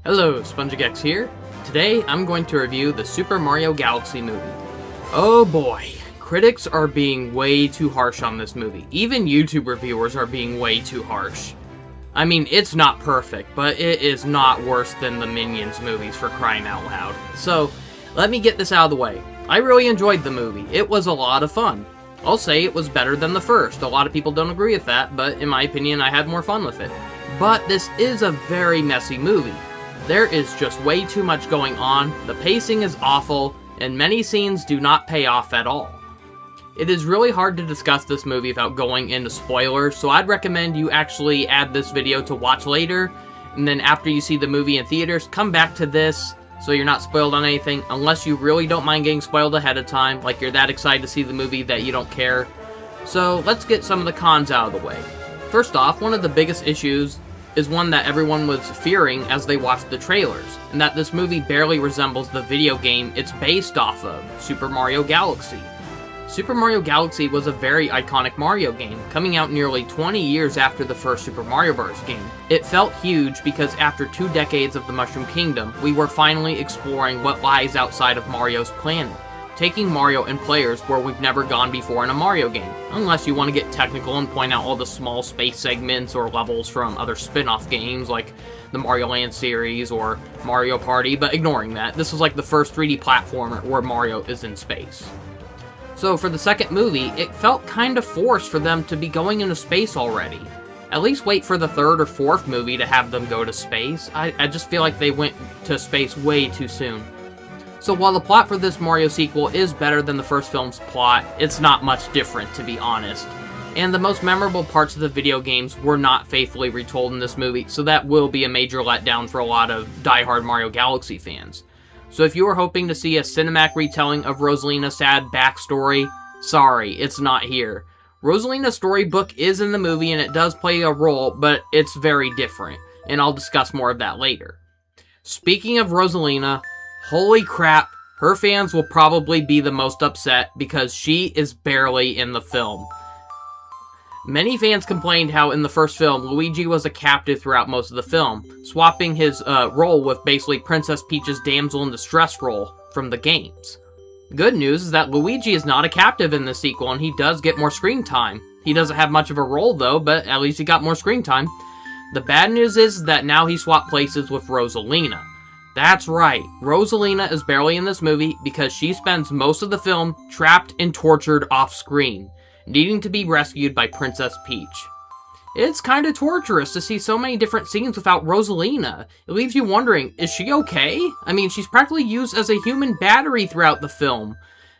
Hello, SpongeGex here. Today I'm going to review the Super Mario Galaxy movie. Oh boy, critics are being way too harsh on this movie. Even YouTube reviewers are being way too harsh. I mean, it's not perfect, but it is not worse than the Minions movies, for crying out loud. So, let me get this out of the way. I really enjoyed the movie. It was a lot of fun. I'll say it was better than the first. A lot of people don't agree with that, but in my opinion, I had more fun with it. But this is a very messy movie. There is just way too much going on, the pacing is awful, and many scenes do not pay off at all. It is really hard to discuss this movie without going into spoilers, so I'd recommend you actually add this video to watch later, and then after you see the movie in theaters, come back to this so you're not spoiled on anything, unless you really don't mind getting spoiled ahead of time, like you're that excited to see the movie that you don't care. So let's get some of the cons out of the way. First off, one of the biggest issues is one that everyone was fearing as they watched the trailers, and that this movie barely resembles the video game it's based off of, Super Mario Galaxy. Super Mario Galaxy was a very iconic Mario game, coming out nearly 20 years after the first Super Mario Bros. Game. It felt huge because after 2 decades of the Mushroom Kingdom, we were finally exploring what lies outside of Mario's planet, taking Mario and players where we've never gone before in a Mario game, unless you want to get technical and point out all the small space segments or levels from other spin-off games like the Mario Land series or Mario Party, but ignoring that, this was like the first 3D platformer where Mario is in space. So for the second movie, it felt kind of forced for them to be going into space already. At least wait for the third or fourth movie to have them go to space. I just feel like they went to space way too soon. So while the plot for this Mario sequel is better than the first film's plot, it's not much different, to be honest. And the most memorable parts of the video games were not faithfully retold in this movie, so that will be a major letdown for a lot of die-hard Mario Galaxy fans. So if you were hoping to see a cinematic retelling of Rosalina's sad backstory, sorry, it's not here. Rosalina's storybook is in the movie and it does play a role, but it's very different, and I'll discuss more of that later. Speaking of Rosalina, holy crap, her fans will probably be the most upset because she is barely in the film. Many fans complained how in the first film, Luigi was a captive throughout most of the film, swapping his role with basically Princess Peach's damsel in distress role from the games. The good news is that Luigi is not a captive in the sequel and he does get more screen time. He doesn't have much of a role though, but at least he got more screen time. The bad news is that now he swapped places with Rosalina. That's right, Rosalina is barely in this movie because she spends most of the film trapped and tortured off-screen, needing to be rescued by Princess Peach. It's kinda torturous to see so many different scenes without Rosalina. It leaves you wondering, is she okay? I mean, she's practically used as a human battery throughout the film.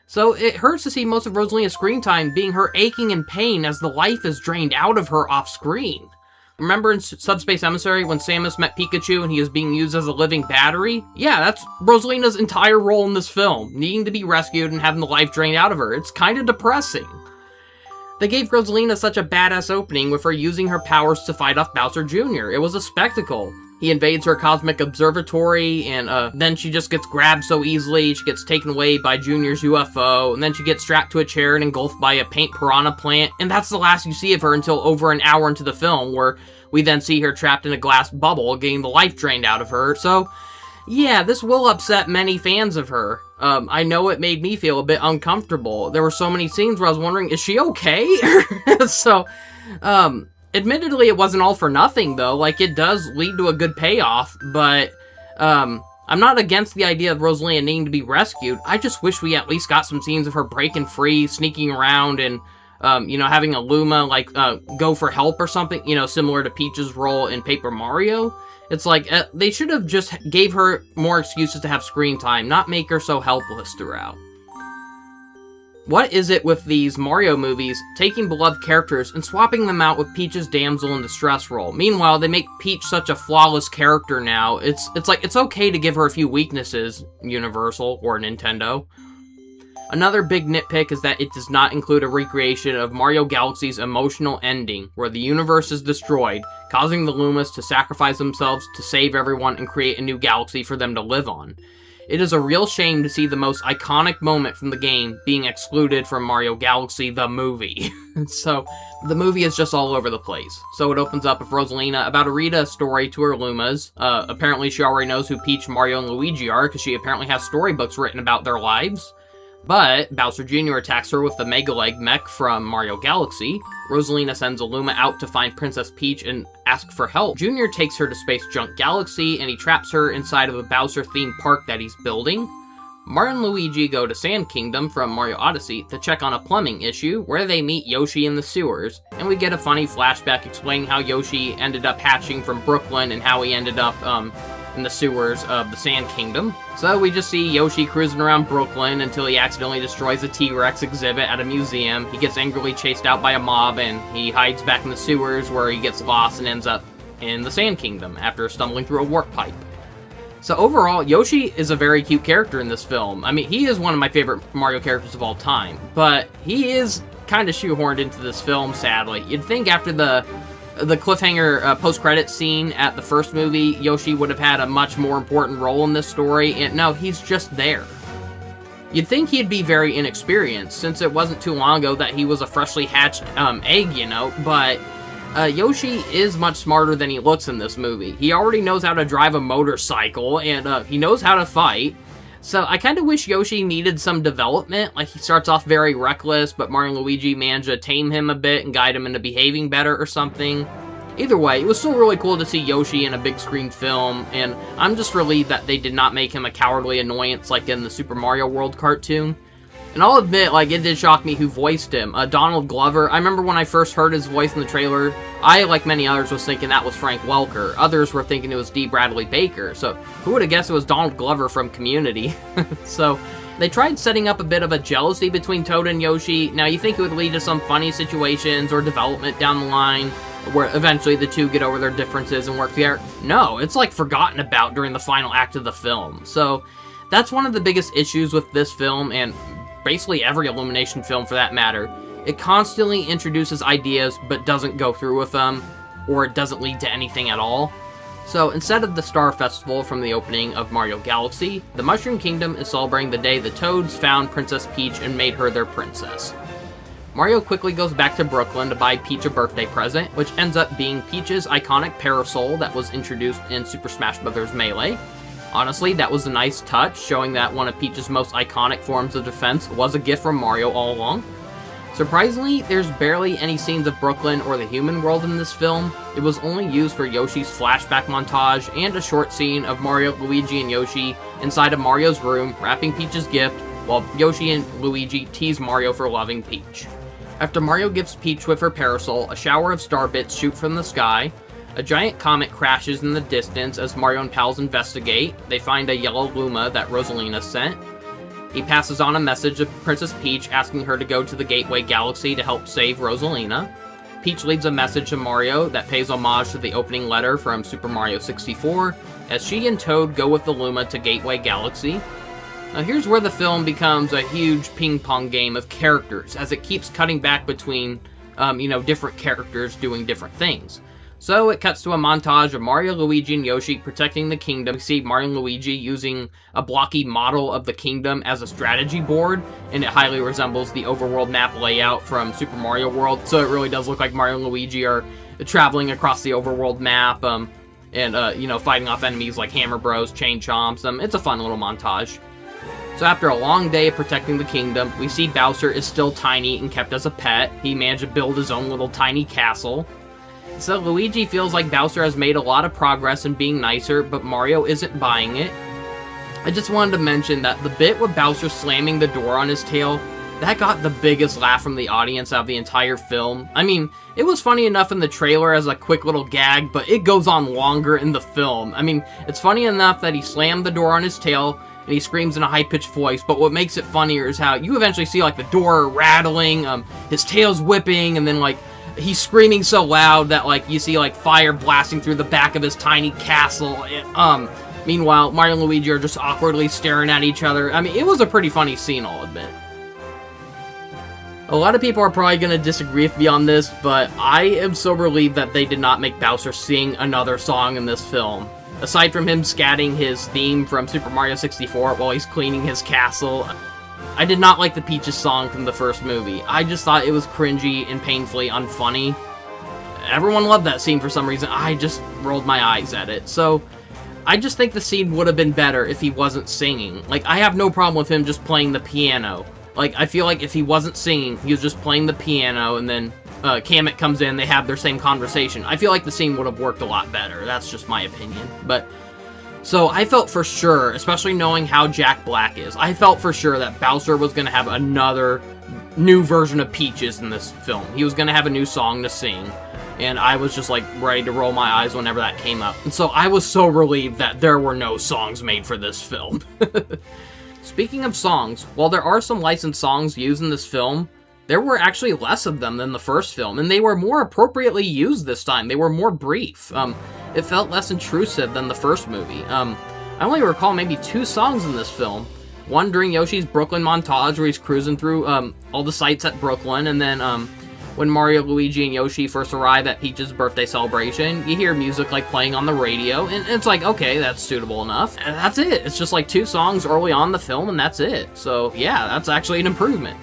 So it hurts to see most of Rosalina's screen time being her aching in pain as the life is drained out of her off-screen. Remember in Subspace Emissary when Samus met Pikachu and he was being used as a living battery? Yeah, that's Rosalina's entire role in this film, needing to be rescued and having the life drained out of her. It's kinda depressing. They gave Rosalina such a badass opening with her using her powers to fight off Bowser Jr. It was a spectacle. He invades her cosmic observatory, and then she just gets grabbed so easily, she gets taken away by Junior's UFO, and then she gets strapped to a chair and engulfed by a paint piranha plant, and that's the last you see of her until over an hour into the film, where we then see her trapped in a glass bubble, getting the life drained out of her. So, yeah, this will upset many fans of her. I know it made me feel a bit uncomfortable. There were so many scenes where I was wondering, is she okay? So, admittedly, it wasn't all for nothing, though. Like, it does lead to a good payoff, but, I'm not against the idea of Rosalina needing to be rescued. I just wish we at least got some scenes of her breaking free, sneaking around, and, you know, having a Luma, like, go for help or something, you know, similar to Peach's role in Paper Mario. It's like, they should have just gave her more excuses to have screen time, not make her so helpless throughout. What is it with these Mario movies taking beloved characters and swapping them out with Peach's damsel in distress role? Meanwhile, they make Peach such a flawless character now. It's like, it's okay to give her a few weaknesses, Universal or Nintendo. Another big nitpick is that it does not include a recreation of Mario Galaxy's emotional ending, where the universe is destroyed, causing the Lumas to sacrifice themselves to save everyone and create a new galaxy for them to live on. It is a real shame to see the most iconic moment from the game being excluded from Mario Galaxy, the movie. So, the movie is just all over the place. So it opens up with Rosalina about to read a story to her Lumas. Apparently she already knows who Peach, Mario, and Luigi are, because she apparently has storybooks written about their lives. But Bowser Jr. attacks her with the Mega Leg mech from Mario Galaxy. Rosalina sends a Luma out to find Princess Peach and ask for help. Jr. takes her to Space Junk Galaxy, and he traps her inside of a Bowser-themed park that he's building. Mario and Luigi go to Sand Kingdom from Mario Odyssey to check on a plumbing issue, where they meet Yoshi in the sewers, and we get a funny flashback explaining how Yoshi ended up hatching from Brooklyn and how he ended up, in the sewers of the Sand Kingdom. So we just see Yoshi cruising around Brooklyn until he accidentally destroys a T-Rex exhibit at a museum. He gets angrily chased out by a mob, and he hides back in the sewers where he gets lost and ends up in the Sand Kingdom after stumbling through a warp pipe. So overall, Yoshi is a very cute character in this film. I mean, he is one of my favorite Mario characters of all time, but he is kind of shoehorned into this film, sadly. You'd think after the cliffhanger post-credits scene at the first movie, Yoshi would have had a much more important role in this story, and no, he's just there. You'd think he'd be very inexperienced, since it wasn't too long ago that he was a freshly hatched egg, you know, but Yoshi is much smarter than he looks in this movie. He already knows how to drive a motorcycle, and he knows how to fight. So I kind of wish Yoshi needed some development. Like, he starts off very reckless, but Mario and Luigi manage to tame him a bit and guide him into behaving better or something. Either way, it was still really cool to see Yoshi in a big screen film, and I'm just relieved that they did not make him a cowardly annoyance like in the Super Mario World cartoon. And I'll admit, like, it did shock me who voiced him. Donald Glover, I remember when I first heard his voice in the trailer, I, like many others, was thinking that was Frank Welker. Others were thinking it was D. Bradley Baker. So, who would have guessed it was Donald Glover from Community? So, they tried setting up a bit of a jealousy between Toad and Yoshi. Now, you think it would lead to some funny situations or development down the line, where eventually the two get over their differences and work together. No, it's, like, forgotten about during the final act of the film. So, that's one of the biggest issues with this film, and basically every Illumination film for that matter. It constantly introduces ideas but doesn't go through with them, or it doesn't lead to anything at all. So instead of the Star Festival from the opening of Mario Galaxy, the Mushroom Kingdom is celebrating the day the Toads found Princess Peach and made her their princess. Mario quickly goes back to Brooklyn to buy Peach a birthday present, which ends up being Peach's iconic parasol that was introduced in Super Smash Bros. Melee. Honestly, that was a nice touch, showing that one of Peach's most iconic forms of defense was a gift from Mario all along. Surprisingly, there's barely any scenes of Brooklyn or the human world in this film. It was only used for Yoshi's flashback montage and a short scene of Mario, Luigi, and Yoshi inside of Mario's room wrapping Peach's gift, while Yoshi and Luigi tease Mario for loving Peach. After Mario gifts Peach with her parasol, a shower of star bits shoot from the sky. A giant comet crashes in the distance as Mario and pals investigate. They find a yellow Luma that Rosalina sent. He passes on a message to Princess Peach asking her to go to the Gateway Galaxy to help save Rosalina. Peach leaves a message to Mario that pays homage to the opening letter from Super Mario 64, as she and Toad go with the Luma to Gateway Galaxy. Now here's where the film becomes a huge ping-pong game of characters, as it keeps cutting back between, different characters doing different things. So it cuts to a montage of Mario, Luigi, and Yoshi protecting the kingdom. We see Mario and Luigi using a blocky model of the kingdom as a strategy board, and it highly resembles the overworld map layout from Super Mario World. So it really does look like Mario and Luigi are traveling across the overworld map, fighting off enemies like Hammer Bros, Chain Chomps. It's a fun little montage. So after a long day of protecting the kingdom, we see Bowser is still tiny and kept as a pet. He managed to build his own little tiny castle. So Luigi feels like Bowser has made a lot of progress in being nicer, but Mario isn't buying it. I just wanted to mention that the bit with Bowser slamming the door on his tail, that got the biggest laugh from the audience out of the entire film. I mean, it was funny enough in the trailer as a quick little gag, but it goes on longer in the film. I mean, it's funny enough that he slammed the door on his tail, and he screams in a high-pitched voice, but what makes it funnier is how you eventually see, like, the door rattling, his tail's whipping, and then, like, he's screaming so loud that, like, you see, like, fire blasting through the back of his tiny castle. Meanwhile, Mario and Luigi are just awkwardly staring at each other. I mean, it was a pretty funny scene, I'll admit. A lot of people are probably going to disagree with me on this, but I am so relieved that they did not make Bowser sing another song in this film. Aside from him scatting his theme from Super Mario 64 while he's cleaning his castle, I did not like the Peaches song from the first movie. I just thought it was cringy and painfully unfunny. Everyone loved that scene for some reason. I just rolled my eyes at it. So, I just think the scene would have been better if he wasn't singing. Like, I have no problem with him just playing the piano. Like, I feel like if he wasn't singing, he was just playing the piano, and then Kamek comes in, they have their same conversation. I feel like the scene would have worked a lot better. That's just my opinion. But, so I felt for sure, especially knowing how Jack Black is, I felt for sure that Bowser was going to have another new version of Peaches in this film. He was going to have a new song to sing. And I was just, like, ready to roll my eyes whenever that came up. And so I was so relieved that there were no songs made for this film. Speaking of songs, while there are some licensed songs used in this film, there were actually less of them than the first film, and they were more appropriately used this time. They were more brief. It felt less intrusive than the first movie. I only recall maybe 2 songs in this film. One during Yoshi's Brooklyn montage, where he's cruising through all the sights at Brooklyn, and then when Mario, Luigi, and Yoshi first arrive at Peach's birthday celebration, you hear music, like, playing on the radio, and it's like, okay, that's suitable enough. And that's it. It's just, like, 2 songs early on in the film, and that's it. So, yeah, that's actually an improvement.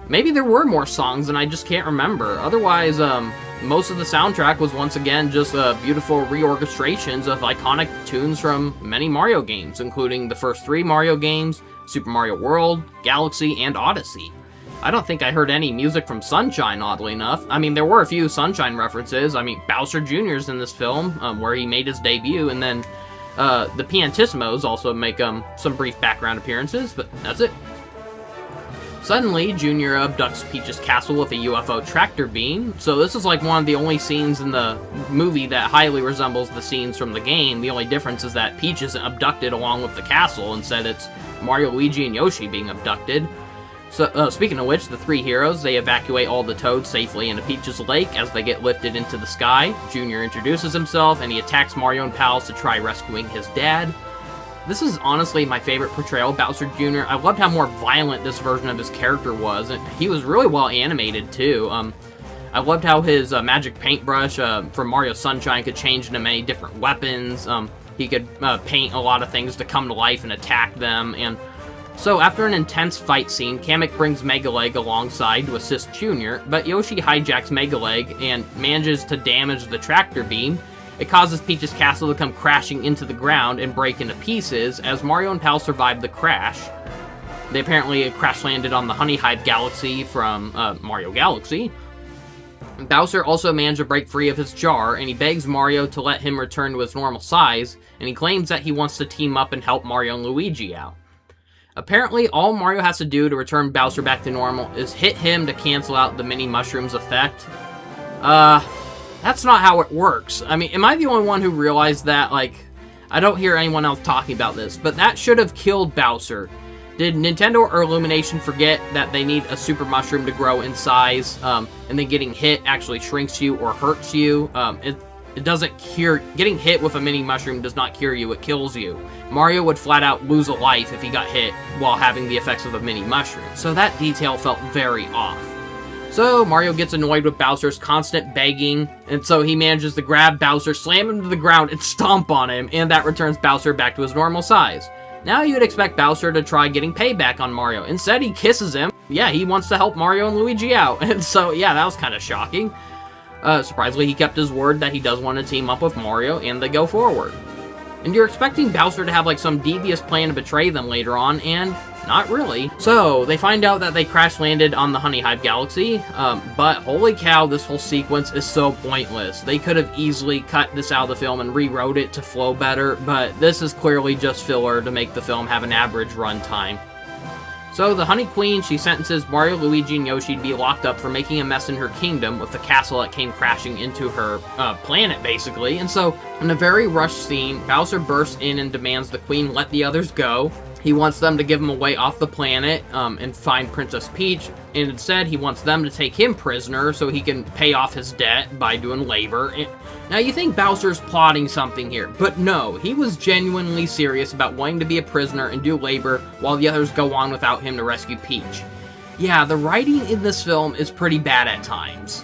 Maybe there were more songs, and I just can't remember. Otherwise, most of the soundtrack was, once again, just beautiful reorchestrations of iconic tunes from many Mario games, including the first 3 Mario games, Super Mario World, Galaxy, and Odyssey. I don't think I heard any music from Sunshine, oddly enough. I mean, there were a few Sunshine references. I mean, Bowser Jr.'s in this film, where he made his debut, and then the Pianissimos also make some brief background appearances, but that's it. Suddenly, Junior abducts Peach's castle with a UFO tractor beam, so this is like one of the only scenes in the movie that highly resembles the scenes from the game. The only difference is that Peach isn't abducted along with the castle, instead it's Mario, Luigi, and Yoshi being abducted. So, speaking of which, the 3 heroes, they evacuate all the Toads safely into Peach's Lake as they get lifted into the sky. Junior introduces himself, and he attacks Mario and pals to try rescuing his dad. This is honestly my favorite portrayal of Bowser Jr. I loved how more violent this version of his character was, and he was really well animated, too. I loved how his magic paintbrush from Mario Sunshine could change into many different weapons. He could paint a lot of things to come to life and attack them, and so, after an intense fight scene, Kamek brings Mega Leg alongside to assist Junior, but Yoshi hijacks Mega Leg and manages to damage the tractor beam. It causes Peach's castle to come crashing into the ground and break into pieces as Mario and Pal survive the crash. They apparently crash-landed on the Honey Hive Galaxy from Mario Galaxy. Bowser also managed to break free of his jar, and he begs Mario to let him return to his normal size, and he claims that he wants to team up and help Mario and Luigi out. Apparently, all Mario has to do to return Bowser back to normal is hit him to cancel out the mini mushrooms effect. That's not how it works. I mean, am I the only one who realized that? Like, I don't hear anyone else talking about this, but that should have killed Bowser. Did Nintendo or Illumination forget that they need a super mushroom to grow in size, and then getting hit actually shrinks you or hurts you? It doesn't cure... Getting hit with a mini mushroom does not cure you, it kills you. Mario would flat out lose a life if he got hit while having the effects of a mini mushroom. So that detail felt very off. So Mario gets annoyed with Bowser's constant begging, and so he manages to grab Bowser, slam him to the ground, and stomp on him, and that returns Bowser back to his normal size. Now you'd expect Bowser to try getting payback on Mario. Instead, he kisses him. Yeah, he wants to help Mario and Luigi out. And so, yeah, that was kind of shocking. Surprisingly, he kept his word that he does want to team up with Mario, and they go forward. And you're expecting Bowser to have, like, some devious plan to betray them later on, and not really. So, they find out that they crash-landed on the Honey Hive Galaxy, but holy cow, this whole sequence is so pointless. They could have easily cut this out of the film and rewrote it to flow better, but this is clearly just filler to make the film have an average runtime. So, the Honey Queen, she sentences Mario, Luigi, and Yoshi to be locked up for making a mess in her kingdom with the castle that came crashing into her planet, basically. And so, in a very rushed scene, Bowser bursts in and demands the Queen let the others go. He wants them to give him away off the planet and find Princess Peach, and instead he wants them to take him prisoner so he can pay off his debt by doing labor. Now you think Bowser's plotting something here, but no, he was genuinely serious about wanting to be a prisoner and do labor while the others go on without him to rescue Peach. Yeah, the writing in this film is pretty bad at times.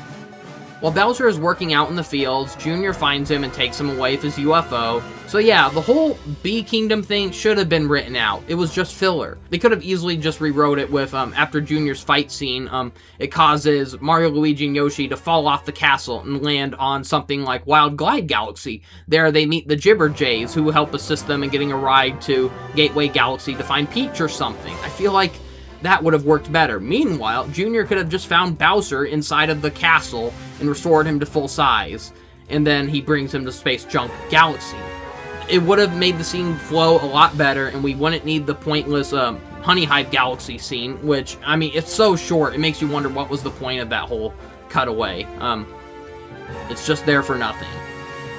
While Bowser is working out in the fields, Junior finds him and takes him away with his UFO. So yeah, the whole Bee Kingdom thing should have been written out. It was just filler. They could have easily just rewrote it with, after Junior's fight scene, it causes Mario, Luigi, and Yoshi to fall off the castle and land on something like Wild Glide Galaxy. There they meet the Gibber Jays, who help assist them in getting a ride to Gateway Galaxy to find Peach or something. I feel like that would have worked better. Meanwhile, Junior could have just found Bowser inside of the castle and restored him to full size, and then he brings him to Space Junk Galaxy. It would have made the scene flow a lot better, and we wouldn't need the pointless Honey Hive Galaxy scene, which, I mean, it's so short, it makes you wonder what was the point of that whole cutaway. It's just there for nothing.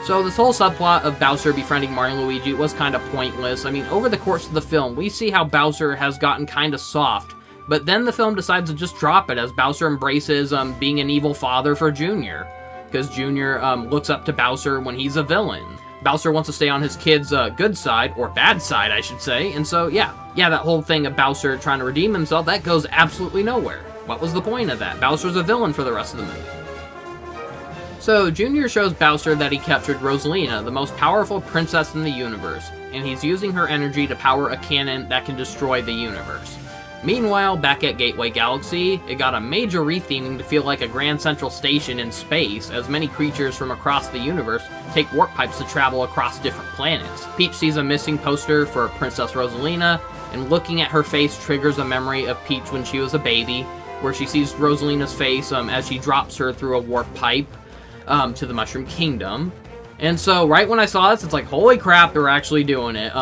So this whole subplot of Bowser befriending Mario and Luigi was kind of pointless. I mean, over the course of the film, we see how Bowser has gotten kind of soft, but then the film decides to just drop it as Bowser embraces being an evil father for Junior, because Junior looks up to Bowser when he's a villain. Bowser wants to stay on his kid's good side, or bad side, I should say, and so, yeah, that whole thing of Bowser trying to redeem himself, that goes absolutely nowhere. What was the point of that? Bowser's a villain for the rest of the movie. So, Junior shows Bowser that he captured Rosalina, the most powerful princess in the universe, and he's using her energy to power a cannon that can destroy the universe. Meanwhile, back at Gateway Galaxy, it got a major retheming to feel like a Grand Central Station in space, as many creatures from across the universe take warp pipes to travel across different planets. Peach sees a missing poster for Princess Rosalina, and looking at her face triggers a memory of Peach when she was a baby, where she sees Rosalina's face as she drops her through a warp pipe to the Mushroom Kingdom. And so, right when I saw this, it's like, holy crap, they're actually doing it.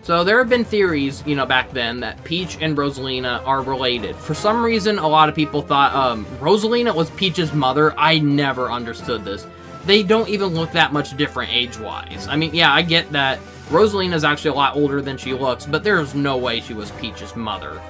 So there have been theories, back then, that Peach and Rosalina are related. For some reason, a lot of people thought Rosalina was Peach's mother. I never understood this. They don't even look that much different age-wise. I mean, yeah, I get that Rosalina's actually a lot older than she looks, but there's no way she was Peach's mother.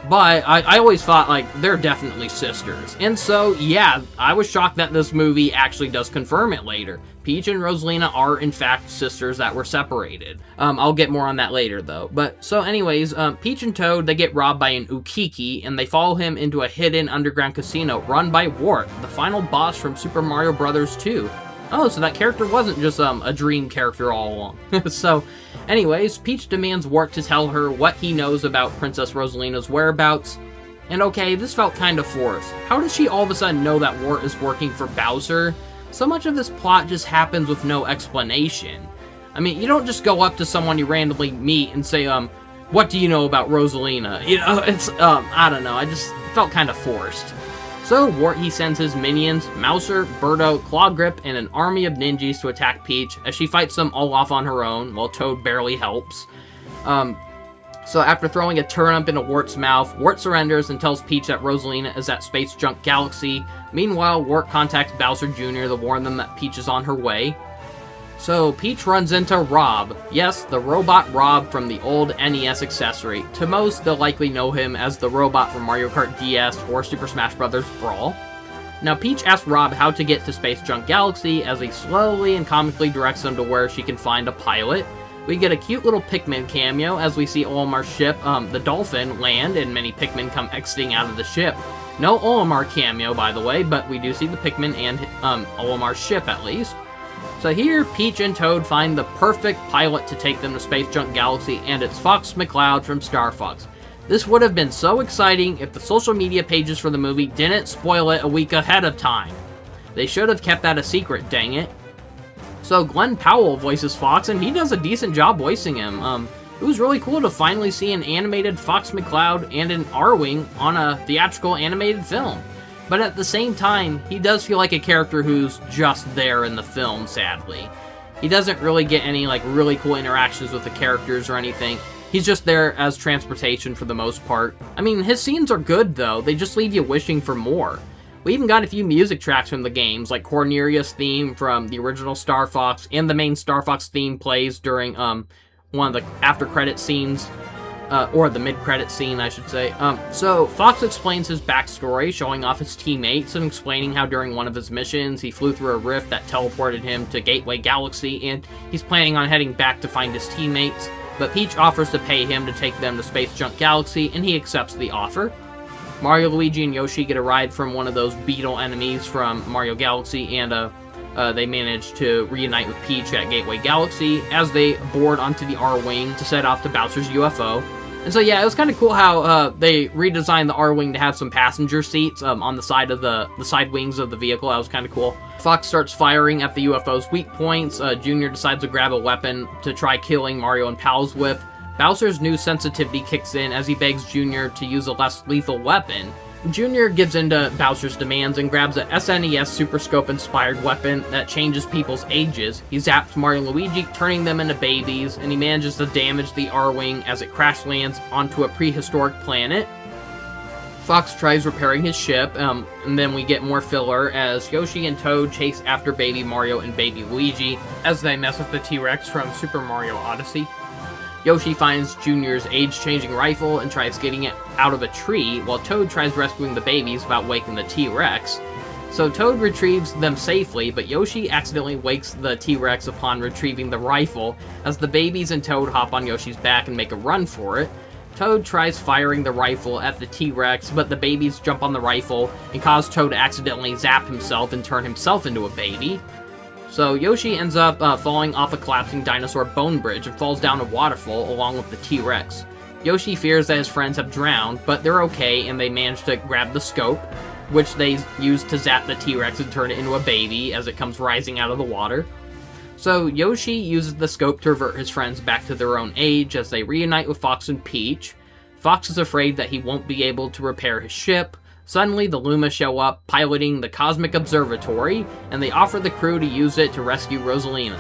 But I always thought, like, they're definitely sisters. And so, yeah, I was shocked that this movie actually does confirm it later. Peach and Rosalina are, in fact, sisters that were separated. I'll get more on that later, though. But, so anyways, Peach and Toad, they get robbed by an Ukiki, and they follow him into a hidden underground casino run by Wart, the final boss from Super Mario Bros. 2. Oh, so that character wasn't just a dream character all along. So, anyways, Peach demands Wart to tell her what he knows about Princess Rosalina's whereabouts. And okay, this felt kind of forced. How does she all of a sudden know that Wart is working for Bowser? So much of this plot just happens with no explanation. I mean, you don't just go up to someone you randomly meet and say, what do you know about Rosalina? It's, I don't know, I just felt kind of forced. So, Wart, he sends his minions, Mouser, Birdo, Claw Grip, and an army of ninjas to attack Peach, as she fights them all off on her own, while Toad barely helps. So after throwing a turnip into Wart's mouth, Wart surrenders and tells Peach that Rosalina is at Space Junk Galaxy. Meanwhile, Wart contacts Bowser Jr. to warn them that Peach is on her way. So, Peach runs into Rob. Yes, the robot Rob from the old NES accessory. To most, they'll likely know him as the robot from Mario Kart DS or Super Smash Bros. Brawl. Now, Peach asks Rob how to get to Space Junk Galaxy as he slowly and comically directs them to where she can find a pilot. We get a cute little Pikmin cameo as we see Olimar's ship, the Dolphin, land, and many Pikmin come exiting out of the ship. No Olimar cameo, by the way, but we do see the Pikmin and Olimar's ship, at least. So here, Peach and Toad find the perfect pilot to take them to Space Junk Galaxy, and it's Fox McCloud from Star Fox. This would have been so exciting if the social media pages for the movie didn't spoil it a week ahead of time. They should have kept that a secret, dang it. So Glenn Powell voices Fox, and he does a decent job voicing him. It was really cool to finally see an animated Fox McCloud and an Arwing on a theatrical animated film. But at the same time, he does feel like a character who's just there in the film, sadly. He doesn't really get any, really cool interactions with the characters or anything. He's just there as transportation for the most part. I mean, his scenes are good, though. They just leave you wishing for more. We even got a few music tracks from the games, like Cornelia's theme from the original Star Fox, and the main Star Fox theme plays during one of the after-credit scenes. Or the mid-credit scene, I should say. So, Fox explains his backstory, showing off his teammates, and explaining how during one of his missions, he flew through a rift that teleported him to Gateway Galaxy, and he's planning on heading back to find his teammates, but Peach offers to pay him to take them to Space Junk Galaxy, and he accepts the offer. Mario, Luigi, and Yoshi get a ride from one of those beetle enemies from Mario Galaxy, and they manage to reunite with Peach at Gateway Galaxy as they board onto the R-Wing to set off to Bowser's UFO. And so yeah, it was kind of cool how they redesigned the R-Wing to have some passenger seats on the side of the side wings of the vehicle. That was kind of cool. Fox starts firing at the UFO's weak points. Junior decides to grab a weapon to try killing Mario and pals with. Bowser's new sensitivity kicks in as he begs Junior to use a less lethal weapon. Junior gives in to Bowser's demands and grabs a SNES Super Scope-inspired weapon that changes people's ages. He zaps Mario and Luigi, turning them into babies, and he manages to damage the R-Wing as it crash lands onto a prehistoric planet. Fox tries repairing his ship, and then we get more filler as Yoshi and Toad chase after baby Mario and baby Luigi as they mess with the T-Rex from Super Mario Odyssey. Yoshi finds Junior's age-changing rifle and tries getting it out of a tree, while Toad tries rescuing the babies without waking the T-Rex. So Toad retrieves them safely, but Yoshi accidentally wakes the T-Rex upon retrieving the rifle, as the babies and Toad hop on Yoshi's back and make a run for it. Toad tries firing the rifle at the T-Rex, but the babies jump on the rifle and cause Toad to accidentally zap himself and turn himself into a baby. So Yoshi ends up falling off a collapsing dinosaur bone bridge and falls down a waterfall along with the T-Rex. Yoshi fears that his friends have drowned, but they're okay and they manage to grab the scope, which they use to zap the T-Rex and turn it into a baby as it comes rising out of the water. So Yoshi uses the scope to revert his friends back to their own age as they reunite with Fox and Peach. Fox is afraid that he won't be able to repair his ship. Suddenly, the Luma show up, piloting the Cosmic Observatory, and they offer the crew to use it to rescue Rosalina.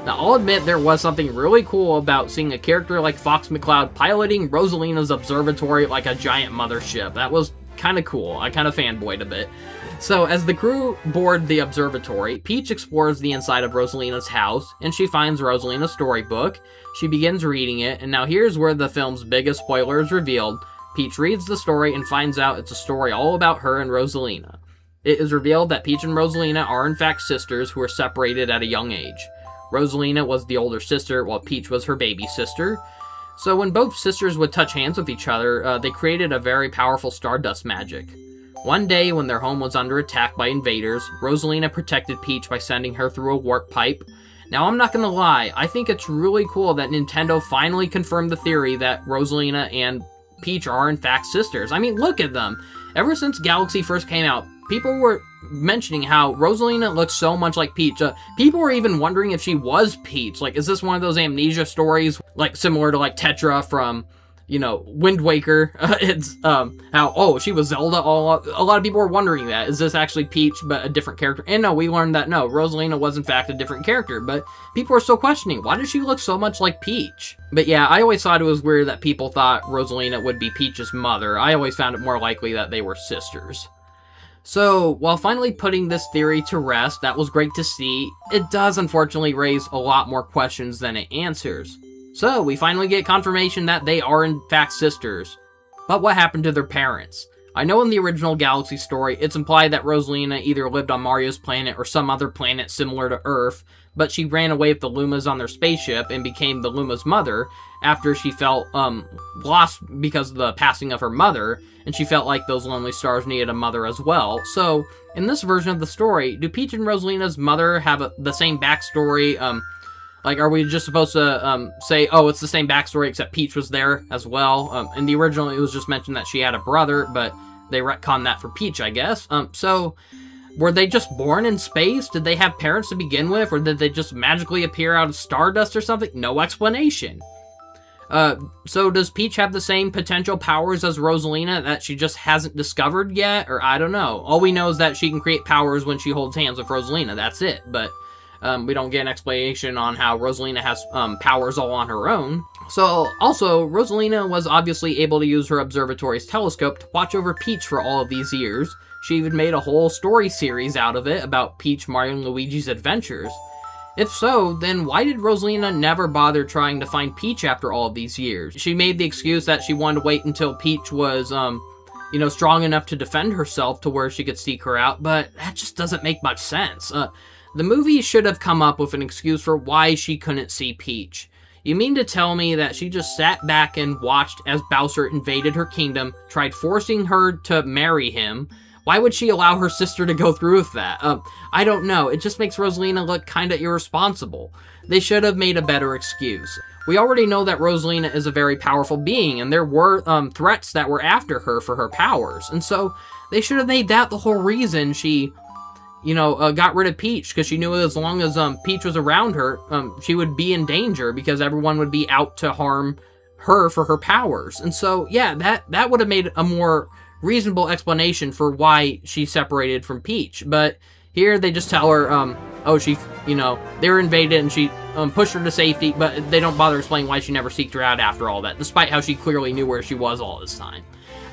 Now, I'll admit there was something really cool about seeing a character like Fox McCloud piloting Rosalina's observatory like a giant mothership. That was kind of cool. I kind of fanboyed a bit. So, as the crew board the observatory, Peach explores the inside of Rosalina's house, and she finds Rosalina's storybook. She begins reading it, and now here's where the film's biggest spoiler is revealed. Peach reads the story and finds out it's a story all about her and Rosalina. It is revealed that Peach and Rosalina are in fact sisters who were separated at a young age. Rosalina was the older sister, while Peach was her baby sister. So when both sisters would touch hands with each other, they created a very powerful stardust magic. One day, when their home was under attack by invaders, Rosalina protected Peach by sending her through a warp pipe. Now, I'm not gonna lie, I think it's really cool that Nintendo finally confirmed the theory that Rosalina and Peach are in fact sisters. I mean, look at them. Ever since Galaxy first came out, people were mentioning how Rosalina looks so much like Peach. People were even wondering if she was Peach. Like, is this one of those amnesia stories, like, similar to, like, Tetra from, you know, Wind Waker? It's, how, she was Zelda. A lot of people were wondering that. Is this actually Peach, but a different character? And no, we learned that, no, Rosalina was in fact a different character, but people are still questioning, why does she look so much like Peach? But yeah, I always thought it was weird that people thought Rosalina would be Peach's mother. I always found it more likely that they were sisters. So, while finally putting this theory to rest, that was great to see, it does unfortunately raise a lot more questions than it answers. So, we finally get confirmation that they are in fact sisters. But what happened to their parents? I know in the original Galaxy story, it's implied that Rosalina either lived on Mario's planet or some other planet similar to Earth, but she ran away with the Lumas on their spaceship and became the Luma's mother after she felt lost because of the passing of her mother, and she felt like those lonely stars needed a mother as well. So, in this version of the story, do Peach and Rosalina's mother have the same backstory? Like, are we just supposed to say, oh, it's the same backstory except Peach was there as well? In the original, it was just mentioned that she had a brother, but they retconned that for Peach, I guess. So, were they just born in space? Did they have parents to begin with? Or did they just magically appear out of stardust or something? No explanation. So does Peach have the same potential powers as Rosalina that she just hasn't discovered yet? Or I don't know. All we know is that she can create powers when she holds hands with Rosalina. That's it. But we don't get an explanation on how Rosalina has powers all on her own. So, also, Rosalina was obviously able to use her observatory's telescope to watch over Peach for all of these years. She even made a whole story series out of it about Peach, Mario, and Luigi's adventures. If so, then why did Rosalina never bother trying to find Peach after all of these years? She made the excuse that she wanted to wait until Peach was, strong enough to defend herself to where she could seek her out, but that just doesn't make much sense. The movie should have come up with an excuse for why she couldn't see Peach. You mean to tell me that she just sat back and watched as Bowser invaded her kingdom, tried forcing her to marry him, Why would she allow her sister to go through with that? I don't know. It just makes Rosalina look kinda irresponsible. They should have made a better excuse. We already know that Rosalina is a very powerful being, and there were threats that were after her for her powers. And so, they should have made that the whole reason she, got rid of Peach, because she knew as long as Peach was around her, she would be in danger, because everyone would be out to harm her for her powers. And so, yeah, that would have made a more reasonable explanation for why she separated from Peach. But here they just tell her, they were invaded and she pushed her to safety, but they don't bother explaining why she never seeked her out after all that, despite how she clearly knew where she was all this time.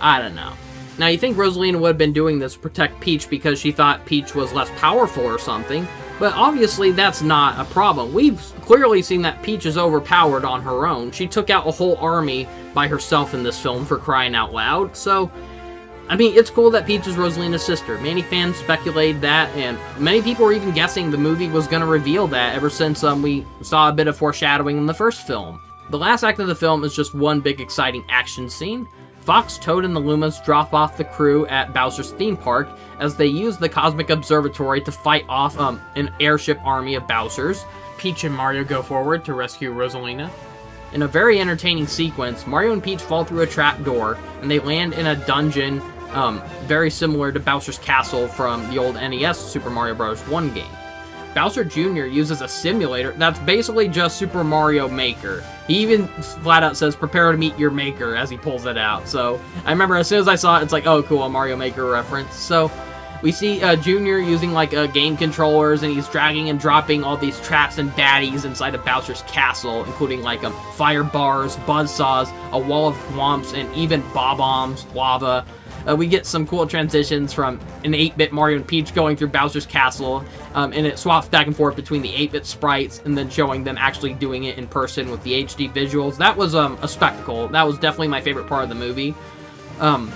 I don't know. Now, you think Rosalina would have been doing this to protect Peach because she thought Peach was less powerful or something, but obviously that's not a problem. We've clearly seen that Peach is overpowered on her own. She took out a whole army by herself in this film, for crying out loud. So, I mean, it's cool that Peach is Rosalina's sister. Many fans speculated that, and many people were even guessing the movie was going to reveal that ever since we saw a bit of foreshadowing in the first film. The last act of the film is just one big exciting action scene. Fox, Toad, and the Lumas drop off the crew at Bowser's theme park as they use the Cosmic Observatory to fight off an airship army of Bowsers. Peach and Mario go forward to rescue Rosalina. In a very entertaining sequence, Mario and Peach fall through a trapdoor, and they land in a dungeon very similar to Bowser's Castle from the old NES Super Mario Bros. 1 game. Bowser Jr. uses a simulator that's basically just Super Mario Maker. He even flat out says, "Prepare to meet your maker," as he pulls it out. So, I remember as soon as I saw it, it's like, oh cool, a Mario Maker reference. So, we see Jr. using game controllers, and he's dragging and dropping all these traps and baddies inside of Bowser's castle, including fire bars, buzzsaws, a wall of thwomps, and even bob-ombs, lava. We get some cool transitions from an 8-bit Mario and Peach going through Bowser's castle, and it swaps back and forth between the 8-bit sprites and then showing them actually doing it in person with the HD visuals. That was a spectacle. That was definitely my favorite part of the movie. And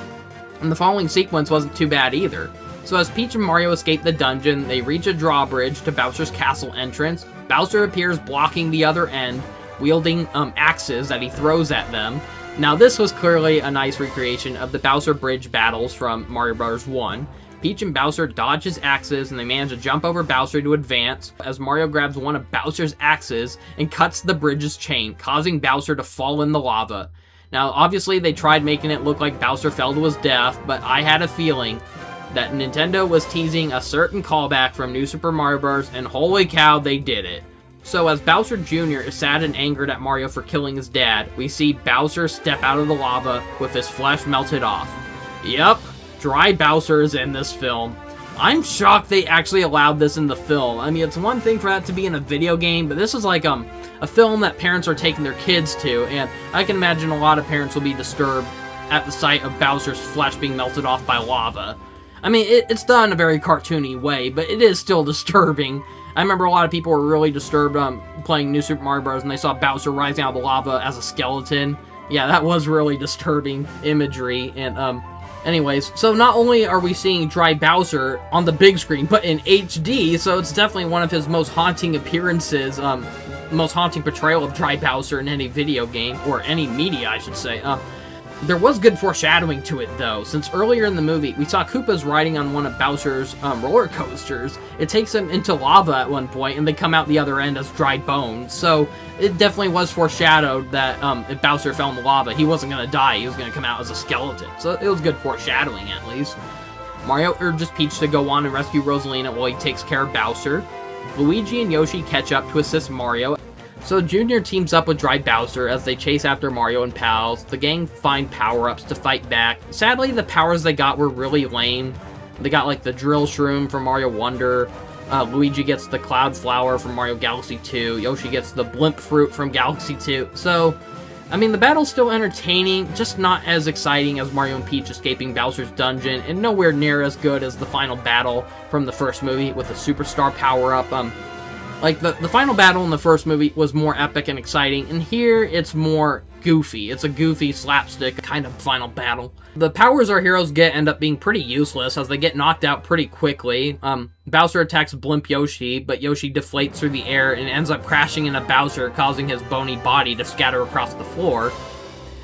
the following sequence wasn't too bad either. So as Peach and Mario escape the dungeon, they reach a drawbridge to Bowser's castle entrance. Bowser appears blocking the other end, wielding axes that he throws at them. Now, this was clearly a nice recreation of the Bowser Bridge battles from Mario Bros. 1. Peach and Bowser dodge his axes, and they manage to jump over Bowser to advance, as Mario grabs one of Bowser's axes and cuts the bridge's chain, causing Bowser to fall in the lava. Now, obviously, they tried making it look like Bowser fell to his death, but I had a feeling that Nintendo was teasing a certain callback from New Super Mario Bros., and holy cow, they did it. So as Bowser Jr. is sad and angered at Mario for killing his dad, we see Bowser step out of the lava with his flesh melted off. Yep, dry Bowser is in this film. I'm shocked they actually allowed this in the film. I mean, it's one thing for that to be in a video game, but this is like a film that parents are taking their kids to, and I can imagine a lot of parents will be disturbed at the sight of Bowser's flesh being melted off by lava. I mean, it's done in a very cartoony way, but it is still disturbing. I remember a lot of people were really disturbed playing New Super Mario Bros. And they saw Bowser rising out of the lava as a skeleton. Yeah, that was really disturbing imagery. And anyways, so not only are we seeing dry Bowser on the big screen, but in HD, so it's definitely one of his most haunting appearances, most haunting portrayal of dry Bowser in any video game, or any media, I should say. There was good foreshadowing to it, though, since earlier in the movie, we saw Koopas riding on one of Bowser's roller coasters. It takes them into lava at one point, and they come out the other end as dry bones. So, it definitely was foreshadowed that if Bowser fell in the lava, he wasn't going to die, he was going to come out as a skeleton. So, it was good foreshadowing, at least. Mario urges Peach to go on and rescue Rosalina while he takes care of Bowser. Luigi and Yoshi catch up to assist Mario. So Junior teams up with Dry Bowser as they chase after Mario and pals. The gang find power-ups to fight back. Sadly, the powers they got were really lame. They got the Drill Shroom from Mario Wonder. Luigi gets the Cloud Flower from Mario Galaxy 2. Yoshi gets the Blimp Fruit from Galaxy 2. So, I mean, the battle's still entertaining, just not as exciting as Mario and Peach escaping Bowser's dungeon, and nowhere near as good as the final battle from the first movie with the Superstar power-up. The final battle in the first movie was more epic and exciting, and here it's more goofy. It's a goofy, slapstick kind of final battle. The powers our heroes get end up being pretty useless, as they get knocked out pretty quickly. Bowser attacks Blimp Yoshi, but Yoshi deflates through the air and ends up crashing into Bowser, causing his bony body to scatter across the floor.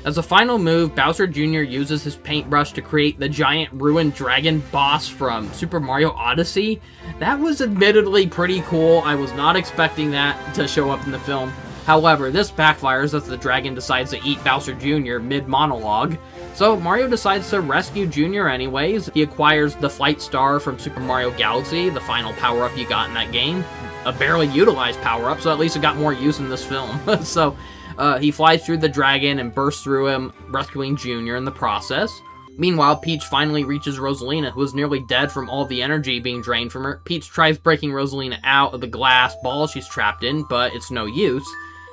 As a final move, Bowser Jr. uses his paintbrush to create the giant ruined dragon boss from Super Mario Odyssey. That was admittedly pretty cool. I was not expecting that to show up in the film. However, this backfires as the dragon decides to eat Bowser Jr. mid-monologue. So Mario decides to rescue Jr. anyways. He acquires the Flight Star from Super Mario Galaxy, the final power-up you got in that game. A barely utilized power-up, so at least it got more use in this film. So he flies through the dragon and bursts through him, rescuing Jr. in the process. Meanwhile, Peach finally reaches Rosalina, who is nearly dead from all the energy being drained from her. Peach tries breaking Rosalina out of the glass ball she's trapped in, but it's no use.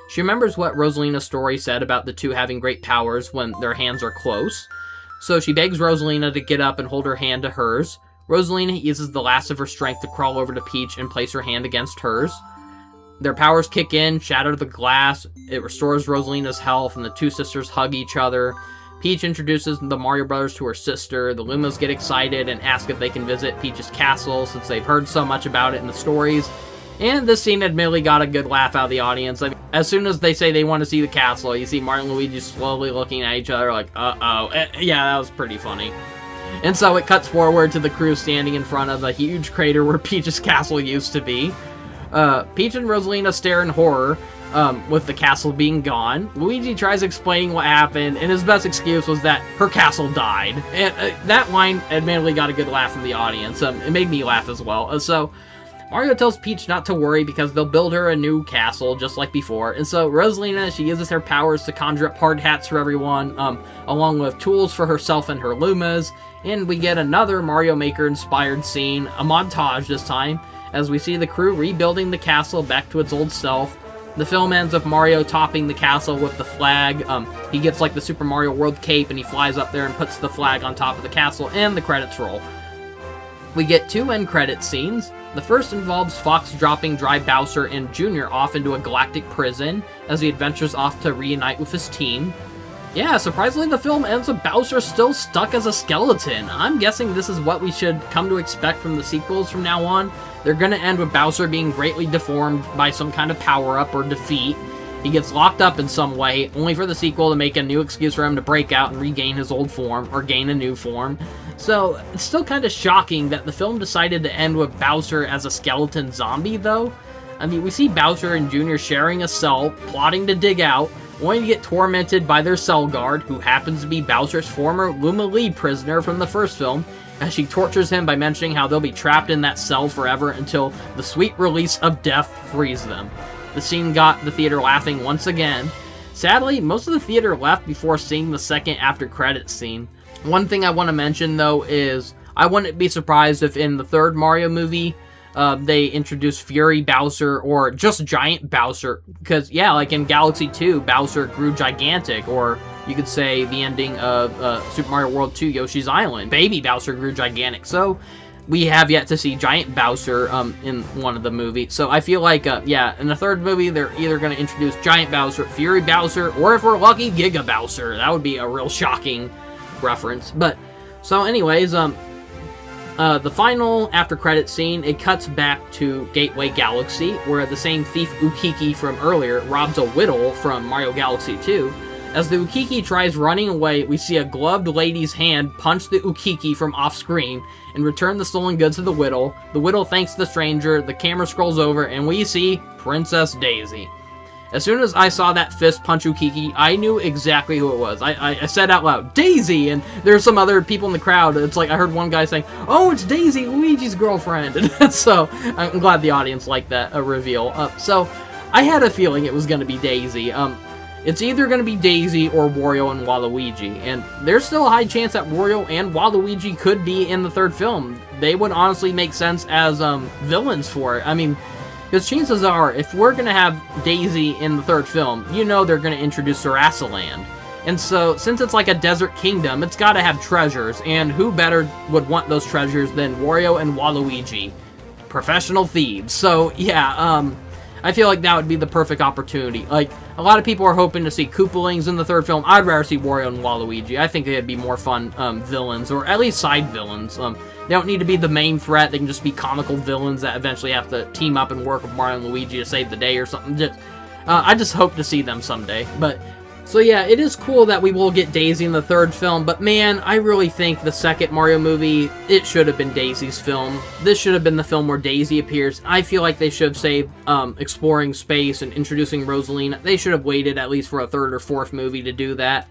She remembers what Rosalina's story said about the two having great powers when their hands are close. So she begs Rosalina to get up and hold her hand to hers. Rosalina uses the last of her strength to crawl over to Peach and place her hand against hers. Their powers kick in, shatter the glass, it restores Rosalina's health, and the two sisters hug each other. Peach introduces the Mario Brothers to her sister. The Lumas get excited and ask if they can visit Peach's castle since they've heard so much about it in the stories. And this scene admittedly got a good laugh out of the audience. I mean, as soon as they say they want to see the castle, you see Mario and Luigi slowly looking at each other like, uh-oh. Yeah, that was pretty funny. And so it cuts forward to the crew standing in front of the huge crater where Peach's castle used to be. Peach and Rosalina stare in horror, with the castle being gone. Luigi tries explaining what happened, and his best excuse was that her castle died. And that line admittedly got a good laugh from the audience. It made me laugh as well. So Mario tells Peach not to worry because they'll build her a new castle just like before. And so Rosalina, she uses her powers to conjure up hard hats for everyone, along with tools for herself and her Lumas. And we get another Mario Maker inspired scene, a montage this time, as we see the crew rebuilding the castle back to its old self. The film ends with Mario topping the castle with the flag. He gets like the Super Mario World cape and he flies up there and puts the flag on top of the castle, and the credits roll. We get two end credit scenes. The first involves Fox dropping Dry Bowser and Jr. off into a galactic prison as he adventures off to reunite with his team. Yeah, surprisingly the film ends with Bowser still stuck as a skeleton. I'm guessing this is what we should come to expect from the sequels from now on. They're gonna end with Bowser being greatly deformed by some kind of power-up or defeat. He gets locked up in some way, only for the sequel to make a new excuse for him to break out and regain his old form, or gain a new form. So, it's still kind of shocking that the film decided to end with Bowser as a skeleton zombie, though. I mean, we see Bowser and Jr. sharing a cell, plotting to dig out, only to get tormented by their cell guard, who happens to be Bowser's former Luma lead prisoner from the first film, as she tortures him by mentioning how they'll be trapped in that cell forever until the sweet release of death frees them. The scene got the theater laughing once again. Sadly, most of the theater left before seeing the second after credits scene. One thing I want to mention, though, is I wouldn't be surprised if in the third Mario movie, they introduce Fury Bowser or just Giant Bowser. Because, yeah, like in Galaxy 2, Bowser grew gigantic, or you could say the ending of Super Mario World 2, Yoshi's Island. Baby Bowser grew gigantic. So, we have yet to see Giant Bowser in one of the movies. So, I feel like, yeah, in the third movie, they're either going to introduce Giant Bowser, Fury Bowser, or if we're lucky, Giga Bowser. That would be a real shocking reference. But, so anyways, the final after credit scene, it cuts back to Gateway Galaxy, where the same thief Ukiki from earlier robs a Whittle from Mario Galaxy 2. As the Ukiki tries running away, we see a gloved lady's hand punch the Ukiki from off-screen and return the stolen goods to the Whittle. The Whittle thanks the stranger, the camera scrolls over, and we see Princess Daisy. As soon as I saw that fist punch Ukiki, I knew exactly who it was. I said out loud, Daisy! And there's some other people in the crowd. It's like I heard one guy saying, oh, it's Daisy, Luigi's girlfriend. And so I'm glad the audience liked that reveal. So I had a feeling it was going to be Daisy. It's either going to be Daisy or Wario and Waluigi. And there's still a high chance that Wario and Waluigi could be in the third film. They would honestly make sense as villains for it. I mean, because chances are, if we're going to have Daisy in the third film, you know they're going to introduce Sarasaland. And so, since it's like a desert kingdom, it's got to have treasures. And who better would want those treasures than Wario and Waluigi? Professional thieves. So, yeah, I feel like that would be the perfect opportunity. Like, a lot of people are hoping to see Koopalings in the third film. I'd rather see Wario and Waluigi. I think they'd be more fun villains, or at least side villains. They don't need to be the main threat. They can just be comical villains that eventually have to team up and work with Mario and Luigi to save the day or something. I just hope to see them someday. But So yeah, it is cool that we will get Daisy in the third film, but man, I really think the second Mario movie, it should have been Daisy's film. This should have been the film where Daisy appears. I feel like they should have saved exploring space and introducing Rosalina. They should have waited at least for a third or fourth movie to do that.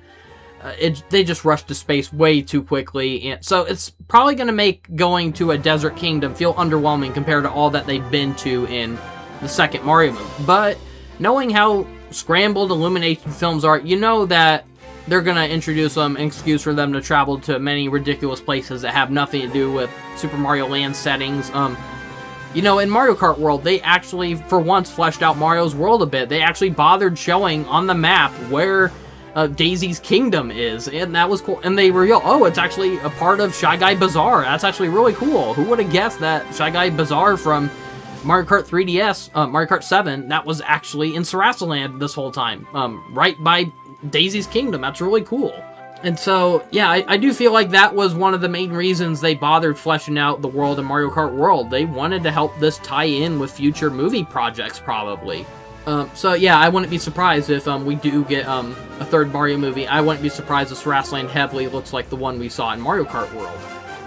They just rushed to space way too quickly, and so it's probably going to make going to a desert kingdom feel underwhelming compared to all that they've been to in the second Mario movie. But knowing how scrambled Illumination films are, you know that they're going to introduce an excuse for them to travel to many ridiculous places that have nothing to do with Super Mario Land settings. You know, in Mario Kart World, they actually, for once, fleshed out Mario's world a bit. They actually bothered showing on the map where Daisy's kingdom is, and that was cool. And they reveal, oh, it's actually a part of Shy Guy Bazaar. That's actually really cool. Who would have guessed that Shy Guy Bazaar from Mario Kart 3DS, Mario Kart 7, that was actually in Sarasaland this whole time, right by Daisy's kingdom. That's really cool. And so, yeah, I do feel like that was one of the main reasons they bothered fleshing out the world in Mario Kart World. They wanted to help this tie in with future movie projects, probably. So yeah, I wouldn't be surprised if we do get a third Mario movie. I wouldn't be surprised if Sarasaland heavily looks like the one we saw in Mario Kart World.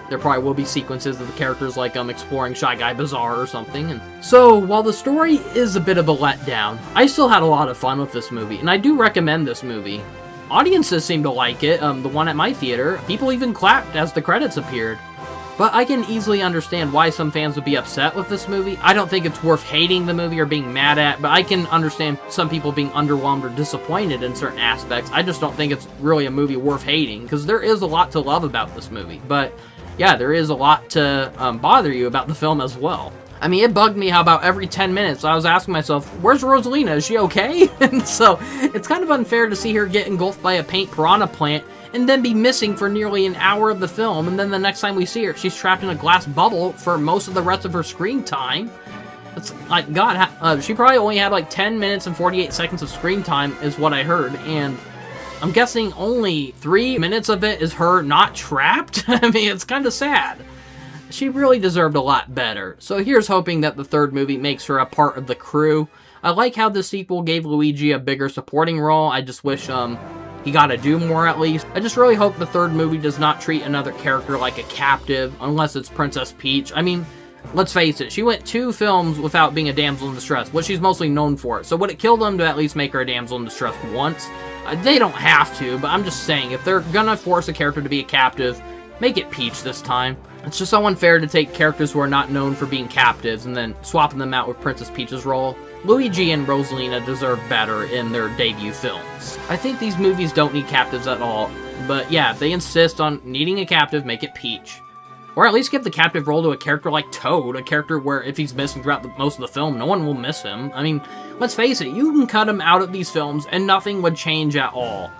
There probably will be sequences of the characters like exploring Shy Guy Bazaar or something. And so, while the story is a bit of a letdown, I still had a lot of fun with this movie, and I do recommend this movie. Audiences seem to like it. The one at my theater, people even clapped as the credits appeared. But I can easily understand why some fans would be upset with this movie. I don't think it's worth hating the movie or being mad at, but I can understand some people being underwhelmed or disappointed in certain aspects. I just don't think it's really a movie worth hating, because there is a lot to love about this movie. But yeah, there is a lot to bother you about the film as well. I mean, it bugged me how about every 10 minutes I was asking myself, where's Rosalina? Is she okay? And so, it's kind of unfair to see her get engulfed by a paint piranha plant and then be missing for nearly an hour of the film, and then the next time we see her, she's trapped in a glass bubble for most of the rest of her screen time. It's like, God, she probably only had like 10 minutes and 48 seconds of screen time is what I heard, and I'm guessing only 3 minutes of it is her not trapped? I mean, it's kind of sad. She really deserved a lot better. So here's hoping that the third movie makes her a part of the crew. I like how the sequel gave Luigi a bigger supporting role. I just wish he got to do more at least. I just really hope the third movie does not treat another character like a captive, unless it's Princess Peach. I mean, let's face it, she went 2 films without being a damsel in distress, what she's mostly known for. So would it kill them to at least make her a damsel in distress once? They don't have to, but I'm just saying, if they're gonna force a character to be a captive, make it Peach this time. It's just so unfair to take characters who are not known for being captives and then swapping them out with Princess Peach's role. Luigi and Rosalina deserve better in their debut films. I think these movies don't need captives at all, but yeah, if they insist on needing a captive, make it Peach. Or at least give the captive role to a character like Toad, a character where if he's missing throughout most of the film, no one will miss him. I mean, let's face it, you can cut him out of these films and nothing would change at all.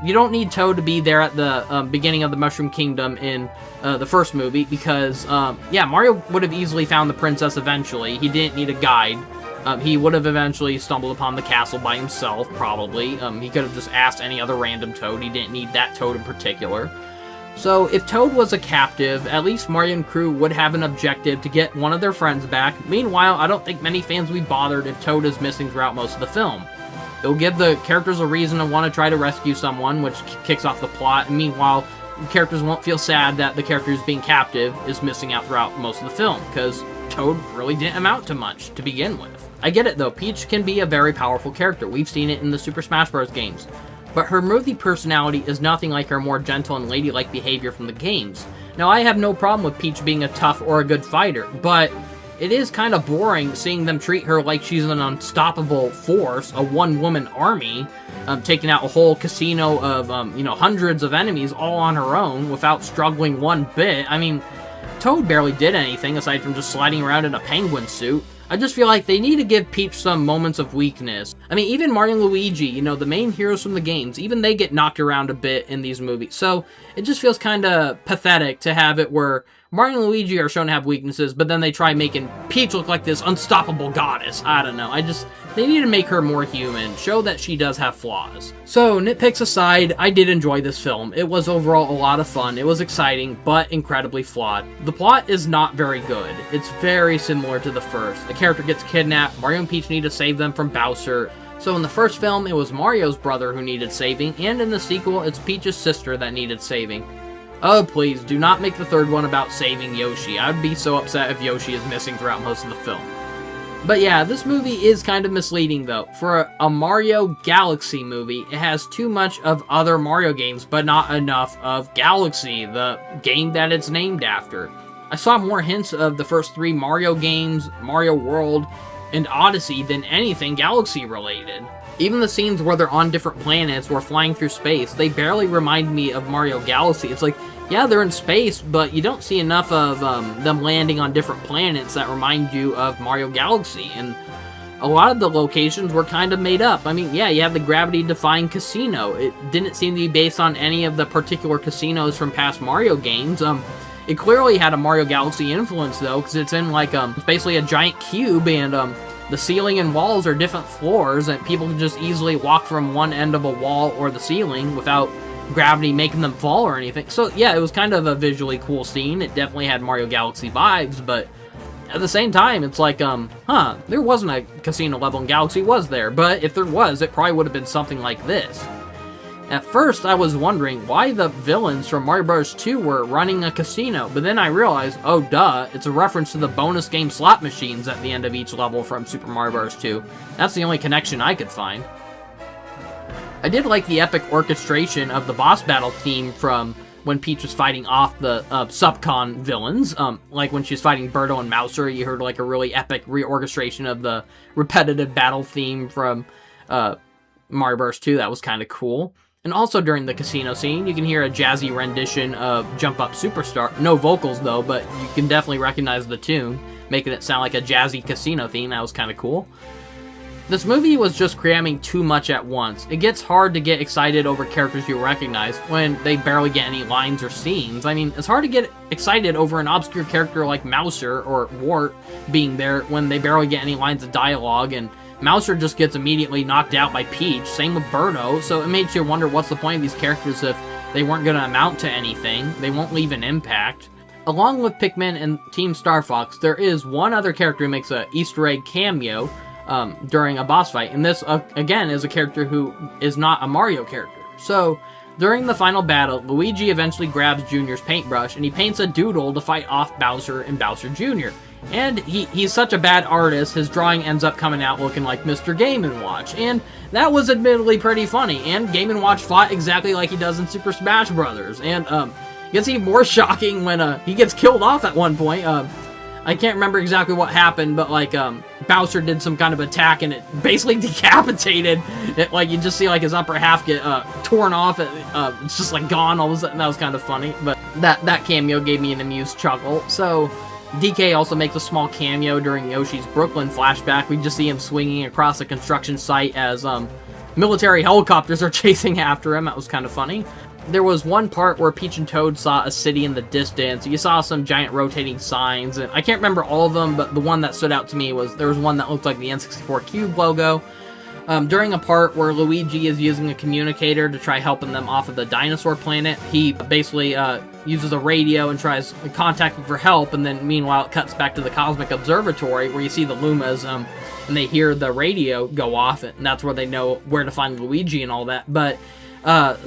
You don't need Toad to be there at the beginning of the Mushroom Kingdom in the first movie because, yeah, Mario would have easily found the princess eventually. He didn't need a guide. He would have eventually stumbled upon the castle by himself, probably. He could have just asked any other random Toad. He didn't need that Toad in particular. So, if Toad was a captive, at least Mario and crew would have an objective to get one of their friends back. Meanwhile, I don't think many fans would be bothered if Toad is missing throughout most of the film. It'll give the characters a reason to want to try to rescue someone, which kicks off the plot. And meanwhile, the characters won't feel sad that the character who's being captive is missing out throughout most of the film, because Toad really didn't amount to much to begin with. I get it though, Peach can be a very powerful character. We've seen it in the Super Smash Bros. Games. But her mouthy personality is nothing like her more gentle and ladylike behavior from the games. Now, I have no problem with Peach being a tough or a good fighter, but it is kind of boring seeing them treat her like she's an unstoppable force, a one-woman army, taking out a whole casino of, hundreds of enemies all on her own without struggling one bit. I mean, Toad barely did anything aside from just sliding around in a penguin suit. I just feel like they need to give Peach some moments of weakness. I mean, even Mario and Luigi, the main heroes from the games, even they get knocked around a bit in these movies. So, it just feels kind of pathetic to have it where Mario and Luigi are shown to have weaknesses, but then they try making Peach look like this unstoppable goddess. I don't know. They need to make her more human, show that she does have flaws. So, nitpicks aside, I did enjoy this film. It was overall a lot of fun. It was exciting, but incredibly flawed. The plot is not very good. It's very similar to the first. The character gets kidnapped, Mario and Peach need to save them from Bowser. So in the first film, it was Mario's brother who needed saving, and in the sequel, it's Peach's sister that needed saving. Oh, please, do not make the third one about saving Yoshi. I'd be so upset if Yoshi is missing throughout most of the film. But yeah, this movie is kind of misleading, though. For a Mario Galaxy movie, it has too much of other Mario games, but not enough of Galaxy, the game that it's named after. I saw more hints of the first 3 Mario games, Mario World, and Odyssey than anything Galaxy-related. Even the scenes where they're on different planets or flying through space, they barely remind me of Mario Galaxy. It's like, yeah, they're in space, but you don't see enough of them landing on different planets that remind you of Mario Galaxy. And a lot of the locations were kind of made up. I mean, yeah, you have the gravity-defying casino. It didn't seem to be based on any of the particular casinos from past Mario games. It clearly had a Mario Galaxy influence, though, because it's in, like, it's basically a giant cube, and the ceiling and walls are different floors, and people can just easily walk from one end of a wall or the ceiling without gravity making them fall or anything. So yeah, it was kind of a visually cool scene. It definitely had Mario Galaxy vibes, but at the same time, it's like, there wasn't a casino level in Galaxy, was there? But if there was, it probably would have been something like this. At first, I was wondering why the villains from Mario Bros. 2 were running a casino, but then I realized, oh duh, it's a reference to the bonus game slot machines at the end of each level from Super Mario Bros. 2. That's the only connection I could find. I did like the epic orchestration of the boss battle theme from when Peach was fighting off the Subcon villains. Like when she was fighting Birdo and Mouser, you heard like a really epic reorchestration of the repetitive battle theme from Mario Bros. 2. That was kind of cool. And also during the casino scene, you can hear a jazzy rendition of Jump Up Superstar. No vocals though, but you can definitely recognize the tune, making it sound like a jazzy casino theme. That was kind of cool. This movie was just cramming too much at once. It gets hard to get excited over characters you recognize when they barely get any lines or scenes. I mean, it's hard to get excited over an obscure character like Mouser or Wart being there when they barely get any lines of dialogue, and Mouser just gets immediately knocked out by Peach, same with Birdo, so it makes you wonder what's the point of these characters if they weren't going to amount to anything. They won't leave an impact. Along with Pikmin and Team Star Fox, there is one other character who makes an Easter egg cameo during a boss fight, and this, again, is a character who is not a Mario character. So, during the final battle, Luigi eventually grabs Junior's paintbrush, and he paints a doodle to fight off Bowser and Bowser Jr., and he's such a bad artist, his drawing ends up coming out looking like Mr. Game & Watch, and that was admittedly pretty funny, and Game & Watch fought exactly like he does in Super Smash Bros., and it gets even more shocking when he gets killed off at one point. I can't remember exactly what happened, but like Bowser did some kind of attack and it basically decapitated it. Like you just see like his upper half get torn off. It's just like gone all of a sudden. That was kind of funny, but that cameo gave me an amused chuckle. So DK also makes a small cameo during Yoshi's Brooklyn flashback. We just see him swinging across a construction site as military helicopters are chasing after him. That was kind of funny. There was one part where Peach and Toad saw a city in the distance. You saw some giant rotating signs, and I can't remember all of them, but the one that stood out to me was there was one that looked like the N64 Cube logo. During a part where Luigi is using a communicator to try helping them off of the dinosaur planet, he basically uses a radio and tries contacting for help, and then meanwhile it cuts back to the Cosmic Observatory where you see the Lumas, and they hear the radio go off, and that's where they know where to find Luigi and all that. But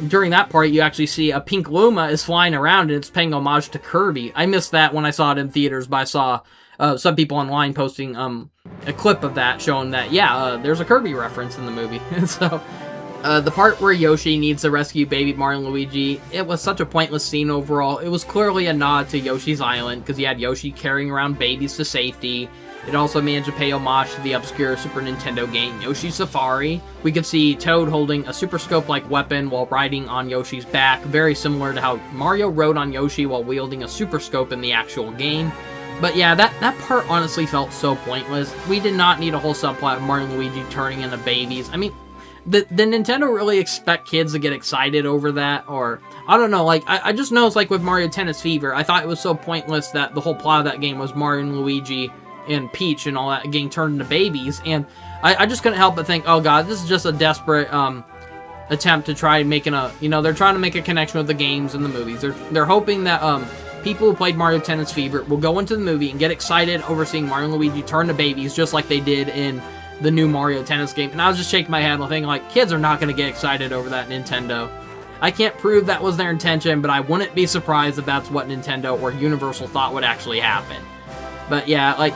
during that part, you actually see a pink Luma is flying around, and it's paying homage to Kirby. I missed that when I saw it in theaters, but I saw some people online posting a clip of that showing that, yeah, there's a Kirby reference in the movie. So, the part where Yoshi needs to rescue baby Mario and Luigi, it was such a pointless scene overall. It was clearly a nod to Yoshi's Island, because you had Yoshi carrying around babies to safety. It also managed to pay homage to the obscure Super Nintendo game Yoshi's Safari. We could see Toad holding a Super Scope-like weapon while riding on Yoshi's back, very similar to how Mario rode on Yoshi while wielding a Super Scope in the actual game. But yeah, that part honestly felt so pointless. We did not need a whole subplot of Mario and Luigi turning into babies. I mean, did Nintendo really expect kids to get excited over that? Or, I don't know, like, I just know it's like with Mario Tennis Fever, I thought it was so pointless that the whole plot of that game was Mario and Luigi and Peach and all that getting turned into babies, and I just couldn't help but think, oh god, this is just a desperate attempt to try making a, they're trying to make a connection with the games and the movies. They're hoping that people who played Mario Tennis Fever will go into the movie and get excited over seeing Mario and Luigi turn to babies just like they did in the new Mario Tennis game, and I was just shaking my head and thinking, like, kids are not going to get excited over that, Nintendo. I can't prove that was their intention, but I wouldn't be surprised if that's what Nintendo or Universal thought would actually happen. But yeah, like,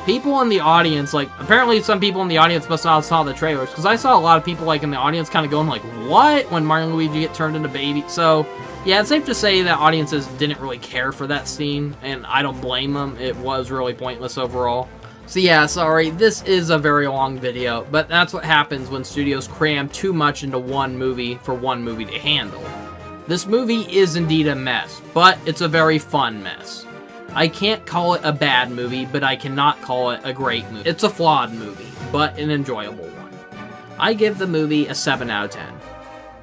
people in the audience, like, apparently some people in the audience must not have saw the trailers, because I saw a lot of people, like, in the audience kind of going, like, what? When Mario and Luigi get turned into baby. So, yeah, it's safe to say that audiences didn't really care for that scene, and I don't blame them. It was really pointless overall. So yeah, sorry, this is a very long video, but that's what happens when studios cram too much into one movie for one movie to handle. This movie is indeed a mess, but it's a very fun mess. I can't call it a bad movie, but I cannot call it a great movie. It's a flawed movie, but an enjoyable one. I give the movie a 7 out of 10.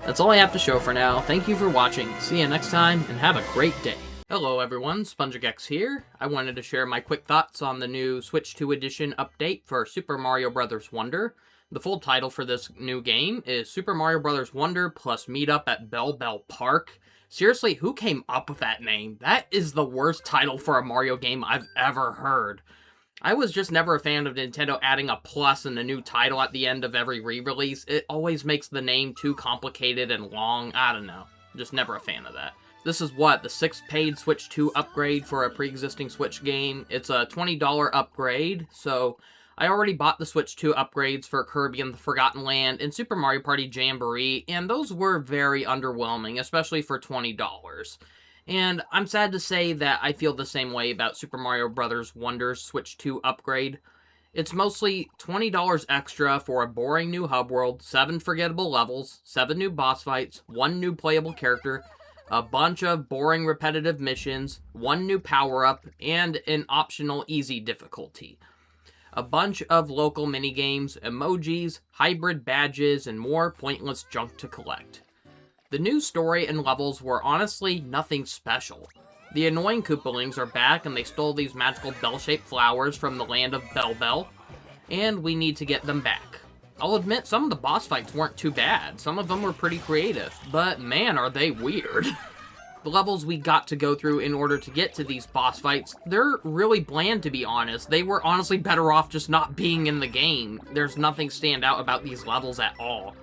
That's all I have to show for now. Thank you for watching. See you next time, and have a great day. Hello everyone, SpongeGex here. I wanted to share my quick thoughts on the new Switch 2 Edition update for Super Mario Bros. Wonder. The full title for this new game is Super Mario Bros. Wonder plus Meetup at Bell Bell Park. Seriously, who came up with that name? That is the worst title for a Mario game I've ever heard. I was just never a fan of Nintendo adding a plus and a new title at the end of every re-release. It always makes the name too complicated and long. I don't know. Just never a fan of that. This is what, the 6th paid Switch 2 upgrade for a pre-existing Switch game. It's a $20 upgrade, so I already bought the Switch 2 upgrades for Kirby and the Forgotten Land and Super Mario Party Jamboree, and those were very underwhelming, especially for $20. And I'm sad to say that I feel the same way about Super Mario Bros. Wonder's Switch 2 upgrade. It's mostly $20 extra for a boring new hub world, 7 forgettable levels, 7 new boss fights, 1 new playable character, a bunch of boring repetitive missions, 1 new power-up, and an optional easy difficulty. A bunch of local minigames, emojis, hybrid badges, and more pointless junk to collect. The new story and levels were honestly nothing special. The annoying Koopalings are back and they stole these magical bell-shaped flowers from the land of Bell Bell, and we need to get them back. I'll admit, some of the boss fights weren't too bad. Some of them were pretty creative, but man, are they weird. The levels we got to go through in order to get to these boss fights, they're really bland, to be honest. They were honestly better off just not being in the game. There's nothing stand out about these levels at all.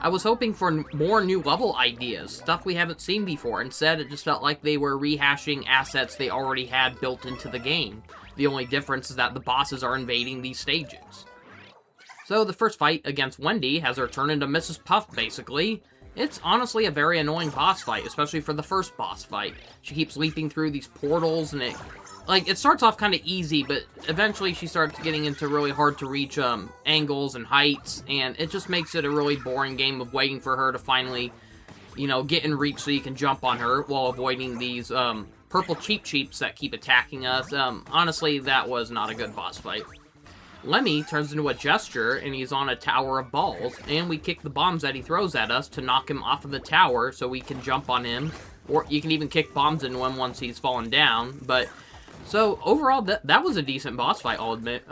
I was hoping for more new level ideas, stuff we haven't seen before. Instead, it just felt like they were rehashing assets they already had built into the game. The only difference is that the bosses are invading these stages. So the first fight against Wendy has her turn into Mrs. Puff, basically. It's honestly a very annoying boss fight, especially for the first boss fight. She keeps leaping through these portals, and it starts off kind of easy, but eventually she starts getting into really hard to reach angles and heights, and it just makes it a really boring game of waiting for her to finally, get in reach so you can jump on her while avoiding these purple cheeps that keep attacking us. Honestly, that was not a good boss fight. Lemmy turns into a Gesture, and he's on a tower of balls, and we kick the bombs that he throws at us to knock him off of the tower so we can jump on him, or you can even kick bombs into him once he's fallen down. But, so, overall, that was a decent boss fight, I'll admit.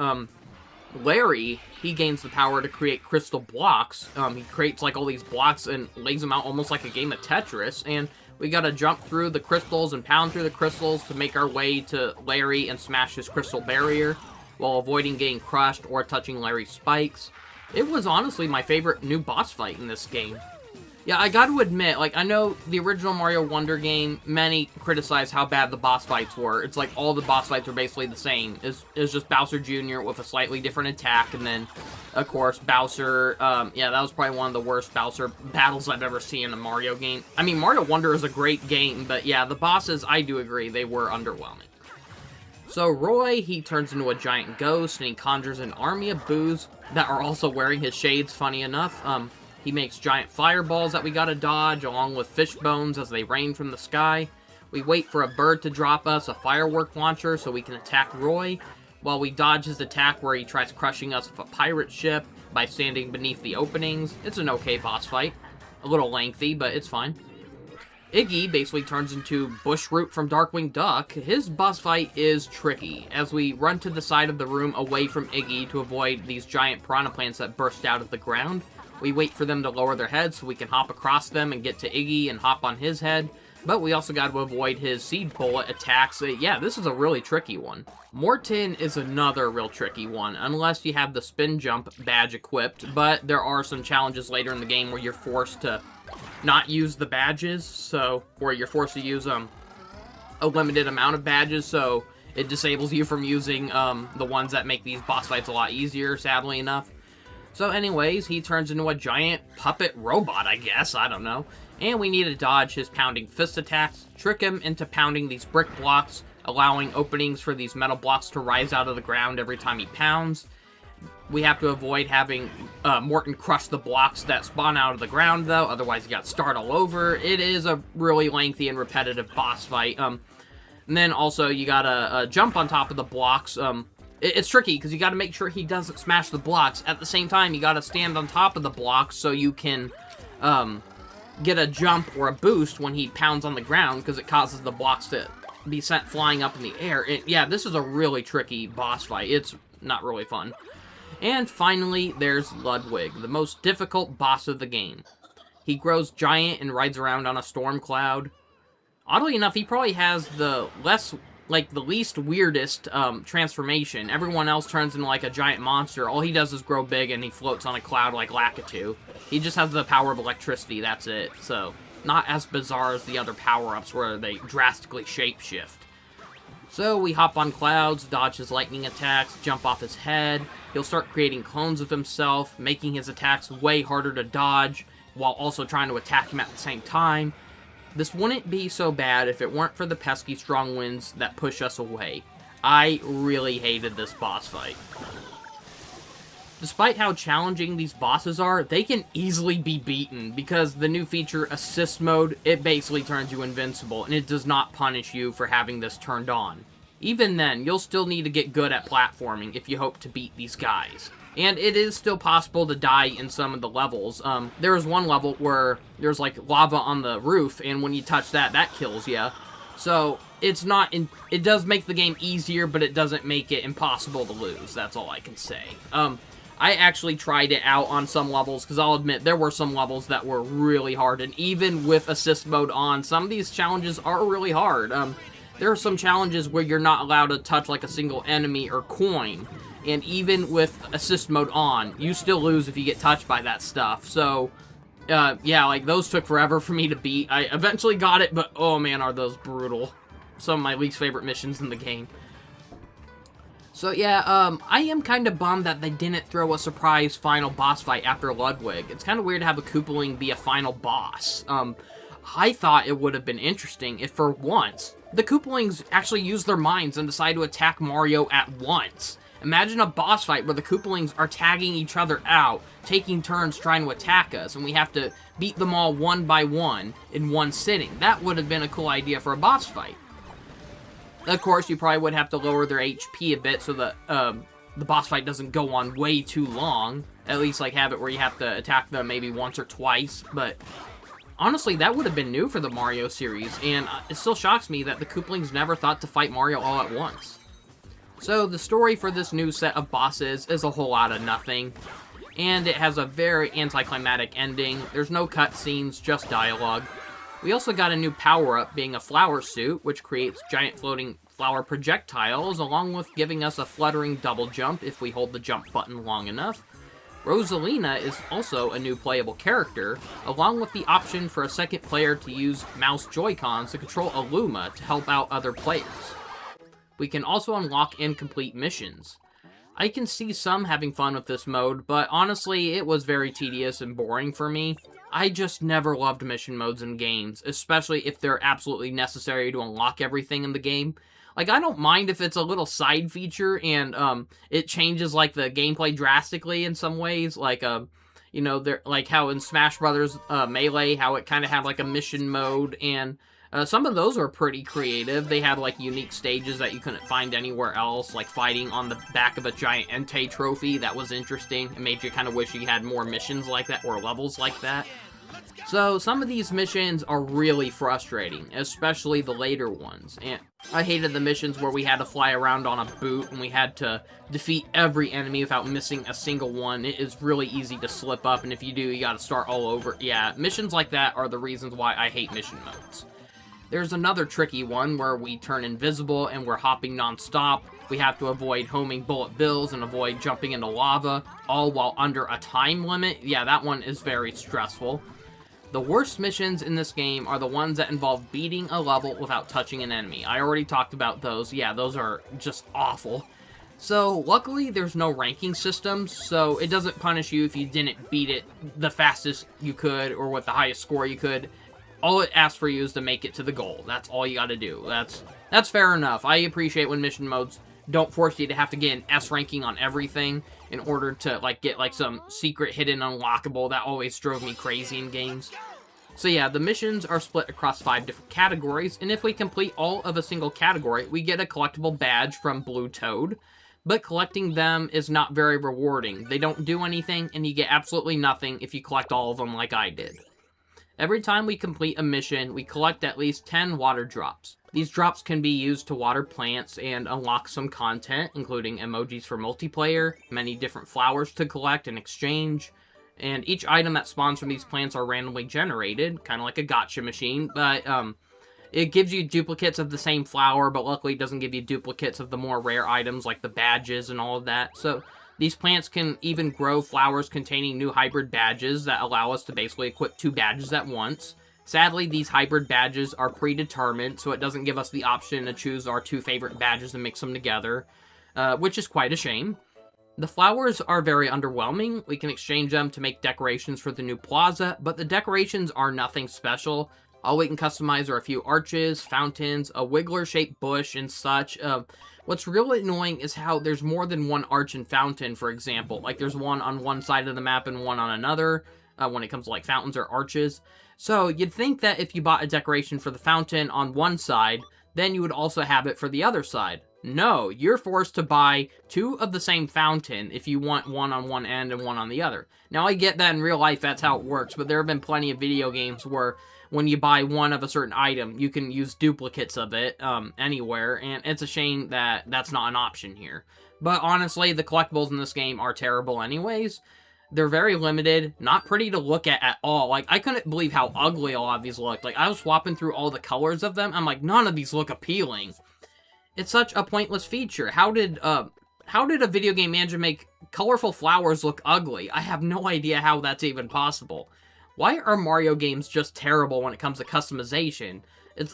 Larry, he gains the power to create crystal blocks. He creates, all these blocks and lays them out almost like a game of Tetris, and we gotta jump through the crystals and pound through the crystals to make our way to Larry and smash his crystal barrier, while avoiding getting crushed or touching Larry's spikes. It was honestly my favorite new boss fight in this game. Yeah, I gotta admit, I know the original Mario Wonder game, many criticize how bad the boss fights were. It's like all the boss fights are basically the same. It's just Bowser Jr. with a slightly different attack, and then, of course, Bowser, yeah, that was probably one of the worst Bowser battles I've ever seen in a Mario game. I mean, Mario Wonder is a great game, but yeah, the bosses, I do agree, they were underwhelming. So Roy, he turns into a giant ghost, and he conjures an army of boos that are also wearing his shades, funny enough. He makes giant fireballs that we gotta dodge, along with fish bones as they rain from the sky. We wait for a bird to drop us a firework launcher so we can attack Roy, while we dodge his attack where he tries crushing us with a pirate ship by standing beneath the openings. It's an okay boss fight. A little lengthy, but it's fine. Iggy basically turns into Bushroot from Darkwing Duck. His boss fight is tricky, as we run to the side of the room away from Iggy to avoid these giant piranha plants that burst out of the ground. We wait for them to lower their heads so we can hop across them and get to Iggy and hop on his head. But we also got to avoid his seed bullet attacks. Yeah, this is a really tricky one. Morton is another real tricky one, unless you have the spin jump badge equipped. But there are some challenges later in the game where you're forced to not use the badges, or you're forced to use a limited amount of badges, so it disables you from using the ones that make these boss fights a lot easier, sadly enough. So anyways, he turns into a giant puppet robot, I guess, I don't know. And we need to dodge his pounding fist attacks, trick him into pounding these brick blocks, allowing openings for these metal blocks to rise out of the ground every time he pounds. We have to avoid having Morton crush the blocks that spawn out of the ground, though, otherwise you got to start all over. It is a really lengthy and repetitive boss fight. And then also you gotta jump on top of the blocks. It's tricky, because you gotta make sure he doesn't smash the blocks. At the same time, you gotta stand on top of the blocks so you can get a jump or a boost when he pounds on the ground, because it causes the blocks to be sent flying up in the air. Yeah, this is a really tricky boss fight. It's not really fun. And finally, there's Ludwig, the most difficult boss of the game. He grows giant and rides around on a storm cloud. Oddly enough, he probably has the least weirdest transformation. Everyone else turns into like a giant monster. All he does is grow big and he floats on a cloud like Lakitu. He just has the power of electricity, that's it. So, not as bizarre as the other power-ups where they drastically shapeshift. So, we hop on clouds, dodge his lightning attacks, jump off his head. He'll start creating clones of himself, making his attacks way harder to dodge, while also trying to attack him at the same time. This wouldn't be so bad if it weren't for the pesky strong winds that push us away. I really hated this boss fight. Despite how challenging these bosses are, they can easily be beaten, because the new feature, Assist Mode, it basically turns you invincible, and it does not punish you for having this turned on. Even then, you'll still need to get good at platforming if you hope to beat these guys. And it is still possible to die in some of the levels. There was one level where there's like lava on the roof, and when you touch that, that kills you. So, it does make the game easier, but it doesn't make it impossible to lose. That's all I can say. I actually tried it out on some levels, because I'll admit, there were some levels that were really hard, and even with Assist Mode on, some of these challenges are really hard. There are some challenges where you're not allowed to touch like a single enemy or coin, and even with Assist Mode on, you still lose if you get touched by that stuff. So, yeah, like, those took forever for me to beat. I eventually got it, but oh man, are those brutal. Some of my least favorite missions in the game. So yeah, I am kind of bummed that they didn't throw a surprise final boss fight after Ludwig. It's kind of weird to have a Koopaling be a final boss. I thought it would have been interesting if, for once, the Koopalings actually use their minds and decide to attack Mario at once. Imagine a boss fight where the Koopalings are tagging each other out, taking turns trying to attack us, and we have to beat them all one by one in one sitting. That would have been a cool idea for a boss fight. Of course, you probably would have to lower their HP a bit so that the boss fight doesn't go on way too long. At least, like, have it where you have to attack them maybe once or twice. But honestly, that would have been new for the Mario series, and it still shocks me that the Koopalings never thought to fight Mario all at once. So, the story for this new set of bosses is a whole lot of nothing, and it has a very anticlimactic ending. There's no cutscenes, just dialogue. We also got a new power-up being a flower suit, which creates giant floating flower projectiles, along with giving us a fluttering double jump if we hold the jump button long enough. Rosalina is also a new playable character, along with the option for a second player to use mouse Joy-Cons to control a Luma to help out other players. We can also unlock incomplete missions. I can see some having fun with this mode, but honestly, it was very tedious and boring for me. I just never loved mission modes in games, especially if they're absolutely necessary to unlock everything in the game. Like, I don't mind if it's a little side feature and it changes, like, the gameplay drastically in some ways. Like, you know, like how in Smash Brothers Melee, how it kind of had, like, a mission mode, and some of those were pretty creative. They had, like, unique stages that you couldn't find anywhere else, like fighting on the back of a giant Entei trophy. That was interesting. It made you kind of wish you had more missions like that, or levels like that. So, some of these missions are really frustrating, especially the later ones. And I hated the missions where we had to fly around on a boot and we had to defeat every enemy without missing a single one. It is really easy to slip up, and if you do, you gotta start all over. Yeah, missions like that are the reasons why I hate mission modes. There's another tricky one where we turn invisible and we're hopping non-stop. We have to avoid homing bullet bills and avoid jumping into lava, all while under a time limit. Yeah, that one is very stressful. The worst missions in this game are the ones that involve beating a level without touching an enemy. I already talked about those. Yeah, those are just awful. So, luckily, there's no ranking system, so it doesn't punish you if you didn't beat it the fastest you could or with the highest score you could. All it asks for you is to make it to the goal. That's all you gotta do. That's fair enough. I appreciate when mission modes don't force you to have to get an S ranking on everything in order to, like, get, like, some secret hidden unlockable. That always drove me crazy in games. So yeah, the missions are split across 5 different categories, and if we complete all of a single category, we get a collectible badge from Blue Toad. But collecting them is not very rewarding. They don't do anything, and you get absolutely nothing if you collect all of them like I did. Every time we complete a mission, we collect at least 10 water drops. These drops can be used to water plants and unlock some content, including emojis for multiplayer, many different flowers to collect and exchange, and each item that spawns from these plants are randomly generated, kind of like a gotcha machine, but it gives you duplicates of the same flower, but luckily it doesn't give you duplicates of the more rare items like the badges and all of that. So these plants can even grow flowers containing new hybrid badges that allow us to basically equip 2 badges at once. Sadly, these hybrid badges are predetermined, so it doesn't give us the option to choose our 2 favorite badges and mix them together, which is quite a shame. The flowers are very underwhelming. We can exchange them to make decorations for the new plaza, but the decorations are nothing special. All we can customize are a few arches, fountains, a wiggler-shaped bush, and such. What's really annoying is how there's more than one arch and fountain, for example. Like, there's one on one side of the map and one on another, when it comes to, like, fountains or arches. So, you'd think that if you bought a decoration for the fountain on one side, then you would also have it for the other side. No, you're forced to buy 2 of the same fountain if you want one on one end and one on the other. Now, I get that in real life, that's how it works, but there have been plenty of video games where when you buy one of a certain item, you can use duplicates of it anywhere, and it's a shame that that's not an option here. But honestly, the collectibles in this game are terrible anyways. They're very limited, not pretty to look at all. Like, I couldn't believe how ugly a lot of these looked. Like, I was swapping through all the colors of them, I'm like, none of these look appealing. It's such a pointless feature. How did a video game manager make colorful flowers look ugly? I have no idea how that's even possible. Why are Mario games just terrible when it comes to customization?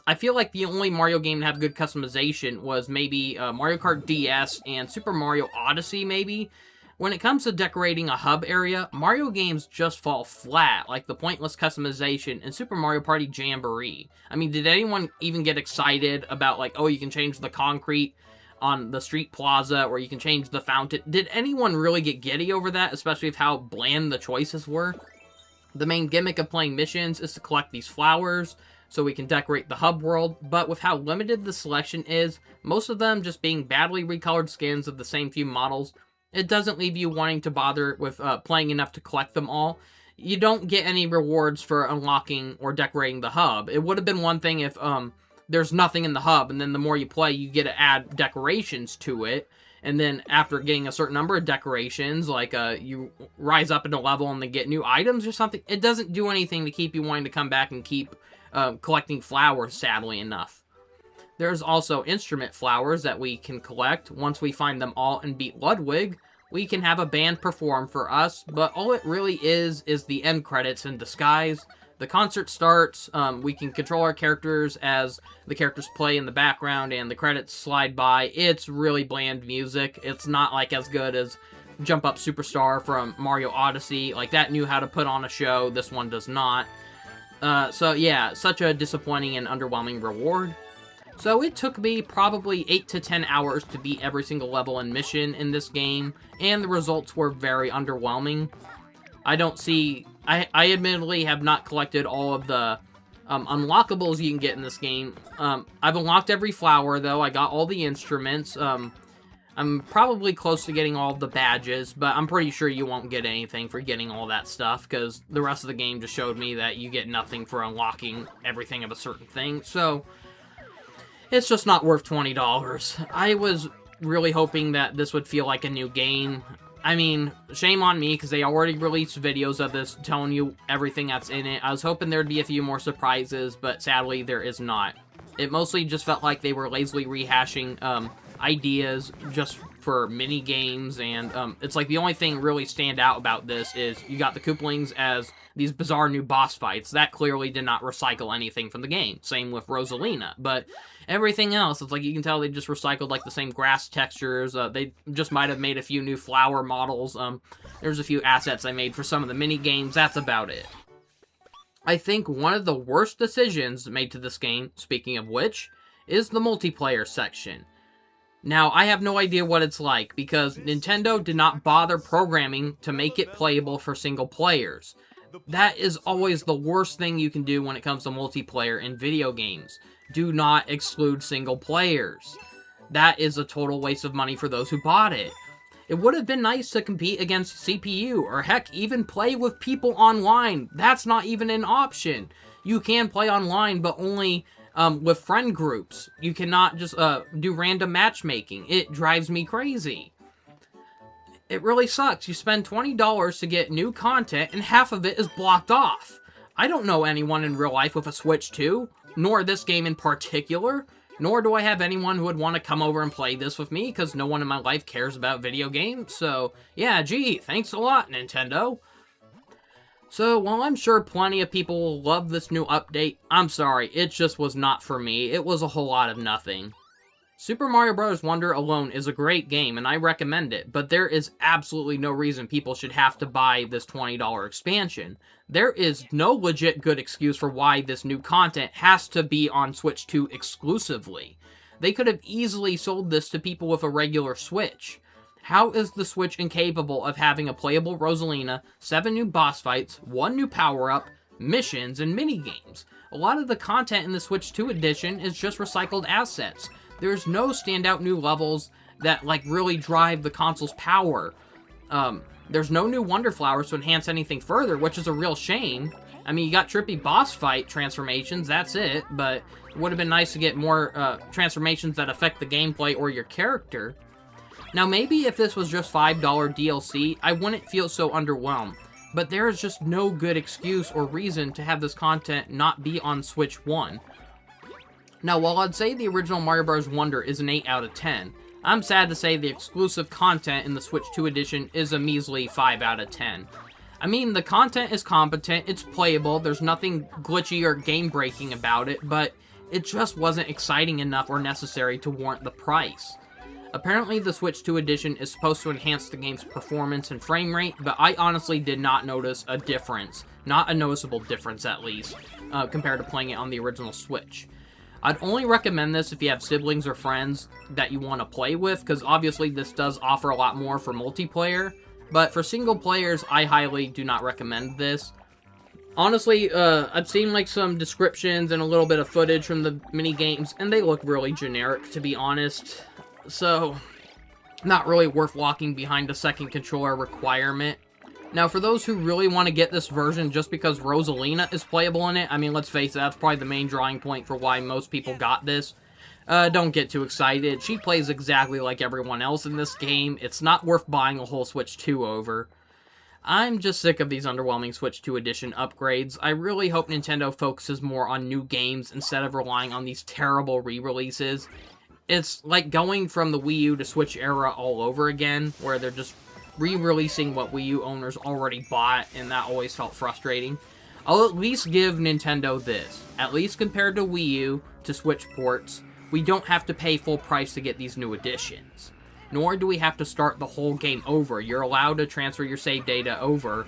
I feel like the only Mario game to have good customization was maybe Mario Kart DS and Super Mario Odyssey, maybe. When it comes to decorating a hub area, Mario games just fall flat, like the pointless customization in Super Mario Party Jamboree. I mean, did anyone even get excited about, like, oh, you can change the concrete on the street plaza, or you can change the fountain? Did anyone really get giddy over that, especially with how bland the choices were? The main gimmick of playing missions is to collect these flowers, so we can decorate the hub world, but with how limited the selection is, most of them just being badly recolored skins of the same few models, it doesn't leave you wanting to bother with playing enough to collect them all. You don't get any rewards for unlocking or decorating the hub. It would have been one thing if there's nothing in the hub, and then the more you play, you get to add decorations to it, and then after getting a certain number of decorations, like you rise up in a level and then get new items or something, it doesn't do anything to keep you wanting to come back and keep collecting flowers, sadly enough. There's also instrument flowers that we can collect. Once we find them all and beat Ludwig, we can have a band perform for us, but all it really is the end credits in disguise. The concert starts, we can control our characters as the characters play in the background, and the credits slide by. It's really bland music. It's not, like, as good as Jump Up Superstar from Mario Odyssey. Like, that knew how to put on a show. This one does not. So, yeah, such a disappointing and underwhelming reward. So it took me probably 8 to 10 hours to beat every single level and mission in this game, and the results were very underwhelming. I admittedly have not collected all of the unlockables you can get in this game. I've unlocked every flower, though. I got all the instruments. I'm probably close to getting all the badges, but I'm pretty sure you won't get anything for getting all that stuff, because the rest of the game just showed me that you get nothing for unlocking everything of a certain thing, so it's just not worth $20. I was really hoping that this would feel like a new game. I mean, shame on me, because they already released videos of this telling you everything that's in it. I was hoping there'd be a few more surprises, but sadly, there is not. It mostly just felt like they were lazily rehashing ideas just for mini games, and it's like the only thing really stand out about this is you got the Koopalings as these bizarre new boss fights. That clearly did not recycle anything from the game. Same with Rosalina, but everything else, it's like you can tell they just recycled like the same grass textures. They just might have made a few new flower models. There's a few assets I made for some of the mini games. That's about it. I think one of the worst decisions made to this game, speaking of which, is the multiplayer section. Now, I have no idea what it's like, because Nintendo did not bother programming to make it playable for single players. That is always the worst thing you can do when it comes to multiplayer in video games. Do not exclude single players. That is a total waste of money for those who bought it. It would have been nice to compete against CPU, or heck, even play with people online. That's not even an option. You can play online, but only with friend groups. You cannot just do random matchmaking. It drives me crazy. It really sucks. You spend $20 to get new content, and half of it is blocked off. I don't know anyone in real life with a Switch 2, nor this game in particular, nor do I have anyone who would want to come over and play this with me, because no one in my life cares about video games. So, yeah, gee, thanks a lot, Nintendo. So, while I'm sure plenty of people will love this new update, I'm sorry, it just was not for me. It was a whole lot of nothing. Super Mario Bros. Wonder alone is a great game, and I recommend it, but there is absolutely no reason people should have to buy this $20 expansion. There is no legit good excuse for why this new content has to be on Switch 2 exclusively. They could have easily sold this to people with a regular Switch. How is the Switch incapable of having a playable Rosalina, 7 new boss fights, 1 new power-up, missions, and minigames? A lot of the content in the Switch 2 edition is just recycled assets. There's no standout new levels that, like, really drive the console's power. There's no new Wonder Flowers to enhance anything further, which is a real shame. I mean, you got trippy boss fight transformations, that's it, but it would have been nice to get more transformations that affect the gameplay or your character. Now, maybe if this was just $5 DLC, I wouldn't feel so underwhelmed, but there is just no good excuse or reason to have this content not be on Switch 1. Now, while I'd say the original Mario Bros. Wonder is an 8 out of 10, I'm sad to say the exclusive content in the Switch 2 edition is a measly 5 out of 10. I mean, the content is competent, it's playable, there's nothing glitchy or game-breaking about it, but it just wasn't exciting enough or necessary to warrant the price. Apparently, the Switch 2 edition is supposed to enhance the game's performance and frame rate, but I honestly did not notice a difference. Not a noticeable difference, at least, compared to playing it on the original Switch. I'd only recommend this if you have siblings or friends that you want to play with, because obviously this does offer a lot more for multiplayer, but for single players, I highly do not recommend this. Honestly, I've seen like some descriptions and a little bit of footage from the mini games, and they look really generic, to be honest. So, not really worth walking behind a second controller requirement. Now, for those who really want to get this version just because Rosalina is playable in it, I mean, let's face it, that's probably the main drawing point for why most people got this. Don't get too excited. She plays exactly like everyone else in this game. It's not worth buying a whole Switch 2 over. I'm just sick of these underwhelming Switch 2 edition upgrades. I really hope Nintendo focuses more on new games instead of relying on these terrible re-releases. It's like going from the Wii U to Switch era all over again, where they're just re-releasing what Wii U owners already bought, and that always felt frustrating. I'll at least give Nintendo this. At least compared to Wii U to Switch ports, we don't have to pay full price to get these new additions. Nor do we have to start the whole game over. You're allowed to transfer your save data over,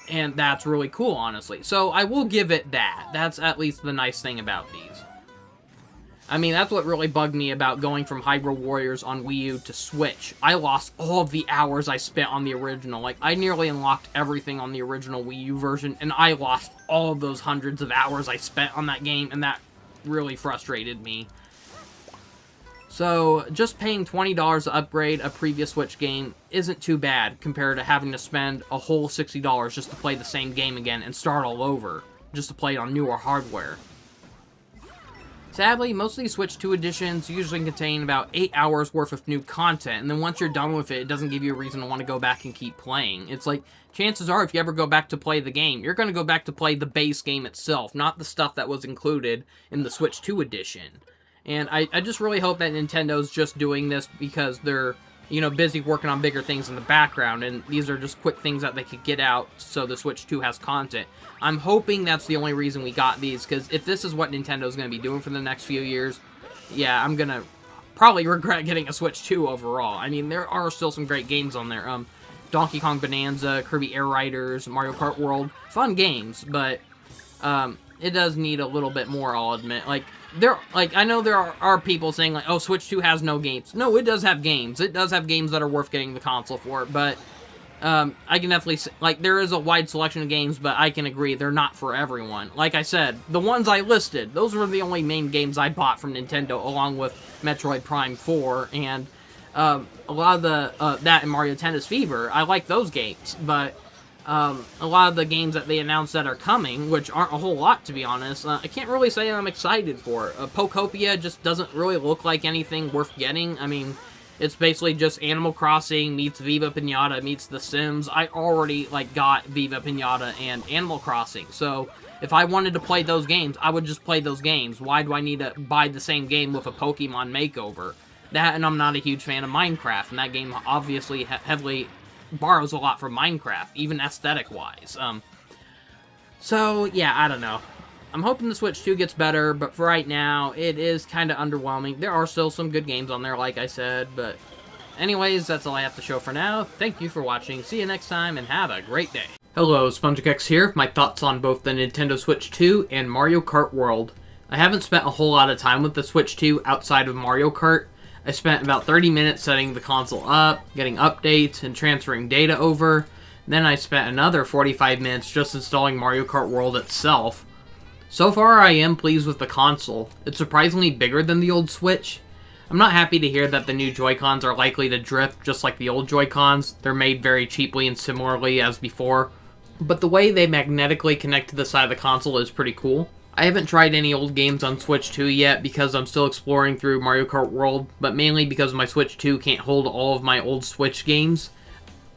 and that's really cool, honestly. So I will give it that. That's at least the nice thing about these. I mean, that's what really bugged me about going from Hyrule Warriors on Wii U to Switch. I lost all of the hours I spent on the original. Like, I nearly unlocked everything on the original Wii U version, and I lost all of those hundreds of hours I spent on that game, and that really frustrated me. So, just paying $20 to upgrade a previous Switch game isn't too bad compared to having to spend a whole $60 just to play the same game again and start all over, just to play it on newer hardware. Sadly, most of these Switch 2 editions usually contain about 8 hours worth of new content, and then once you're done with it, it doesn't give you a reason to want to go back and keep playing. It's like, chances are, if you ever go back to play the game, you're going to go back to play the base game itself, not the stuff that was included in the Switch 2 edition. And I just really hope that Nintendo's just doing this because they're, busy working on bigger things in the background, and these are just quick things that they could get out so the Switch 2 has content. I'm hoping that's the only reason we got these, because if this is what Nintendo's going to be doing for the next few years, yeah, I'm going to probably regret getting a Switch 2 overall. I mean, there are still some great games on there. Donkey Kong Bonanza, Kirby Air Riders, Mario Kart World, fun games, but it does need a little bit more, I'll admit. I know there are people saying, oh, Switch 2 has no games. No, it does have games. It does have games that are worth getting the console for, but I can definitely say, there is a wide selection of games, but I can agree they're not for everyone. Like I said, the ones I listed, those were the only main games I bought from Nintendo, along with Metroid Prime 4, and a lot of that and Mario Tennis Fever. I like those games, but a lot of the games that they announced that are coming, which aren't a whole lot, to be honest, I can't really say I'm excited for. Pokopia just doesn't really look like anything worth getting. I mean, it's basically just Animal Crossing meets Viva Pinata meets The Sims. I already, got Viva Pinata and Animal Crossing, so if I wanted to play those games, I would just play those games. Why do I need to buy the same game with a Pokemon makeover? That, and I'm not a huge fan of Minecraft, and that game obviously heavily borrows a lot from Minecraft, even aesthetic-wise. So, yeah, I don't know. I'm hoping the Switch 2 gets better, but for right now, it is kind of underwhelming. There are still some good games on there, like I said, but anyways, that's all I have to show for now. Thank you for watching, see you next time, and have a great day. Hello, SpongeGex here with my thoughts on both the Nintendo Switch 2 and Mario Kart World. I haven't spent a whole lot of time with the Switch 2 outside of Mario Kart. I spent about 30 minutes setting the console up, getting updates, and transferring data over. Then I spent another 45 minutes just installing Mario Kart World itself. So far, I am pleased with the console. It's surprisingly bigger than the old Switch. I'm not happy to hear that the new Joy-Cons are likely to drift just like the old Joy-Cons. They're made very cheaply and similarly as before. But the way they magnetically connect to the side of the console is pretty cool. I haven't tried any old games on Switch 2 yet because I'm still exploring through Mario Kart World, but mainly because my Switch 2 can't hold all of my old Switch games.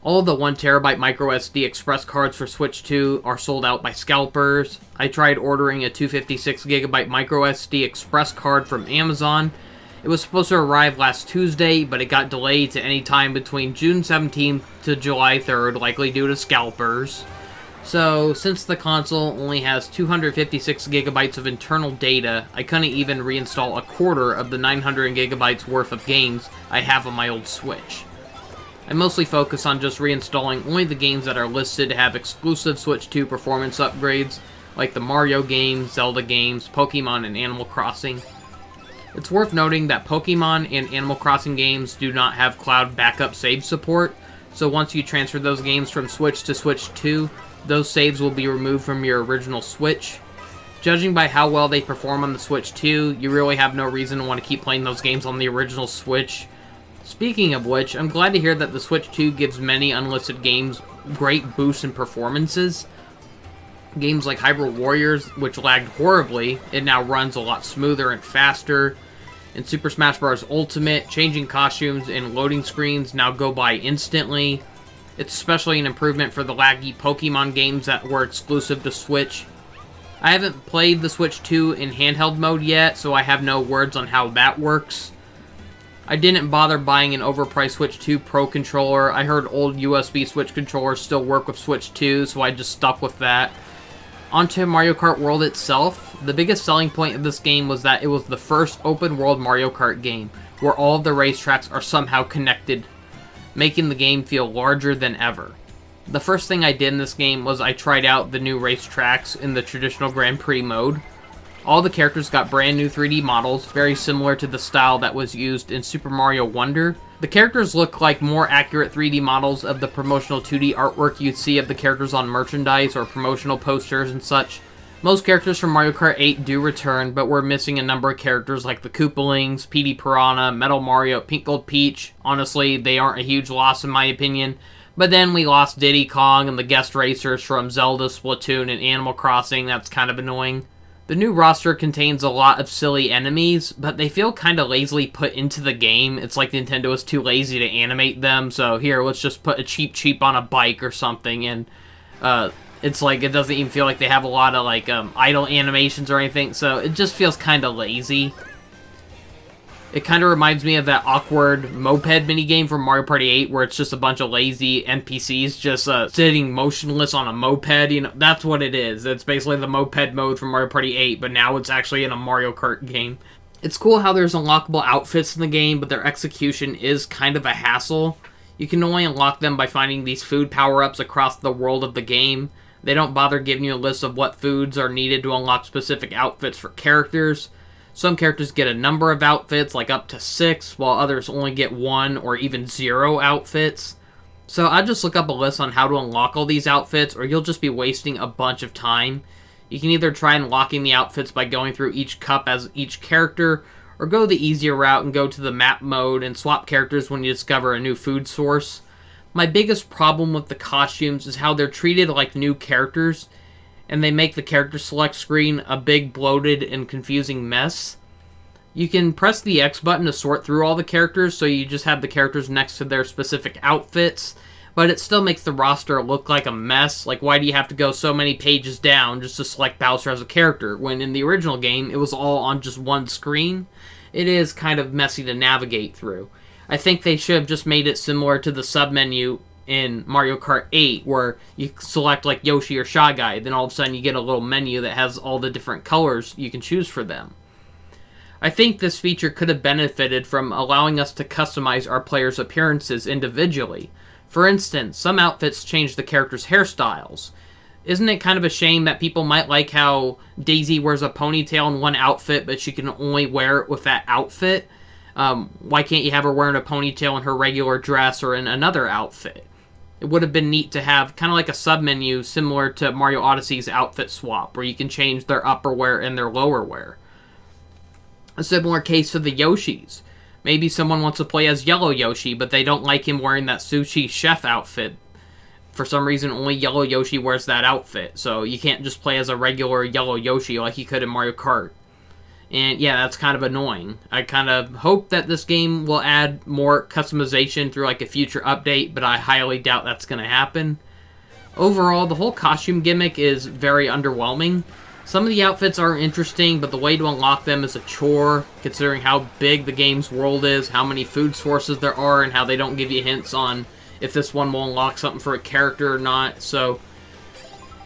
All of the 1TB microSD express cards for Switch 2 are sold out by scalpers. I tried ordering a 256GB microSD express card from Amazon. It was supposed to arrive last Tuesday, but it got delayed to any time between June 17th to July 3rd, likely due to scalpers. So, since the console only has 256GB of internal data, I couldn't even reinstall a quarter of the 900GB worth of games I have on my old Switch. I mostly focus on just reinstalling only the games that are listed to have exclusive Switch 2 performance upgrades, like the Mario games, Zelda games, Pokemon, and Animal Crossing. It's worth noting that Pokemon and Animal Crossing games do not have cloud backup save support, so once you transfer those games from Switch to Switch 2, those saves will be removed from your original Switch. Judging by how well they perform on the Switch 2, you really have no reason to want to keep playing those games on the original Switch. Speaking of which, I'm glad to hear that the Switch 2 gives many unlisted games great boosts in performances. Games like Hyrule Warriors, which lagged horribly, it now runs a lot smoother and faster. In Super Smash Bros. Ultimate, changing costumes and loading screens now go by instantly. It's especially an improvement for the laggy Pokemon games that were exclusive to Switch. I haven't played the Switch 2 in handheld mode yet, so I have no words on how that works. I didn't bother buying an overpriced Switch 2 Pro controller. I heard old USB Switch controllers still work with Switch 2, so I just stuck with that. Onto Mario Kart World itself. The biggest selling point of this game was that it was the first open-world Mario Kart game, where all of the racetracks are somehow connected, making the game feel larger than ever. The first thing I did in this game was I tried out the new racetracks in the traditional Grand Prix mode. All the characters got brand new 3D models, very similar to the style that was used in Super Mario Wonder. The characters look like more accurate 3D models of the promotional 2D artwork you'd see of the characters on merchandise or promotional posters and such. Most characters from Mario Kart 8 do return, but we're missing a number of characters like the Koopalings, Petey Piranha, Metal Mario, Pink Gold Peach. Honestly, they aren't a huge loss in my opinion. But then we lost Diddy Kong and the guest racers from Zelda, Splatoon, and Animal Crossing. That's kind of annoying. The new roster contains a lot of silly enemies, but they feel kind of lazily put into the game. It's like Nintendo is too lazy to animate them, so here, let's just put a Cheep on a bike or something, and it's like, it doesn't even feel like they have a lot of, like, idle animations or anything, so it just feels kind of lazy. It kind of reminds me of that awkward moped minigame from Mario Party 8, where it's just a bunch of lazy NPCs just sitting motionless on a moped. You know, that's what it is. It's basically the moped mode from Mario Party 8, but now it's actually in a Mario Kart game. It's cool how there's unlockable outfits in the game, but their execution is kind of a hassle. You can only unlock them by finding these food power-ups across the world of the game. They don't bother giving you a list of what foods are needed to unlock specific outfits for characters. Some characters get a number of outfits, like up to 6, while others only get 1 or even 0 outfits. So I'd just look up a list on how to unlock all these outfits, or you'll just be wasting a bunch of time. You can either try unlocking the outfits by going through each cup as each character, or go the easier route and go to the map mode and swap characters when you discover a new food source. My biggest problem with the costumes is how they're treated like new characters, and they make the character select screen a big, bloated, and confusing mess. You can press the X button to sort through all the characters, so you just have the characters next to their specific outfits, but it still makes the roster look like a mess. Like, why do you have to go so many pages down just to select Bowser as a character, when in the original game, it was all on just one screen? It is kind of messy to navigate through. I think they should have just made it similar to the submenu in Mario Kart 8, where you select like Yoshi or Shy Guy, then all of a sudden you get a little menu that has all the different colors you can choose for them. I think this feature could have benefited from allowing us to customize our players' appearances individually. For instance, some outfits change the characters' hairstyles. Isn't it kind of a shame that people might like how Daisy wears a ponytail in one outfit, but she can only wear it with that outfit? Why can't you have her wearing a ponytail in her regular dress or in another outfit? It would have been neat to have kind of like a submenu similar to Mario Odyssey's outfit swap, where you can change their upperwear and their lowerwear. A similar case to the Yoshis. Maybe someone wants to play as Yellow Yoshi, but they don't like him wearing that sushi chef outfit. For some reason, only Yellow Yoshi wears that outfit, so you can't just play as a regular Yellow Yoshi like you could in Mario Kart. And yeah, that's kind of annoying. I kind of hope that this game will add more customization through like a future update, but I highly doubt that's going to happen. Overall, the whole costume gimmick is very underwhelming. Some of the outfits are interesting, but the way to unlock them is a chore, considering how big the game's world is, how many food sources there are, and how they don't give you hints on if this one will unlock something for a character or not. So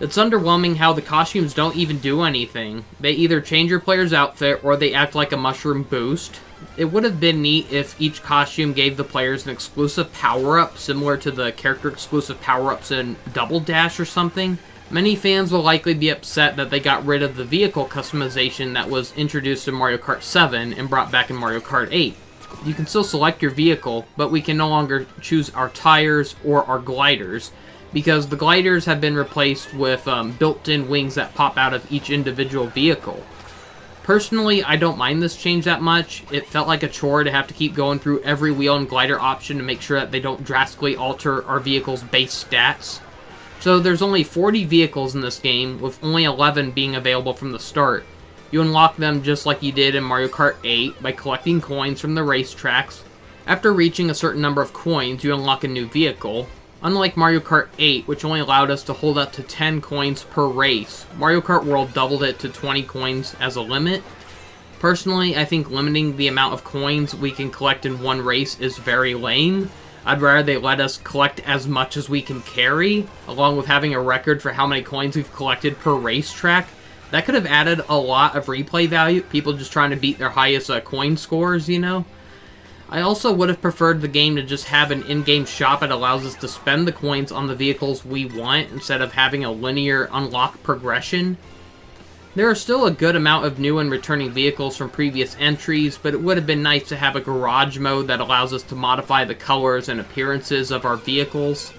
it's underwhelming how the costumes don't even do anything. They either change your player's outfit or they act like a mushroom boost. It would have been neat if each costume gave the players an exclusive power-up, similar to the character-exclusive power-ups in Double Dash or something. Many fans will likely be upset that they got rid of the vehicle customization that was introduced in Mario Kart 7 and brought back in Mario Kart 8. You can still select your vehicle, but we can no longer choose our tires or our gliders, because the gliders have been replaced with built-in wings that pop out of each individual vehicle. Personally, I don't mind this change that much. It felt like a chore to have to keep going through every wheel and glider option to make sure that they don't drastically alter our vehicle's base stats. So there's only 40 vehicles in this game, with only 11 being available from the start. You unlock them just like you did in Mario Kart 8 by collecting coins from the racetracks. After reaching a certain number of coins, you unlock a new vehicle. Unlike Mario Kart 8, which only allowed us to hold up to 10 coins per race, Mario Kart World doubled it to 20 coins as a limit. Personally, I think limiting the amount of coins we can collect in one race is very lame. I'd rather they let us collect as much as we can carry, along with having a record for how many coins we've collected per racetrack. That could have added a lot of replay value, people just trying to beat their highest coin scores, you know? I also would have preferred the game to just have an in-game shop that allows us to spend the coins on the vehicles we want, instead of having a linear unlock progression. There are still a good amount of new and returning vehicles from previous entries, but it would have been nice to have a garage mode that allows us to modify the colors and appearances of our vehicles.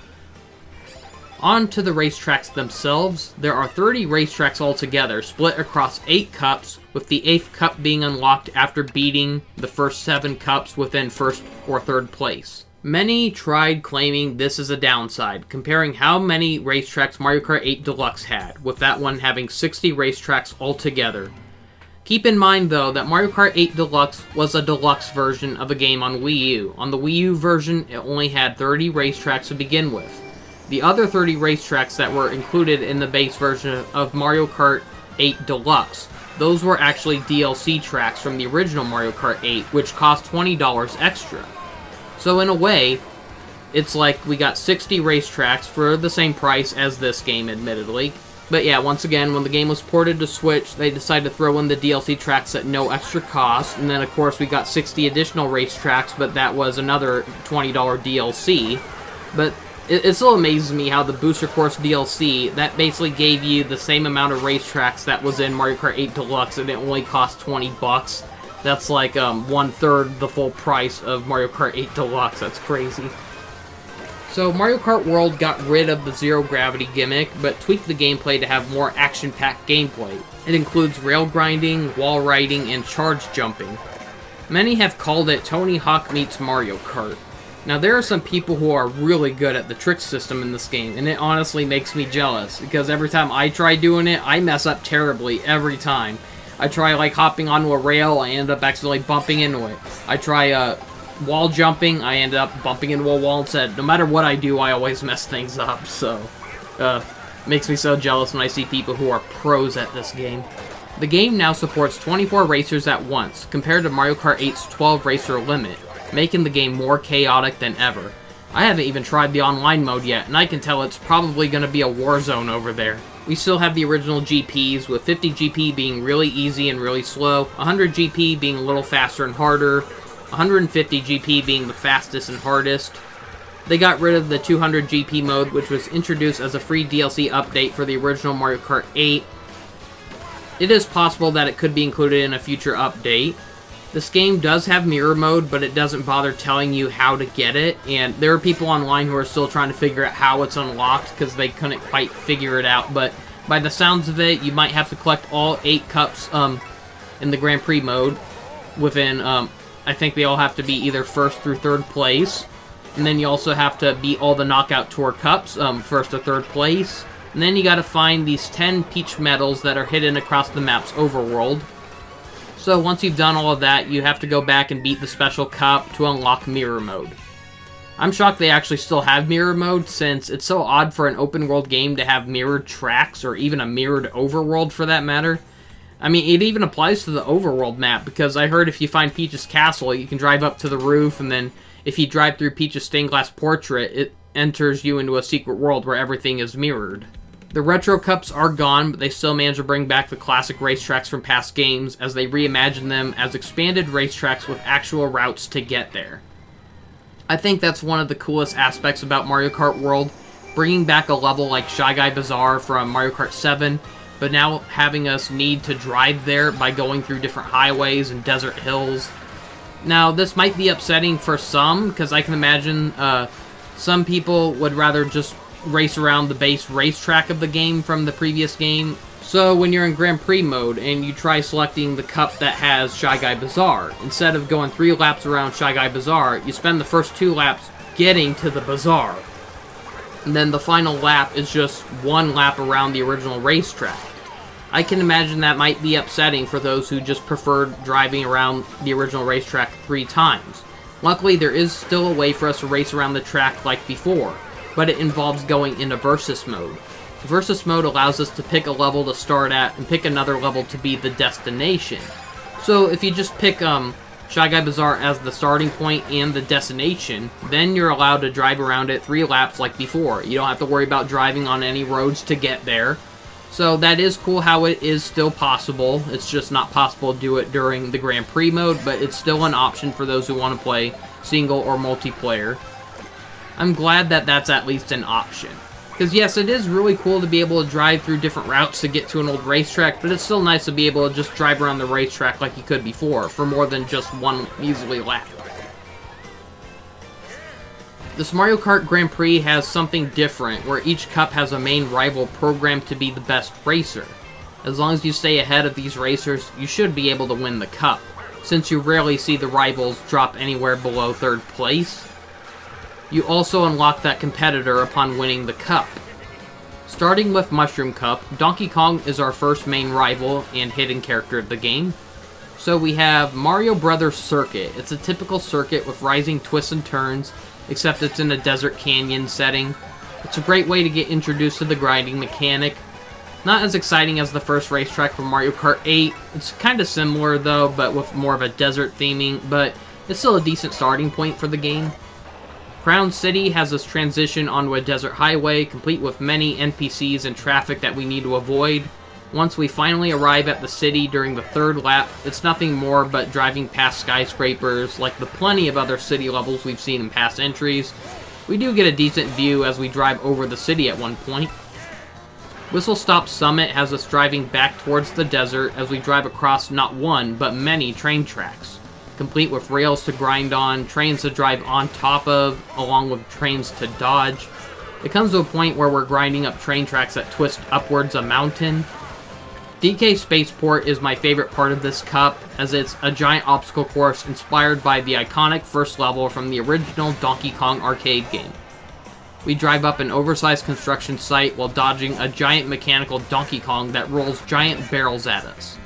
On to the racetracks themselves. There are 30 racetracks altogether, split across 8 cups, with the 8th cup being unlocked after beating the first 7 cups within 1st or 3rd place. Many tried claiming this is a downside, comparing how many racetracks Mario Kart 8 Deluxe had, with that one having 60 racetracks altogether. Keep in mind, though, that Mario Kart 8 Deluxe was a deluxe version of a game on Wii U. On the Wii U version, it only had 30 racetracks to begin with. The other 30 racetracks that were included in the base version of Mario Kart 8 Deluxe, those were actually DLC tracks from the original Mario Kart 8, which cost $20 extra. So in a way, it's like we got 60 racetracks for the same price as this game, admittedly. But yeah, once again, when the game was ported to Switch, they decided to throw in the DLC tracks at no extra cost. And then, of course, we got 60 additional racetracks, but that was another $20 DLC. But it still amazes me how the Booster Course DLC, that basically gave you the same amount of racetracks that was in Mario Kart 8 Deluxe, and it only cost $20. That's like 1/3 the full price of Mario Kart 8 Deluxe. That's crazy. So Mario Kart World got rid of the zero gravity gimmick, but tweaked the gameplay to have more action-packed gameplay. It includes rail grinding, wall riding, and charge jumping. Many have called it Tony Hawk meets Mario Kart. Now there are some people who are really good at the trick system in this game, and it honestly makes me jealous, because every time I try doing it, I mess up terribly every time. I try, like, hopping onto a rail, I end up accidentally bumping into it. I try, wall jumping, I end up bumping into a wall instead. No matter what I do, I always mess things up, so... makes me so jealous when I see people who are pros at this game. The game now supports 24 racers at once, compared to Mario Kart 8's 12 racer limit, making the game more chaotic than ever. I haven't even tried the online mode yet, and I can tell it's probably going to be a war zone over there. We still have the original GPs, with 50 GP being really easy and really slow, 100 GP being a little faster and harder, 150 GP being the fastest and hardest. They got rid of the 200 GP mode, which was introduced as a free DLC update for the original Mario Kart 8. It is possible that it could be included in a future update. This game does have mirror mode, but it doesn't bother telling you how to get it, and there are people online who are still trying to figure out how it's unlocked because they couldn't quite figure it out, but by the sounds of it, you might have to collect all 8 cups in the Grand Prix mode within, I think they all have to be either 1st through 3rd place, and then you also have to beat all the Knockout Tour Cups, 1st or 3rd place, and then you gotta find these 10 Peach medals that are hidden across the map's overworld. So once you've done all of that, you have to go back and beat the special cup to unlock mirror mode. I'm shocked they actually still have mirror mode, since it's so odd for an open world game to have mirrored tracks, or even a mirrored overworld for that matter. I mean, it even applies to the overworld map, because I heard if you find Peach's castle, you can drive up to the roof, and then if you drive through Peach's stained glass portrait, it enters you into a secret world where everything is mirrored. The retro cups are gone, but they still manage to bring back the classic racetracks from past games, as they reimagine them as expanded racetracks with actual routes to get there. I think that's one of the coolest aspects about Mario Kart World, bringing back a level like Shy Guy Bazaar from Mario Kart 7, but now having us need to drive there by going through different highways and desert hills. Now, this might be upsetting for some, because I can imagine some people would rather just race around the base racetrack of the game from the previous game. So when you're in Grand Prix mode and you try selecting the cup that has Shy Guy Bazaar, instead of going 3 laps around Shy Guy Bazaar, you spend the first 2 laps getting to the bazaar. And then the final lap is just 1 lap around the original racetrack. I can imagine that might be upsetting for those who just preferred driving around the original racetrack 3 times. Luckily, there is still a way for us to race around the track like before, but it involves going into Versus mode. Versus mode allows us to pick a level to start at and pick another level to be the destination. So if you just pick Shy Guy Bazaar as the starting point and the destination, then you're allowed to drive around it 3 laps like before. You don't have to worry about driving on any roads to get there. So that is cool how it is still possible. It's just not possible to do it during the Grand Prix mode, but it's still an option for those who want to play single or multiplayer. I'm glad that that's at least an option. Because yes, it is really cool to be able to drive through different routes to get to an old racetrack, but it's still nice to be able to just drive around the racetrack like you could before, for more than just 1 measly lap. This Mario Kart Grand Prix has something different, where each cup has a main rival programmed to be the best racer. As long as you stay ahead of these racers, you should be able to win the cup, since you rarely see the rivals drop anywhere below 3rd place. You also unlock that competitor upon winning the cup. Starting with Mushroom Cup, Donkey Kong is our first main rival and hidden character of the game. So we have Mario Brothers Circuit. It's a typical circuit with rising twists and turns, except it's in a desert canyon setting. It's a great way to get introduced to the grinding mechanic. Not as exciting as the first racetrack from Mario Kart 8. It's kind of similar though, but with more of a desert theming, but it's still a decent starting point for the game. Crown City has this transition onto a desert highway, complete with many NPCs and traffic that we need to avoid. Once we finally arrive at the city during the third lap, it's nothing more but driving past skyscrapers, like the plenty of other city levels we've seen in past entries. We do get a decent view as we drive over the city at one point. Whistle Stop Summit has us driving back towards the desert as we drive across not one, but many train tracks, complete with rails to grind on, trains to drive on top of, along with trains to dodge. It comes to a point where we're grinding up train tracks that twist upwards a mountain. DK Spaceport is my favorite part of this cup, as it's a giant obstacle course inspired by the iconic first level from the original Donkey Kong arcade game. We drive up an oversized construction site while dodging a giant mechanical Donkey Kong that rolls giant barrels at us.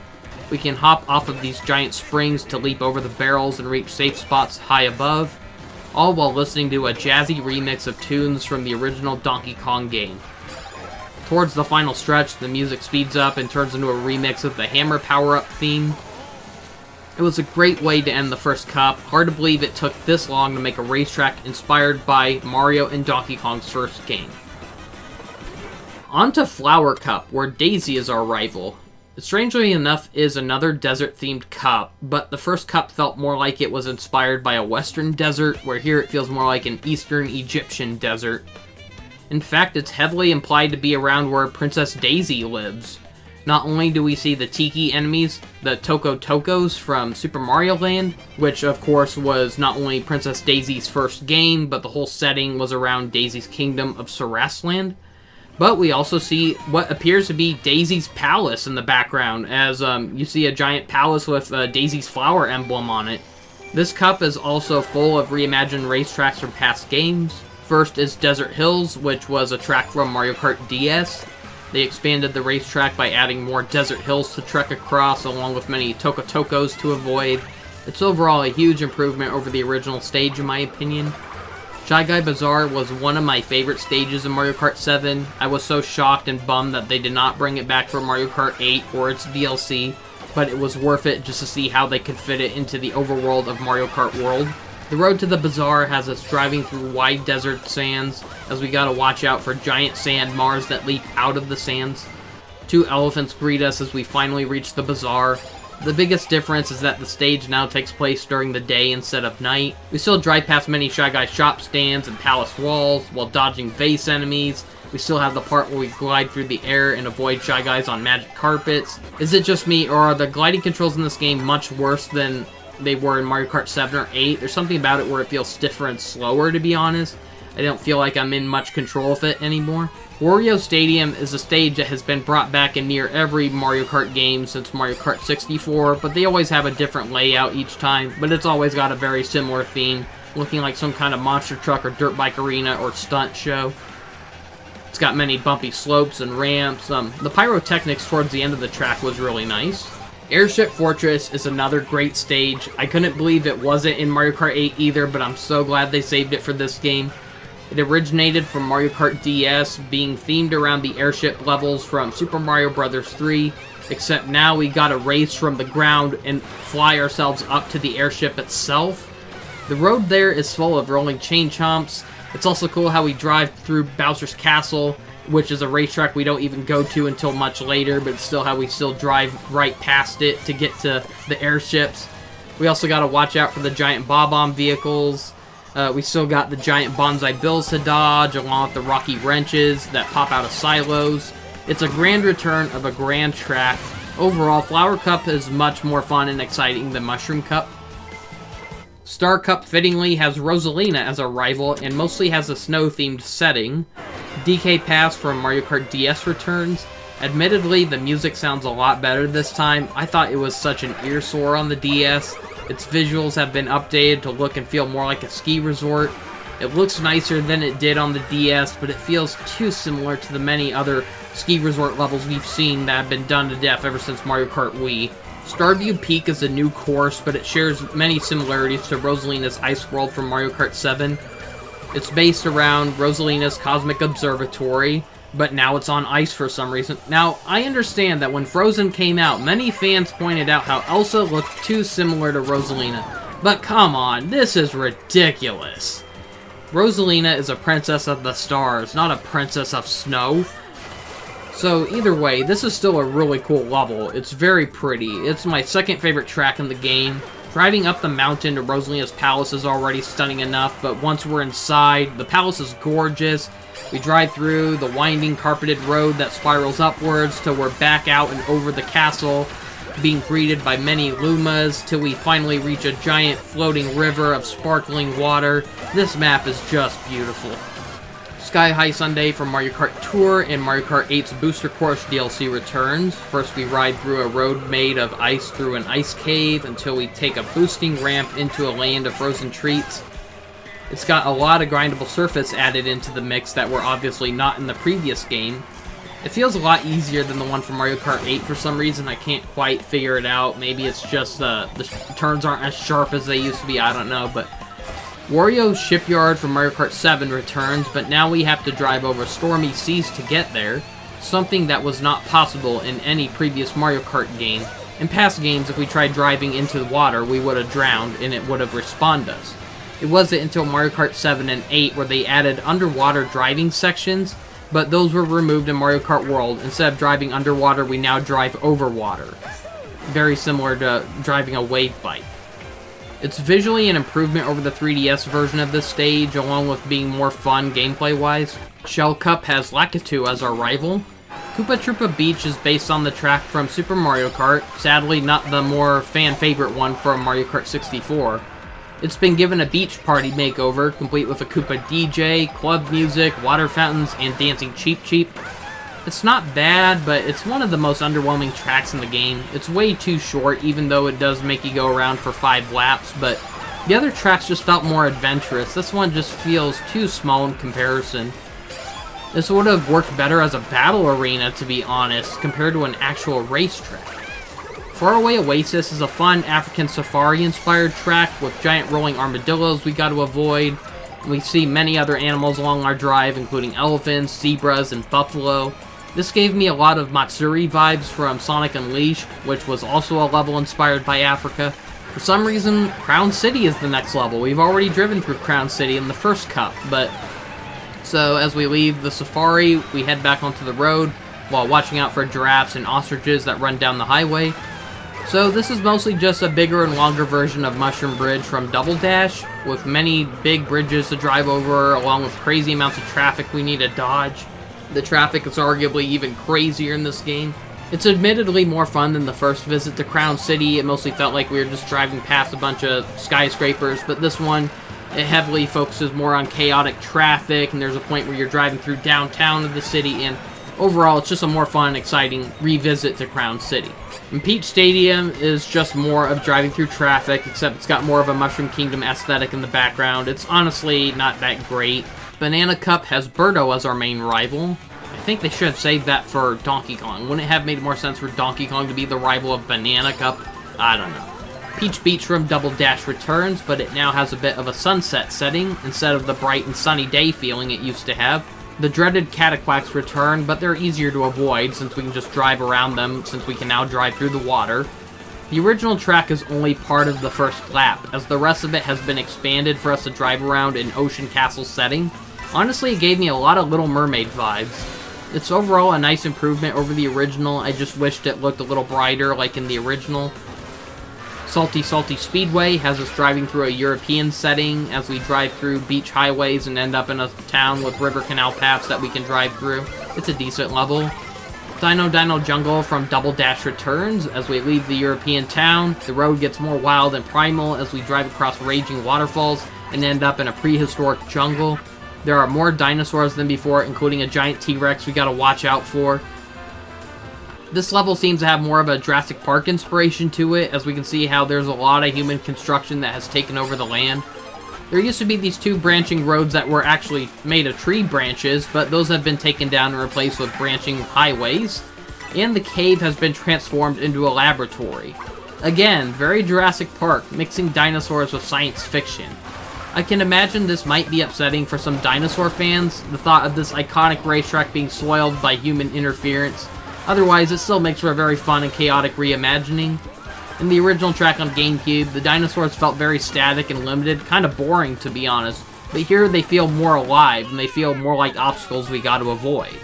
We can hop off of these giant springs to leap over the barrels and reach safe spots high above, all while listening to a jazzy remix of tunes from the original Donkey Kong game. Towards the final stretch, the music speeds up and turns into a remix of the Hammer power-up theme. It was a great way to end the first cup. Hard to believe it took this long to make a racetrack inspired by Mario and Donkey Kong's first game. On to Flower Cup, where Daisy is our rival. It, strangely enough, is another desert-themed cup, but the first cup felt more like it was inspired by a western desert, where here it feels more like an eastern Egyptian desert. In fact, it's heavily implied to be around where Princess Daisy lives. Not only do we see the Tiki enemies, the Toko Tokos from Super Mario Land, which of course was not only Princess Daisy's first game, but the whole setting was around Daisy's kingdom of Sarasland. But we also see what appears to be Daisy's palace in the background, as you see a giant palace with Daisy's flower emblem on it. This cup is also full of reimagined racetracks from past games. First is Desert Hills, which was a track from Mario Kart DS. They expanded the racetrack by adding more desert hills to trek across, along with many Toko Tokos to avoid. It's overall a huge improvement over the original stage, in my opinion. Shy Guy Bazaar was one of my favorite stages in Mario Kart 7. I was so shocked and bummed that they did not bring it back for Mario Kart 8 or its DLC, but it was worth it just to see how they could fit it into the overworld of Mario Kart World. The road to the bazaar has us driving through wide desert sands, as we gotta watch out for giant sand Mars that leap out of the sands. 2 elephants greet us as we finally reach the bazaar. The biggest difference is that the stage now takes place during the day instead of night. We still drive past many Shy Guy shop stands and palace walls, while dodging vase enemies. We still have the part where we glide through the air and avoid Shy Guys on magic carpets. Is it just me, or are the gliding controls in this game much worse than they were in Mario Kart 7 or 8. There's something about it where it feels stiffer and slower, to be honest. I don't feel like I'm in much control of it anymore. Wario Stadium is a stage that has been brought back in near every Mario Kart game since Mario Kart 64, but they always have a different layout each time, but it's always got a very similar theme, looking like some kind of monster truck or dirt bike arena or stunt show. It's got many bumpy slopes and ramps. The pyrotechnics towards the end of the track was really nice. Airship Fortress is another great stage. I couldn't believe it wasn't in Mario Kart 8 either, but I'm so glad they saved it for this game. It originated from Mario Kart DS, being themed around the airship levels from Super Mario Bros. 3, except now we gotta race from the ground and fly ourselves up to the airship itself. The road there is full of rolling chain chomps. It's also cool how we drive through Bowser's Castle, which is a racetrack we don't even go to until much later, but it's still how we still drive right past it to get to the airships. We also got to watch out for the giant Bob-omb vehicles. We still got the giant bonsai bills to dodge, along with the rocky wrenches that pop out of silos. It's a grand return of a grand track. Overall, Flower Cup is much more fun and exciting than Mushroom Cup. Star Cup fittingly has Rosalina as a rival and mostly has a snow-themed setting. DK Pass from Mario Kart DS returns. Admittedly, the music sounds a lot better this time. I thought it was such an ear-sore on the DS. Its visuals have been updated to look and feel more like a ski resort. It looks nicer than it did on the DS, but it feels too similar to the many other ski resort levels we've seen that have been done to death ever since Mario Kart Wii. Starview Peak is a new course, but it shares many similarities to Rosalina's Ice World from Mario Kart 7. It's based around Rosalina's Cosmic Observatory, but now it's on ice for some reason. Now, I understand that when Frozen came out, many fans pointed out how Elsa looked too similar to Rosalina. But come on, this is ridiculous. Rosalina is a princess of the stars, not a princess of snow. So either way, this is still a really cool level. It's very pretty. It's my second favorite track in the game. Driving up the mountain to Rosalina's palace is already stunning enough, but once we're inside, the palace is gorgeous. We drive through the winding carpeted road that spirals upwards till we're back out and over the castle, being greeted by many Lumas till we finally reach a giant floating river of sparkling water. This map is just beautiful. Sky High Sundae from Mario Kart Tour and Mario Kart 8's Booster Course DLC returns. First we ride through a road made of ice through an ice cave until we take a boosting ramp into a land of frozen treats. It's got a lot of grindable surface added into the mix that were obviously not in the previous game. It feels a lot easier than the one from Mario Kart 8 for some reason. I can't quite figure it out. Maybe it's just the turns aren't as sharp as they used to be, I don't know, but Wario's Shipyard from Mario Kart 7 returns, but now we have to drive over stormy seas to get there, something that was not possible in any previous Mario Kart game. In past games, if we tried driving into the water, we would have drowned and it would have respawned us. It wasn't until Mario Kart 7 and 8 where they added underwater driving sections, but those were removed in Mario Kart World. Instead of driving underwater, we now drive over water. Very similar to driving a wave bike. It's visually an improvement over the 3DS version of this stage, along with being more fun gameplay-wise. Shell Cup has Lakitu as our rival. Koopa Troopa Beach is based on the track from Super Mario Kart, sadly not the more fan-favorite one from Mario Kart 64. It's been given a beach party makeover, complete with a Koopa DJ, club music, water fountains, and dancing Cheep Cheep. It's not bad, but it's one of the most underwhelming tracks in the game. It's way too short, even though it does make you go around for 5 laps, but the other tracks just felt more adventurous. This one just feels too small in comparison. This would have worked better as a battle arena, to be honest, compared to an actual racetrack. Faraway Oasis is a fun African safari-inspired track with giant rolling armadillos we got to avoid. We see many other animals along our drive, including elephants, zebras, and buffalo. This gave me a lot of Matsuri vibes from Sonic Unleashed, which was also a level inspired by Africa. For some reason, Crown City is the next level. We've already driven through Crown City in the first cup, but... So, as we leave the safari, we head back onto the road, while watching out for giraffes and ostriches that run down the highway. So, this is mostly just a bigger and longer version of Mushroom Bridge from Double Dash, with many big bridges to drive over, along with crazy amounts of traffic we need to dodge. The traffic is arguably even crazier in this game. It's admittedly more fun than the first visit to Crown City. It mostly felt like we were just driving past a bunch of skyscrapers, but this one, it heavily focuses more on chaotic traffic, and there's a point where you're driving through downtown of the city, and overall, it's just a more fun, exciting revisit to Crown City. And Peach Stadium is just more of driving through traffic, except it's got more of a Mushroom Kingdom aesthetic in the background. It's honestly not that great. Banana Cup has Birdo as our main rival. I think they should have saved that for Donkey Kong. Wouldn't it have made more sense for Donkey Kong to be the rival of Banana Cup? I don't know. Peach Beach from Double Dash returns, but it now has a bit of a sunset setting, instead of the bright and sunny day feeling it used to have. The dreaded Cataquacks return, but they're easier to avoid since we can just drive around them, since we can now drive through the water. The original track is only part of the first lap, as the rest of it has been expanded for us to drive around in Ocean Castle setting. Honestly, it gave me a lot of Little Mermaid vibes. It's overall a nice improvement over the original. I just wished it looked a little brighter like in the original. Salty Salty Speedway has us driving through a European setting as we drive through beach highways and end up in a town with river canal paths that we can drive through. It's a decent level. Dino Dino Jungle from Double Dash returns as we leave the European town. The road gets more wild and primal as we drive across raging waterfalls and end up in a prehistoric jungle. There are more dinosaurs than before, including a giant T-Rex we gotta watch out for. This level seems to have more of a Jurassic Park inspiration to it, as we can see how there's a lot of human construction that has taken over the land. There used to be these two branching roads that were actually made of tree branches, but those have been taken down and replaced with branching highways. And the cave has been transformed into a laboratory. Again, very Jurassic Park, mixing dinosaurs with science fiction. I can imagine this might be upsetting for some dinosaur fans, the thought of this iconic racetrack being soiled by human interference. Otherwise, it still makes for a very fun and chaotic reimagining. In the original track on GameCube, the dinosaurs felt very static and limited, kind of boring to be honest, but here they feel more alive, and they feel more like obstacles we got to avoid.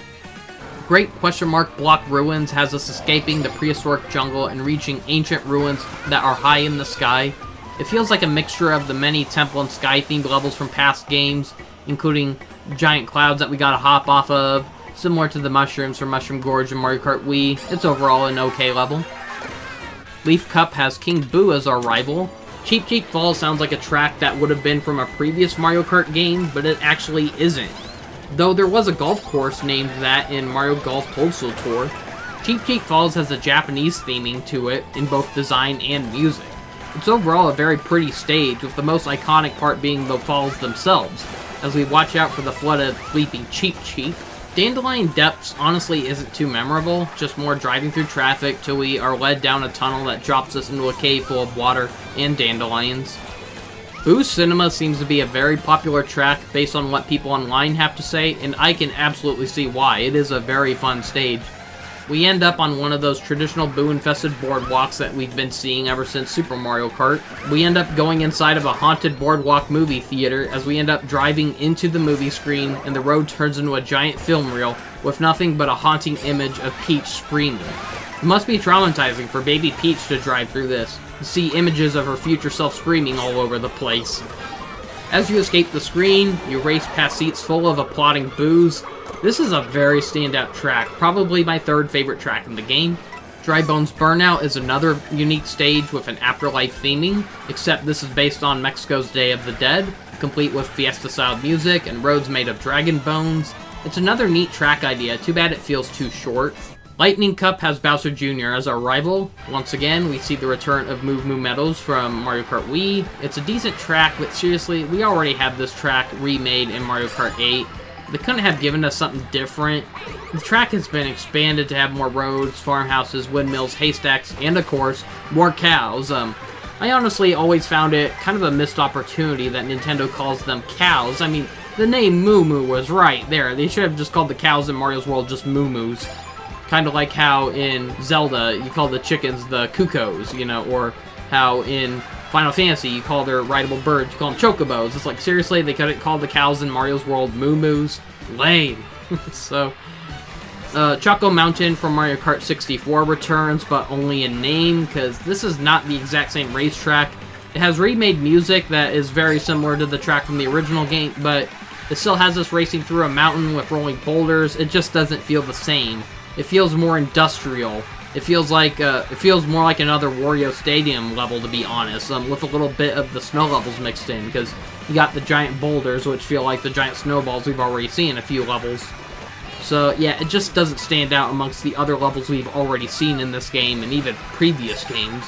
Great question mark block ruins has us escaping the prehistoric jungle and reaching ancient ruins that are high in the sky. It feels like a mixture of the many temple and sky themed levels from past games, including giant clouds that we gotta hop off of, similar to the mushrooms from Mushroom Gorge and Mario Kart Wii. It's overall an okay level. Leaf Cup has King Boo as our rival. Cheep Cheep Falls sounds like a track that would have been from a previous Mario Kart game, but it actually isn't. Though there was a golf course named that in Mario Golf Postal Tour, Cheep Cheep Falls has a Japanese theming to it in both design and music. It's overall a very pretty stage, with the most iconic part being the falls themselves, as we watch out for the flood of leaping Cheep Cheep. Dandelion Depths honestly isn't too memorable, just more driving through traffic till we are led down a tunnel that drops us into a cave full of water and dandelions. Boo's Cinema seems to be a very popular track based on what people online have to say, and I can absolutely see why. It is a very fun stage. We end up on one of those traditional Boo-infested boardwalks that we've been seeing ever since Super Mario Kart. We end up going inside of a haunted boardwalk movie theater as we end up driving into the movie screen, and the road turns into a giant film reel with nothing but a haunting image of Peach screaming. It must be traumatizing for baby Peach to drive through this, to see images of her future self screaming all over the place. As you escape the screen, you race past seats full of applauding Boos. This is a very standout track, probably my third favorite track in the game. Dry Bones Burnout is another unique stage with an afterlife theming, except this is based on Mexico's Day of the Dead, complete with fiesta-style music and roads made of dragon bones. It's another neat track idea, too bad it feels too short. Lightning Cup has Bowser Jr. as our rival. Once again, we see the return of Move Moo Meadows from Mario Kart Wii. It's a decent track, but seriously, we already have this track remade in Mario Kart 8. They couldn't have given us something different. The track has been expanded to have more roads, farmhouses, windmills, haystacks, and of course, more cows. I honestly always found it kind of a missed opportunity that Nintendo calls them cows. I mean, the name Moo Moo was right there. They should have just called the cows in Mario's World just Moo Moos. Kind of like how in Zelda, you call the chickens the Cuckoos, you know, or how in Final Fantasy, you call their rideable birds, you call them chocobos. It's like, seriously, they couldn't call the cows in Mario's World Moo Moos? Lame. So, Choco Mountain from Mario Kart 64 returns, but only in name, because this is not the exact same racetrack. It has remade music that is very similar to the track from the original game, but it still has us racing through a mountain with rolling boulders. It just doesn't feel the same. It feels more industrial. It feels more like another Wario Stadium level, to be honest, with a little bit of the snow levels mixed in, because you got the giant boulders, which feel like the giant snowballs we've already seen in a few levels. So, yeah, it just doesn't stand out amongst the other levels we've already seen in this game, and even previous games.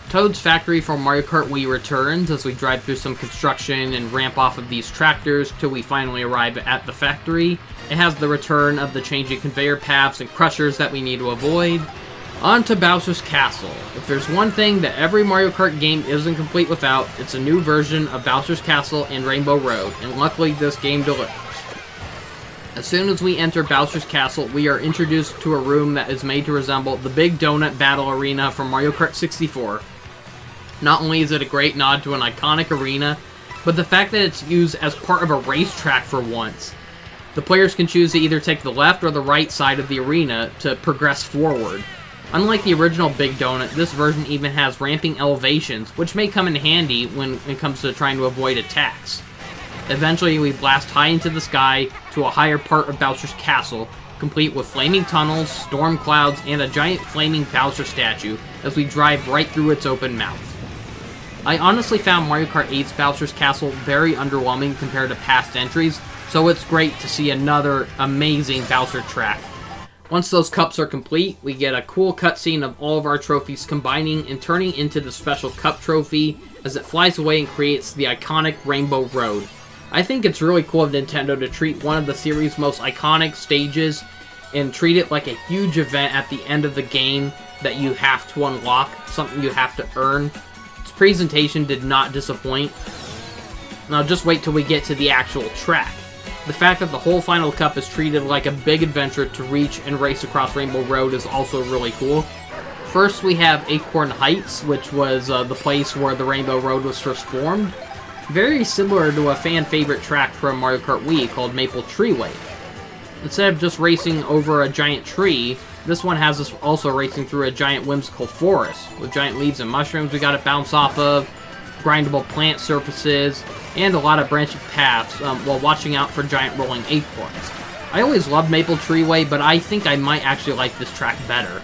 Toad's Factory from Mario Kart Wii returns as we drive through some construction and ramp off of these tractors till we finally arrive at the factory. It has the return of the changing conveyor paths and crushers that we need to avoid. On to Bowser's Castle. If there's one thing that every Mario Kart game isn't complete without, it's a new version of Bowser's Castle and Rainbow Road, and luckily this game delivers. As soon as we enter Bowser's Castle, we are introduced to a room that is made to resemble the Big Donut Battle Arena from Mario Kart 64. Not only is it a great nod to an iconic arena, but the fact that it's used as part of a racetrack for once. The players can choose to either take the left or the right side of the arena to progress forward. Unlike the original Big Donut, this version even has ramping elevations, which may come in handy when it comes to trying to avoid attacks. Eventually, we blast high into the sky to a higher part of Bowser's Castle, complete with flaming tunnels, storm clouds, and a giant flaming Bowser statue as we drive right through its open mouth. I honestly found Mario Kart 8's Bowser's Castle very underwhelming compared to past entries, so it's great to see another amazing Bowser track. Once those cups are complete, we get a cool cutscene of all of our trophies combining and turning into the special cup trophy as it flies away and creates the iconic Rainbow Road. I think it's really cool of Nintendo to treat one of the series' most iconic stages and treat it like a huge event at the end of the game that you have to unlock, something you have to earn. Its presentation did not disappoint. Now just wait till we get to the actual track. The fact that the whole final cup is treated like a big adventure to reach and race across Rainbow Road is also really cool. First we have Acorn Heights, which was the place where the Rainbow Road was first formed. Very similar to a fan favorite track from Mario Kart Wii called Maple Treeway. Instead of just racing over a giant tree, this one has us also racing through a giant whimsical forest with giant leaves and mushrooms we gotta bounce off of, grindable plant surfaces, and a lot of branching paths while watching out for giant rolling acorns. I always loved Maple Treeway, but I think I might actually like this track better.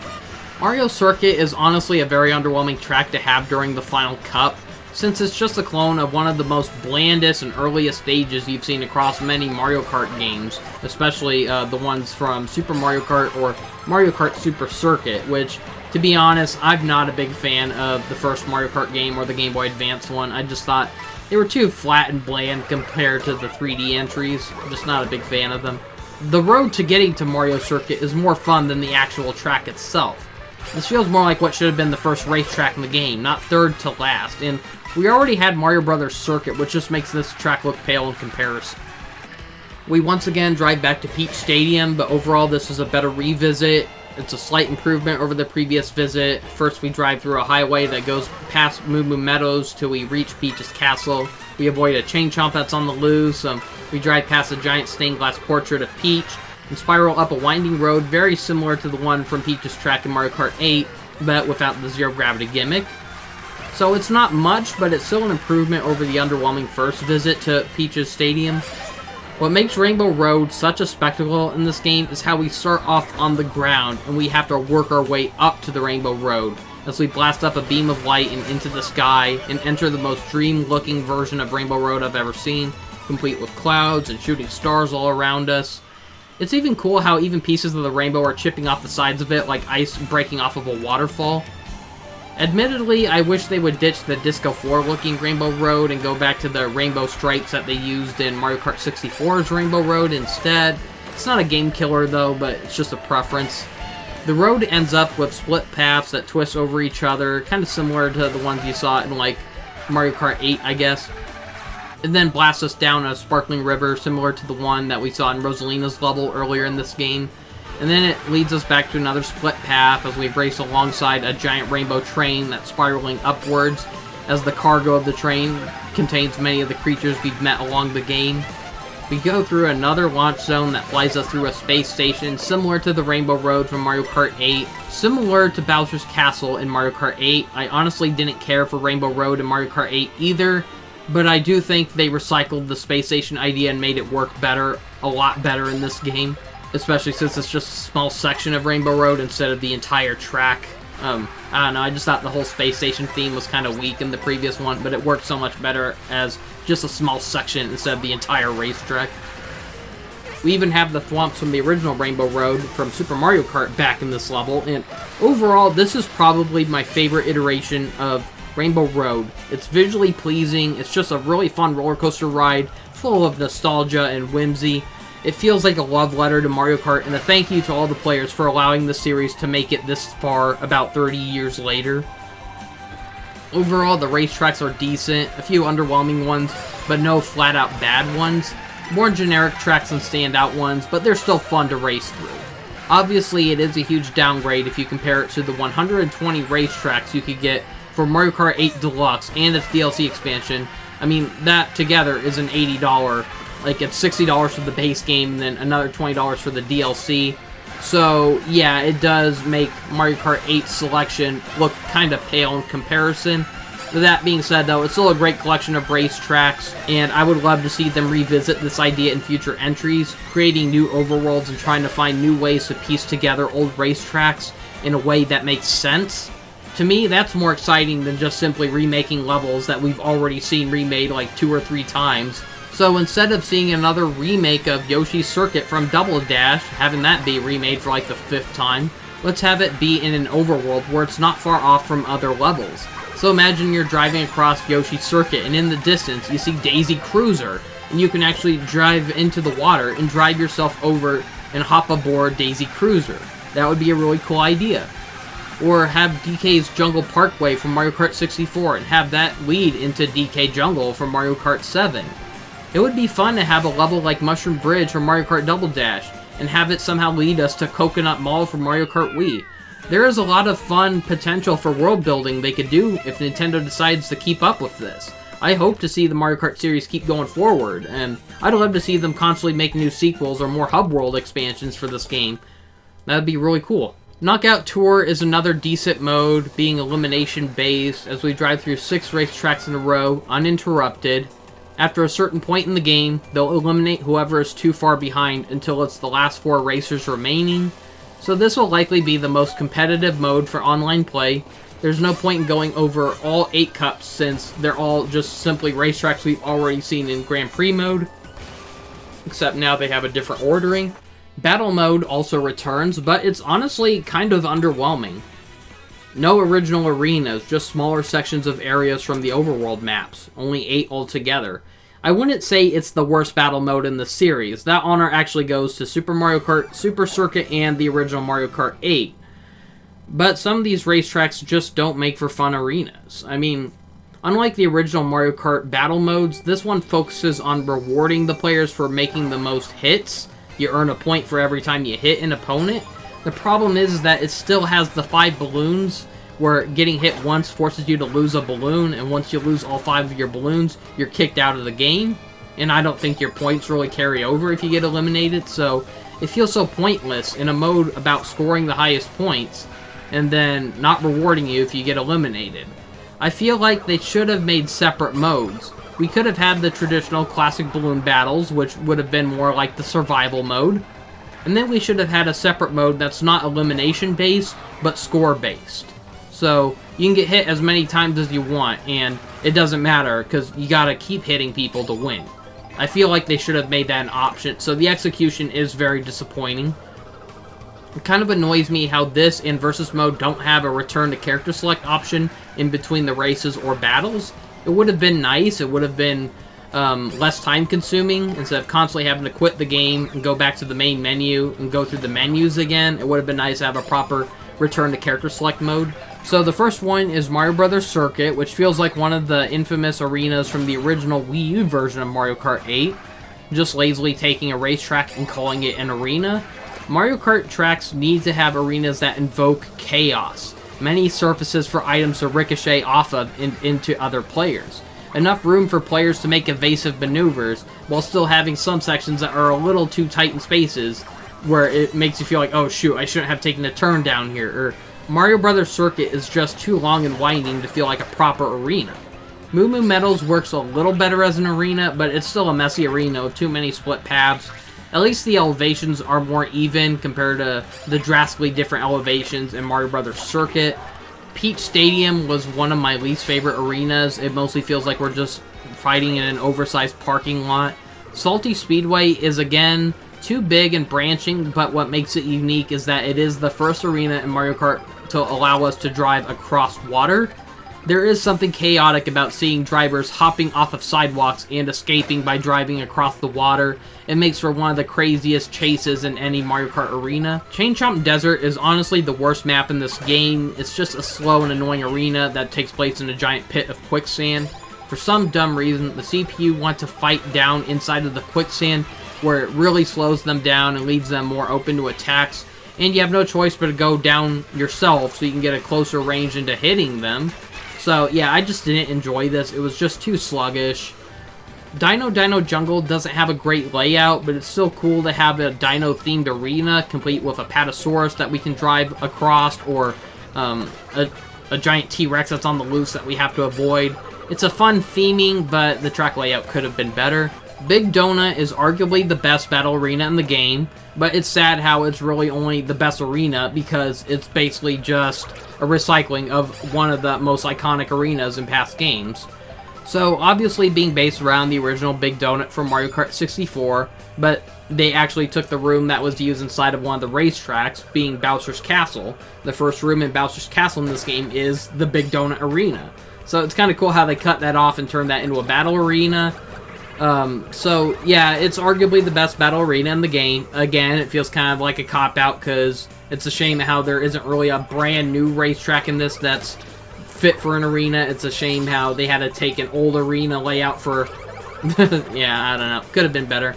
Mario Circuit is honestly a very underwhelming track to have during the final cup, since it's just a clone of one of the most blandest and earliest stages you've seen across many Mario Kart games, especially the ones from Super Mario Kart or Mario Kart Super Circuit, which, to be honest, I'm not a big fan of the first Mario Kart game or the Game Boy Advance one. I just thought they were too flat and bland compared to the 3D entries. I'm just not a big fan of them. The road to getting to Mario Circuit is more fun than the actual track itself. This feels more like what should have been the first racetrack in the game, not third to last, and we already had Mario Brothers Circuit, which just makes this track look pale in comparison. We once again drive back to Peach Stadium, but overall this is a better revisit. It's a slight improvement over the previous visit. First we drive through a highway that goes past Moo Moo Meadows till we reach Peach's castle. We avoid a chain chomp that's on the loose. We drive past a giant stained glass portrait of Peach and spiral up a winding road very similar to the one from Peach's track in Mario Kart 8, but without the zero gravity gimmick. So it's not much, but it's still an improvement over the underwhelming first visit to Peach's Stadium. What makes Rainbow Road such a spectacle in this game is how we start off on the ground and we have to work our way up to the Rainbow Road as we blast up a beam of light and into the sky and enter the most dream-looking version of Rainbow Road I've ever seen, complete with clouds and shooting stars all around us. It's even cool how even pieces of the rainbow are chipping off the sides of it like ice breaking off of a waterfall. Admittedly, I wish they would ditch the Disco 4 looking Rainbow Road and go back to the rainbow stripes that they used in Mario Kart 64's Rainbow Road instead. It's not a game killer though, but it's just a preference. The road ends up with split paths that twist over each other, kind of similar to the ones you saw in like Mario Kart 8, I guess. It then blasts us down a sparkling river similar to the one that we saw in Rosalina's level earlier in this game. And then it leads us back to another split path as we race alongside a giant rainbow train that's spiraling upwards, as the cargo of the train contains many of the creatures we've met along the game. We go through another launch zone that flies us through a space station similar to the Rainbow Road from Mario Kart 8. Similar to Bowser's Castle in Mario Kart 8, I honestly didn't care for Rainbow Road in Mario Kart 8 either, but I do think they recycled the space station idea and made it work better, a lot better in this game. Especially since it's just a small section of Rainbow Road instead of the entire track. I don't know, I just thought the whole space station theme was kind of weak in the previous one, but it worked so much better as just a small section instead of the entire racetrack. We even have the thwomps from the original Rainbow Road from Super Mario Kart back in this level, and overall, this is probably my favorite iteration of Rainbow Road. It's visually pleasing, it's just a really fun roller coaster ride, full of nostalgia and whimsy. It feels like a love letter to Mario Kart and a thank you to all the players for allowing the series to make it this far about 30 years later. Overall, the racetracks are decent, a few underwhelming ones, but no flat-out bad ones. More generic tracks than standout ones, but they're still fun to race through. Obviously, it is a huge downgrade if you compare it to the 120 racetracks you could get for Mario Kart 8 Deluxe and its DLC expansion. I mean, that together is an $80. Like, it's $60 for the base game, and then another $20 for the DLC. So, yeah, it does make Mario Kart 8's selection look kind of pale in comparison. With that being said, though, it's still a great collection of racetracks, and I would love to see them revisit this idea in future entries, creating new overworlds and trying to find new ways to piece together old racetracks in a way that makes sense. To me, that's more exciting than just simply remaking levels that we've already seen remade like 2 or 3 times. So instead of seeing another remake of Yoshi's Circuit from Double Dash, having that be remade for like the 5th time, let's have it be in an overworld where it's not far off from other levels. So imagine you're driving across Yoshi's Circuit, and in the distance you see Daisy Cruiser, and you can actually drive into the water and drive yourself over and hop aboard Daisy Cruiser. That would be a really cool idea. Or have DK's Jungle Parkway from Mario Kart 64 and have that lead into DK Jungle from Mario Kart 7. It would be fun to have a level like Mushroom Bridge from Mario Kart Double Dash and have it somehow lead us to Coconut Mall from Mario Kart Wii. There is a lot of fun potential for world building they could do if Nintendo decides to keep up with this. I hope to see the Mario Kart series keep going forward, and I'd love to see them constantly make new sequels or more hub world expansions for this game. That'd be really cool. Knockout Tour is another decent mode, being elimination based, as we drive through 6 racetracks in a row, uninterrupted. After a certain point in the game, they'll eliminate whoever is too far behind until it's the last 4 racers remaining. So this will likely be the most competitive mode for online play. There's no point in going over all 8 cups since they're all just simply racetracks we've already seen in Grand Prix mode, except now they have a different ordering. Battle mode also returns, but it's honestly kind of underwhelming. No original arenas, just smaller sections of areas from the overworld maps, only 8 altogether. I wouldn't say it's the worst battle mode in the series. That honor actually goes to Super Mario Kart Super Circuit and the original Mario Kart 8. But some of these racetracks just don't make for fun arenas. I mean, unlike the original Mario Kart battle modes, this one focuses on rewarding the players for making the most hits. You earn a point for every time you hit an opponent. The problem is that it still has the 5 balloons, where getting hit once forces you to lose a balloon, and once you lose all 5 of your balloons, you're kicked out of the game. And I don't think your points really carry over if you get eliminated, so it feels so pointless in a mode about scoring the highest points, and then not rewarding you if you get eliminated. I feel like they should have made separate modes. We could have had the traditional classic balloon battles, which would have been more like the survival mode. And then we should have had a separate mode that's not elimination based, but score based. So you can get hit as many times as you want, and it doesn't matter, because you gotta keep hitting people to win. I feel like they should have made that an option, so the execution is very disappointing. It kind of annoys me how this and Versus mode don't have a return to character select option in between the races or battles. It would have been nice, it would have been less time consuming, instead of constantly having to quit the game and go back to the main menu and go through the menus again. It would have been nice to have a proper return to character select mode. So the first one is Mario Brothers Circuit, which feels like one of the infamous arenas from the original Wii U version of Mario Kart 8, just lazily taking a racetrack and calling it an arena. Mario Kart tracks need to have arenas that invoke chaos. Many surfaces for items to ricochet off of into other players. Enough room for players to make evasive maneuvers, while still having some sections that are a little too tight in spaces, where it makes you feel like, oh shoot, I shouldn't have taken a turn down here, or Mario Brothers Circuit is just too long and winding to feel like a proper arena. Moo Moo Meadows works a little better as an arena, but it's still a messy arena with too many split paths. At least the elevations are more even compared to the drastically different elevations in Mario Brothers Circuit. Peach Stadium was one of my least favorite arenas. It mostly feels like we're just fighting in an oversized parking lot. Salty Speedway is again too big and branching, but what makes it unique is that it is the first arena in Mario Kart to allow us to drive across water. There is something chaotic about seeing drivers hopping off of sidewalks and escaping by driving across the water. It makes for one of the craziest chases in any Mario Kart arena. Chain Chomp Desert is honestly the worst map in this game. It's just a slow and annoying arena that takes place in a giant pit of quicksand. For some dumb reason, the CPU want to fight down inside of the quicksand, where it really slows them down and leaves them more open to attacks. And you have no choice but to go down yourself so you can get a closer range into hitting them. So yeah, I just didn't enjoy this. It was just too sluggish. Dino Jungle doesn't have a great layout, but it's still cool to have a dino-themed arena, complete with a Patasaurus that we can drive across, or a giant T-Rex that's on the loose that we have to avoid. It's a fun theming, but the track layout could have been better. Big Donut is arguably the best battle arena in the game, but it's sad how it's really only the best arena because it's basically just a recycling of one of the most iconic arenas in past games. So, obviously being based around the original Big Donut from Mario Kart 64, but they actually took the room that was used inside of one of the racetracks, being Bowser's Castle. The first room in Bowser's Castle in this game is the Big Donut Arena. So it's kind of cool how they cut that off and turned that into a battle arena. So, yeah, it's arguably the best battle arena in the game. Again, it feels kind of like a cop-out because it's a shame how there isn't really a brand new racetrack in this that's fit for an arena. It's a shame how they had to take an old arena layout for... yeah, I don't know. Could have been better.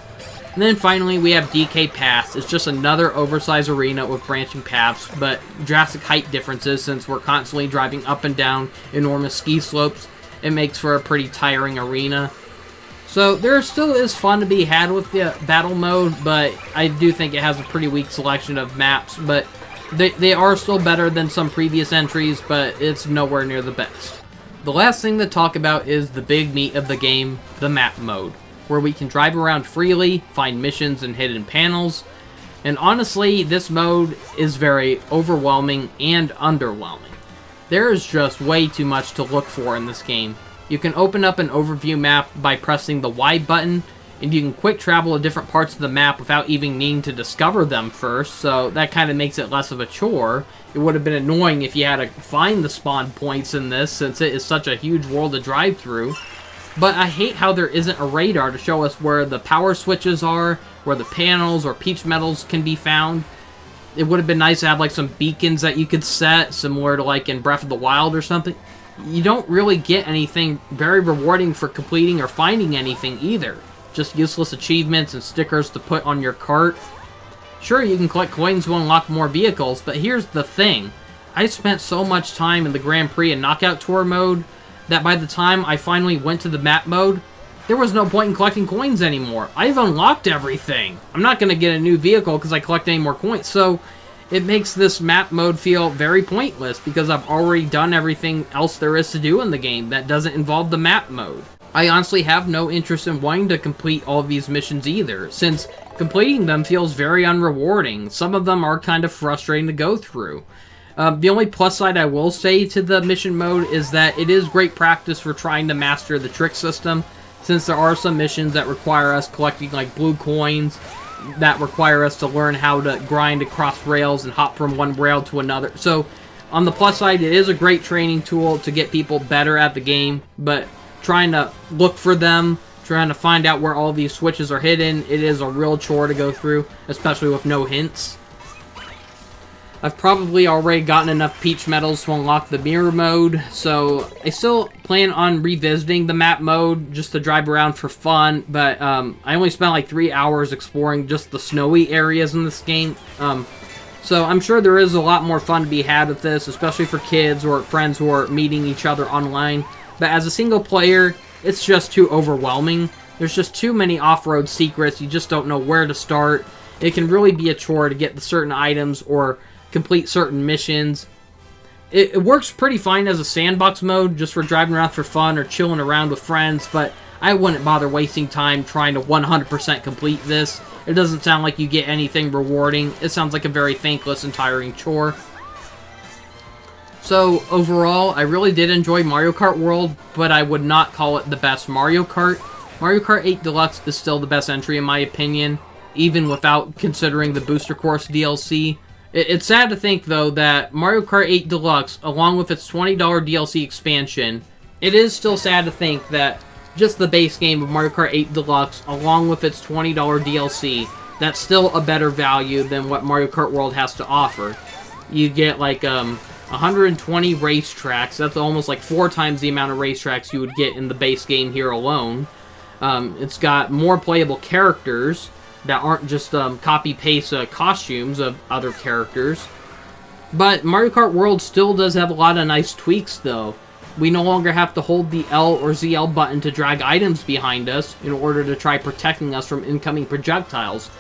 And then finally, we have DK Pass. It's just another oversized arena with branching paths, but drastic height differences since we're constantly driving up and down enormous ski slopes. It makes for a pretty tiring arena. So there still is fun to be had with the battle mode, but I do think it has a pretty weak selection of maps. But they are still better than some previous entries, but it's nowhere near the best. The last thing to talk about is the big meat of the game, the map mode, where we can drive around freely, find missions and hidden panels. And honestly, this mode is very overwhelming and underwhelming. There is just way too much to look for in this game. You can open up an overview map by pressing the Y button, and you can quick travel to different parts of the map without even needing to discover them first, so that kind of makes it less of a chore. It would have been annoying if you had to find the spawn points in this, since it is such a huge world to drive through. But I hate how there isn't a radar to show us where the power switches are, where the panels or peach metals can be found. It would have been nice to have like some beacons that you could set, similar to like in Breath of the Wild or something. You don't really get anything very rewarding for completing or finding anything either. Just useless achievements and stickers to put on your cart. Sure, you can collect coins to unlock more vehicles, but here's the thing. I spent so much time in the Grand Prix and Knockout Tour mode that by the time I finally went to the map mode, there was no point in collecting coins anymore. I've unlocked everything. I'm not going to get a new vehicle because I collect any more coins, so it makes this map mode feel very pointless because I've already done everything else there is to do in the game that doesn't involve the map mode. I honestly have no interest in wanting to complete all of these missions either, since completing them feels very unrewarding. Some of them are kind of frustrating to go through. The only plus side I will say to the mission mode is that it is great practice for trying to master the trick system, since there are some missions that require us collecting like blue coins, that require us to learn how to grind across rails and hop from one rail to another. So on the plus side, it is a great training tool to get people better at the game, but trying to look for them, trying to find out where all these switches are hidden, it is a real chore to go through, especially with no hints. I've probably already gotten enough peach medals to unlock the mirror mode, so I still plan on revisiting the map mode just to drive around for fun, but I only spent like 3 hours exploring just the snowy areas in this game. So I'm sure there is a lot more fun to be had with this, especially for kids or friends who are meeting each other online. But as a single player, it's just too overwhelming. There's just too many off-road secrets, you just don't know where to start. It can really be a chore to get the certain items or complete certain missions. It works pretty fine as a sandbox mode, just for driving around for fun or chilling around with friends, but I wouldn't bother wasting time trying to 100% complete this. It doesn't sound like you get anything rewarding. It sounds like a very thankless and tiring chore. So, overall, I really did enjoy Mario Kart World, but I would not call it the best Mario Kart. Mario Kart 8 Deluxe is still the best entry in my opinion, even without considering the Booster Course DLC. It's sad to think, though, that Mario Kart 8 Deluxe, along with its $20 DLC expansion, it is still sad to think that just the base game of Mario Kart 8 Deluxe, along with its $20 DLC, that's still a better value than what Mario Kart World has to offer. You get, like, 120 racetracks. That's almost like 4 times the amount of racetracks you would get in the base game here alone. It's got more playable characters that aren't just copy-paste costumes of other characters. But Mario Kart World still does have a lot of nice tweaks, though. We no longer have to hold the L or ZL button to drag items behind us in order to try protecting us from incoming projectiles.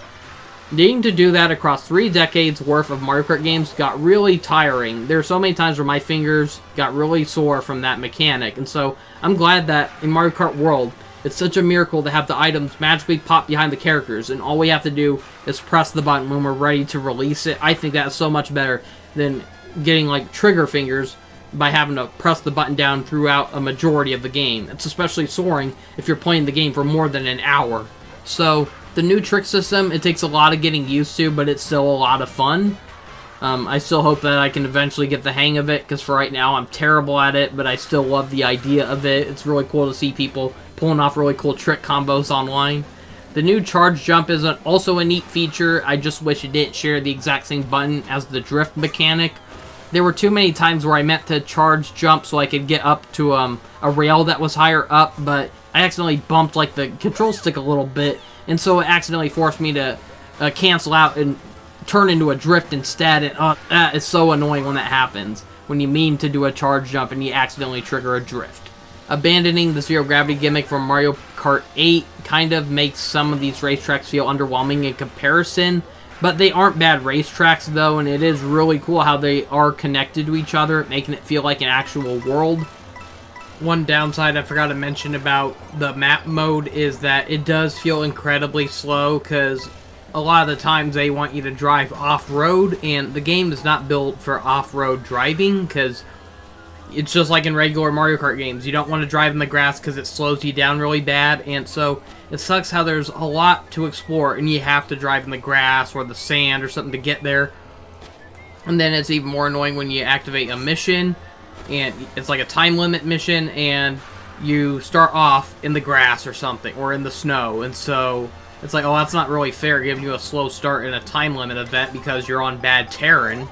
Needing to do that across 3 decades worth of Mario Kart games got really tiring. There are so many times where my fingers got really sore from that mechanic, and so I'm glad that in Mario Kart World, it's such a miracle to have the items magically pop behind the characters, and all we have to do is press the button when we're ready to release it. I think that's so much better than getting, like, trigger fingers by having to press the button down throughout a majority of the game. It's especially soaring if you're playing the game for more than an hour. So the new trick system, it takes a lot of getting used to, but it's still a lot of fun. I still hope that I can eventually get the hang of it, because for right now I'm terrible at it, but I still love the idea of it. It's really cool to see people pulling off really cool trick combos online. The new charge jump is also a neat feature. I just wish it didn't share the exact same button as the drift mechanic. There were too many times where I meant to charge jump so I could get up to a rail that was higher up, but I accidentally bumped like the control stick a little bit, and so it accidentally forced me to cancel out and turn into a drift instead, and that is so annoying when that happens, when you mean to do a charge jump and you accidentally trigger a drift. Abandoning the zero gravity gimmick from Mario Kart 8 kind of makes some of these racetracks feel underwhelming in comparison, but they aren't bad racetracks though, and it is really cool how they are connected to each other, making it feel like an actual world. One downside I forgot to mention about the map mode is that it does feel incredibly slow, because a lot of the times they want you to drive off-road, and the game is not built for off-road driving, because it's just like in regular Mario Kart games. You don't want to drive in the grass because it slows you down really bad, and so it sucks how there's a lot to explore, and you have to drive in the grass or the sand or something to get there. And then it's even more annoying when you activate a mission, and it's like a time limit mission, and you start off in the grass or something, or in the snow, and so it's like, oh, that's not really fair, giving you a slow start in a time limit event because you're on bad terrain.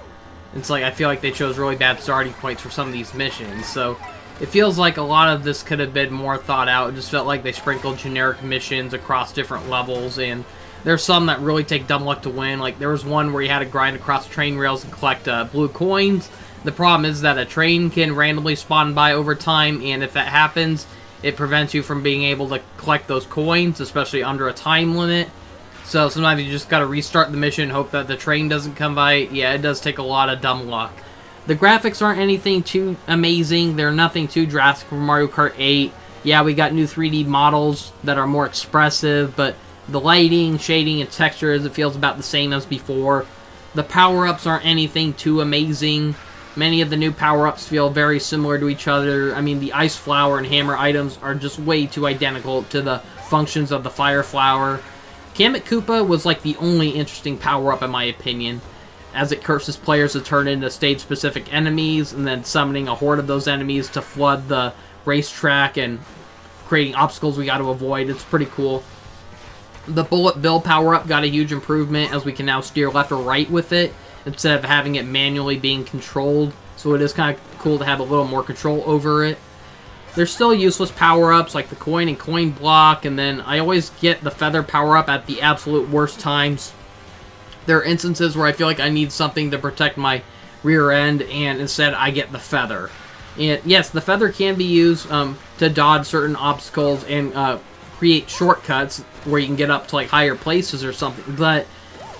It's like, I feel like they chose really bad starting points for some of these missions, so it feels like a lot of this could have been more thought out. It just felt like they sprinkled generic missions across different levels, and there's some that really take dumb luck to win. Like, there was one where you had to grind across train rails and collect blue coins. The problem is that a train can randomly spawn by over time, and if that happens, it prevents you from being able to collect those coins, especially under a time limit. So sometimes you just gotta restart the mission, hope that the train doesn't come by. Yeah, it does take a lot of dumb luck. The graphics aren't anything too amazing. They're nothing too drastic for Mario Kart 8. Yeah, we got new 3D models that are more expressive, but the lighting, shading, and textures, it feels about the same as before. The power-ups aren't anything too amazing. Many of the new power-ups feel very similar to each other. I mean, the Ice Flower and Hammer items are just way too identical to the functions of the Fire Flower. Kamek Koopa was like the only interesting power-up in my opinion, as it curses players to turn into stage-specific enemies, and then summoning a horde of those enemies to flood the racetrack and creating obstacles we got to avoid. It's pretty cool. The Bullet Bill power-up got a huge improvement, as we can now steer left or right with it, instead of having it manually being controlled, so it is kind of cool to have a little more control over it. There's still useless power-ups like the coin and coin block, and then I always get the feather power-up at the absolute worst times. There are instances where I feel like I need something to protect my rear end, and instead I get the feather. And yes, the feather can be used to dodge certain obstacles and create shortcuts where you can get up to like higher places or something, but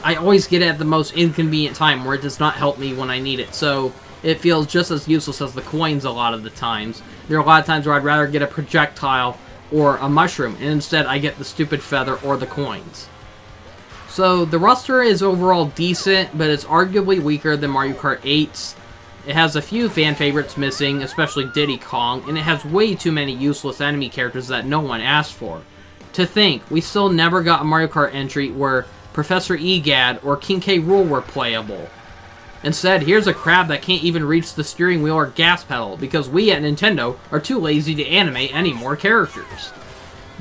I always get it at the most inconvenient time where it does not help me when I need it, so it feels just as useless as the coins a lot of the times. There are a lot of times where I'd rather get a projectile or a mushroom, and instead I get the stupid feather or the coins. So the roster is overall decent, but it's arguably weaker than Mario Kart 8's. It has a few fan favorites missing, especially Diddy Kong, and it has way too many useless enemy characters that no one asked for. To think, we still never got a Mario Kart entry where Professor Egad or King K. Rool were playable. Instead, here's a crab that can't even reach the steering wheel or gas pedal, because we at Nintendo are too lazy to animate any more characters.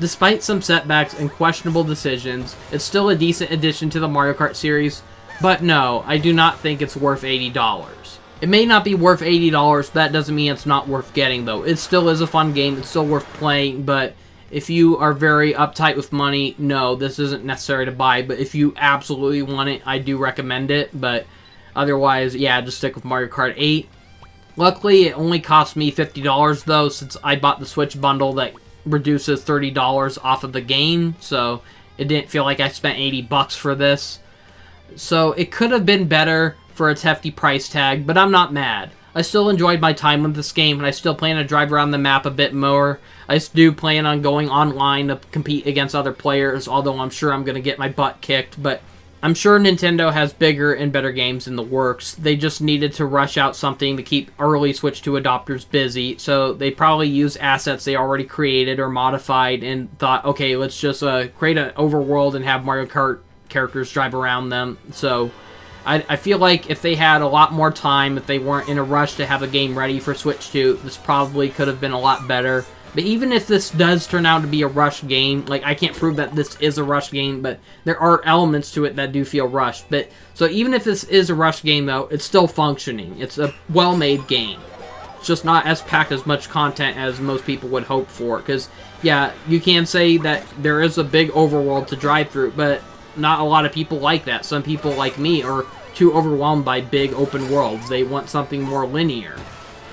Despite some setbacks and questionable decisions, it's still a decent addition to the Mario Kart series, but no, I do not think it's worth $80. It may not be worth $80, but that doesn't mean it's not worth getting though. It still is a fun game, it's still worth playing, but if you are very uptight with money, no, this isn't necessary to buy, but if you absolutely want it, I do recommend it, but otherwise, yeah, just stick with Mario Kart 8. Luckily, it only cost me $50 though, since I bought the Switch bundle that reduces $30 off of the game, so it didn't feel like I spent $80 for this. So it could have been better for its hefty price tag, but I'm not mad. I still enjoyed my time with this game, and I still plan to drive around the map a bit more. I do plan on going online to compete against other players, although I'm sure I'm going to get my butt kicked, but I'm sure Nintendo has bigger and better games in the works. They just needed to rush out something to keep early Switch 2 adopters busy, so they probably used assets they already created or modified and thought, okay, let's just create an overworld and have Mario Kart characters drive around them. So I feel like if they had a lot more time, if they weren't in a rush to have a game ready for Switch 2, this probably could have been a lot better. But even if this does turn out to be a rushed game, like, I can't prove that this is a rushed game, but there are elements to it that do feel rushed. But so even if this is a rushed game, though, it's still functioning. It's a well-made game. It's just not as packed as much content as most people would hope for. Because, yeah, you can say that there is a big overworld to drive through, but not a lot of people like that. Some people, like me, are too overwhelmed by big open worlds. They want something more linear.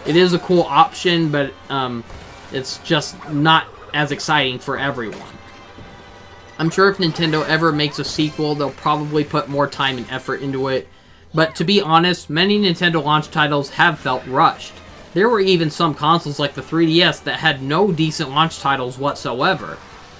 It is a cool option, but it's just not as exciting for everyone. I'm sure if Nintendo ever makes a sequel, they'll probably put more time and effort into it. But to be honest, many Nintendo launch titles have felt rushed. There were even some consoles like the 3DS that had no decent launch titles whatsoever.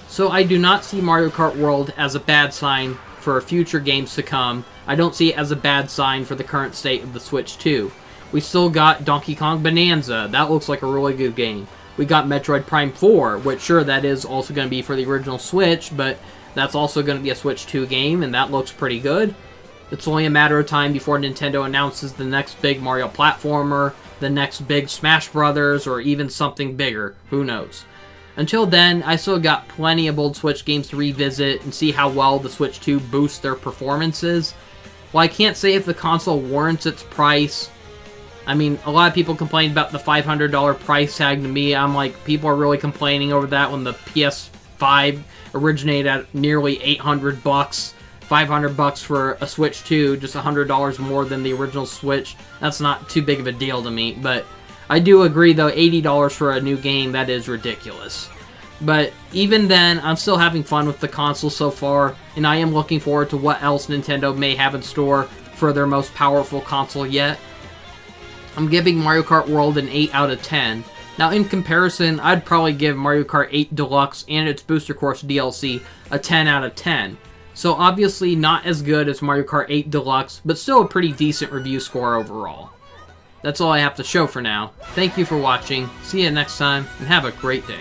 So I do not see Mario Kart World as a bad sign for future games to come. I don't see it as a bad sign for the current state of the Switch 2. We still got Donkey Kong Bonanza. That looks like a really good game. We got Metroid Prime 4, which, sure, that is also going to be for the original Switch, but that's also going to be a Switch 2 game, and that looks pretty good. It's only a matter of time before Nintendo announces the next big Mario platformer, the next big Smash Brothers, or even something bigger. Who knows? Until then, I still got plenty of old Switch games to revisit and see how well the Switch 2 boosts their performances. While I can't say if the console warrants its price, I mean, a lot of people complain about the $500 price tag. To me, I'm like, people are really complaining over that when the PS5 originated at nearly $800. $500 for a Switch 2, just $100 more than the original Switch. That's not too big of a deal to me, but I do agree, though, $80 for a new game, that is ridiculous. But even then, I'm still having fun with the console so far, and I am looking forward to what else Nintendo may have in store for their most powerful console yet. I'm giving Mario Kart World an 8 out of 10. Now, in comparison, I'd probably give Mario Kart 8 Deluxe and its Booster Course DLC a 10 out of 10. So obviously not as good as Mario Kart 8 Deluxe, but still a pretty decent review score overall. That's all I have to show for now. Thank you for watching, see you next time, and have a great day.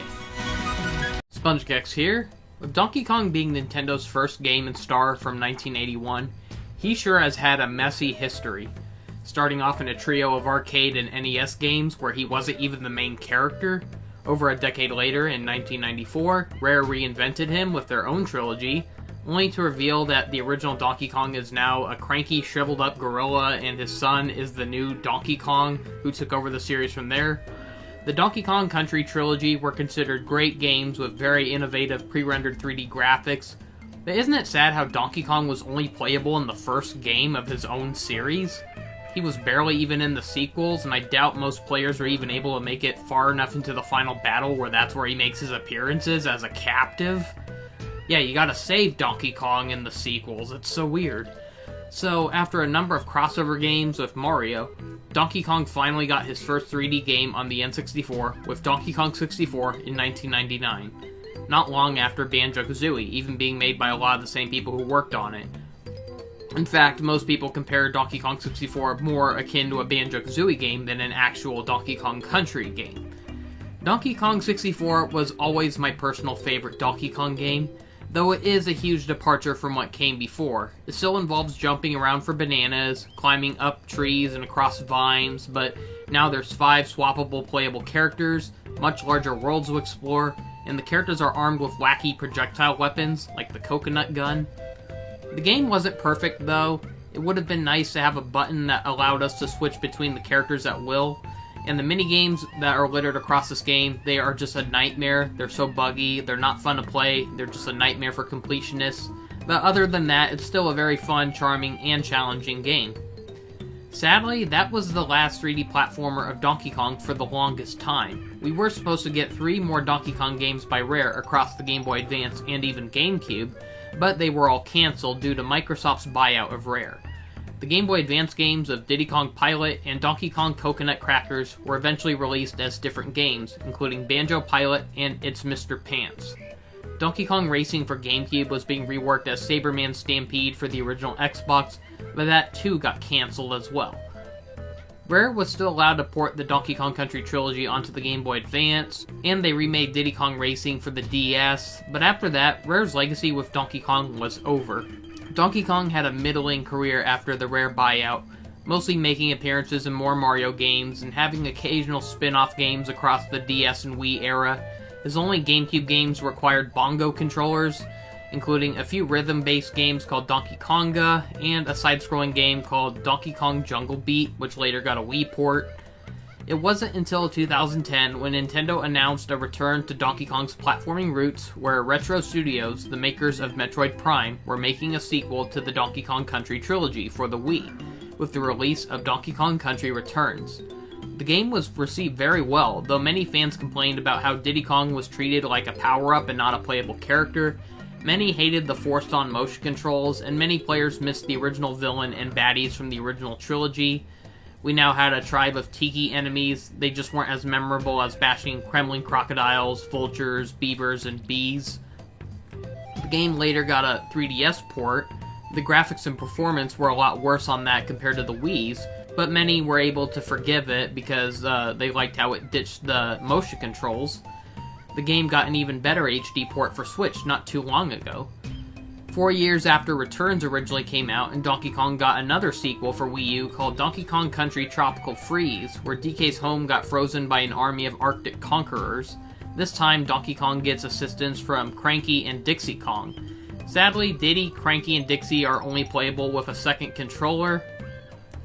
SpongeGex here. With Donkey Kong being Nintendo's first game and star from 1981, he sure has had a messy history. Starting off in a trio of arcade and NES games where he wasn't even the main character. Over a decade later, in 1994, Rare reinvented him with their own trilogy, only to reveal that the original Donkey Kong is now a cranky, shriveled-up gorilla and his son is the new Donkey Kong, who took over the series from there. The Donkey Kong Country trilogy were considered great games with very innovative pre-rendered 3D graphics, but isn't it sad how Donkey Kong was only playable in the first game of his own series? He was barely even in the sequels, and I doubt most players were even able to make it far enough into the final battle where that's where he makes his appearances as a captive. Yeah, you gotta save Donkey Kong in the sequels, it's so weird. So, after a number of crossover games with Mario, Donkey Kong finally got his first 3D game on the N64 with Donkey Kong 64 in 1999. Not long after Banjo-Kazooie, even being made by a lot of the same people who worked on it. In fact, most people compare Donkey Kong 64 more akin to a Banjo-Kazooie game than an actual Donkey Kong Country game. Donkey Kong 64 was always my personal favorite Donkey Kong game, though it is a huge departure from what came before. It still involves jumping around for bananas, climbing up trees and across vines, but now there's 5 swappable playable characters, much larger worlds to explore, and the characters are armed with wacky projectile weapons, like the coconut gun. The game wasn't perfect, though. It would have been nice to have a button that allowed us to switch between the characters at will. And the minigames that are littered across this game, they are just a nightmare. They're so buggy, they're not fun to play, they're just a nightmare for completionists. But other than that, it's still a very fun, charming, and challenging game. Sadly, that was the last 3D platformer of Donkey Kong for the longest time. We were supposed to get 3 more Donkey Kong games by Rare across the Game Boy Advance and even GameCube, but they were all cancelled due to Microsoft's buyout of Rare. The Game Boy Advance games of Diddy Kong Pilot and Donkey Kong Coconut Crackers were eventually released as different games, including Banjo Pilot and It's Mr. Pants. Donkey Kong Racing for GameCube was being reworked as Saberman Stampede for the original Xbox, but that too got cancelled as well. Rare was still allowed to port the Donkey Kong Country trilogy onto the Game Boy Advance, and they remade Diddy Kong Racing for the DS, but after that, Rare's legacy with Donkey Kong was over. Donkey Kong had a middling career after the Rare buyout, mostly making appearances in more Mario games and having occasional spin-off games across the DS and Wii era. His only GameCube games required bongo controllers, including a few rhythm-based games called Donkey Konga, and a side-scrolling game called Donkey Kong Jungle Beat, which later got a Wii port. It wasn't until 2010 when Nintendo announced a return to Donkey Kong's platforming roots, where Retro Studios, the makers of Metroid Prime, were making a sequel to the Donkey Kong Country trilogy for the Wii, with the release of Donkey Kong Country Returns. The game was received very well, though many fans complained about how Diddy Kong was treated like a power-up and not a playable character. Many hated the forced-on motion controls, and many players missed the original villain and baddies from the original trilogy. We now had a tribe of tiki enemies. They just weren't as memorable as bashing Kremlin crocodiles, vultures, beavers, and bees. The game later got a 3DS port. The graphics and performance were a lot worse on that compared to the Wii's, but many were able to forgive it because they liked how it ditched the motion controls. The game got an even better HD port for Switch not too long ago. 4 years after Returns originally came out, and Donkey Kong got another sequel for Wii U called Donkey Kong Country Tropical Freeze, where DK's home got frozen by an army of Arctic conquerors. This time, Donkey Kong gets assistance from Cranky and Dixie Kong. Sadly, Diddy, Cranky, and Dixie are only playable with a second controller,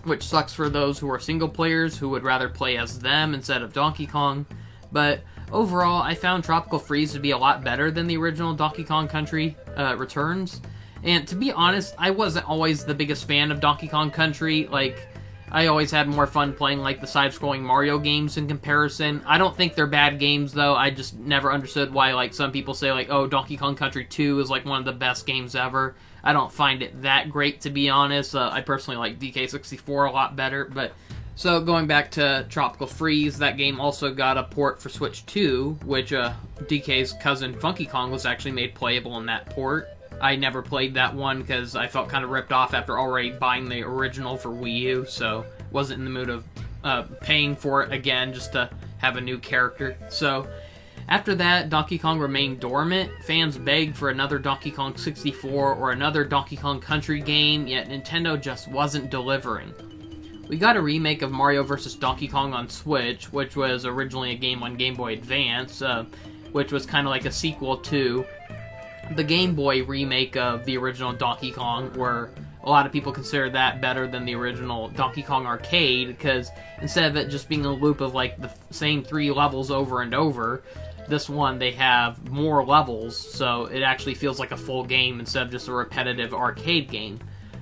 which sucks for those who are single players who would rather play as them instead of Donkey Kong, but overall, I found Tropical Freeze to be a lot better than the original Donkey Kong Country Returns. And to be honest, I wasn't always the biggest fan of Donkey Kong Country. Like, I always had more fun playing, like, the side-scrolling Mario games in comparison. I don't think they're bad games, though. I just never understood why, like, some people say, like, oh, Donkey Kong Country 2 is, like, one of the best games ever. I don't find it that great, to be honest. I personally like DK64 a lot better, but... So, going back to Tropical Freeze, that game also got a port for Switch 2, which DK's cousin Funky Kong was actually made playable in that port. I never played that one because I felt kind of ripped off after already buying the original for Wii U, so wasn't in the mood of paying for it again just to have a new character. So, after that, Donkey Kong remained dormant. Fans begged for another Donkey Kong 64 or another Donkey Kong Country game, yet Nintendo just wasn't delivering. We got a remake of Mario vs. Donkey Kong on Switch, which was originally a game on Game Boy Advance, which was kind of like a sequel to the Game Boy remake of the original Donkey Kong, where a lot of people consider that better than the original Donkey Kong Arcade, because instead of it just being a loop of like the same 3 levels over and over, this one they have more levels, so it actually feels like a full game instead of just a repetitive arcade game.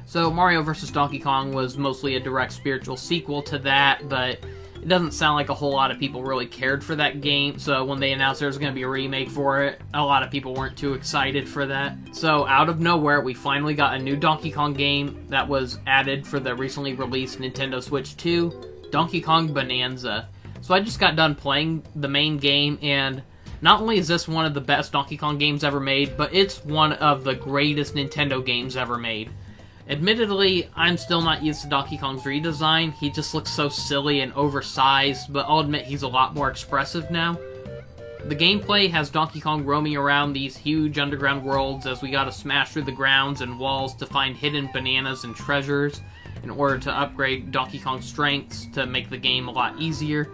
So Mario vs. Donkey Kong was mostly a direct spiritual sequel to that, but it doesn't sound like a whole lot of people really cared for that game, so when they announced there was going to be a remake for it, a lot of people weren't too excited for that. So out of nowhere, we finally got a new Donkey Kong game that was added for the recently released Nintendo Switch 2, Donkey Kong Bananza. So I just got done playing the main game, and not only is this one of the best Donkey Kong games ever made, but it's one of the greatest Nintendo games ever made. Admittedly, I'm still not used to Donkey Kong's redesign. He just looks so silly and oversized, but I'll admit he's a lot more expressive now. The gameplay has Donkey Kong roaming around these huge underground worlds as we gotta smash through the grounds and walls to find hidden bananas and treasures in order to upgrade Donkey Kong's strengths to make the game a lot easier.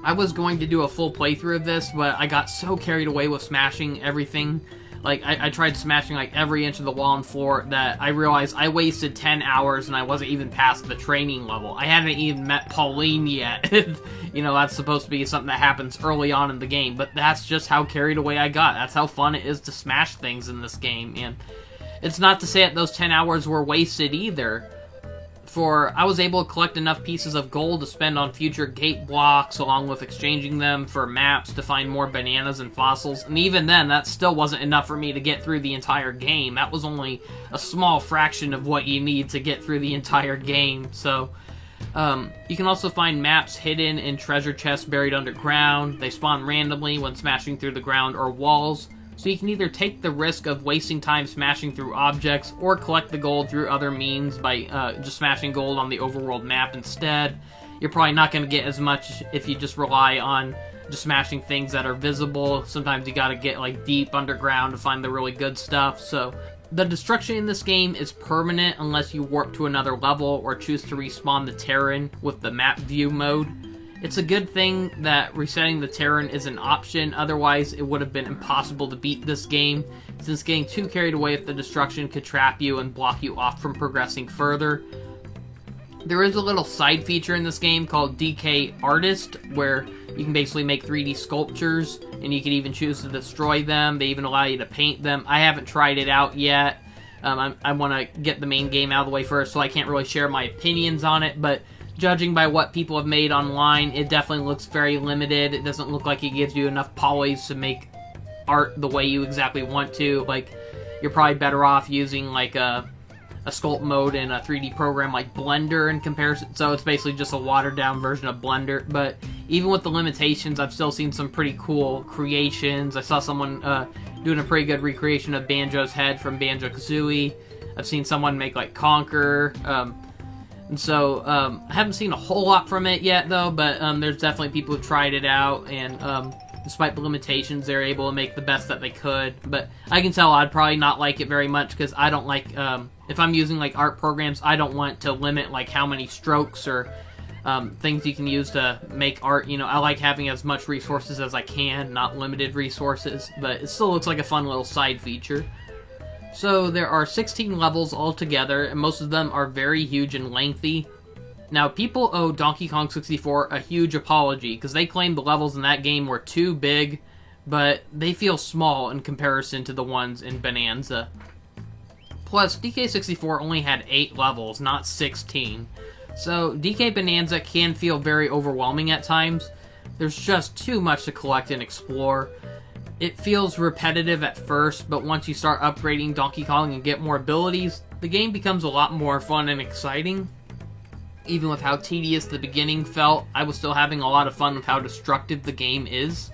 I was going to do a full playthrough of this, but I got so carried away with smashing everything. Like, I tried smashing, like, every inch of the wall and floor that I realized I wasted 10 hours and I wasn't even past the training level. I hadn't even met Pauline yet. You know, that's supposed to be something that happens early on in the game, but that's just how carried away I got. That's how fun it is to smash things in this game, and it's not to say that those 10 hours were wasted either. For I was able to collect enough pieces of gold to spend on future gate blocks, along with exchanging them for maps to find more bananas and fossils, and even then, that still wasn't enough for me to get through the entire game. That was only a small fraction of what you need to get through the entire game, so... you can also find maps hidden in treasure chests buried underground. They spawn randomly when smashing through the ground or walls, So you can either take the risk of wasting time smashing through objects, or collect the gold through other means by just smashing gold on the overworld map instead. You're probably not going to get as much if you just rely on just smashing things that are visible. Sometimes you gotta get like deep underground to find the really good stuff. So the destruction in this game is permanent unless you warp to another level or choose to respawn the Terran with the map view mode. It's a good thing that resetting the Terran is an option, otherwise it would have been impossible to beat this game, since getting too carried away with the destruction could trap you and block you off from progressing further. There is a little side feature in this game called DK Artist, where you can basically make 3D sculptures, and you can even choose to destroy them. They even allow you to paint them. I haven't tried it out yet. I want to get the main game out of the way first, so I can't really share my opinions on it, but judging by what people have made online, it definitely looks very limited. It doesn't look like it gives you enough polys to make art the way you exactly want to. Like, you're probably better off using like a sculpt mode in a 3D program like Blender in comparison. So it's basically just a watered down version of Blender. But even with the limitations, I've still seen some pretty cool creations. I saw someone doing a pretty good recreation of Banjo's head from Banjo-Kazooie. I've seen someone make like Conquer. And so I haven't seen a whole lot from it yet though, but there's definitely people who tried it out, and despite the limitations, they're able to make the best that they could. But I can tell I'd probably not like it very much, because I don't like, if I'm using like art programs, I don't want to limit like how many strokes or things you can use to make art. You know, I like having as much resources as I can, not limited resources, but it still looks like a fun little side feature. So there are 16 levels altogether, and most of them are very huge and lengthy. Now, people owe Donkey Kong 64 a huge apology, because they claim the levels in that game were too big, but they feel small in comparison to the ones in Bananza. Plus, DK64 only had 8 levels, not 16. So, DK Bananza can feel very overwhelming at times. There's just too much to collect and explore. It feels repetitive at first, but once you start upgrading Donkey Kong and get more abilities, the game becomes a lot more fun and exciting. Even with how tedious the beginning felt, I was still having a lot of fun with how destructive the game is.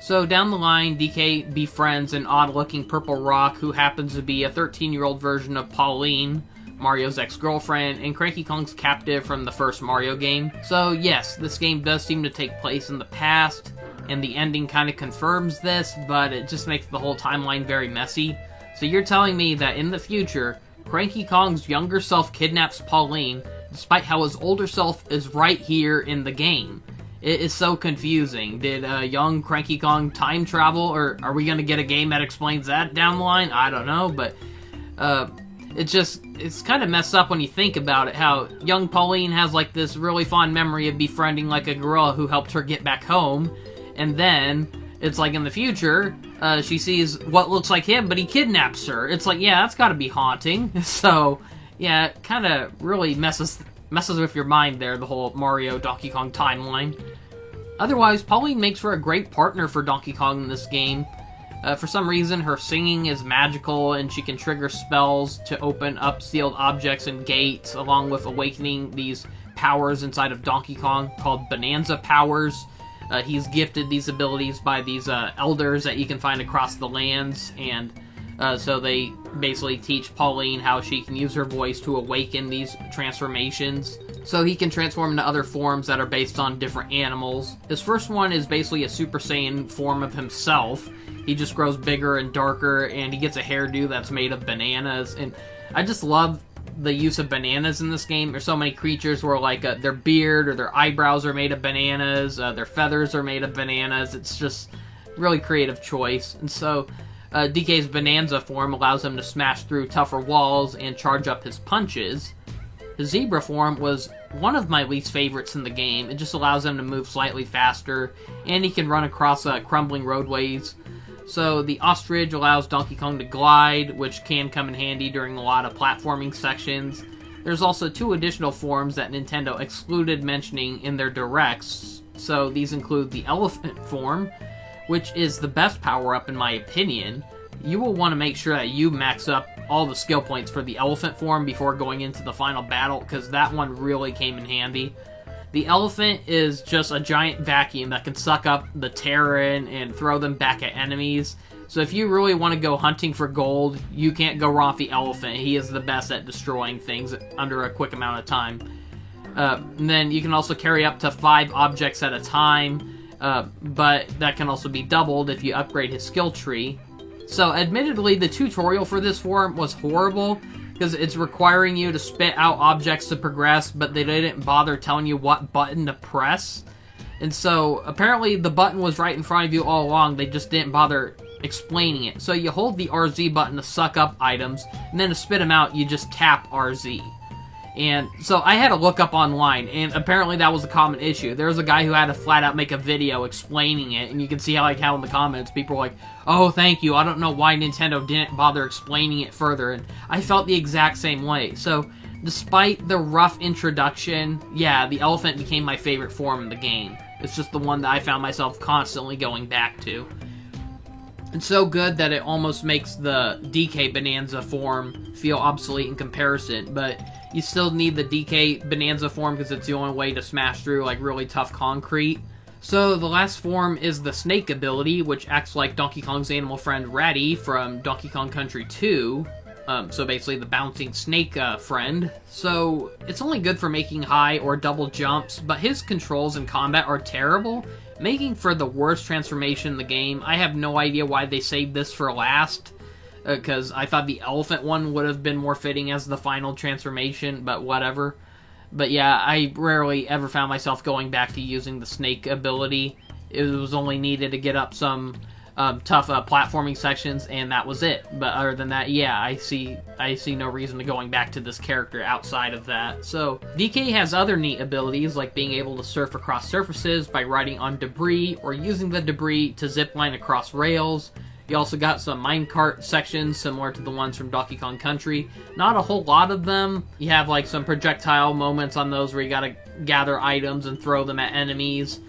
So down the line, DK befriends an odd-looking purple rock who happens to be a 13-year-old version of Pauline, Mario's ex-girlfriend, and Cranky Kong's captive from the first Mario game. So yes, this game does seem to take place in the past, and the ending kind of confirms this, but it just makes the whole timeline very messy. So you're telling me that in the future, Cranky Kong's younger self kidnaps Pauline, despite how his older self is right here in the game. It is so confusing. Did young Cranky Kong time travel, or are we going to get a game that explains that down the line? I don't know, but it's kind of messed up when you think about it, how young Pauline has like this really fond memory of befriending like a gorilla who helped her get back home, and then it's like in the future, she sees what looks like him, but he kidnaps her. It's like, yeah, that's got to be haunting. So yeah, it kind of really messes with your mind there, the whole Mario Donkey Kong timeline. Otherwise, Pauline makes for a great partner for Donkey Kong in this game. For some reason, her singing is magical, and she can trigger spells to open up sealed objects and gates, along with awakening these powers inside of Donkey Kong called Bananza powers. He's gifted these abilities by these elders that you can find across the lands, and so they basically teach Pauline how she can use her voice to awaken these transformations. So he can transform into other forms that are based on different animals. His first one is basically a Super Saiyan form of himself. He just grows bigger and darker, and he gets a hairdo that's made of bananas. And I just love the use of bananas in this game. There's so many creatures where like their beard or their eyebrows are made of bananas, their feathers are made of bananas. It's just really creative choice. And so DK's Bananza form allows him to smash through tougher walls and charge up his punches. His Zebra form was one of my least favorites in the game. It just allows him to move slightly faster, and he can run across crumbling roadways. So the Ostrich allows Donkey Kong to glide, which can come in handy during a lot of platforming sections. There's also 2 additional forms that Nintendo excluded mentioning in their directs. So these include the Elephant form, which is the best power-up in my opinion. You will want to make sure that you max up all the skill points for the Elephant form before going into the final battle, because that one really came in handy. The elephant is just a giant vacuum that can suck up the Terran and throw them back at enemies. So if you really want to go hunting for gold, you can't go wrong with the elephant. He is the best at destroying things under a quick amount of time. And then you can also carry up to 5 objects at a time, but that can also be doubled if you upgrade his skill tree. So admittedly, the tutorial for this form was horrible, because it's requiring you to spit out objects to progress, but they didn't bother telling you what button to press. And so apparently the button was right in front of you all along, they just didn't bother explaining it. So you hold the RZ button to suck up items, and then to spit them out, you just tap RZ. And so I had to look up online, and apparently that was a common issue. There was a guy who had to flat out make a video explaining it, and you can see how, how in the comments people were like, oh, thank you, I don't know why Nintendo didn't bother explaining it further, and I felt the exact same way. So, despite the rough introduction, yeah, the elephant became my favorite form in the game. It's just the one that I found myself constantly going back to. It's so good that it almost makes the DK Bananza form feel obsolete in comparison, but you still need the DK Bananza form because it's the only way to smash through, really tough concrete. So the last form is the Snake ability, which acts like Donkey Kong's animal friend Ratty from Donkey Kong Country 2. So basically the bouncing snake friend. So it's only good for making high or double jumps, but his controls in combat are terrible, making for the worst transformation in the game. I have no idea why they saved this for last, because I thought the elephant one would have been more fitting as the final transformation, but whatever. But yeah, I rarely ever found myself going back to using the snake ability. It was only needed to get up some tough platforming sections, and that was it. But other than that, yeah, I see no reason to going back to this character outside of that. So DK has other neat abilities, like being able to surf across surfaces by riding on debris, or using the debris to zipline across rails. You also got some minecart sections similar to the ones from Donkey Kong Country. Not a whole lot of them. You have some projectile moments on those where you gotta gather items and throw them at enemies.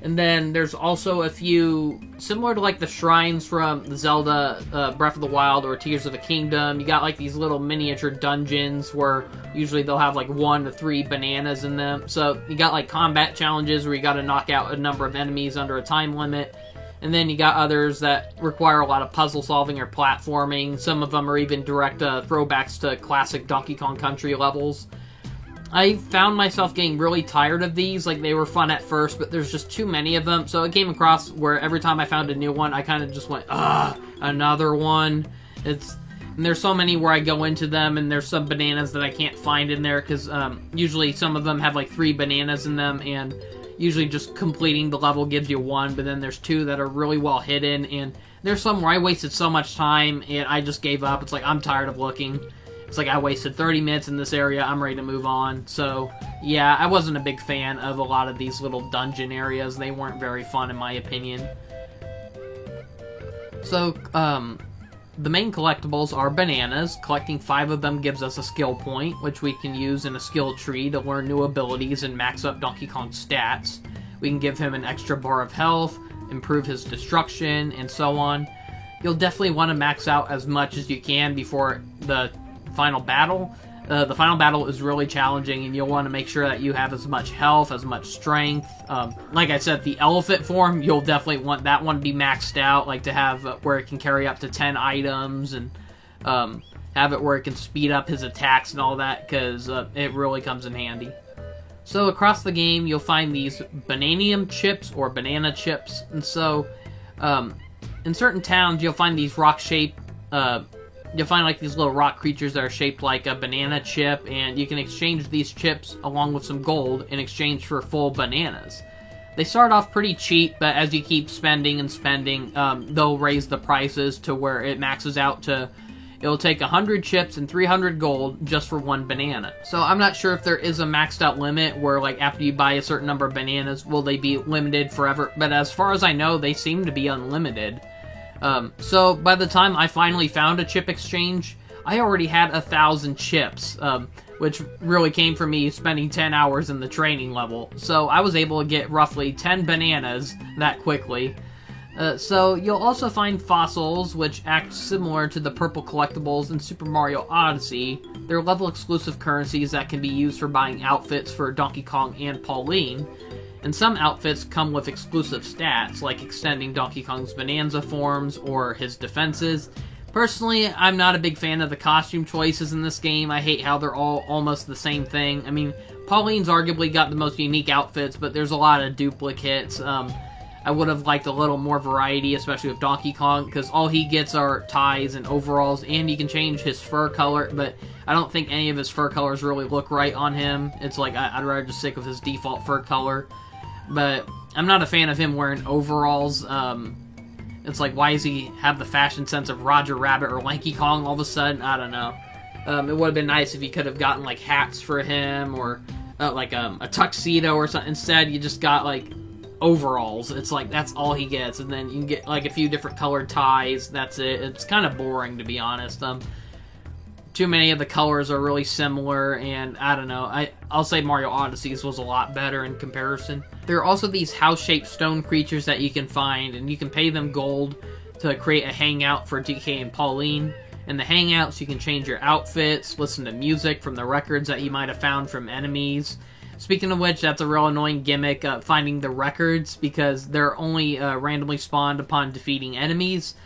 And then there's also a few, similar to the shrines from the Zelda Breath of the Wild or Tears of the Kingdom. You got these little miniature dungeons where usually they'll have 1 to 3 bananas in them. So you got combat challenges where you gotta knock out a number of enemies under a time limit. And then you got others that require a lot of puzzle solving or platforming. Some of them are even direct throwbacks to classic Donkey Kong Country levels. I found myself getting really tired of these. They were fun at first, but there's just too many of them. So it came across where every time I found a new one, I kind of just went, another one. And there's so many where I go into them, and there's some bananas that I can't find in there, because usually some of them have 3 bananas in them, and usually just completing the level gives you 1, but then there's 2 that are really well hidden, and there's some where I wasted so much time, and I just gave up. It's I'm tired of looking. It's I wasted 30 minutes in this area, I'm ready to move on. So, yeah, I wasn't a big fan of a lot of these little dungeon areas. They weren't very fun, in my opinion. So, the main collectibles are bananas. Collecting 5 of them gives us a skill point, which we can use in a skill tree to learn new abilities and max up Donkey Kong's stats. We can give him an extra bar of health, improve his destruction, and so on. You'll definitely want to max out as much as you can before the final battle. The final battle is really challenging, and you'll want to make sure that you have as much health, as much strength. Like I said, the elephant form, you'll definitely want that one to be maxed out, to have where it can carry up to 10 items, and have it where it can speed up his attacks and all that, because it really comes in handy. So across the game, you'll find these bananium chips, or banana chips, and so in certain towns, you'll find these rock-shaped you'll find these little rock creatures that are shaped like a banana chip, and you can exchange these chips along with some gold in exchange for full bananas. They start off pretty cheap, but as you keep spending and spending, they'll raise the prices to where it maxes out to, it'll take 100 chips and 300 gold just for 1 banana. So I'm not sure if there is a maxed out limit where after you buy a certain number of bananas, will they be limited forever? But as far as I know, they seem to be unlimited. So by the time I finally found a chip exchange, I already had 1,000 chips, which really came from me spending 10 hours in the training level. So I was able to get roughly 10 bananas that quickly. So you'll also find fossils, which act similar to the purple collectibles in Super Mario Odyssey. They're level-exclusive currencies that can be used for buying outfits for Donkey Kong and Pauline. And some outfits come with exclusive stats, like extending Donkey Kong's Bananza forms or his defenses. Personally, I'm not a big fan of the costume choices in this game. I hate how they're all almost the same thing. I mean, Pauline's arguably got the most unique outfits, but there's a lot of duplicates. I would have liked a little more variety, especially with Donkey Kong, because all he gets are ties and overalls, and you can change his fur color, but I don't think any of his fur colors really look right on him. It's like, I'd rather just stick with his default fur color. But I'm not a fan of him wearing overalls. It's like, why does he have the fashion sense of Roger Rabbit or Lanky Kong all of a sudden? I don't know. It would have been nice if you could have gotten, like, hats for him, or, like, a tuxedo or something. Instead, you just got, like, overalls. It's like, that's all he gets, and then you can get like a few different colored ties. That's it. It's kind of boring, to be honest. Too many of the colors are really similar, and I don't know. I'll say Mario Odyssey's was a lot better in comparison. There are also these house-shaped stone creatures that you can find, and you can pay them gold to create a hangout for DK and Pauline. In the hangouts, you can change your outfits, listen to music from the records that you might have found from enemies. Speaking of which, that's a real annoying gimmick, finding the records, because they're only randomly spawned upon defeating enemies.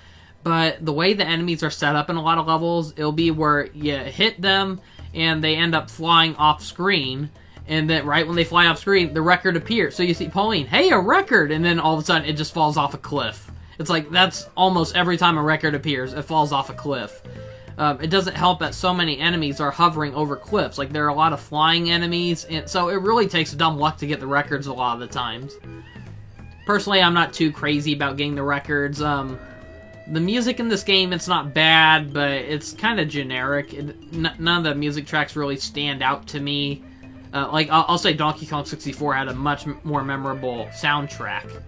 But the way the enemies are set up in a lot of levels, it'll be where you hit them, and they end up flying off-screen, and then right when they fly off-screen, the record appears. So you see Pauline, hey, a record! And then all of a sudden, it just falls off a cliff. It's like, that's almost every time a record appears, it falls off a cliff. It doesn't help that so many enemies are hovering over cliffs. Like, there are a lot of flying enemies, and so it really takes dumb luck to get the records a lot of the times. Personally, I'm not too crazy about getting the records. The music in this game, it's not bad, but it's kind of generic. None of the music tracks really stand out to me. Like, I'll say Donkey Kong 64 had a much more memorable soundtrack.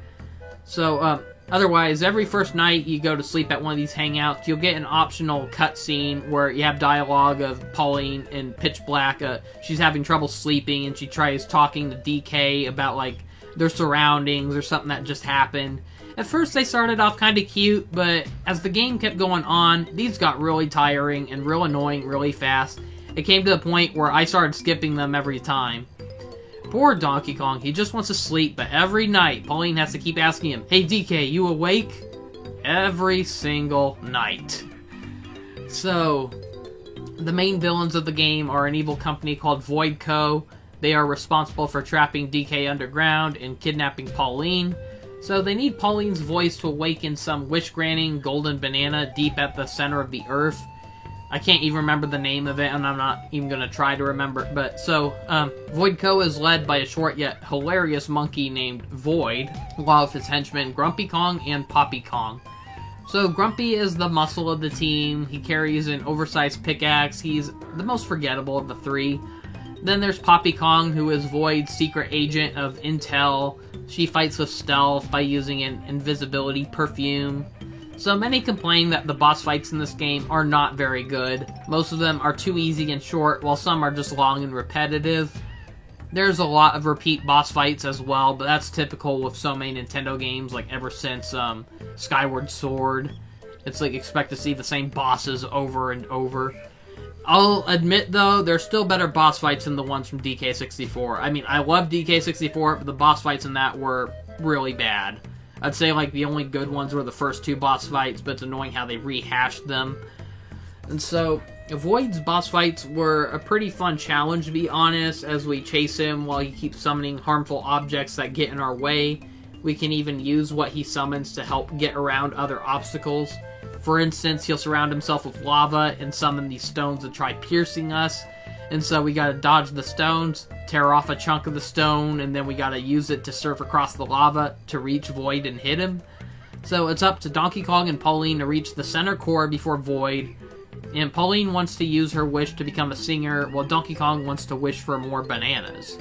So, otherwise, every first night you go to sleep at one of these hangouts, you'll get an optional cutscene where you have dialogue of Pauline in pitch black. She's having trouble sleeping, and she tries talking to DK about, like, their surroundings or something that just happened. At first, they started off kind of cute, but as the game kept going on, these got really tiring and real annoying really fast. It came to the point where I started skipping them every time. Poor Donkey Kong, he just wants to sleep, but every night, Pauline has to keep asking him, hey DK, you awake? Every single night. So, the main villains of the game are an evil company called Void Co. They are responsible for trapping DK underground and kidnapping Pauline. So they need Pauline's voice to awaken some wish-granting golden banana deep at the center of the earth. I can't even remember the name of it, and I'm not even going to try to remember it. But, so, Void Co. is led by a short yet hilarious monkey named Void, along with his henchmen Grumpy Kong and Poppy Kong. So, Grumpy is the muscle of the team. He carries an oversized pickaxe. He's the most forgettable of the three. Then there's Poppy Kong, who is Void's secret agent of intel. She fights with stealth by using an invisibility perfume. So many complain that the boss fights in this game are not very good. Most of them are too easy and short, while some are just long and repetitive. There's a lot of repeat boss fights as well, but that's typical with so many Nintendo games, like ever since Skyward Sword. It's like expect to see the same bosses over and over. I'll admit, though, there's still better boss fights than the ones from DK64. I mean, I love DK64, but the boss fights in that were really bad. I'd say, like, the only good ones were the first two boss fights, but it's annoying how they rehashed them. And so, Void's boss fights were a pretty fun challenge, to be honest, as we chase him while he keeps summoning harmful objects that get in our way. We can even use what he summons to help get around other obstacles. For instance, he'll surround himself with lava and summon these stones to try piercing us. And so we gotta dodge the stones, tear off a chunk of the stone, and then we gotta use it to surf across the lava to reach Void and hit him. So it's up to Donkey Kong and Pauline to reach the center core before Void. And Pauline wants to use her wish to become a singer, while Donkey Kong wants to wish for more bananas.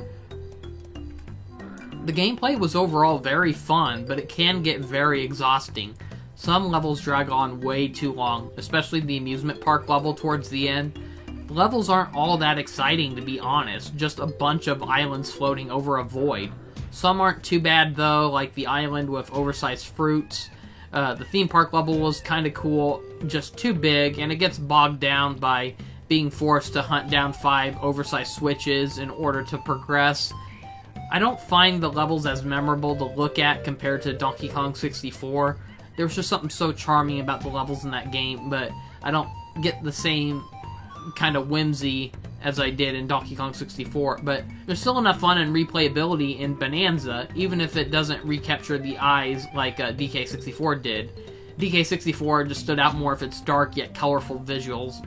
The gameplay was overall very fun, but it can get very exhausting. Some levels drag on way too long, especially the amusement park level towards the end. The levels aren't all that exciting, to be honest, just a bunch of islands floating over a void. Some aren't too bad though, like the island with oversized fruits. The theme park level was kind of cool, just too big, and it gets bogged down by being forced to hunt down 5 oversized switches in order to progress. I don't find the levels as memorable to look at compared to Donkey Kong 64. There was just something so charming about the levels in that game, but I don't get the same kind of whimsy as I did in Donkey Kong 64, but there's still enough fun and replayability in Bananza, even if it doesn't recapture the eyes like DK64 did. DK64 just stood out more for its dark yet colorful visuals.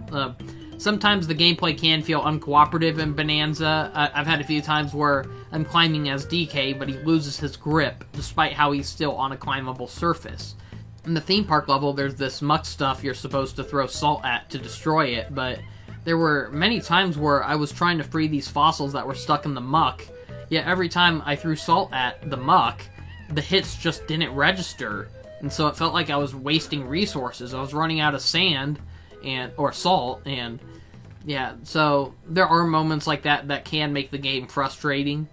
Sometimes the gameplay can feel uncooperative in Bananza. I've had a few times where I'm climbing as DK, but he loses his grip, despite how he's still on a climbable surface. In the theme park level, there's this muck stuff you're supposed to throw salt at to destroy it, but there were many times where I was trying to free these fossils that were stuck in the muck, yet every time I threw salt at the muck, the hits just didn't register, and so it felt like I was wasting resources. I was running out of sand, or salt, and yeah, so there are moments like that that can make the game frustrating.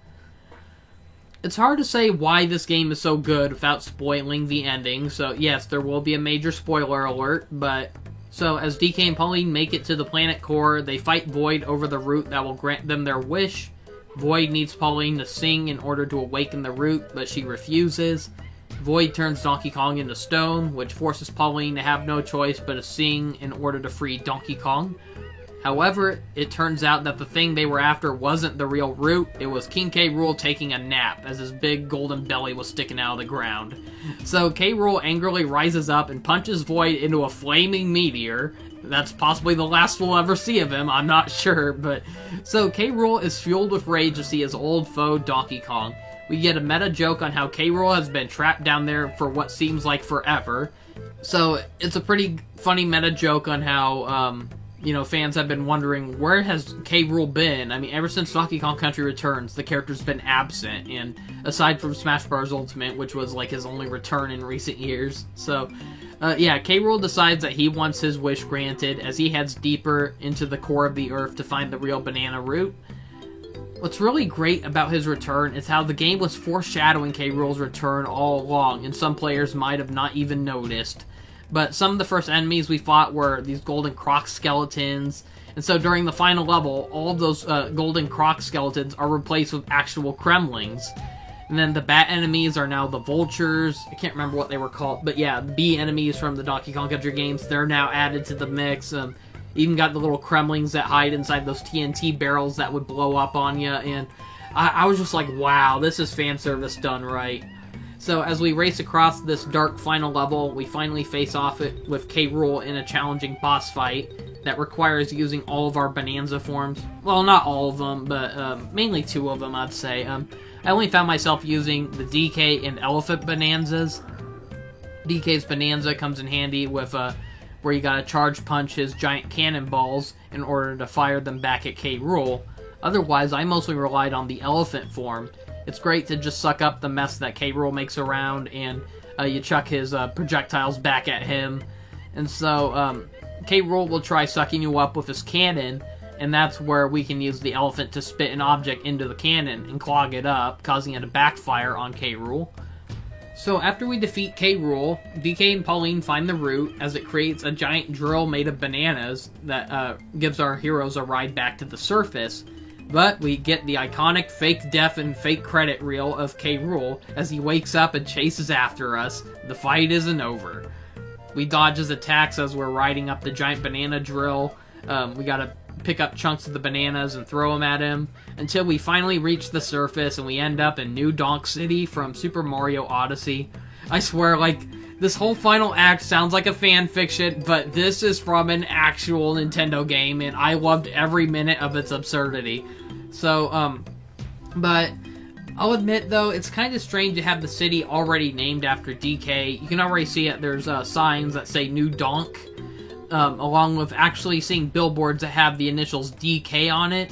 It's hard to say why this game is so good without spoiling the ending, so yes, there will be a major spoiler alert, but so as DK and Pauline make it to the planet core, they fight Void over the root that will grant them their wish. Void needs Pauline to sing in order to awaken the root, but she refuses. Void turns Donkey Kong into stone, which forces Pauline to have no choice but to sing in order to free Donkey Kong. However, it turns out that the thing they were after wasn't the real root, it was King K. Rool taking a nap as his big golden belly was sticking out of the ground. So K. Rool angrily rises up and punches Void into a flaming meteor. That's possibly the last we'll ever see of him, I'm not sure, but... So K. Rool is fueled with rage to see his old foe Donkey Kong. We get a meta joke on how K. Rool has been trapped down there for what seems like forever. So it's a pretty funny meta joke on how, fans have been wondering, where has K. Rool been? I mean, ever since Donkey Kong Country Returns, the character's been absent, and aside from Smash Bros. Ultimate, which was like his only return in recent years. So, K. Rool decides that he wants his wish granted as he heads deeper into the core of the Earth to find the real banana root. What's really great about his return is how the game was foreshadowing K. Rool's return all along, and some players might have not even noticed. But some of the first enemies we fought were these golden croc skeletons, and so during the final level, all of those golden croc skeletons are replaced with actual Kremlings. And then the bat enemies are now the vultures. I can't remember what they were called, but yeah, bee enemies from the Donkey Kong Country games, they're now added to the mix. Even got the little Kremlings that hide inside those TNT barrels that would blow up on you, and I was just like, wow, this is fan service done right. So as we race across this dark final level, we finally face off it with K. Rool in a challenging boss fight that requires using all of our Bananza forms. Well, not all of them, but mainly 2 of them, I'd say. I only found myself using the DK and Elephant Bananzas. DK's Bananza comes in handy with where you gotta charge punch his giant cannonballs in order to fire them back at K. Rool. Otherwise, I mostly relied on the Elephant form. It's great to just suck up the mess that K. Rool makes around, and you chuck his projectiles back at him. And so, K. Rool will try sucking you up with his cannon, and that's where we can use the elephant to spit an object into the cannon and clog it up, causing it to backfire on K. Rool. So after we defeat K. Rool, DK and Pauline find the root as it creates a giant drill made of bananas that gives our heroes a ride back to the surface. But we get the iconic fake death and fake credit reel of K. Rool as he wakes up and chases after us. The fight isn't over. We dodge his attacks as we're riding up the giant banana drill. We gotta pick up chunks of the bananas and throw them at him until we finally reach the surface and we end up in New Donk City from Super Mario Odyssey. I swear, like, this whole final act sounds like a fan fiction, but this is from an actual Nintendo game, and I loved every minute of its absurdity. So, but I'll admit, though, it's kind of strange to have the city already named after DK. You can already see it. There's signs that say New Donk, along with actually seeing billboards that have the initials DK on it.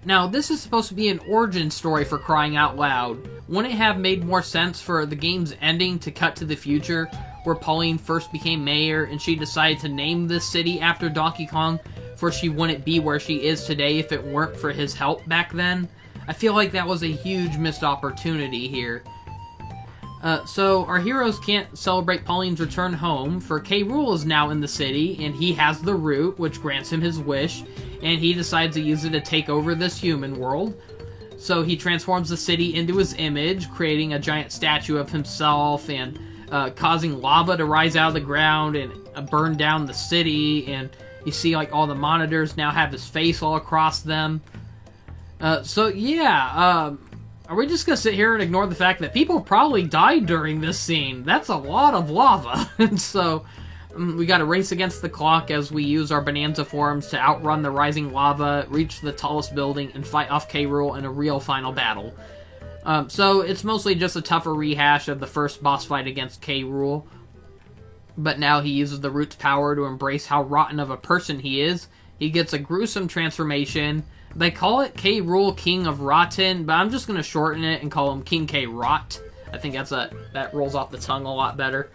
Now, this is supposed to be an origin story for crying out loud. Wouldn't it have made more sense for the game's ending to cut to the future, where Pauline first became mayor and she decided to name this city after Donkey Kong, for she wouldn't be where she is today if it weren't for his help back then? I feel like that was a huge missed opportunity here. So our heroes can't celebrate Pauline's return home, for K. Rool is now in the city, and he has the root, which grants him his wish, and he decides to use it to take over this human world. So he transforms the city into his image, creating a giant statue of himself, and causing lava to rise out of the ground and burn down the city, and you see like all the monitors now have his face all across them. Are we just gonna sit here and ignore the fact that people probably died during this scene? That's a lot of lava. And so, we gotta race against the clock as we use our Bananza forms to outrun the rising lava, reach the tallest building, and fight off K. Rool in a real final battle. So, it's mostly just a tougher rehash of the first boss fight against K. Rool. But now he uses the root's power to embrace how rotten of a person he is. He gets a gruesome transformation. They call it K. Rool King of Rotten, but I'm just going to shorten it and call him King K. Rot. I think that rolls off the tongue a lot better.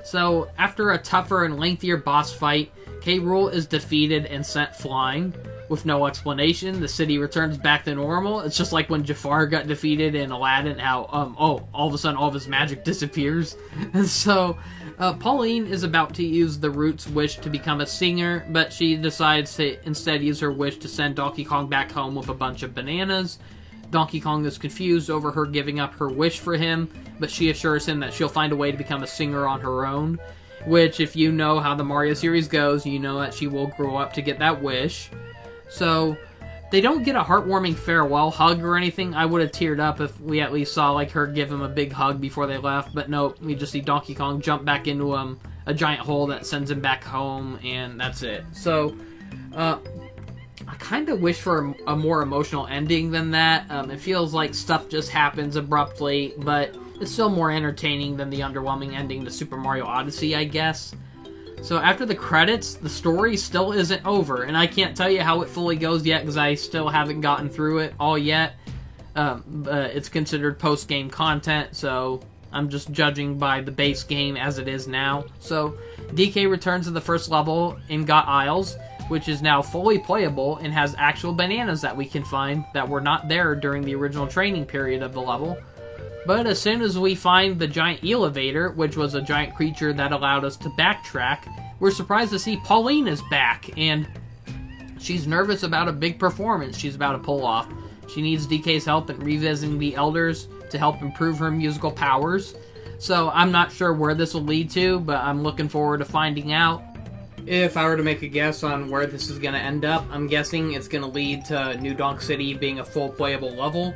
So, after a tougher and lengthier boss fight, K. Rool is defeated and sent flying. With no explanation, the city returns back to normal. It's just like when Jafar got defeated in Aladdin, how, all of a sudden all of his magic disappears. And so, Pauline is about to use the root's wish to become a singer, but she decides to instead use her wish to send Donkey Kong back home with a bunch of bananas. Donkey Kong is confused over her giving up her wish for him, but she assures him that she'll find a way to become a singer on her own. Which, if you know how the Mario series goes, you know that she will grow up to get that wish. So, they don't get a heartwarming farewell hug or anything. I would have teared up if we at least saw like her give him a big hug before they left, but nope, we just see Donkey Kong jump back into a giant hole that sends him back home, and that's it. So, I kind of wish for a more emotional ending than that. It feels like stuff just happens abruptly, but it's still more entertaining than the underwhelming ending to Super Mario Odyssey, I guess. So after the credits, the story still isn't over, and I can't tell you how it fully goes yet because I still haven't gotten through it all yet. It's considered post-game content, so I'm just judging by the base game as it is now. So DK returns to the first level in Got Isles, which is now fully playable and has actual bananas that we can find that were not there during the original training period of the level. But as soon as we find the giant elevator, which was a giant creature that allowed us to backtrack, we're surprised to see Pauline is back, and she's nervous about a big performance she's about to pull off. She needs DK's help in revisiting the Elders to help improve her musical powers. So I'm not sure where this will lead to, but I'm looking forward to finding out. If I were to make a guess on where this is going to end up, I'm guessing it's going to lead to New Donk City being a full playable level,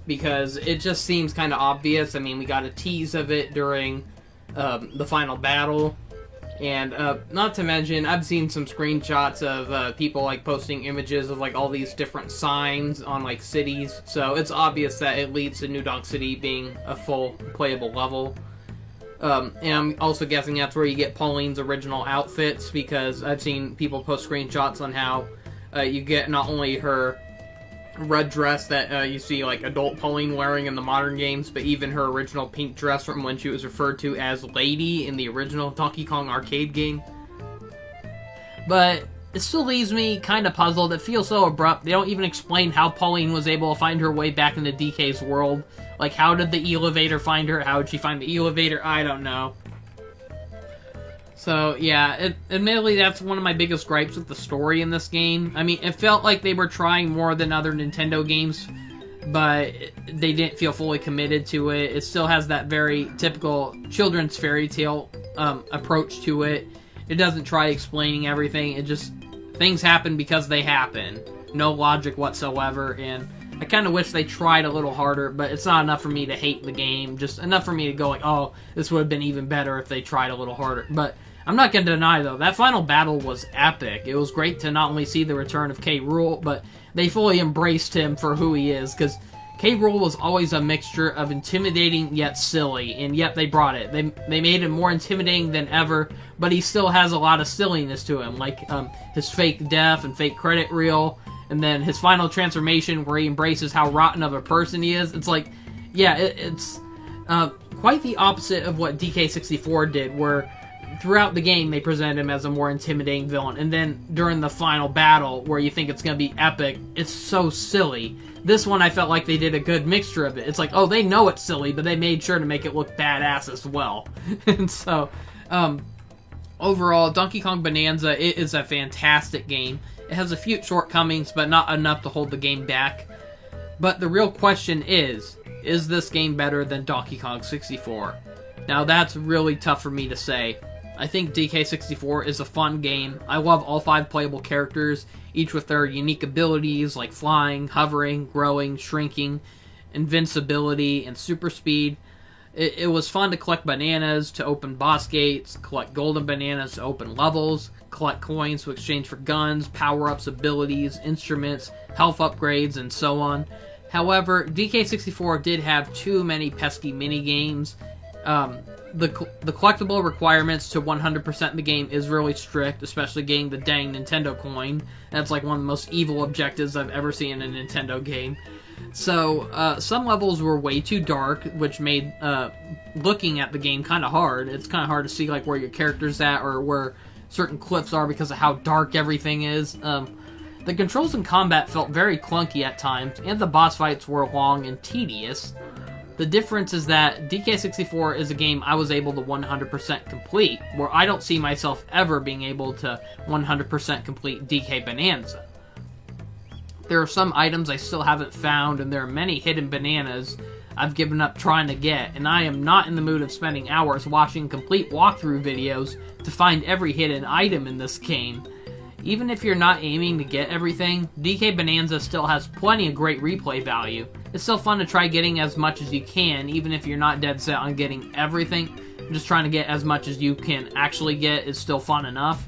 because it just seems kind of obvious. I mean, we got a tease of it during the final battle, and not to mention, I've seen some screenshots of people like posting images of like all these different signs on like cities, so it's obvious that it leads to New Donk City being a full playable level. And I'm also guessing that's where you get Pauline's original outfits, because I've seen people post screenshots on how you get not only her red dress that you see like adult Pauline wearing in the modern games, but even her original pink dress from when she was referred to as Lady in the original Donkey Kong arcade game. But it still leaves me kind of puzzled. It feels so abrupt. They don't even explain how Pauline was able to find her way back into DK's world. Like, how did the elevator find her? How did she find the elevator? I don't know. So, yeah, admittedly, that's one of my biggest gripes with the story in this game. I mean, it felt like they were trying more than other Nintendo games, but they didn't feel fully committed to it. It still has that very typical children's fairy tale approach to it. It doesn't try explaining everything. It just, things happen because they happen. No logic whatsoever, and I kind of wish they tried a little harder, but it's not enough for me to hate the game. Just enough for me to go like, oh, this would have been even better if they tried a little harder. But I'm not going to deny, though, that final battle was epic. It was great to not only see the return of K. Rool, but they fully embraced him for who he is, because K. Rool was always a mixture of intimidating yet silly, and yet they brought it. They made him more intimidating than ever, but he still has a lot of silliness to him, like his fake death and fake credit reel, and then his final transformation where he embraces how rotten of a person he is. It's like, yeah, it's quite the opposite of what DK64 did, where throughout the game they present him as a more intimidating villain, and then during the final battle where you think it's going to be epic, it's so silly. This one I felt like they did a good mixture of it. It's like, oh, they know it's silly, but they made sure to make it look badass as well. And so, overall, Donkey Kong Bonanza, it is a fantastic game. It has a few shortcomings, but not enough to hold the game back. But the real question is this game better than Donkey Kong 64? Now, that's really tough for me to say. I think DK64 is a fun game. I love all 5 playable characters, each with their unique abilities like flying, hovering, growing, shrinking, invincibility, and super speed. It was fun to collect bananas to open boss gates, collect golden bananas to open levels, collect coins to exchange for guns, power-ups, abilities, instruments, health upgrades, and so on. However, DK64 did have too many pesky mini-games. The collectible requirements to 100% the game is really strict, especially getting the dang Nintendo coin. That's like one of the most evil objectives I've ever seen in a Nintendo game. So, some levels were way too dark, which made looking at the game kind of hard. It's kind of hard to see like where your character's at or where certain cliffs are because of how dark everything is. The controls in combat felt very clunky at times, and the boss fights were long and tedious. The difference is that DK64 is a game I was able to 100% complete, where I don't see myself ever being able to 100% complete DK Bonanza. There are some items I still haven't found, and there are many hidden bananas I've given up trying to get, and I am not in the mood of spending hours watching complete walkthrough videos to find every hidden item in this game. Even if you're not aiming to get everything, DK Bonanza still has plenty of great replay value. It's still fun to try getting as much as you can, even if you're not dead set on getting everything. Just trying to get as much as you can actually get is still fun enough.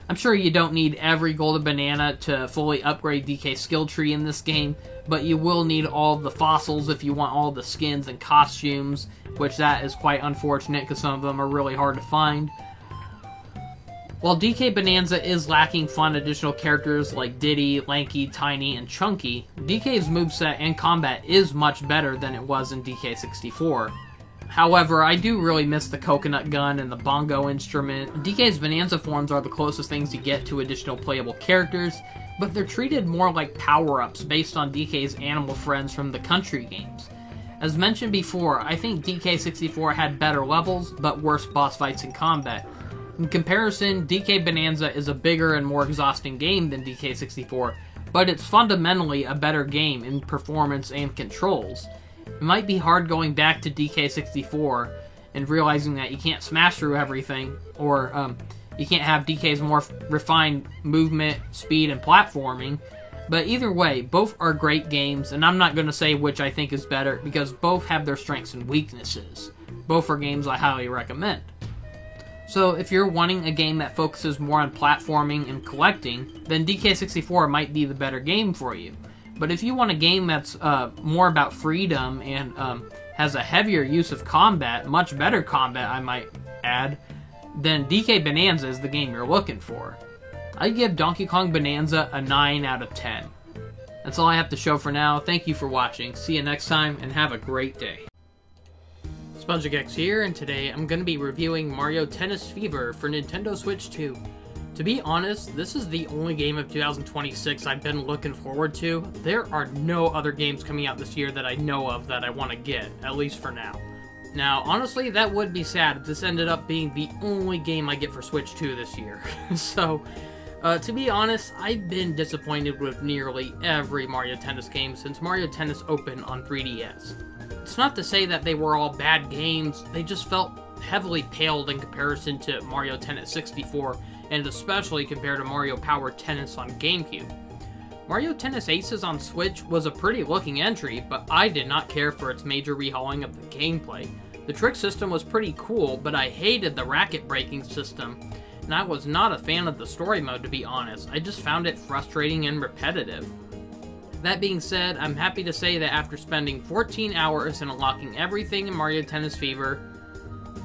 I'm sure you don't need every golden banana to fully upgrade DK's skill tree in this game, but you will need all the fossils if you want all the skins and costumes, which that is quite unfortunate because some of them are really hard to find. While DK Bonanza is lacking fun additional characters like Diddy, Lanky, Tiny, and Chunky, DK's moveset and combat is much better than it was in DK64. However, I do really miss the coconut gun and the bongo instrument. DK's Bonanza forms are the closest things you get to additional playable characters, but they're treated more like power-ups based on DK's animal friends from the country games. As mentioned before, I think DK64 had better levels, but worse boss fights and combat. In comparison, DK Bonanza is a bigger and more exhausting game than DK64, but it's fundamentally a better game in performance and controls. It might be hard going back to DK64 and realizing that you can't smash through everything, or you can't have DK's more refined movement, speed, and platforming, but either way, both are great games, and I'm not going to say which I think is better, because both have their strengths and weaknesses. Both are games I highly recommend. So if you're wanting a game that focuses more on platforming and collecting, then DK64 might be the better game for you. But if you want a game that's more about freedom and has a heavier use of combat, much better combat I might add, then DK Bonanza is the game you're looking for. I give Donkey Kong Bonanza a 9 out of 10. That's all I have to show for now. Thank you for watching. See you next time, and have a great day. SpongeGex here, and today I'm going to be reviewing Mario Tennis Fever for Nintendo Switch 2. To be honest, this is the only game of 2026 I've been looking forward to. There are no other games coming out this year that I know of that I want to get, at least for now. Now, honestly, that would be sad if this ended up being the only game I get for Switch 2 this year. So, to be honest, I've been disappointed with nearly every Mario Tennis game since Mario Tennis Open on 3DS. It's not to say that they were all bad games, they just felt heavily paled in comparison to Mario Tennis 64, and especially compared to Mario Power Tennis on GameCube. Mario Tennis Aces on Switch was a pretty looking entry, but I did not care for its major rehauling of the gameplay. The trick system was pretty cool, but I hated the racket breaking system, and I was not a fan of the story mode, to be honest. I just found it frustrating and repetitive. That being said, I'm happy to say that after spending 14 hours and unlocking everything in Mario Tennis Fever,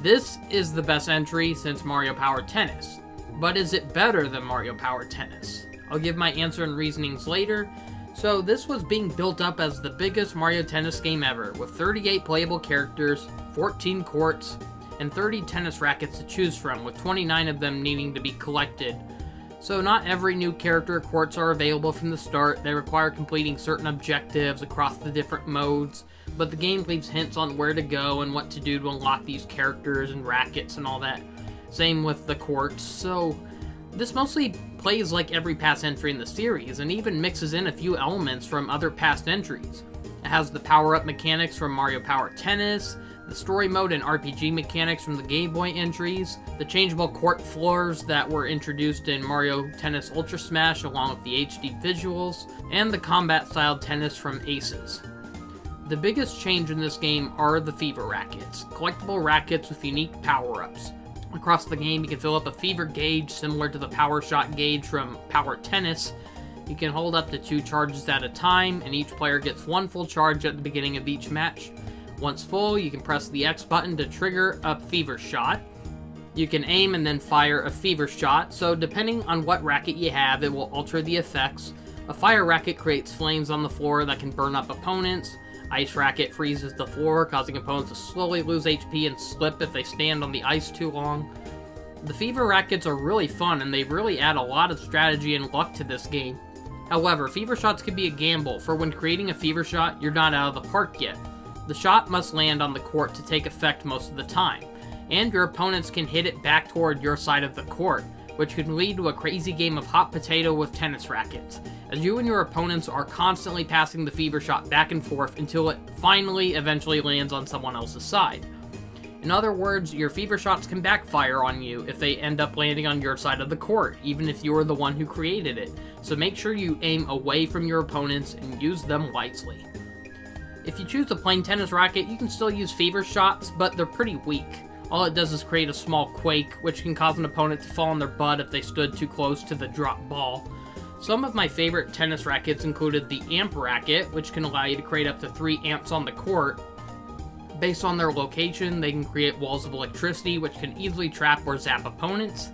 this is the best entry since Mario Power Tennis. But is it better than Mario Power Tennis? I'll give my answer and reasonings later. So this was being built up as the biggest Mario Tennis game ever, with 38 playable characters, 14 courts, and 30 tennis rackets to choose from, with 29 of them needing to be collected. So not every new character or courts are available from the start. They require completing certain objectives across the different modes, but the game leaves hints on where to go and what to do to unlock these characters and rackets and all that. Same with the courts, so this mostly plays like every past entry in the series, and even mixes in a few elements from other past entries. It has the power-up mechanics from Mario Power Tennis, the story mode and RPG mechanics from the Game Boy entries, the changeable court floors that were introduced in Mario Tennis Ultra Smash along with the HD visuals, and the combat-style tennis from Aces. The biggest change in this game are the Fever Rackets, collectible rackets with unique power-ups. Across the game, you can fill up a fever gauge similar to the power shot gauge from Power Tennis. You can hold up to 2 charges at a time, and each player gets 1 full charge at the beginning of each match. Once full, you can press the X button to trigger a fever shot. You can aim and then fire a fever shot, so depending on what racket you have, it will alter the effects. A fire racket creates flames on the floor that can burn up opponents. Ice racket freezes the floor, causing opponents to slowly lose HP and slip if they stand on the ice too long. The fever rackets are really fun, and they really add a lot of strategy and luck to this game. However, fever shots can be a gamble, for when creating a fever shot, you're not out of the park yet. The shot must land on the court to take effect most of the time, and your opponents can hit it back toward your side of the court, which can lead to a crazy game of hot potato with tennis rackets, as you and your opponents are constantly passing the fever shot back and forth until it finally eventually lands on someone else's side. In other words, your fever shots can backfire on you if they end up landing on your side of the court, even if you were the one who created it, so make sure you aim away from your opponents and use them wisely. If you choose a plain tennis racket, you can still use fever shots, but they're pretty weak. All it does is create a small quake, which can cause an opponent to fall on their butt if they stood too close to the drop ball. Some of my favorite tennis rackets included the Amp racket, which can allow you to create up to 3 amps on the court. Based on their location, they can create walls of electricity, which can easily trap or zap opponents.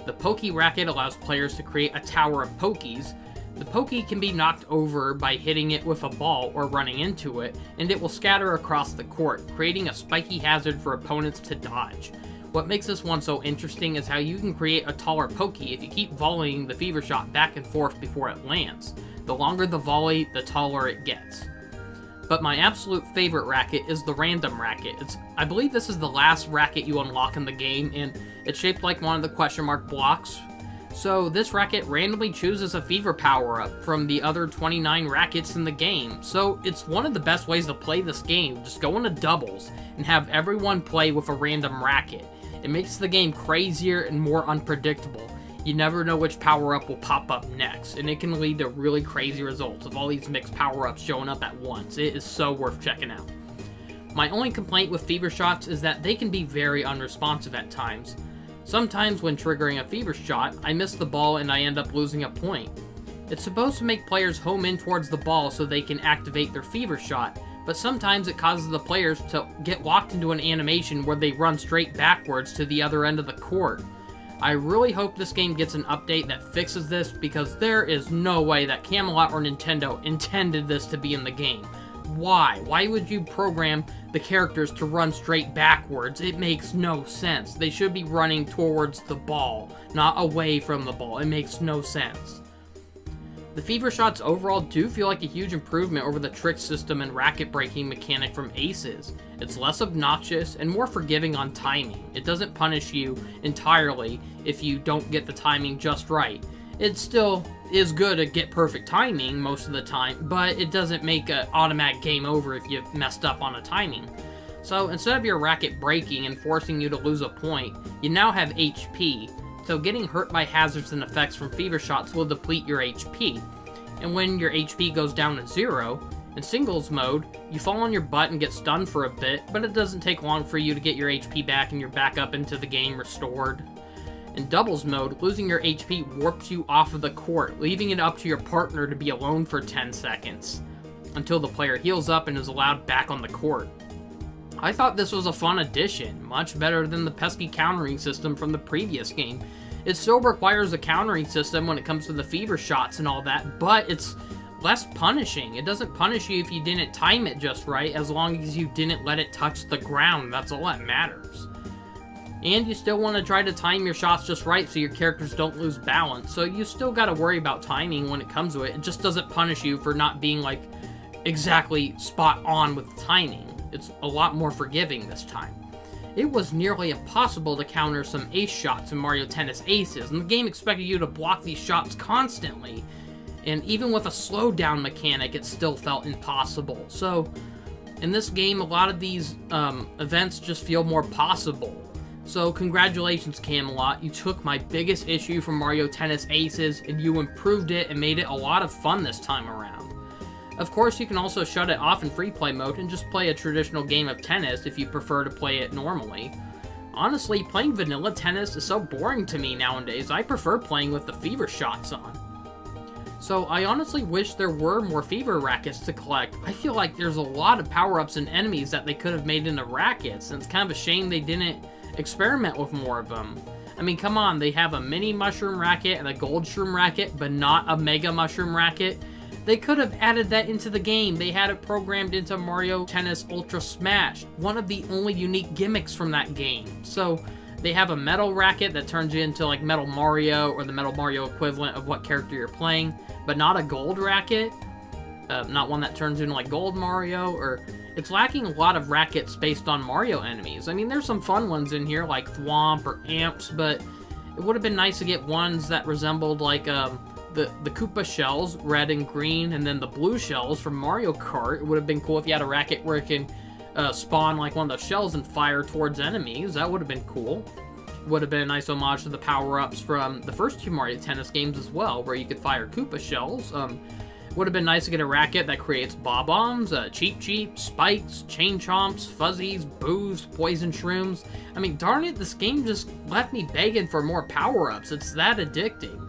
The Pokey racket allows players to create a tower of Pokies. The Pokey can be knocked over by hitting it with a ball or running into it, and it will scatter across the court, creating a spiky hazard for opponents to dodge. What makes this one so interesting is how you can create a taller Pokey if you keep volleying the fever shot back and forth before it lands. The longer the volley, the taller it gets. But my absolute favorite racket is the Random racket. I believe this is the last racket you unlock in the game, and it's shaped like one of the question mark blocks. So this racket randomly chooses a fever power-up from the other 29 rackets in the game. So it's one of the best ways to play this game. Just go into doubles and have everyone play with a random racket. It makes the game crazier and more unpredictable. You never know which power-up will pop up next, and it can lead to really crazy results of all these mixed power-ups showing up at once. It is so worth checking out. My only complaint with fever shots is that they can be very unresponsive at times. Sometimes when triggering a fever shot, I miss the ball and I end up losing a point. It's supposed to make players home in towards the ball so they can activate their fever shot, but sometimes it causes the players to get locked into an animation where they run straight backwards to the other end of the court. I really hope this game gets an update that fixes this, because there is no way that Camelot or Nintendo intended this to be in the game. Why? Why would you program the characters to run straight backwards? It makes no sense. They should be running towards the ball, not away from the ball. It makes no sense. The fever shots overall do feel like a huge improvement over the trick system and racket breaking mechanic from Aces. It's less obnoxious and more forgiving on timing. It doesn't punish you entirely if you don't get the timing just right. It still is good to get perfect timing most of the time, but it doesn't make an automatic game over if you've messed up on a timing. So instead of your racket breaking and forcing you to lose a point, you now have HP. So getting hurt by hazards and effects from fever shots will deplete your HP. And when your HP goes down to 0, in singles mode, you fall on your butt and get stunned for a bit, but it doesn't take long for you to get your HP back and you're back up into the game restored. In doubles mode, losing your HP warps you off of the court, leaving it up to your partner to be alone for 10 seconds, until the player heals up and is allowed back on the court. I thought this was a fun addition, much better than the pesky countering system from the previous game. It still requires a countering system when it comes to the fever shots and all that, but it's less punishing. It doesn't punish you if you didn't time it just right, as long as you didn't let it touch the ground. That's all that matters. And you still want to try to time your shots just right so your characters don't lose balance. So you still got to worry about timing when it comes to it. It just doesn't punish you for not being like exactly spot on with timing. It's a lot more forgiving this time. It was nearly impossible to counter some ace shots in Mario Tennis Aces, and the game expected you to block these shots constantly. And even with a slowdown mechanic, it still felt impossible. So in this game, a lot of these events just feel more possible. So congratulations, Camelot. You took my biggest issue from Mario Tennis Aces and you improved it and made it a lot of fun this time around. Of course, you can also shut it off in free play mode and just play a traditional game of tennis if you prefer to play it normally. Honestly, playing vanilla tennis is so boring to me nowadays. I prefer playing with the fever shots on. So I honestly wish there were more fever rackets to collect. I feel like there's a lot of power-ups and enemies that they could have made into rackets, and it's kind of a shame they didn't experiment with more of them. I mean, come on, they have a mini mushroom racket and a gold shroom racket, but not a mega mushroom racket. They could have added that into the game. They had it programmed into Mario Tennis Ultra Smash, one of the only unique gimmicks from that game. So they have a metal racket that turns you into like Metal Mario, or the Metal Mario equivalent of what character you're playing, but not a gold racket. Not one that turns into like Gold Mario, or it's lacking a lot of rackets based on Mario enemies. I mean, there's some fun ones in here like Thwomp or Amps, but it would have been nice to get ones that resembled like the Koopa shells, red and green, and then the blue shells from Mario Kart. It would have been cool if you had a racket where it can spawn like one of those shells and fire towards enemies. That would have been cool. Would have been a nice homage to the power-ups from the first two Mario Tennis games as well, where you could fire Koopa shells. Would have been nice to get a racket that creates bob-ombs, Cheep Cheep, Spikes, Chain Chomps, Fuzzies, Boos, Poison Shrooms. I mean, darn it, this game just left me begging for more power-ups. It's that addicting.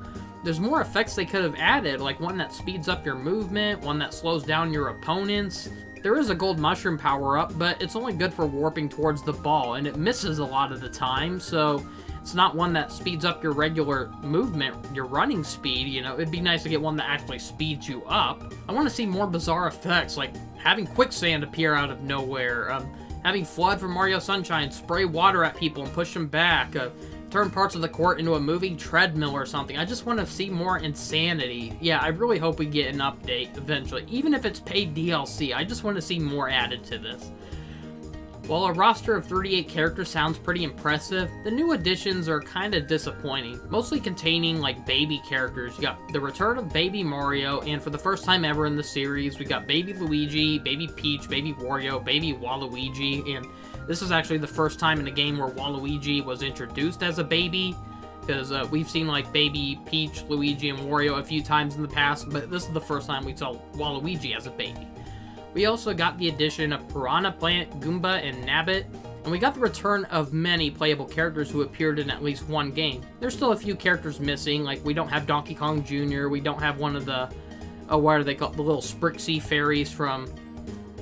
There's more effects they could have added, like one that speeds up your movement, one that slows down your opponents. There is a gold mushroom power-up, but it's only good for warping towards the ball, and it misses a lot of the time, so it's not one that speeds up your regular movement, your running speed. You know, it'd be nice to get one that actually speeds you up. I want to see more bizarre effects, like having quicksand appear out of nowhere, having Flood from Mario Sunshine spray water at people and push them back, turn parts of the court into a moving treadmill or something. I just want to see more insanity. Yeah, I really hope we get an update eventually. Even if it's paid DLC, I just want to see more added to this. While a roster of 38 characters sounds pretty impressive, the new additions are kind of disappointing, mostly containing like baby characters. You got the return of Baby Mario, and for the first time ever in the series, we got Baby Luigi, Baby Peach, Baby Wario, Baby Waluigi, and this is actually the first time in a game where Waluigi was introduced as a baby, because we've seen like Baby Peach, Luigi, and Wario a few times in the past, but this is the first time we saw Waluigi as a baby. We also got the addition of Piranha Plant, Goomba, and Nabbit, and we got the return of many playable characters who appeared in at least one game. There's still a few characters missing, like we don't have Donkey Kong Jr., we don't have one of the, what are they called, the little Sprixie fairies from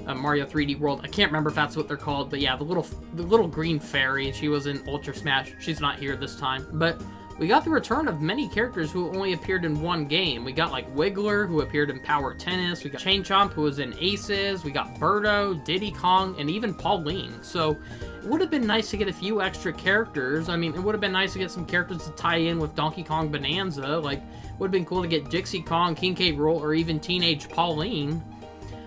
Mario 3D World. I can't remember if that's what they're called, but yeah, the little green fairy, she was in Ultra Smash. She's not here this time, but we got the return of many characters who only appeared in one game. We got like Wiggler, who appeared in Power Tennis. We got Chain Chomp, who was in Aces. We got Birdo, Diddy Kong, and even Pauline. So it would have been nice to get a few extra characters. I mean, it would have been nice to get some characters to tie in with Donkey Kong Bonanza. Like, it would have been cool to get Dixie Kong, King K. Rool, or even Teenage Pauline.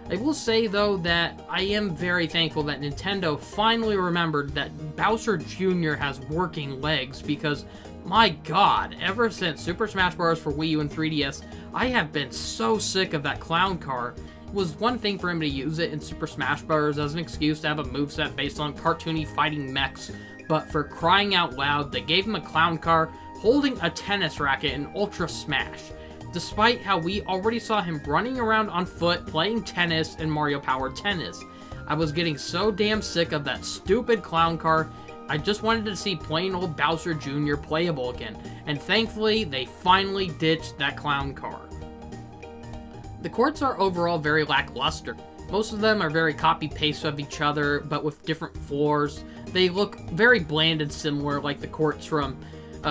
I will say, though, that I am very thankful that Nintendo finally remembered that Bowser Jr. has working legs, because, my god, ever since Super Smash Bros. For Wii U and 3DS, I have been so sick of that clown car. It was one thing for him to use it in Super Smash Bros. As an excuse to have a moveset based on cartoony fighting mechs, but for crying out loud, they gave him a clown car holding a tennis racket in Ultra Smash. Despite how we already saw him running around on foot playing tennis in Mario Power Tennis. I was getting so damn sick of that stupid clown car. I just wanted to see plain old Bowser Jr. playable again, and thankfully they finally ditched that clown car. The courts are overall very lackluster. Most of them are very copy-paste of each other, but with different floors. They look very bland and similar, like the courts from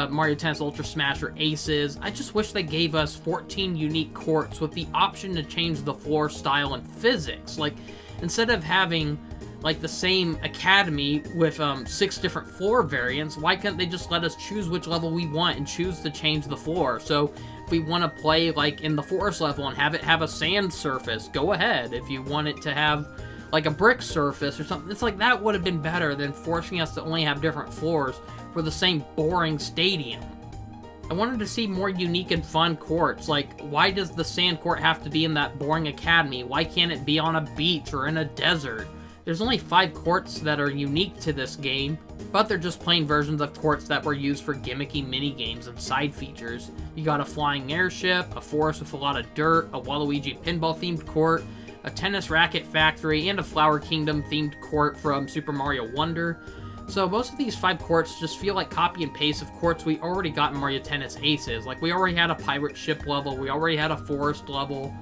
Mario Tennis Ultra Smash or Aces. I just wish they gave us 14 unique courts with the option to change the floor style and physics. Like, instead of having like the same academy with 6 different floor variants, why couldn't they just let us choose which level we want and choose to change the floor? So if we want to play like in the forest level and have it have a sand surface, go ahead. If you want it to have like a brick surface or something, it's like that would have been better than forcing us to only have different floors for the same boring stadium. I wanted to see more unique and fun courts. Like, why does the sand court have to be in that boring academy? Why can't it be on a beach or in a desert? There's only 5 courts that are unique to this game, but they're just plain versions of courts that were used for gimmicky mini-games and side features. You got a flying airship, a forest with a lot of dirt, a Waluigi pinball-themed court, a tennis racket factory, and a Flower Kingdom-themed court from Super Mario Wonder. So most of these 5 courts just feel like copy and paste of courts we already got in Mario Tennis Aces. Like, we already had a pirate ship level, we already had a forest level.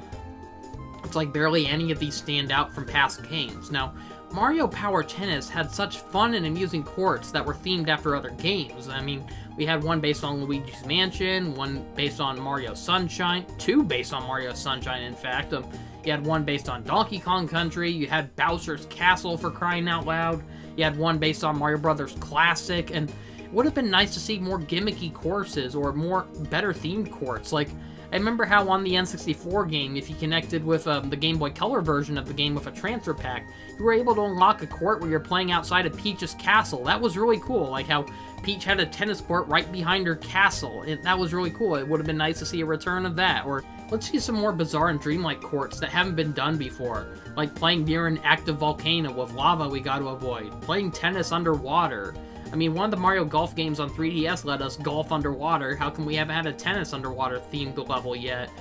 It's like barely any of these stand out from past games. Now, Mario Power Tennis had such fun and amusing courts that were themed after other games. I mean, we had one based on Luigi's Mansion, one based on Mario Sunshine, 2 based on Mario Sunshine, in fact. You had one based on Donkey Kong Country, you had Bowser's Castle, for crying out loud. You had one based on Mario Brothers Classic, and it would have been nice to see more gimmicky courses or more better themed courts. Like, I remember how on the N64 game, if you connected with the Game Boy Color version of the game with a transfer pack, you were able to unlock a court where you're playing outside of Peach's castle. That was really cool, like how Peach had a tennis court right behind her castle. That was really cool. It would have been nice to see a return of that. Or let's see some more bizarre and dreamlike courts that haven't been done before, like playing near an active volcano with lava we got to avoid, playing tennis underwater. I mean, one of the Mario Golf games on 3DS let us golf underwater. How come we haven't had a tennis underwater themed level yet?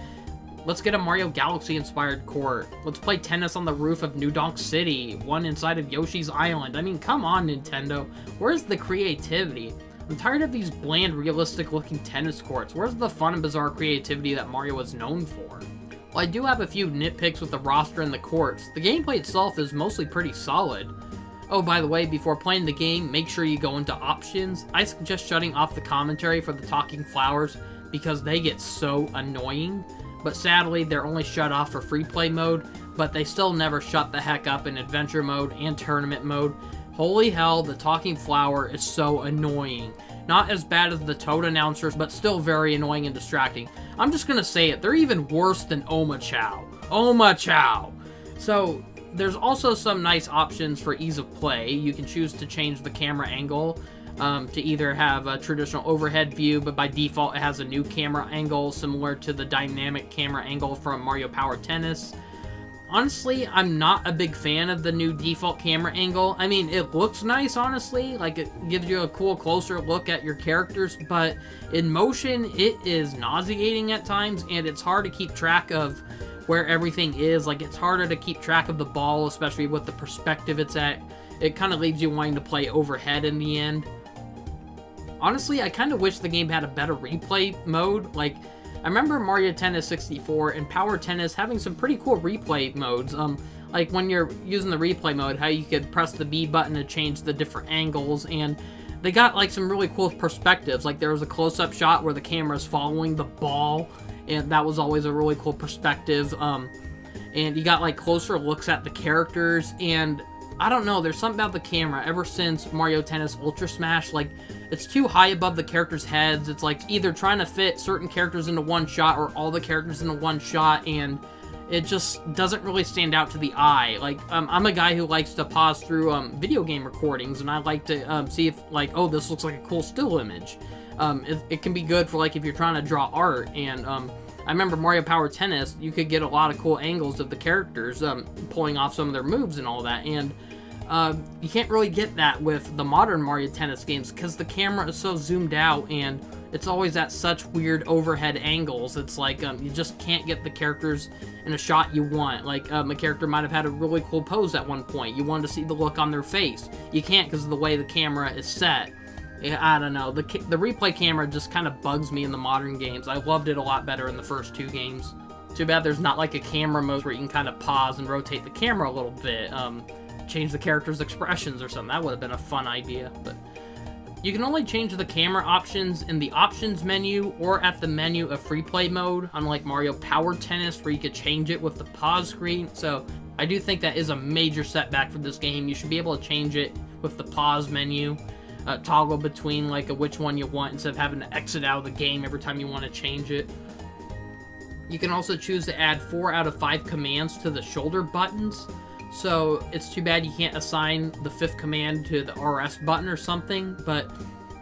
Let's get a Mario Galaxy inspired court. Let's play tennis on the roof of New Donk City, one inside of Yoshi's Island. I mean, come on, Nintendo. Where's the creativity? I'm tired of these bland, realistic looking tennis courts. Where's the fun and bizarre creativity that Mario is known for? While I do have a few nitpicks with the roster and the courts, the gameplay itself is mostly pretty solid. Oh, by the way, before playing the game, make sure you go into options. I suggest shutting off the commentary for the talking flowers because they get so annoying. But sadly, they're only shut off for free play mode, but they still never shut the heck up in adventure mode and tournament mode. Holy hell, the talking flower is so annoying. Not as bad as the Toad announcers, but still very annoying and distracting. I'm just gonna say it, they're even worse than Oma Chow. Oma Chow! So, there's also some nice options for ease of play. You can choose to change the camera angle to either have a traditional overhead view, but by default it has a new camera angle similar to the dynamic camera angle from Mario Power Tennis. Honestly, I'm not a big fan of the new default camera angle. I mean, it looks nice, honestly, like it gives you a cool closer look at your characters, but in motion it is nauseating at times, and it's hard to keep track of where everything is. Like, it's harder to keep track of the ball, especially with the perspective it's at. It kind of leaves you wanting to play overhead in the end. Honestly, I kind of wish the game had a better replay mode. Like, I remember Mario Tennis 64 and Power Tennis having some pretty cool replay modes. Like when you're using the replay mode, how you could press the B button to change the different angles, and they got like some really cool perspectives. Like there was a close-up shot where the camera is following the ball, and that was always a really cool perspective. And you got like closer looks at the characters, and I don't know, there's something about the camera ever since Mario Tennis Ultra Smash, like it's too high above the characters' heads. It's like either trying to fit certain characters into one shot or all the characters into one shot, and it just doesn't really stand out to the eye. Like, I'm a guy who likes to pause through video game recordings, and I like to see if, like, oh, this looks like a cool still image. It can be good for, like, if you're trying to draw art, and I remember Mario Power Tennis, you could get a lot of cool angles of the characters pulling off some of their moves and all that, and you can't really get that with the modern Mario Tennis games because the camera is so zoomed out and it's always at such weird overhead angles. It's like you just can't get the characters in a shot you want. Like a character might have had a really cool pose at one point. You wanted to see the look on their face. You can't because of the way the camera is set. I don't know. The replay camera just kind of bugs me in the modern games. I loved it a lot better in the first 2 games. Too bad there's not like a camera mode where you can kind of pause and rotate the camera a little bit. Change the character's expressions or something. That would have been a fun idea, but you can only change the camera options in the options menu or at the menu of free play mode, unlike Mario Power Tennis where you could change it with the pause screen. So I do think that is a major setback for this game. You should be able to change it with the pause menu, toggle between like which one you want instead of having to exit out of the game every time you want to change it. You can also choose to add 4 out of 5 commands to the shoulder buttons. So it's too bad you can't assign the 5th command to the RS button or something, but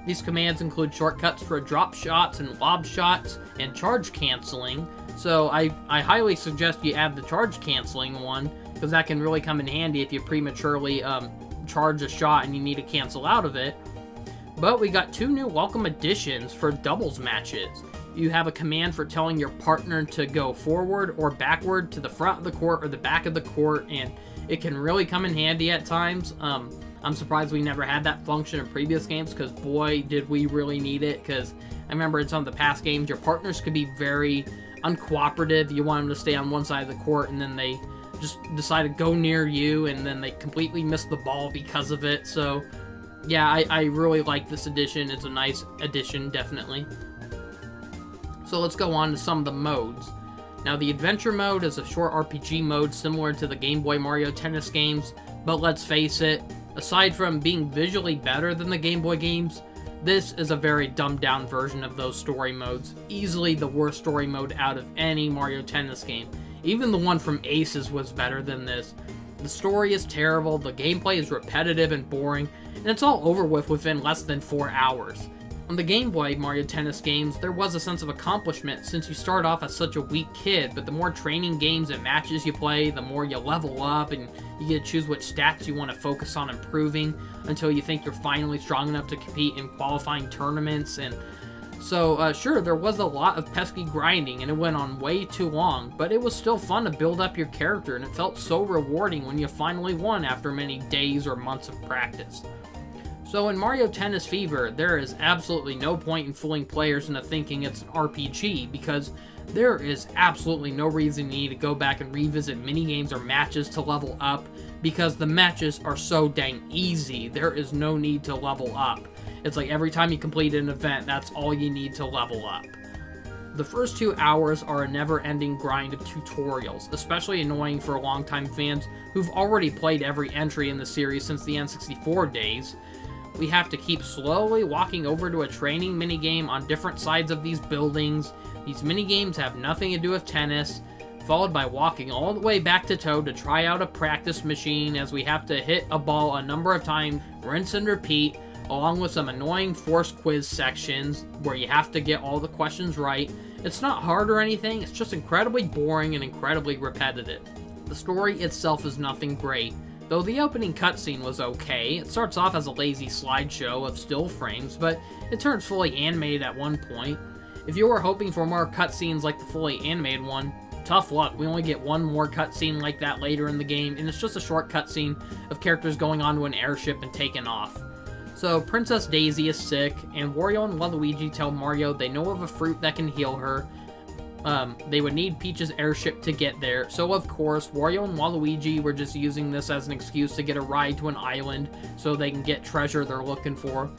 these commands include shortcuts for drop shots and lob shots and charge canceling. So I highly suggest you add the charge canceling one, because that can really come in handy if you prematurely charge a shot and you need to cancel out of it. But we got 2 new welcome additions for doubles matches. You have a command for telling your partner to go forward or backward to the front of the court or the back of the court, and it can really come in handy at times. I'm surprised we never had that function in previous games, because boy, did we really need it, because I remember in some of the past games, your partners could be very uncooperative. You want them to stay on one side of the court, and then they just decide to go near you, and then they completely miss the ball because of it. So, yeah, I really like this addition. It's a nice addition, definitely. So let's go on to some of the modes. Now, the Adventure mode is a short RPG mode similar to the Game Boy Mario Tennis games, but let's face it, aside from being visually better than the Game Boy games, this is a very dumbed-down version of those story modes. Easily the worst story mode out of any Mario Tennis game. Even the one from Aces was better than this. The story is terrible, the gameplay is repetitive and boring, and it's all over with within less than 4 hours. On the Game Boy Mario Tennis games, there was a sense of accomplishment since you start off as such a weak kid, but the more training games and matches you play, the more you level up, and you get to choose which stats you want to focus on improving until you think you're finally strong enough to compete in qualifying tournaments. And so, sure, there was a lot of pesky grinding, and it went on way too long, but it was still fun to build up your character, and it felt so rewarding when you finally won after many days or months of practice. So in Mario Tennis Fever, there is absolutely no point in fooling players into thinking it's an RPG, because there is absolutely no reason you need to go back and revisit minigames or matches to level up, because the matches are so dang easy. There is no need to level up. It's like every time you complete an event, that's all you need to level up. The first 2 hours are a never-ending grind of tutorials, especially annoying for longtime fans who've already played every entry in the series since the N64 days. We have to keep slowly walking over to a training minigame on different sides of these buildings. These minigames have nothing to do with tennis, followed by walking all the way back to Toad to try out a practice machine, as we have to hit a ball a number of times, rinse and repeat, along with some annoying forced quiz sections where you have to get all the questions right. It's not hard or anything, it's just incredibly boring and incredibly repetitive. The story itself is nothing great, though the opening cutscene was okay. It starts off as a lazy slideshow of still frames, but it turns fully animated at one point. If you were hoping for more cutscenes like the fully animated one, tough luck. We only get one more cutscene like that later in the game, and it's just a short cutscene of characters going onto an airship and taking off. So Princess Daisy is sick, and Wario and Waluigi tell Mario they know of a fruit that can heal her. They would need Peach's airship to get there, so of course, Wario and Waluigi were just using this as an excuse to get a ride to an island so they can get treasure they're looking for.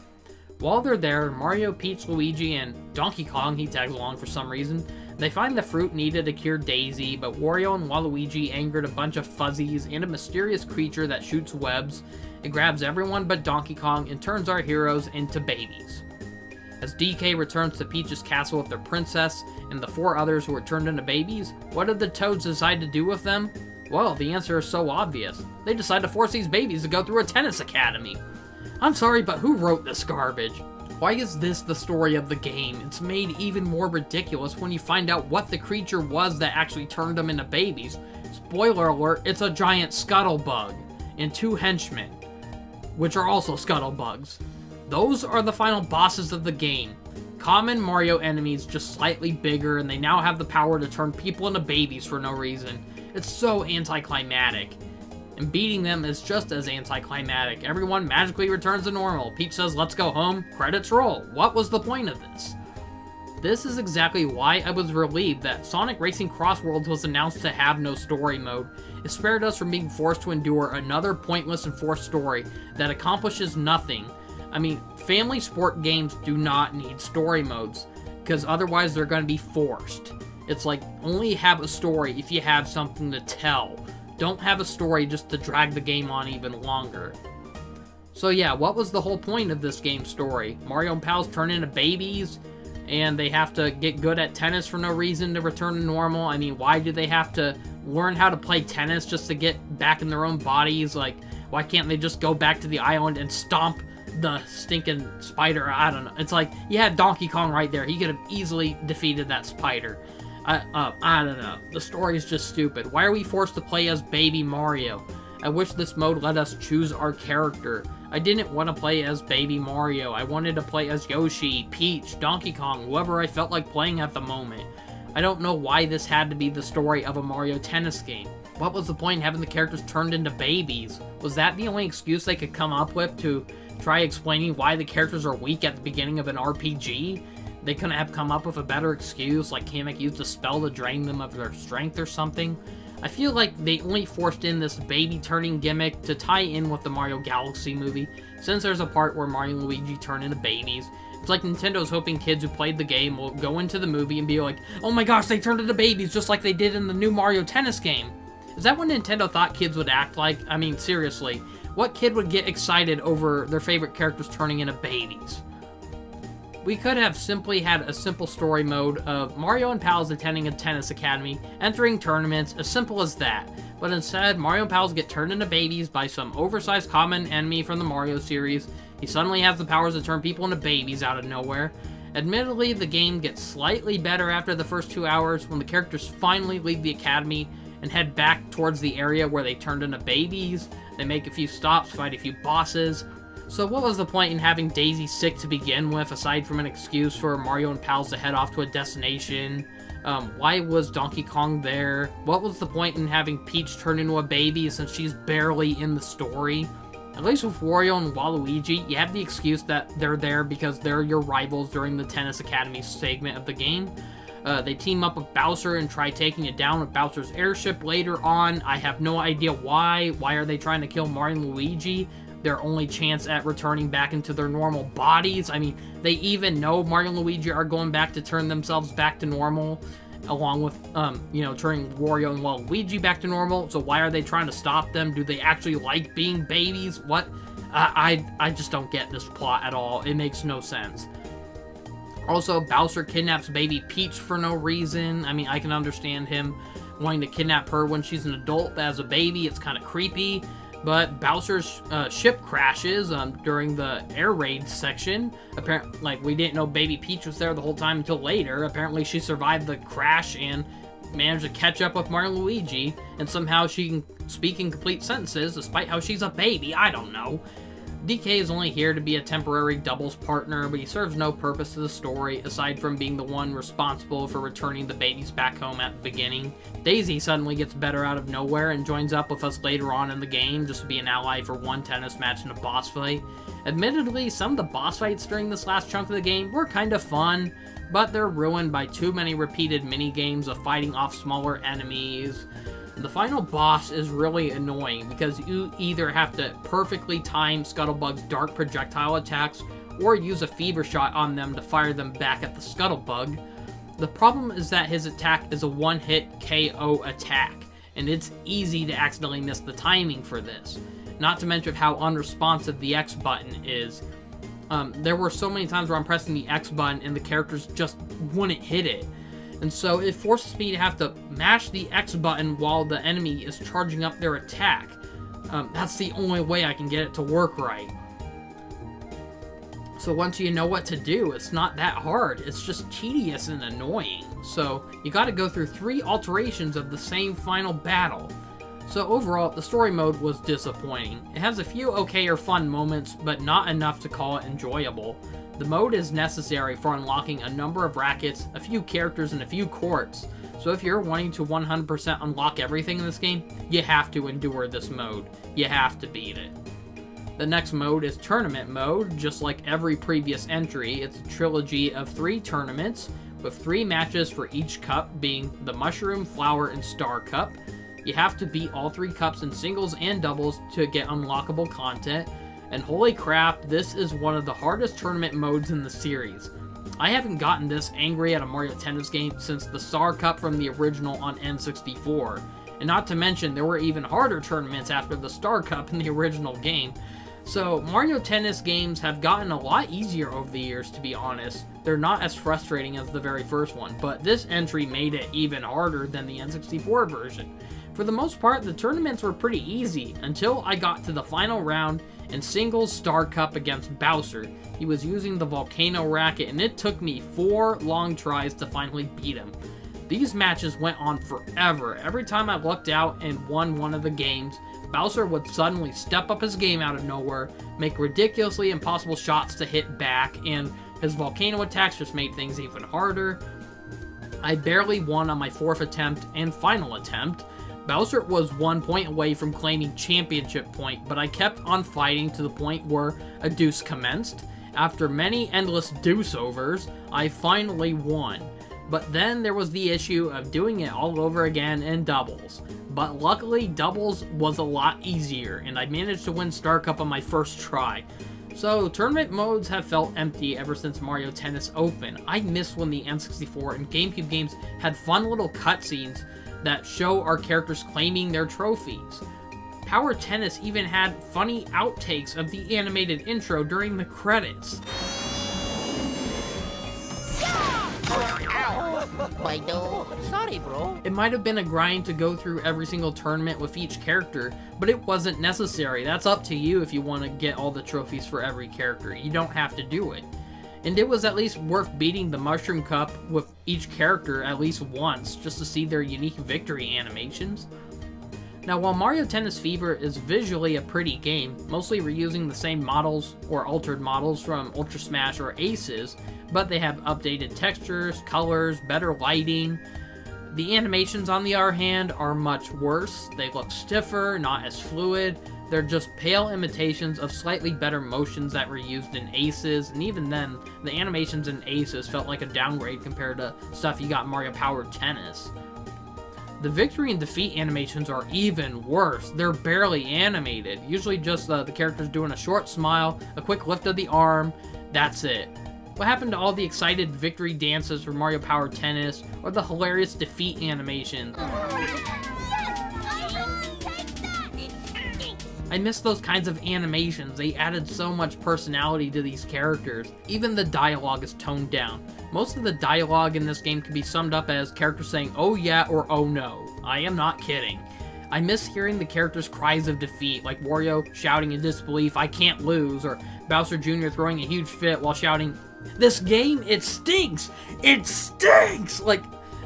While they're there, Mario, Peach, Luigi, and Donkey Kong, he tags along for some reason, they find the fruit needed to cure Daisy, but Wario and Waluigi angered a bunch of fuzzies and a mysterious creature that shoots webs. It grabs everyone but Donkey Kong and turns our heroes into babies. As DK returns to Peach's castle with their princess and the 4 others who were turned into babies, what did the Toads decide to do with them? Well, the answer is so obvious. They decide to force these babies to go through a tennis academy. I'm sorry, but who wrote this garbage? Why is this the story of the game? It's made even more ridiculous when you find out what the creature was that actually turned them into babies. Spoiler alert, it's a giant scuttlebug and 2 henchmen, which are also scuttlebugs. Those are the final bosses of the game. Common Mario enemies, just slightly bigger, and they now have the power to turn people into babies for no reason. It's so anticlimactic. And beating them is just as anticlimactic. Everyone magically returns to normal. Peach says, "Let's go home." Credits roll. What was the point of this? This is exactly why I was relieved that Sonic Racing Cross Worlds was announced to have no story mode. It spared us from being forced to endure another pointless and forced story that accomplishes nothing. I mean, family sport games do not need story modes, because otherwise they're going to be forced. It's like, only have a story if you have something to tell. Don't have a story just to drag the game on even longer. So yeah, what was the whole point of this game's story? Mario and pals turn into babies, and they have to get good at tennis for no reason to return to normal. I mean, why do they have to learn how to play tennis just to get back in their own bodies? Like, why can't they just go back to the island and stomp the stinking spider? I don't know. It's like, you had Donkey Kong right there. He could have easily defeated that spider. I don't know. The story's just stupid. Why are we forced to play as Baby Mario? I wish this mode let us choose our character. I didn't want to play as Baby Mario. I wanted to play as Yoshi, Peach, Donkey Kong, whoever I felt like playing at the moment. I don't know why this had to be the story of a Mario Tennis game. What was the point in having the characters turned into babies? Was that the only excuse they could come up with to try explaining why the characters are weak at the beginning of an RPG? They couldn't have come up with a better excuse, like Kamek used a spell to drain them of their strength or something? I feel like they only forced in this baby-turning gimmick to tie in with the Mario Galaxy movie, since there's a part where Mario and Luigi turn into babies. It's like Nintendo's hoping kids who played the game will go into the movie and be like, oh my gosh, they turned into babies just like they did in the new Mario Tennis game. Is that what Nintendo thought kids would act like? I mean, seriously, what kid would get excited over their favorite characters turning into babies? We could have simply had a simple story mode of Mario and pals attending a tennis academy, entering tournaments, as simple as that. But instead, Mario and pals get turned into babies by some oversized common enemy from the Mario series. He suddenly has the powers to turn people into babies out of nowhere. Admittedly, the game gets slightly better after the first 2 hours when the characters finally leave the academy and head back towards the area where they turned into babies. They make a few stops, fight a few bosses. So what was the point in having Daisy sick to begin with, aside from an excuse for Mario and pals to head off to a destination? Why was Donkey Kong there? What was the point in having Peach turn into a baby since she's barely in the story? At least with Wario and Waluigi, you have the excuse that they're there because they're your rivals during the Tennis Academy segment of the game. They team up with Bowser and try taking it down with Bowser's airship later on. I have no idea why. Why are they trying to kill Mario and Luigi? Their only chance at returning back into their normal bodies. I mean, they even know Mario and Luigi are going back to turn themselves back to normal, along with, turning Wario and Waluigi back to normal. So why are they trying to stop them? Do they actually like being babies? What? I just don't get this plot at all. It makes no sense. Also, Bowser kidnaps baby Peach for no reason. I mean, I can understand him wanting to kidnap her when she's an adult, but as a baby, it's kind of creepy. But Bowser's ship crashes during the air raid section. Apparently, we didn't know Baby Peach was there the whole time until later. Apparently, she survived the crash and managed to catch up with Mario and Luigi. And somehow she can speak in complete sentences, despite how she's a baby. I don't know. DK is only here to be a temporary doubles partner, but he serves no purpose to the story, aside from being the one responsible for returning the babies back home at the beginning. Daisy suddenly gets better out of nowhere and joins up with us later on in the game, just to be an ally for one tennis match and a boss fight. Admittedly, some of the boss fights during this last chunk of the game were kind of fun, but they're ruined by too many repeated mini-games of fighting off smaller enemies. The final boss is really annoying because you either have to perfectly time Scuttlebug's dark projectile attacks or use a fever shot on them to fire them back at the Scuttlebug. The problem is that his attack is a one-hit KO attack, and it's easy to accidentally miss the timing for this. Not to mention how unresponsive the X button is. There were so many times where I'm pressing the X button and the characters just wouldn't hit it. And so it forces me to have to mash the X button while the enemy is charging up their attack. That's the only way I can get it to work right. So once you know what to do, it's not that hard. It's just tedious and annoying. So you gotta go through 3 alterations of the same final battle. So overall, the story mode was disappointing. It has a few okay or fun moments, but not enough to call it enjoyable. The mode is necessary for unlocking a number of rackets, a few characters, and a few courts. So if you're wanting to 100% unlock everything in this game, you have to endure this mode. You have to beat it. The next mode is Tournament Mode. Just like every previous entry, it's a trilogy of 3 tournaments, with 3 matches for each cup, being the Mushroom, Flower, and Star Cup. You have to beat all 3 cups in singles and doubles to get unlockable content. And holy crap, this is one of the hardest tournament modes in the series. I haven't gotten this angry at a Mario Tennis game since the Star Cup from the original on N64. And not to mention, there were even harder tournaments after the Star Cup in the original game. So, Mario Tennis games have gotten a lot easier over the years, to be honest. They're not as frustrating as the very first one, but this entry made it even harder than the N64 version. For the most part, the tournaments were pretty easy, until I got to the final round in singles Star Cup against Bowser. He was using the volcano racket, and it took me 4 long tries to finally beat him. These matches went on forever. Every time I lucked out and won one of the games, Bowser would suddenly step up his game out of nowhere, make ridiculously impossible shots to hit back, and his volcano attacks just made things even harder. I barely won on my 4th attempt and final attempt. Bowser was 1 point away from claiming championship point, but I kept on fighting to the point where a deuce commenced. After many endless deuce-overs, I finally won. But then there was the issue of doing it all over again in doubles. But luckily, doubles was a lot easier, and I managed to win Star Cup on my first try. So, tournament modes have felt empty ever since Mario Tennis Open. I miss when the N64 and GameCube games had fun little cutscenes that show our characters claiming their trophies. Power Tennis even had funny outtakes of the animated intro during the credits. My nose. Sorry, bro. It might have been a grind to go through every single tournament with each character, but it wasn't necessary. That's up to you if you want to get all the trophies for every character. You don't have to do it. And it was at least worth beating the Mushroom Cup with each character at least once, just to see their unique victory animations. Now, while Mario Tennis Fever is visually a pretty game, mostly reusing the same models or altered models from Ultra Smash or Aces, but they have updated textures, colors, better lighting. The animations, on the other hand, are much worse. They look stiffer, not as fluid. They're just pale imitations of slightly better motions that were used in Aces, and even then, the animations in Aces felt like a downgrade compared to stuff you got in Mario Power Tennis. The victory and defeat animations are even worse. They're barely animated. Usually just the characters doing a short smile, a quick lift of the arm, that's it. What happened to all the excited victory dances from Mario Power Tennis, or the hilarious defeat animations? I miss those kinds of animations. They added so much personality to these characters. Even the dialogue is toned down. Most of the dialogue in this game can be summed up as characters saying, "Oh yeah" or "Oh no." I am not kidding. I miss hearing the characters' cries of defeat, like Wario shouting in disbelief, "I can't lose," or Bowser Jr. throwing a huge fit while shouting, "This game, it stinks! It stinks!" Like,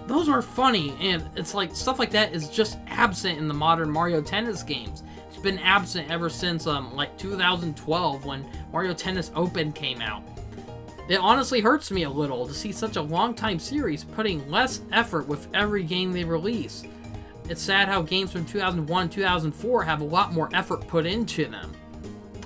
those are funny, and it's like, stuff like that is just absent in the modern Mario Tennis games. It's been absent ever since, like 2012, when Mario Tennis Open came out. It honestly hurts me a little to see such a long-time series putting less effort with every game they release. It's sad how games from 2001, 2004 have a lot more effort put into them.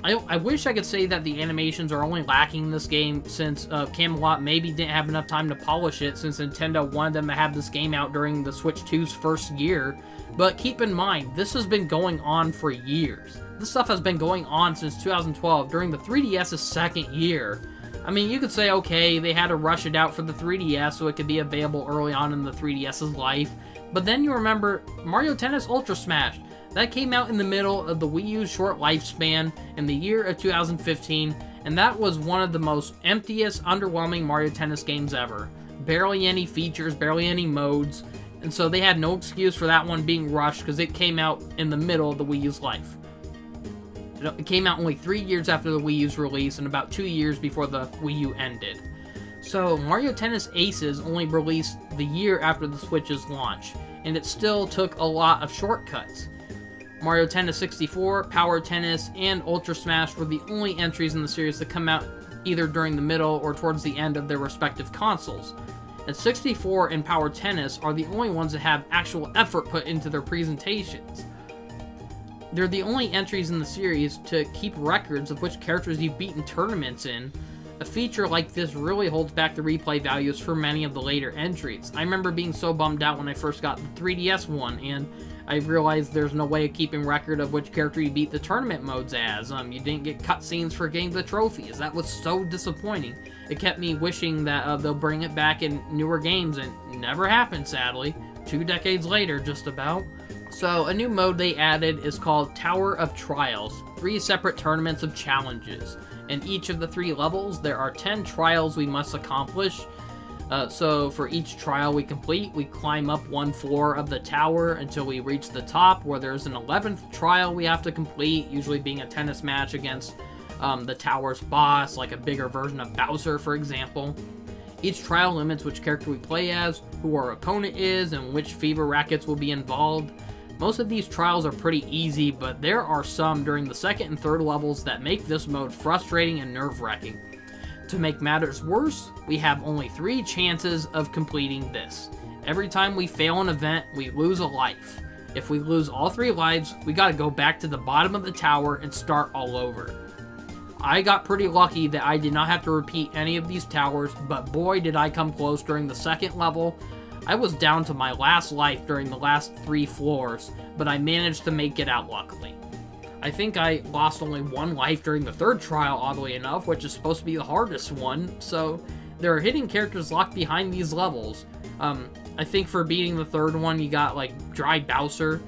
I wish I could say that the animations are only lacking in this game since Camelot maybe didn't have enough time to polish it since Nintendo wanted them to have this game out during the Switch 2's first year. But keep in mind, this has been going on for years. This stuff has been going on since 2012 during the 3DS's second year. I mean, you could say, okay, they had to rush it out for the 3DS so it could be available early on in the 3DS's life. But then you remember Mario Tennis Ultra Smash. That came out in the middle of the Wii U's short lifespan in the year of 2015, and that was one of the most emptiest, underwhelming Mario Tennis games ever. Barely any features, barely any modes, and so they had no excuse for that one being rushed because it came out in the middle of the Wii U's life. It came out only 3 years after the Wii U's release and about 2 years before the Wii U ended. So Mario Tennis Aces only released the year after the Switch's launch, and it still took a lot of shortcuts. Mario Tennis 64, Power Tennis, and Ultra Smash were the only entries in the series to come out either during the middle or towards the end of their respective consoles. And 64 and Power Tennis are the only ones that have actual effort put into their presentations. They're the only entries in the series to keep records of which characters you've beaten tournaments in. A feature like this really holds back the replay values for many of the later entries. I remember being so bummed out when I first got the 3DS one, and I realized there's no way of keeping record of which character you beat the tournament modes as. You didn't get cutscenes for getting the trophies. That was so disappointing. It kept me wishing that they'll bring it back in newer games, and never happened, sadly. 2 decades later, just about. So, a new mode they added is called Tower of Trials. 3 separate tournaments of challenges. In each of the 3 levels, there are 10 trials we must accomplish. So for each trial we complete, we climb up 1 floor of the tower until we reach the top, where there's an 11th trial we have to complete, usually being a tennis match against the tower's boss, like a bigger version of Bowser, for example. Each trial limits which character we play as, who our opponent is, and which fever rackets will be involved. Most of these trials are pretty easy, but there are some during the 2nd and 3rd levels that make this mode frustrating and nerve-wracking. To make matters worse, we have only 3 chances of completing this. Every time we fail an event, we lose a life. If we lose all 3 lives, we gotta go back to the bottom of the tower and start all over. I got pretty lucky that I did not have to repeat any of these towers, but boy did I come close during the 2nd level. I was down to my last life during the last 3 floors, but I managed to make it out luckily. I think I lost only 1 life during the 3rd trial, oddly enough, which is supposed to be the hardest one, so there are hidden characters locked behind these levels. I think for beating the 3rd one, you got, like, Dry Bowser.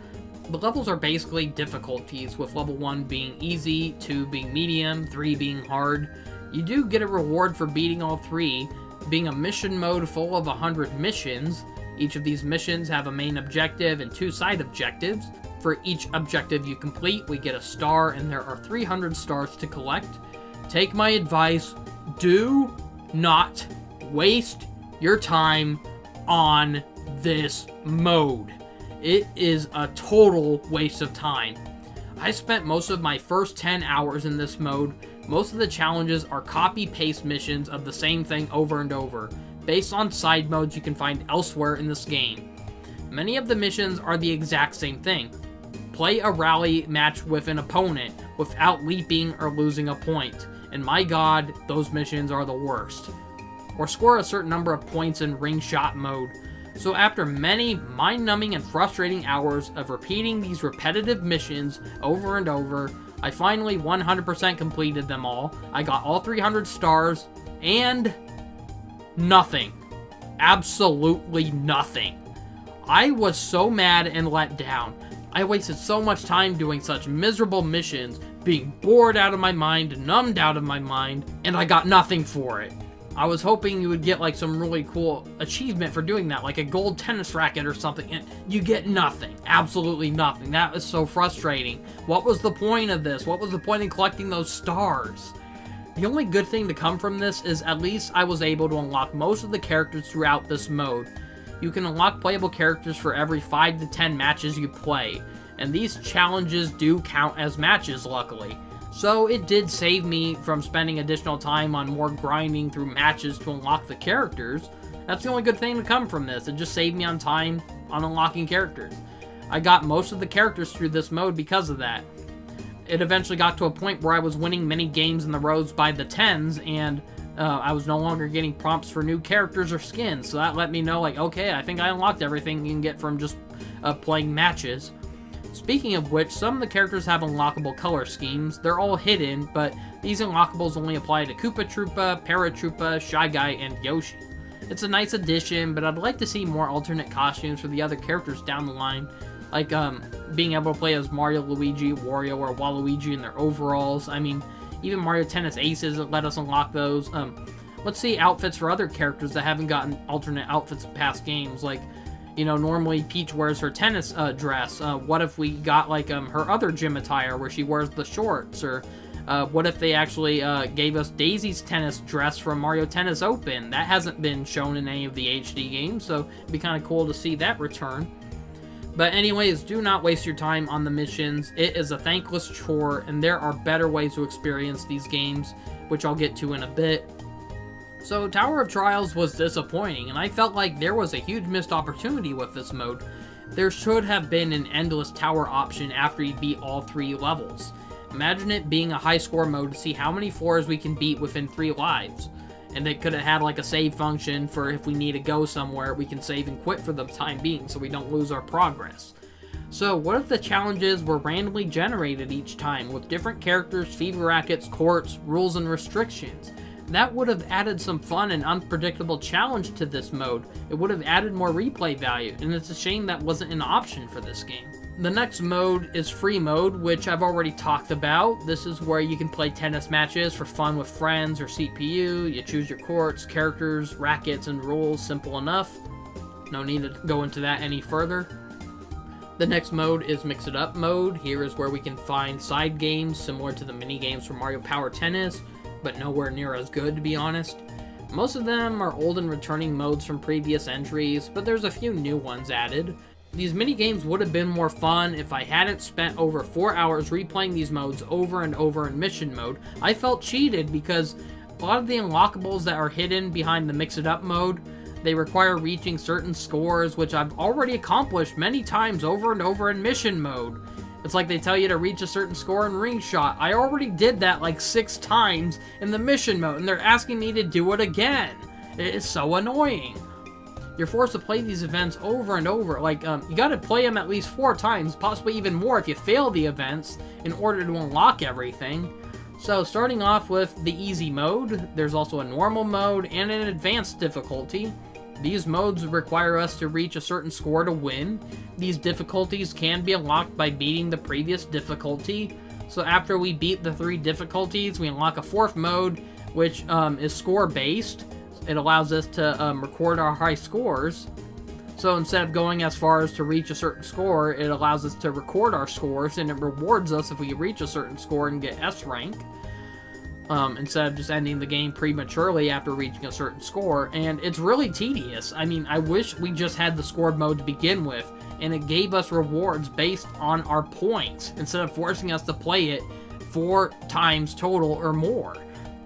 The levels are basically difficulties, with level 1 being easy, 2 being medium, 3 being hard. You do get a reward for beating all 3, being a mission mode full of 100 missions. Each of these missions have a main objective and 2 side objectives. For each objective you complete, we get a star, and there are 300 stars to collect. Take my advice, do not waste your time on this mode. It is a total waste of time. I spent most of my first 10 hours in this mode. Most of the challenges are copy-paste missions of the same thing over and over, based on side modes you can find elsewhere in this game. Many of the missions are the exact same thing. Play a rally match with an opponent without leaping or losing a point, and my god, those missions are the worst. Or score a certain number of points in ring shot mode. So after many mind-numbing and frustrating hours of repeating these repetitive missions over and over, I finally 100% completed them all. I got all 300 stars, and nothing. Absolutely nothing. I was so mad and let down. I wasted so much time doing such miserable missions, being bored out of my mind, numbed out of my mind, and I got nothing for it. I was hoping you would get like some really cool achievement for doing that, like a gold tennis racket or something, and you get nothing. Absolutely nothing. That was so frustrating. What was the point of this? What was the point in collecting those stars? The only good thing to come from this is at least I was able to unlock most of the characters throughout this mode. You can unlock playable characters for every 5 to 10 matches you play, and these challenges do count as matches, luckily. So it did save me from spending additional time on more grinding through matches to unlock the characters. That's the only good thing to come from this. It just saved me on time on unlocking characters. I got most of the characters through this mode because of that. It eventually got to a point where I was winning many games in the rows by the 10s, and I was no longer getting prompts for new characters or skins. So that let me know, like, okay, I think I unlocked everything you can get from just playing matches. Speaking of which, some of the characters have unlockable color schemes. They're all hidden, but these unlockables only apply to Koopa Troopa, Paratroopa, Shy Guy, and Yoshi. It's a nice addition, but I'd like to see more alternate costumes for the other characters down the line. Like, being able to play as Mario, Luigi, Wario, or Waluigi in their overalls. I mean, even Mario Tennis Aces let us unlock those. Let's see outfits for other characters that haven't gotten alternate outfits in past games, like, you know, normally Peach wears her tennis dress. What if we got, like, her other gym attire where she wears the shorts? Or what if they actually gave us Daisy's tennis dress from Mario Tennis Open? That hasn't been shown in any of the HD games, so it'd be kind of cool to see that return. But anyways, do not waste your time on the missions. It is a thankless chore, and there are better ways to experience these games, which I'll get to in a bit. So Tower of Trials was disappointing, and I felt like there was a huge missed opportunity with this mode. There should have been an endless tower option after you beat all 3 levels. Imagine it being a high score mode to see how many floors we can beat within 3 lives. And they could have had like a save function for if we need to go somewhere, we can save and quit for the time being so we don't lose our progress. So what if the challenges were randomly generated each time with different characters, fever rackets, courts, rules, and restrictions? That would have added some fun and unpredictable challenge to this mode. It would have added more replay value, and it's a shame that wasn't an option for this game. The next mode is free mode, which I've already talked about. This is where you can play tennis matches for fun with friends or CPU. You choose your courts, characters, rackets, and rules. Simple enough. No need to go into that any further. The next mode is Mix It Up mode. Here is where we can find side games similar to the mini games from Mario Power Tennis, but nowhere near as good, to be honest. Most of them are old and returning modes from previous entries, but there's a few new ones added. These mini games would have been more fun if I hadn't spent over 4 hours replaying these modes over and over in mission mode. I felt cheated because a lot of the unlockables that are hidden behind the Mix It Up mode, they require reaching certain scores, which I've already accomplished many times over and over in mission mode. It's like they tell you to reach a certain score in ring shot. I already did that like 6 times in the mission mode, and they're asking me to do it again. It is so annoying. You're forced to play these events over and over. Like, you gotta play them at least 4 times, possibly even more if you fail the events, in order to unlock everything. So, starting off with the easy mode, there's also a normal mode and an advanced difficulty. These modes require us to reach a certain score to win. These difficulties can be unlocked by beating the previous difficulty. So after we beat the 3 difficulties, we unlock a 4th mode, which is score-based. It allows us to record our high scores. So instead of going as far as to reach a certain score, it allows us to record our scores, and it rewards us if we reach a certain score and get S rank. Instead of just ending the game prematurely after reaching a certain score, and it's really tedious. I mean, I wish we just had the scored mode to begin with, and it gave us rewards based on our points, instead of forcing us to play it 4 times total or more.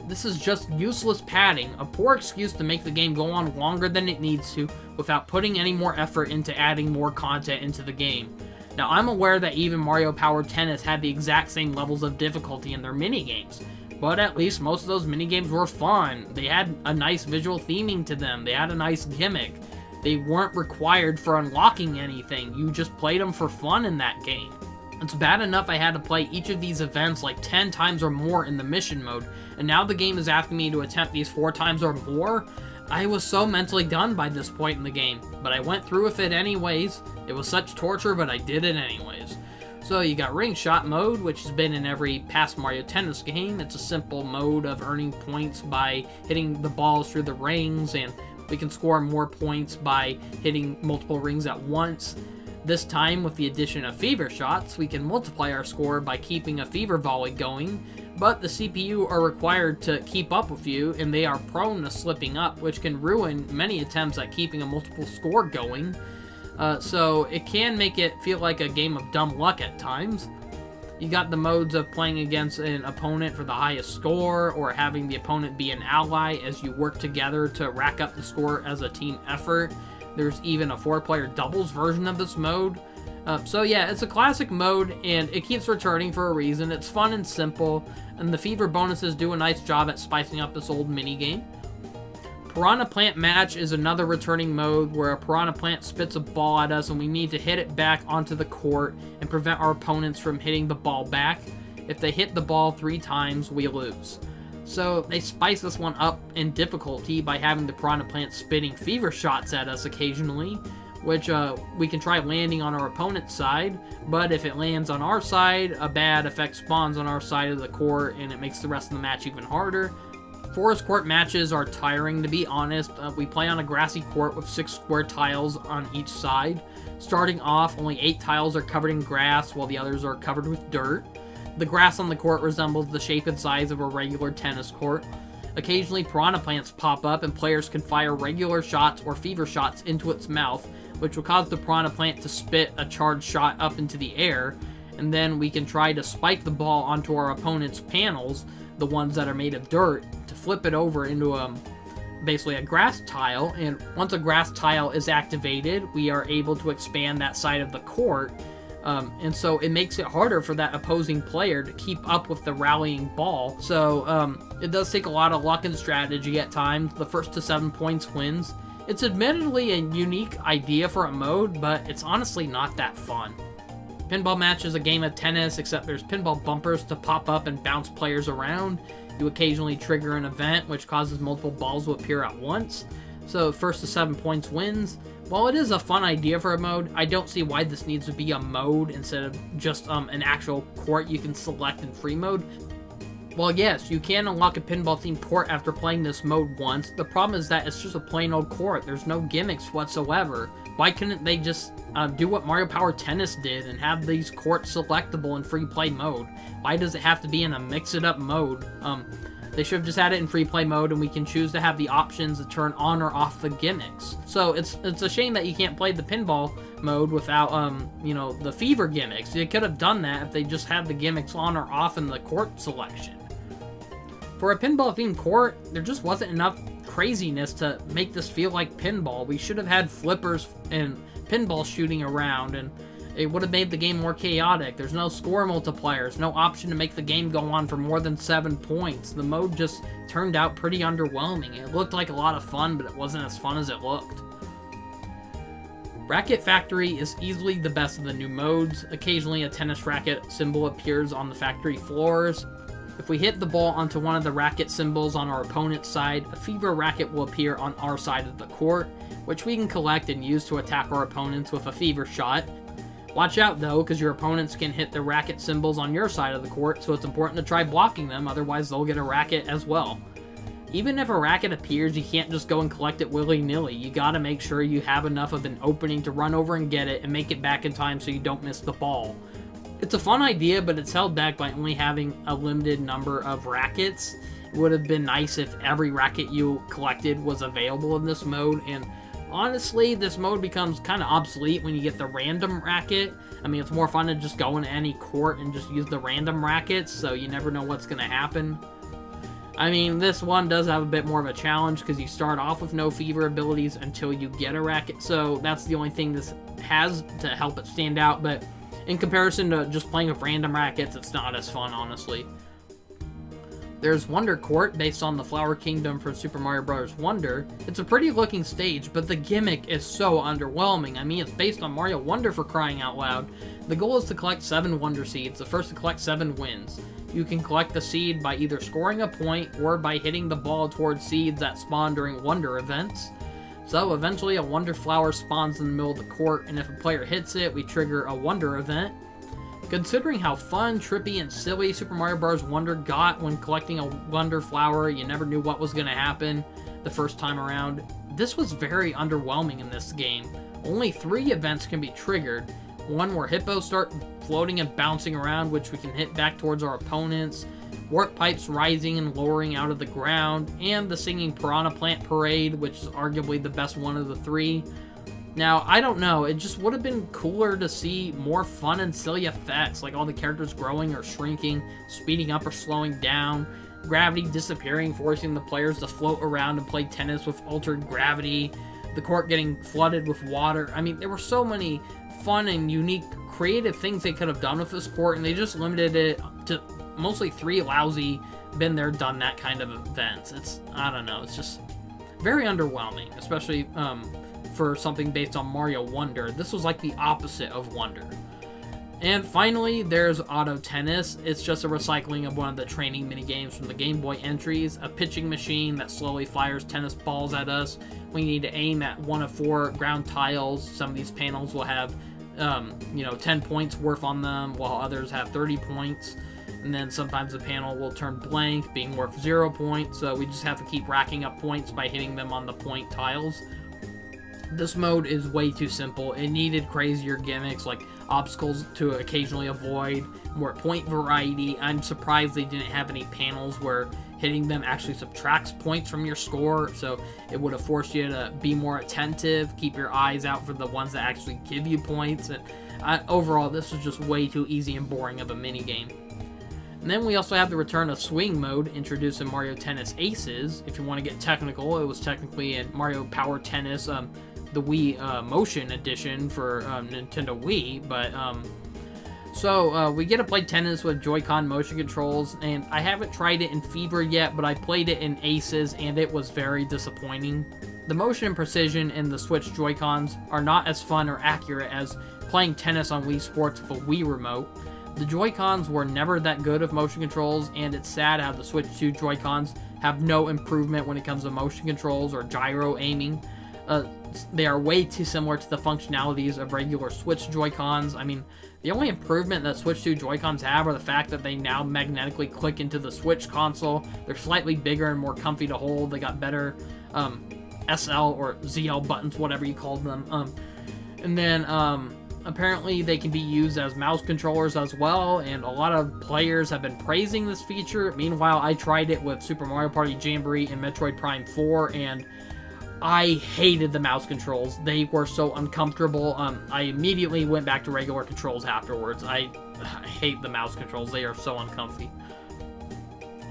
This is just useless padding, a poor excuse to make the game go on longer than it needs to, without putting any more effort into adding more content into the game. Now, I'm aware that even Mario Power Tennis had the exact same levels of difficulty in their minigames, but at least most of those minigames were fun. They had a nice visual theming to them. They had a nice gimmick. They weren't required for unlocking anything. You just played them for fun in that game. It's bad enough I had to play each of these events like 10 times or more in the mission mode, and now the game is asking me to attempt these 4 times or more? I was so mentally done by this point in the game, but I went through with it anyways. It was such torture, but I did it anyways. So you got ring shot mode, which has been in every past Mario Tennis game. It's a simple mode of earning points by hitting the balls through the rings, and we can score more points by hitting multiple rings at once. This time, with the addition of fever shots, we can multiply our score by keeping a fever volley going, but the CPU are required to keep up with you, and they are prone to slipping up, which can ruin many attempts at keeping a multiple score going. So it can make it feel like a game of dumb luck at times. You got the modes of playing against an opponent for the highest score, or having the opponent be an ally as you work together to rack up the score as a team effort. There's even a 4-player doubles version of this mode. So yeah, it's a classic mode, and it keeps returning for a reason. It's fun and simple, and the fever bonuses do a nice job at spicing up this old minigame. Piranha Plant Match is another returning mode where a Piranha Plant spits a ball at us and we need to hit it back onto the court and prevent our opponents from hitting the ball back. If they hit the ball 3 times, we lose. So they spice this one up in difficulty by having the Piranha Plant spitting fever shots at us occasionally, which we can try landing on our opponent's side, but if it lands on our side, a bad effect spawns on our side of the court and it makes the rest of the match even harder. Forest court matches are tiring, to be honest. We play on a grassy court with 6 square tiles on each side. Starting off, only 8 tiles are covered in grass, while the others are covered with dirt. The grass on the court resembles the shape and size of a regular tennis court. Occasionally, piranha plants pop up and players can fire regular shots or fever shots into its mouth, which will cause the piranha plant to spit a charged shot up into the air, and then we can try to spike the ball onto our opponent's panels, the ones that are made of dirt, to flip it over into basically a grass tile. And once a grass tile is activated, we are able to expand that side of the court, and so it makes it harder for that opposing player to keep up with the rallying ball. So it does take a lot of luck and strategy at times. The first to 7 points wins. It's admittedly a unique idea for a mode, but it's honestly not that fun. Pinball Match is a game of tennis, except there's pinball bumpers to pop up and bounce players around. You occasionally trigger an event which causes multiple balls to appear at once. So first to 7 points wins. While it is a fun idea for a mode, I don't see why this needs to be a mode instead of just an actual court you can select in free mode. While yes, you can unlock a pinball-themed court after playing this mode once, the problem is that it's just a plain old court. There's no gimmicks whatsoever. Why couldn't they just do what Mario Power Tennis did and have these courts selectable in free play mode? Why does it have to be in a mix-it-up mode? They should have just had it in free play mode, and we can choose to have the options to turn on or off the gimmicks. So it's a shame that you can't play the pinball mode without the fever gimmicks. They could have done that if they just had the gimmicks on or off in the court selection. For a pinball-themed court, there just wasn't enough craziness to make this feel like pinball. We should have had flippers and pinball shooting around, and it would have made the game more chaotic. There's no score multipliers, no option to make the game go on for more than 7 points. The mode just turned out pretty underwhelming. It looked like a lot of fun, but it wasn't as fun as it looked. Racket Factory is easily the best of the new modes. Occasionally a tennis racket symbol appears on the factory floors. If we hit the ball onto one of the racket symbols on our opponent's side, a fever racket will appear on our side of the court, which we can collect and use to attack our opponents with a fever shot. Watch out though, because your opponents can hit the racket symbols on your side of the court, so it's important to try blocking them, otherwise they'll get a racket as well. Even if a racket appears, you can't just go and collect it willy-nilly. You gotta make sure you have enough of an opening to run over and get it and make it back in time so you don't miss the ball. It's a fun idea, but it's held back by only having a limited number of rackets. It would have been nice if every racket you collected was available in this mode, and honestly, this mode becomes kind of obsolete when you get the random racket. I mean, it's more fun to just go into any court and just use the random rackets, so you never know what's going to happen. I mean, this one does have a bit more of a challenge, because you start off with no fever abilities until you get a racket, so that's the only thing this has to help it stand out, but in comparison to just playing with random rackets, it's not as fun, honestly. There's Wonder Court, based on the Flower Kingdom from Super Mario Bros. Wonder. It's a pretty looking stage, but the gimmick is so underwhelming. I mean, it's based on Mario Wonder, for crying out loud. The goal is to collect 7 Wonder Seeds. The first to collect 7 wins. You can collect the seed by either scoring a point or by hitting the ball towards seeds that spawn during Wonder events. So eventually a Wonder Flower spawns in the middle of the court, and if a player hits it, we trigger a Wonder event. Considering how fun, trippy, and silly Super Mario Bros. Wonder got when collecting a Wonder Flower, you never knew what was going to happen the first time around. This was very underwhelming in this game. Only 3 events can be triggered. One where hippos start floating and bouncing around, which we can hit back towards our opponents. Warp pipes rising and lowering out of the ground, and the singing Piranha Plant Parade, which is arguably the best one of the 3. Now, I don't know, it just would have been cooler to see more fun and silly effects, like all the characters growing or shrinking, speeding up or slowing down, gravity disappearing, forcing the players to float around and play tennis with altered gravity, the court getting flooded with water. I mean, there were so many fun and unique, creative things they could have done with this court, and they just limited it to mostly 3 lousy, been there, done that kind of events. I don't know, it's just very underwhelming, especially for something based on Mario Wonder. This was like the opposite of Wonder. And finally, there's Auto Tennis. It's just a recycling of one of the training minigames from the Game Boy entries, a pitching machine that slowly fires tennis balls at us. We need to aim at one of 4 ground tiles. Some of these panels will have 10 points worth on them, while others have 30 points. And then sometimes the panel will turn blank, being worth 0 points, so we just have to keep racking up points by hitting them on the point tiles. This mode is way too simple. It needed crazier gimmicks, like obstacles to occasionally avoid, more point variety. I'm surprised they didn't have any panels where hitting them actually subtracts points from your score, so it would have forced you to be more attentive, keep your eyes out for the ones that actually give you points, and overall, this was just way too easy and boring of a minigame. And then we also have the return of Swing Mode, introduced in Mario Tennis Aces. If you want to get technical, it was technically in Mario Power Tennis, the Wii Motion Edition for Nintendo Wii, but we get to play tennis with Joy-Con motion controls, and I haven't tried it in Fever yet, but I played it in Aces, and it was very disappointing. The motion and precision in the Switch Joy-Cons are not as fun or accurate as playing tennis on Wii Sports with a Wii remote. The Joy-Cons were never that good of motion controls, and it's sad how the Switch 2 Joy-Cons have no improvement when it comes to motion controls or gyro aiming. They are way too similar to the functionalities of regular Switch Joy-Cons. I mean, the only improvement that Switch 2 Joy-Cons have are the fact that they now magnetically click into the Switch console. They're slightly bigger and more comfy to hold. They got better SL or ZL buttons, whatever you call them. And then apparently they can be used as mouse controllers as well, and a lot of players have been praising this feature. Meanwhile, I tried it with Super Mario Party Jamboree and Metroid Prime 4, and I hated the mouse controls. They were so uncomfortable. I immediately went back to regular controls afterwards. I hate the mouse controls. They are so uncomfy.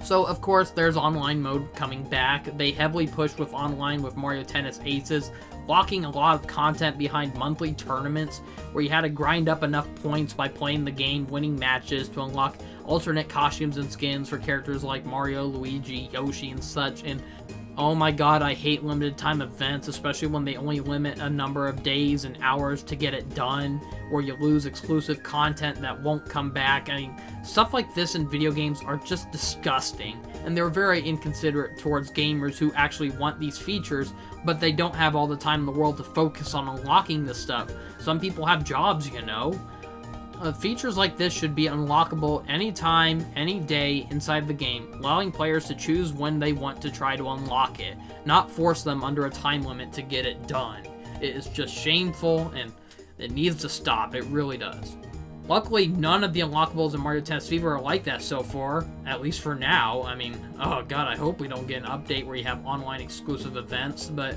So, of course, there's online mode coming back. They heavily pushed with online with Mario Tennis Aces, locking a lot of content behind monthly tournaments where you had to grind up enough points by playing the game, winning matches to unlock alternate costumes and skins for characters like Mario, Luigi, Yoshi, and such. And oh my god, I hate limited time events, especially when they only limit a number of days and hours to get it done, or you lose exclusive content that won't come back. I mean, stuff like this in video games are just disgusting, and they're very inconsiderate towards gamers who actually want these features, but they don't have all the time in the world to focus on unlocking this stuff. Some people have jobs, you know. Features like this should be unlockable anytime, any day inside the game, allowing players to choose when they want to try to unlock it, not force them under a time limit to get it done. It is just shameful, and it needs to stop. It really does. Luckily, none of the unlockables in Mario Tennis Fever are like that so far, at least for now. I mean, oh god, I hope we don't get an update where you have online exclusive events, but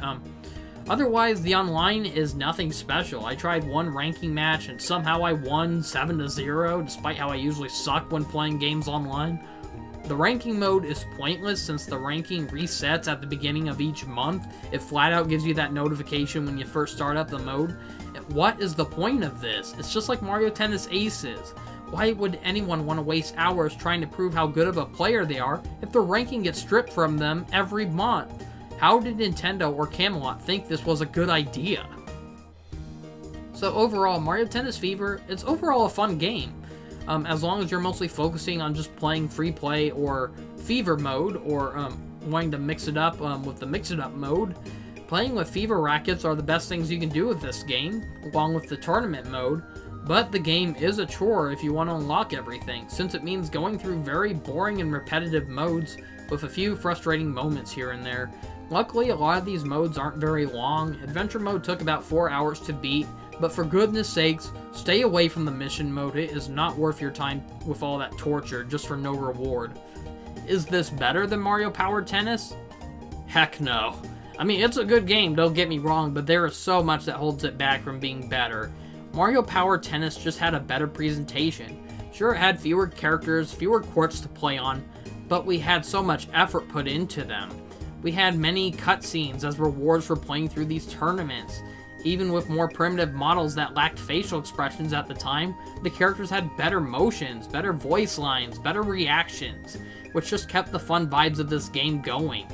otherwise, the online is nothing special. I tried one ranking match and somehow I won 7-0, despite how I usually suck when playing games online. The ranking mode is pointless since the ranking resets at the beginning of each month. It flat out gives you that notification when you first start up the mode. What is the point of this? It's just like Mario Tennis Aces. Why would anyone want to waste hours trying to prove how good of a player they are if their ranking gets stripped from them every month? How did Nintendo or Camelot think this was a good idea? So overall, Mario Tennis Fever, it's overall a fun game. As long as you're mostly focusing on just playing free play or Fever mode, or wanting to mix it up with the Mix It Up mode. Playing with Fever rackets are the best things you can do with this game, along with the tournament mode. But the game is a chore if you want to unlock everything, since it means going through very boring and repetitive modes with a few frustrating moments here and there. Luckily, a lot of these modes aren't very long. Adventure mode took about 4 hours to beat, but for goodness sakes, stay away from the mission mode. It is not worth your time with all that torture just for no reward. Is this better than Mario Power Tennis? Heck no. I mean, it's a good game, don't get me wrong, but there is so much that holds it back from being better. Mario Power Tennis just had a better presentation. Sure, it had fewer characters, fewer courts to play on, but we had so much effort put into them. We had many cutscenes as rewards for playing through these tournaments. Even with more primitive models that lacked facial expressions at the time, the characters had better motions, better voice lines, better reactions, which just kept the fun vibes of this game going.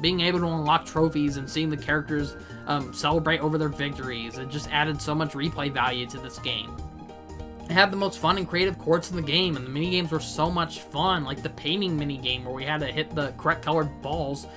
Being able to unlock trophies and seeing the characters celebrate over their victories, it just added so much replay value to this game. It had the most fun and creative courts in the game, and the minigames were so much fun, like the painting minigame where we had to hit the correct colored balls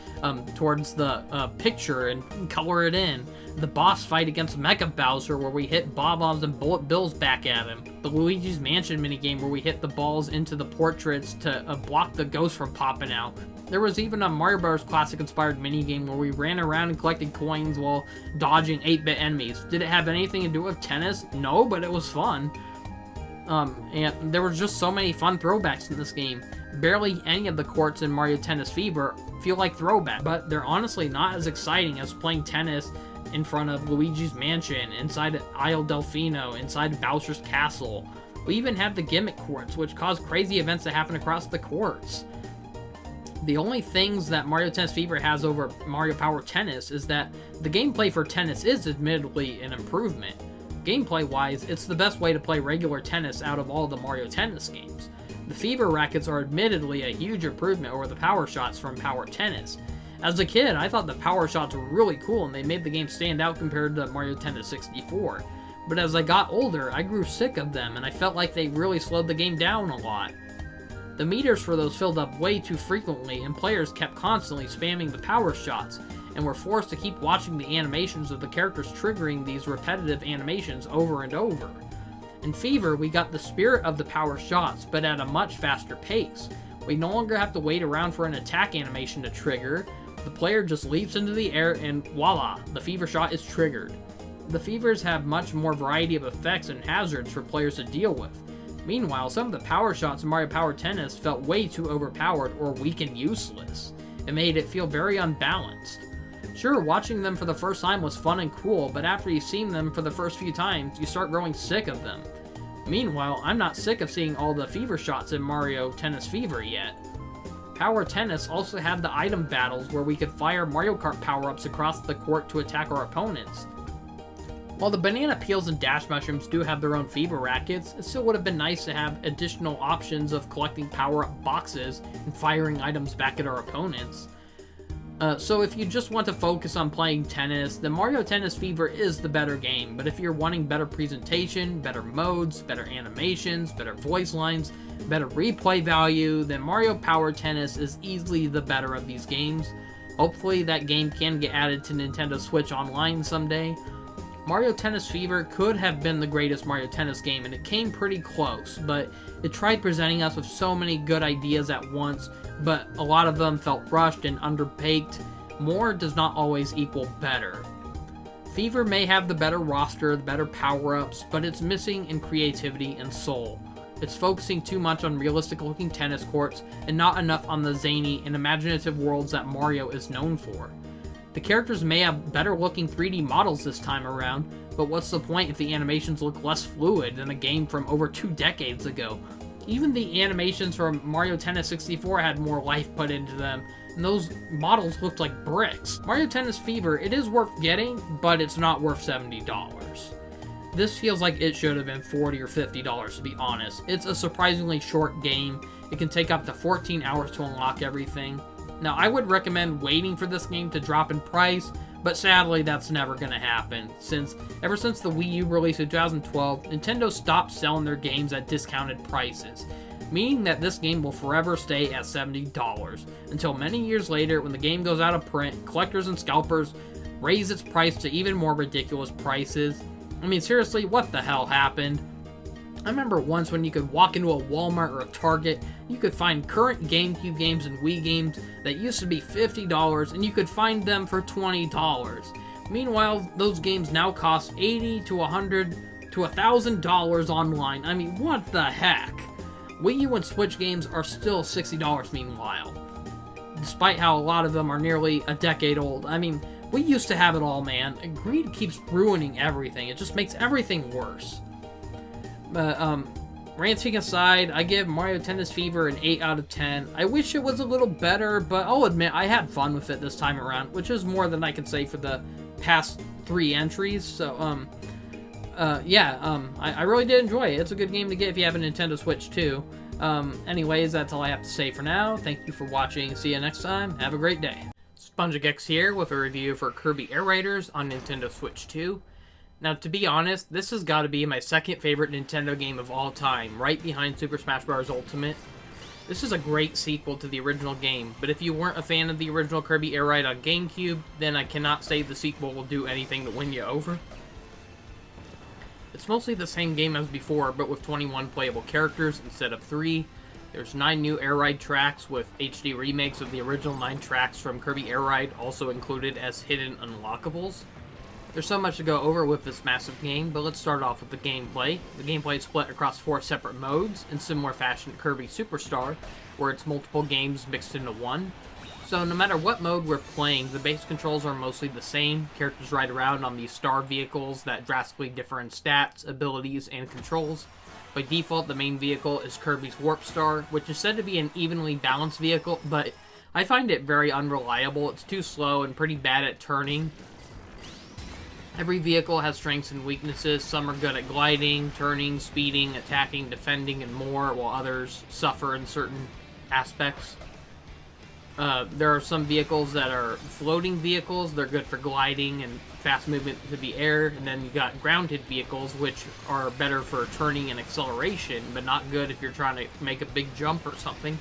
towards the picture and color it in. The boss fight against Mecha Bowser where we hit Bob-ombs and Bullet Bills back at him. The Luigi's Mansion minigame where we hit the balls into the portraits to block the ghost from popping out. There was even a Mario Bros. Classic inspired minigame where we ran around and collected coins while dodging 8-bit enemies. Did it have anything to do with tennis? No, but it was fun. And there were just so many fun throwbacks in this game. Barely any of the courts in Mario Tennis Fever feel like throwback, but they're honestly not as exciting as playing tennis in front of Luigi's Mansion, inside Isle Delfino, inside Bowser's Castle. We even have the gimmick courts, which cause crazy events to happen across the courts. The only things that Mario Tennis Fever has over Mario Power Tennis is that the gameplay for tennis is admittedly an improvement. Gameplay-wise, it's the best way to play regular tennis out of all the Mario Tennis games. The Fever rackets are admittedly a huge improvement over the Power Shots from Power Tennis. As a kid, I thought the Power Shots were really cool and they made the game stand out compared to Mario Tennis 64. But as I got older, I grew sick of them and I felt like they really slowed the game down a lot. The meters for those filled up way too frequently, and players kept constantly spamming the power shots, and were forced to keep watching the animations of the characters triggering these repetitive animations over and over. In Fever, we got the spirit of the power shots, but at a much faster pace. We no longer have to wait around for an attack animation to trigger. The player just leaps into the air and voila, the Fever shot is triggered. The Fevers have much more variety of effects and hazards for players to deal with. Meanwhile, some of the power shots in Mario Power Tennis felt way too overpowered or weak and useless. It made it feel very unbalanced. Sure, watching them for the first time was fun and cool, but after you've seen them for the first few times, you start growing sick of them. Meanwhile, I'm not sick of seeing all the Fever shots in Mario Tennis Fever yet. Power Tennis also had the item battles where we could fire Mario Kart power-ups across the court to attack our opponents. While the banana peels and dash mushrooms do have their own Fever rackets, it still would have been nice to have additional options of collecting power-up boxes and firing items back at our opponents. So if you just want to focus on playing tennis, then Mario Tennis Fever is the better game, but if you're wanting better presentation, better modes, better animations, better voice lines, better replay value, then Mario Power Tennis is easily the better of these games. Hopefully that game can get added to Nintendo Switch Online someday. Mario Tennis Fever could have been the greatest Mario Tennis game, and it came pretty close, but it tried presenting us with so many good ideas at once, but a lot of them felt rushed and underbaked. More does not always equal better. Fever may have the better roster, the better power-ups, but it's missing in creativity and soul. It's focusing too much on realistic-looking tennis courts and not enough on the zany and imaginative worlds that Mario is known for. The characters may have better-looking 3D models this time around, but what's the point if the animations look less fluid than a game from over 2 decades ago? Even the animations from Mario Tennis 64 had more life put into them, and those models looked like bricks. Mario Tennis Fever, it is worth getting, but it's not worth $70. This feels like it should have been $40 or $50 to be honest. It's a surprisingly short game. It can take up to 14 hours to unlock everything. Now, I would recommend waiting for this game to drop in price, but sadly that's never going to happen, since ever since the Wii U release in 2012, Nintendo stopped selling their games at discounted prices, meaning that this game will forever stay at $70, until many years later when the game goes out of print, collectors and scalpers raise its price to even more ridiculous prices. I mean, seriously, what the hell happened? I remember once when you could walk into a Walmart or a Target, you could find current GameCube games and Wii games that used to be $50, and you could find them for $20. Meanwhile, those games now cost $80 to $100 to $1,000 online. I mean, what the heck? Wii U and Switch games are still $60 meanwhile, despite how a lot of them are nearly a decade old. I mean, we used to have it all, man. And greed keeps ruining everything. It just makes everything worse. But, ranting aside, I give Mario Tennis Fever an 8 out of 10. I wish it was a little better, but I'll admit I had fun with it this time around, which is more than I can say for the past 3 entries. So, I really did enjoy it. It's a good game to get if you have a Nintendo Switch too. Anyways, that's all I have to say for now. Thank you for watching. See you next time. Have a great day. SpongeGex here with a review for Kirby Air Raiders on Nintendo Switch 2. Now, to be honest, this has got to be my second favorite Nintendo game of all time, right behind Super Smash Bros. Ultimate. This is a great sequel to the original game, but if you weren't a fan of the original Kirby Air Ride on GameCube, then I cannot say the sequel will do anything to win you over. It's mostly the same game as before, but with 21 playable characters instead of 3. There's 9 new Air Ride tracks, with HD remakes of the original 9 tracks from Kirby Air Ride also included as hidden unlockables. There's so much to go over with this massive game, but let's start off with the gameplay. The gameplay is split across 4 separate modes, in similar fashion to Kirby Superstar, where it's multiple games mixed into one. So no matter what mode we're playing, the base controls are mostly the same. Characters ride around on these star vehicles that drastically differ in stats, abilities, and controls. By default, the main vehicle is Kirby's Warp Star, which is said to be an evenly balanced vehicle, but I find it very unreliable. It's too slow and pretty bad at turning. Every vehicle has strengths and weaknesses. Some are good at gliding, turning, speeding, attacking, defending, and more, while others suffer in certain aspects. There are some vehicles that are floating vehicles. They're good for gliding and fast movement through the air. And then you got grounded vehicles, which are better for turning and acceleration, but not good if you're trying to make a big jump or something.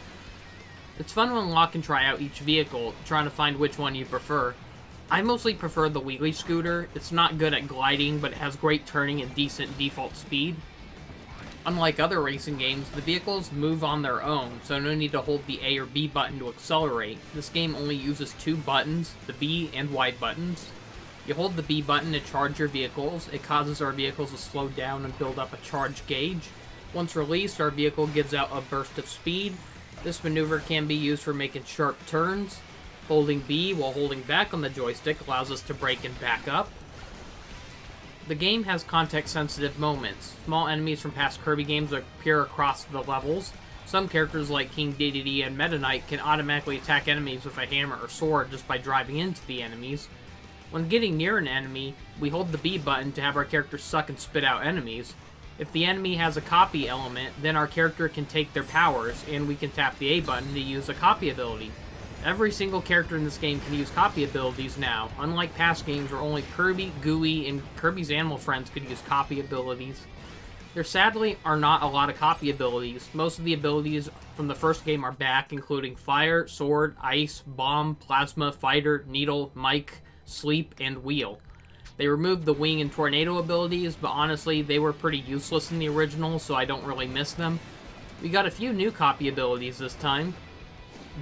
It's fun to unlock and try out each vehicle, trying to find which one you prefer. I mostly prefer the wheelie scooter. It's not good at gliding, but it has great turning and decent default speed. Unlike other racing games, the vehicles move on their own, so no need to hold the A or B button to accelerate. This game only uses 2 buttons, the B and Y buttons. You hold the B button to charge your vehicles. It causes our vehicles to slow down and build up a charge gauge. Once released, our vehicle gives out a burst of speed. This maneuver can be used for making sharp turns. Holding B while holding back on the joystick allows us to brake and back up. The game has context-sensitive moments. Small enemies from past Kirby games appear across the levels. Some characters like King Dedede and Meta Knight can automatically attack enemies with a hammer or sword just by driving into the enemies. When getting near an enemy, we hold the B button to have our character suck and spit out enemies. If the enemy has a copy element, then our character can take their powers, and we can tap the A button to use a copy ability. Every single character in this game can use copy abilities now, unlike past games where only Kirby, Gooey, and Kirby's animal friends could use copy abilities. There sadly are not a lot of copy abilities. Most of the abilities from the first game are back, including Fire, Sword, Ice, Bomb, Plasma, Fighter, Needle, Mic, Sleep, and Wheel. They removed the Wing and Tornado abilities, but honestly, they were pretty useless in the original, so I don't really miss them. We got a few new copy abilities this time.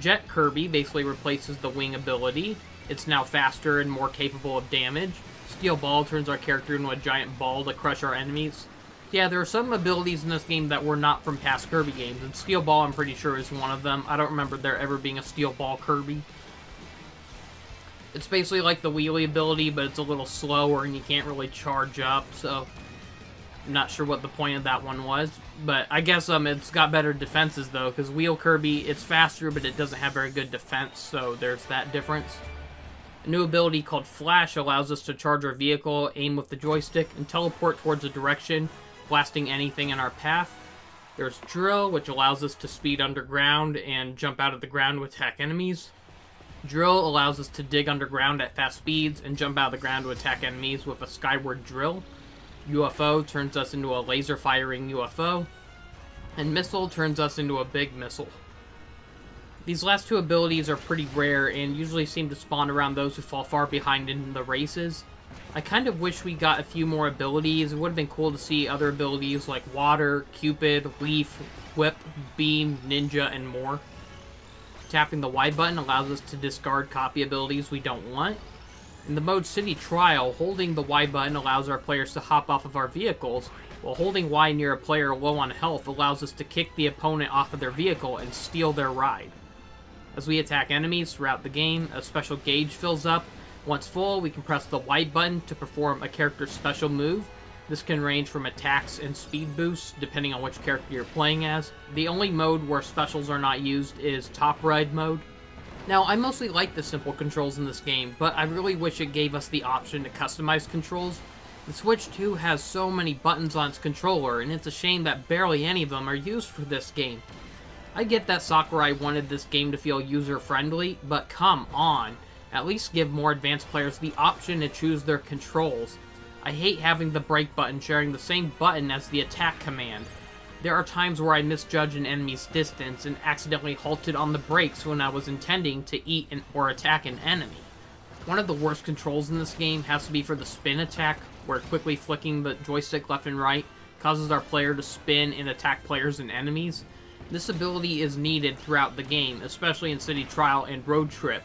Jet Kirby basically replaces the Wing ability. It's now faster and more capable of damage. Steel Ball turns our character into a giant ball to crush our enemies. Yeah, there are some abilities in this game that were not from past Kirby games, and Steel Ball I'm pretty sure is one of them. I don't remember there ever being a Steel Ball Kirby. It's basically like the wheelie ability, but it's a little slower and you can't really charge up, so I'm not sure what the point of that one was. But I guess it's got better defenses, though, because Wheel Kirby, it's faster, but it doesn't have very good defense, so there's that difference. A new ability called Flash allows us to charge our vehicle, aim with the joystick, and teleport towards a direction, blasting anything in our path. There's Drill, which allows us to speed underground and jump out of the ground to attack enemies. Drill allows us to dig underground at fast speeds and jump out of the ground to attack enemies with a skyward drill. UFO turns us into a laser-firing UFO. And Missile turns us into a big missile. These last 2 abilities are pretty rare and usually seem to spawn around those who fall far behind in the races. I kind of wish we got a few more abilities. It would have been cool to see other abilities like Water, Cupid, Leaf, Whip, Beam, Ninja, and more. Tapping the Y button allows us to discard copy abilities we don't want. In the mode City Trial, holding the Y button allows our players to hop off of our vehicles, while holding Y near a player low on health allows us to kick the opponent off of their vehicle and steal their ride. As we attack enemies throughout the game, a special gauge fills up. Once full, we can press the Y button to perform a character's special move. This can range from attacks and speed boosts, depending on which character you're playing as. The only mode where specials are not used is Top Ride mode. Now, I mostly like the simple controls in this game, but I really wish it gave us the option to customize controls. The Switch 2 has so many buttons on its controller, and it's a shame that barely any of them are used for this game. I get that Sakurai wanted this game to feel user-friendly, but come on. At least give more advanced players the option to choose their controls. I hate having the brake button sharing the same button as the attack command. There are times where I misjudge an enemy's distance and accidentally halted on the brakes when I was intending to eat or attack an enemy. One of the worst controls in this game has to be for the spin attack, where quickly flicking the joystick left and right causes our player to spin and attack players and enemies. This ability is needed throughout the game, especially in City Trial and Road Trip.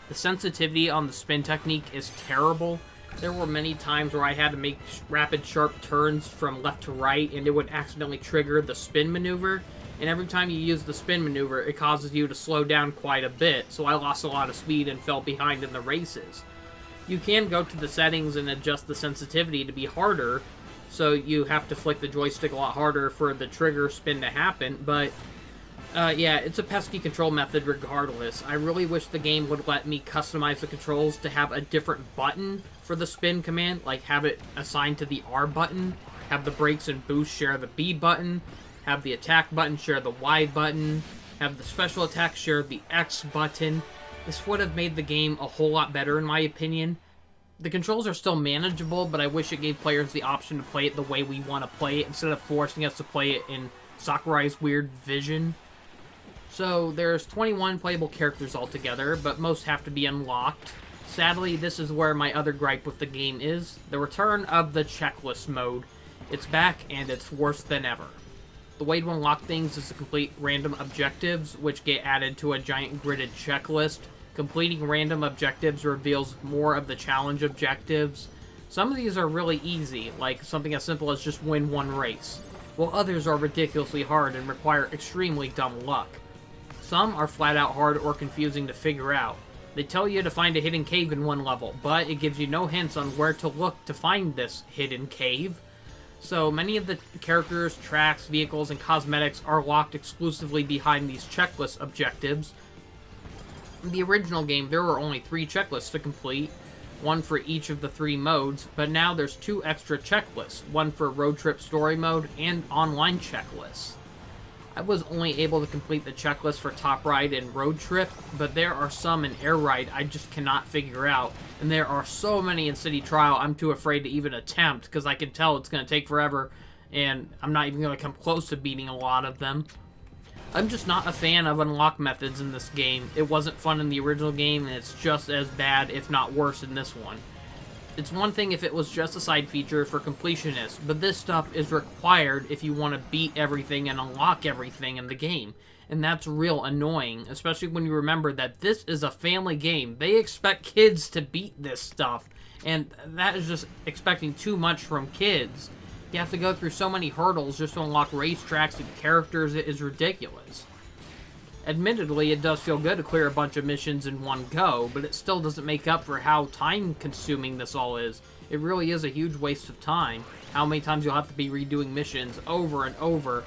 The sensitivity on the spin technique is terrible. There were many times where I had to make rapid, sharp turns from left to right, and it would accidentally trigger the spin maneuver. And every time you use the spin maneuver, it causes you to slow down quite a bit, so I lost a lot of speed and fell behind in the races. You can go to the settings and adjust the sensitivity to be harder, so you have to flick the joystick a lot harder for the trigger spin to happen, but yeah, it's a pesky control method regardless. I really wish the game would let me customize the controls to have a different button for the spin command, like have it assigned to the R button, have the brakes and boost share the B button, have the attack button share the Y button, have the special attack share the X button, This would have made the game a whole lot better in my opinion. The controls are still manageable, but I wish it gave players the option to play it the way we want to play it, instead of forcing us to play it in Sakurai's weird vision. So, there's 21 playable characters altogether, but most have to be unlocked. Sadly, this is where my other gripe with the game is: the return of the checklist mode. It's back, and it's worse than ever. The way to unlock things is to complete random objectives, which get added to a giant gridded checklist. Completing random objectives reveals more of the challenge objectives. Some of these are really easy, like something as simple as just win one race, while others are ridiculously hard and require extremely dumb luck. Some are flat out hard or confusing to figure out. They tell you to find a hidden cave in one level, but it gives you no hints on where to look to find this hidden cave. So many of the characters, tracks, vehicles, and cosmetics are locked exclusively behind these checklist objectives. In the original game, there were only 3 checklists to complete, one for each of the 3 modes, but now there's 2 extra checklists, one for road trip story mode and online checklists. I was only able to complete the checklist for Top Ride and Road Trip, but there are some in Air Ride I just cannot figure out, and there are so many in City Trial I'm too afraid to even attempt, because I can tell it's going to take forever, and I'm not even going to come close to beating a lot of them. I'm just not a fan of unlock methods in this game. It wasn't fun in the original game, and it's just as bad, if not worse, in this one. It's one thing if it was just a side feature for completionists, but this stuff is required if you want to beat everything and unlock everything in the game. And that's real annoying, especially when you remember that this is a family game. They expect kids to beat this stuff, and that is just expecting too much from kids. You have to go through so many hurdles just to unlock racetracks and characters, it is ridiculous. Admittedly, it does feel good to clear a bunch of missions in one go, but it still doesn't make up for how time-consuming this all is. It really is a huge waste of time. How many times you'll have to be redoing missions over and over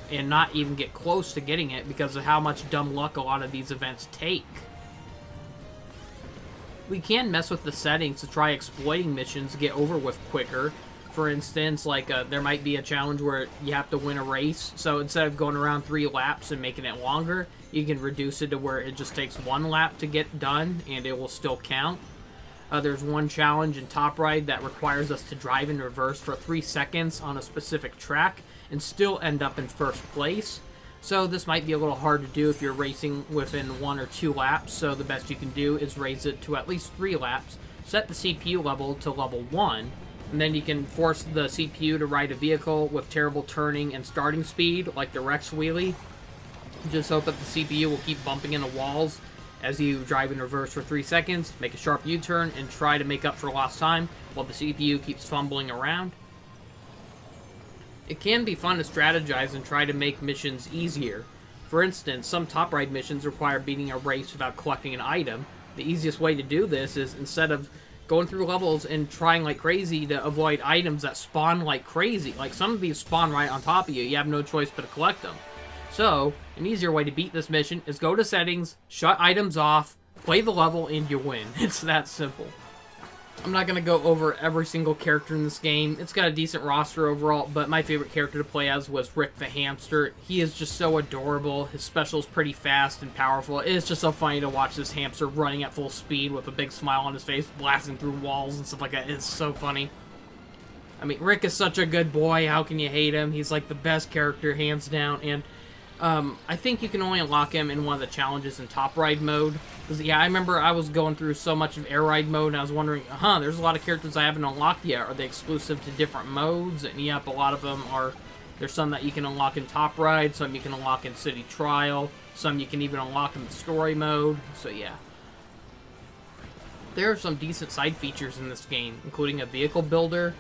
and not even get close to getting it because of how much dumb luck a lot of these events take. We can mess with the settings to try exploiting missions to get over with quicker. For instance, like there might be a challenge where you have to win a race, so instead of going around 3 laps and making it longer, you can reduce it to where it just takes 1 lap to get done, and it will still count. There's one challenge in Top Ride that requires us to drive in reverse for 3 seconds on a specific track and still end up in first place. So this might be a little hard to do if you're racing within 1 or 2 laps, so the best you can do is raise it to at least 3 laps, set the CPU level to level 1, and then you can force the CPU to ride a vehicle with terrible turning and starting speed, like the Rex Wheelie. Just hope that the CPU will keep bumping into walls as you drive in reverse for 3 seconds, make a sharp U-turn, and try to make up for lost time while the CPU keeps fumbling around. It can be fun to strategize and try to make missions easier. For instance, some Top Ride missions require beating a race without collecting an item. The easiest way to do this is, instead of going through levels and trying like crazy to avoid items that spawn like crazy, like some of these spawn right on top of you, you have no choice but to collect them. So, an easier way to beat this mission is go to settings, shut items off, play the level, and you win. It's that simple. I'm not going to go over every single character in this game. It's got a decent roster overall, but my favorite character to play as was Rick the Hamster. He is just so adorable. His special is pretty fast and powerful. It is just so funny to watch this hamster running at full speed with a big smile on his face, blasting through walls and stuff like that. It's so funny. I mean, Rick is such a good boy. How can you hate him? He's like the best character, hands down, and I think you can only unlock him in one of the challenges in Top Ride mode. Because, yeah, I remember I was going through so much of Air Ride mode, and I was wondering, there's a lot of characters I haven't unlocked yet. Are they exclusive to different modes? And, yep, a lot of them are. There's some that you can unlock in Top Ride, some you can unlock in City Trial, some you can even unlock in the story mode. So, yeah. There are some decent side features in this game, including a vehicle builder.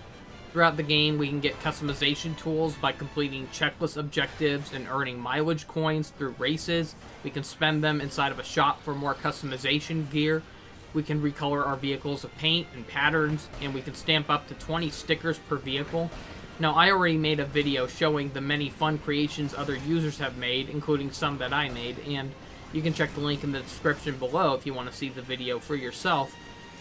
Throughout the game, we can get customization tools by completing checklist objectives and earning mileage coins through races. We can spend them inside of a shop for more customization gear. We can recolor our vehicles with paint and patterns, and we can stamp up to 20 stickers per vehicle. Now, I already made a video showing the many fun creations other users have made, including some that I made, and you can check the link in the description below if you want to see the video for yourself.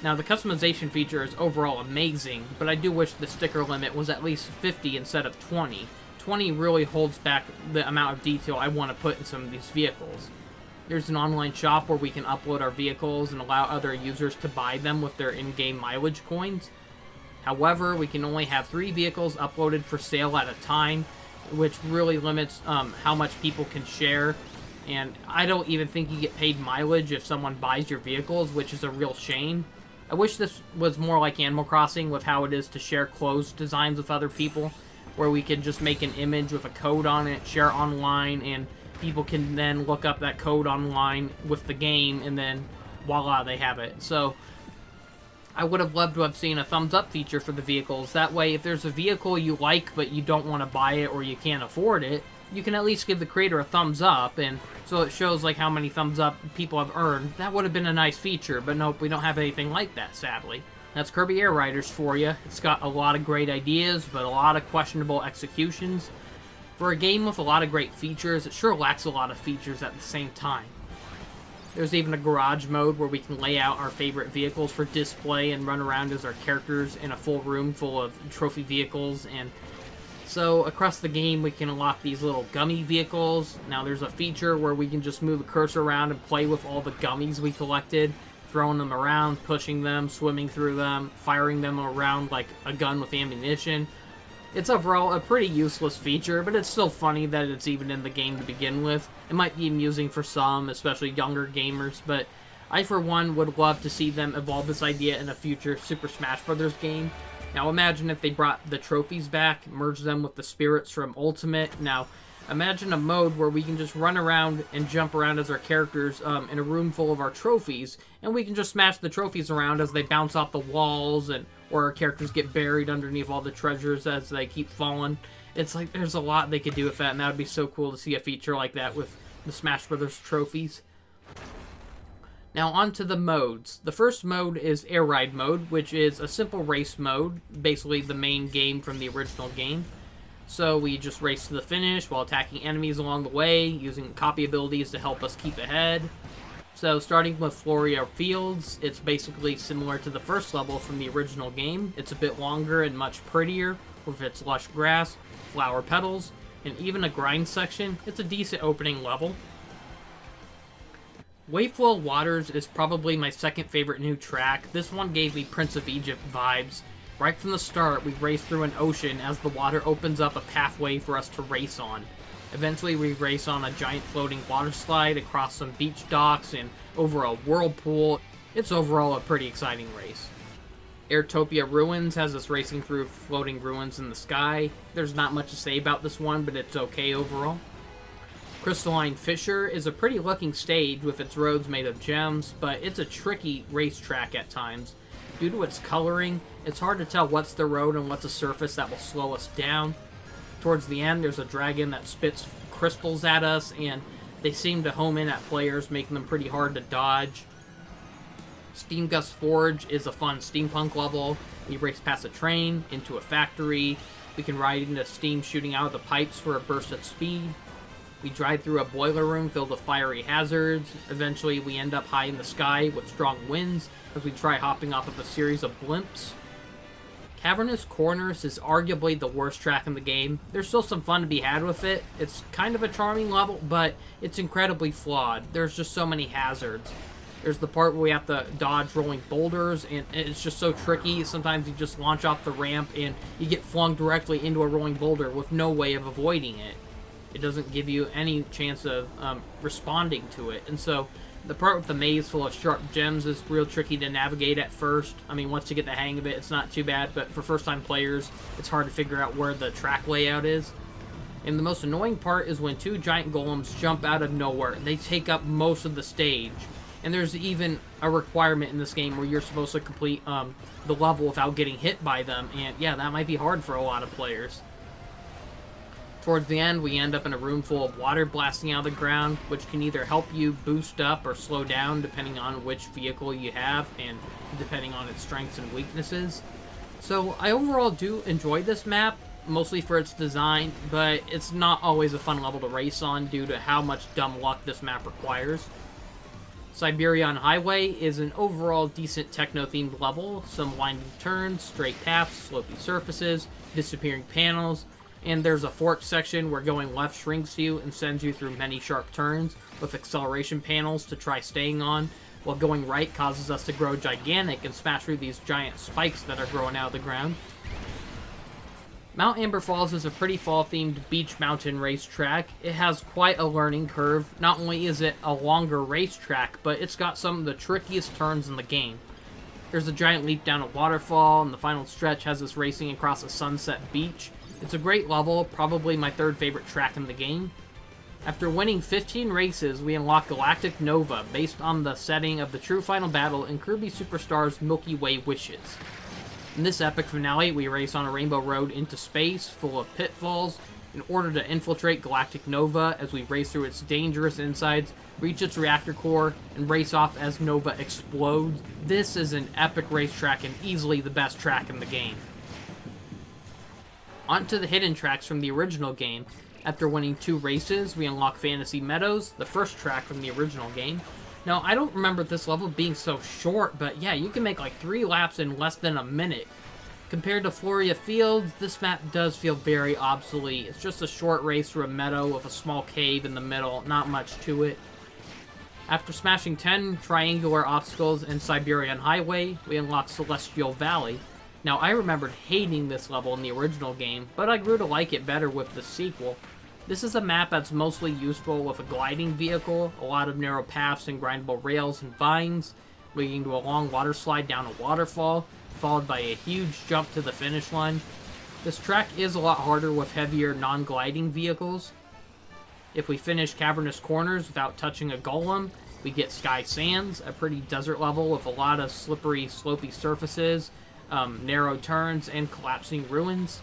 Now, the customization feature is overall amazing, but I do wish the sticker limit was at least 50 instead of 20. 20 really holds back the amount of detail I want to put in some of these vehicles. There's an online shop where we can upload our vehicles and allow other users to buy them with their in-game mileage coins. However, we can only have 3 vehicles uploaded for sale at a time, which really limits how much people can share. And I don't even think you get paid mileage if someone buys your vehicles, which is a real shame. I wish this was more like Animal Crossing with how it is to share clothes designs with other people, where we can just make an image with a code on it, share online, and people can then look up that code online with the game, and then voila, they have it. So I would have loved to have seen a thumbs up feature for the vehicles. That way, if there's a vehicle you like but you don't want to buy it or you can't afford it, you can at least give the creator a thumbs up, and so it shows like how many thumbs up people have earned. That would have been a nice feature, but nope, we don't have anything like that, sadly. That's Kirby Air Riders for you. It's got a lot of great ideas, but a lot of questionable executions. For a game with a lot of great features, it sure lacks a lot of features at the same time. There's even a garage mode where we can lay out our favorite vehicles for display and run around as our characters in a full room full of trophy vehicles. And so across the game we can unlock these little gummy vehicles. Now there's a feature where we can just move the cursor around and play with all the gummies we collected, throwing them around, pushing them, swimming through them, firing them around like a gun with ammunition. It's overall a pretty useless feature, but it's still funny that it's even in the game to begin with. It might be amusing for some, especially younger gamers, but I for one would love to see them evolve this idea in a future Super Smash Bros. Game. Now imagine if they brought the trophies back, merged them with the spirits from Ultimate. Now imagine a mode where we can just run around and jump around as our characters in a room full of our trophies, and we can just smash the trophies around as they bounce off the walls, and or our characters get buried underneath all the treasures as they keep falling. It's like there's a lot they could do with that, and that would be so cool to see a feature like that with the Smash Brothers trophies. Now on to the modes. The first mode is Air Ride mode, which is a simple race mode, basically the main game from the original game. So we just race to the finish while attacking enemies along the way, using copy abilities to help us keep ahead. So starting with Floria Fields, it's basically similar to the first level from the original game. It's a bit longer and much prettier, with its lush grass, flower petals, and even a grind section. It's a decent opening level. Waveflow Waters is probably my second favorite new track. This one gave me Prince of Egypt vibes. Right from the start, we race through an ocean as the water opens up a pathway for us to race on. Eventually, we race on a giant floating water slide across some beach docks and over a whirlpool. It's overall a pretty exciting race. Airtopia Ruins has us racing through floating ruins in the sky. There's not much to say about this one, but it's okay overall. Crystalline Fissure is a pretty looking stage with its roads made of gems, but it's a tricky racetrack at times. Due to its coloring, it's hard to tell what's the road and what's a surface that will slow us down. Towards the end, there's a dragon that spits crystals at us, and they seem to home in at players, making them pretty hard to dodge. Steam Gust Forge is a fun steampunk level. We race past a train, into a factory. We can ride into steam shooting out of the pipes for a burst of speed. We drive through a boiler room filled with fiery hazards. Eventually, we end up high in the sky with strong winds as we try hopping off of a series of blimps. Cavernous Corners is arguably the worst track in the game. There's still some fun to be had with it. It's kind of a charming level, but it's incredibly flawed. There's just so many hazards. There's the part where we have to dodge rolling boulders, and it's just so tricky. Sometimes you just launch off the ramp and you get flung directly into a rolling boulder with no way of avoiding it. It doesn't give you any chance of responding to it. And so the part with the maze full of sharp gems is real tricky to navigate at first. I mean, once you get the hang of it, it's not too bad, but for first-time players, it's hard to figure out where the track layout is. And the most annoying part is when two giant golems jump out of nowhere. They take up most of the stage. And there's even a requirement in this game where you're supposed to complete the level without getting hit by them. And yeah, that might be hard for a lot of players. Towards the end, we end up in a room full of water blasting out of the ground, which can either help you boost up or slow down depending on which vehicle you have and depending on its strengths and weaknesses. So I overall do enjoy this map, mostly for its design, but it's not always a fun level to race on due to how much dumb luck this map requires. Siberian Highway is an overall decent techno-themed level, some winding turns, straight paths, slopey surfaces, disappearing panels, And there's a fork section where going left shrinks you and sends you through many sharp turns with acceleration panels to try staying on, while going right causes us to grow gigantic and smash through these giant spikes that are growing out of the ground. Mount Amber Falls is a pretty fall-themed beach mountain racetrack. It has quite a learning curve. Not only is it a longer racetrack, but it's got some of the trickiest turns in the game. There's a giant leap down a waterfall, and the final stretch has us racing across a sunset beach. It's a great level, probably my third favorite track in the game. After winning 15 races, we unlock Galactic Nova, based on the setting of the true final battle in Kirby Superstar's Milky Way Wishes. In this epic finale, we race on a rainbow road into space, full of pitfalls, in order to infiltrate Galactic Nova as we race through its dangerous insides, reach its reactor core, and race off as Nova explodes. This is an epic racetrack and easily the best track in the game. On to the hidden tracks from the original game. After winning 2 races, we unlock Fantasy Meadows, the first track from the original game. Now, I don't remember this level being so short, but yeah, you can make like 3 laps in less than a minute. Compared to Floria Fields, this map does feel very obsolete. It's just a short race through a meadow with a small cave in the middle, not much to it. After smashing 10 triangular obstacles in Siberian Highway, we unlock Celestial Valley. Now, I remembered hating this level in the original game, but I grew to like it better with the sequel. This is a map that's mostly useful with a gliding vehicle, a lot of narrow paths and grindable rails and vines, leading to a long water slide down a waterfall, followed by a huge jump to the finish line. This track is a lot harder with heavier non-gliding vehicles. If we finish Cavernous Corners without touching a golem, we get Sky Sands, a pretty desert level with a lot of slippery, slopey surfaces, narrow turns, and collapsing ruins.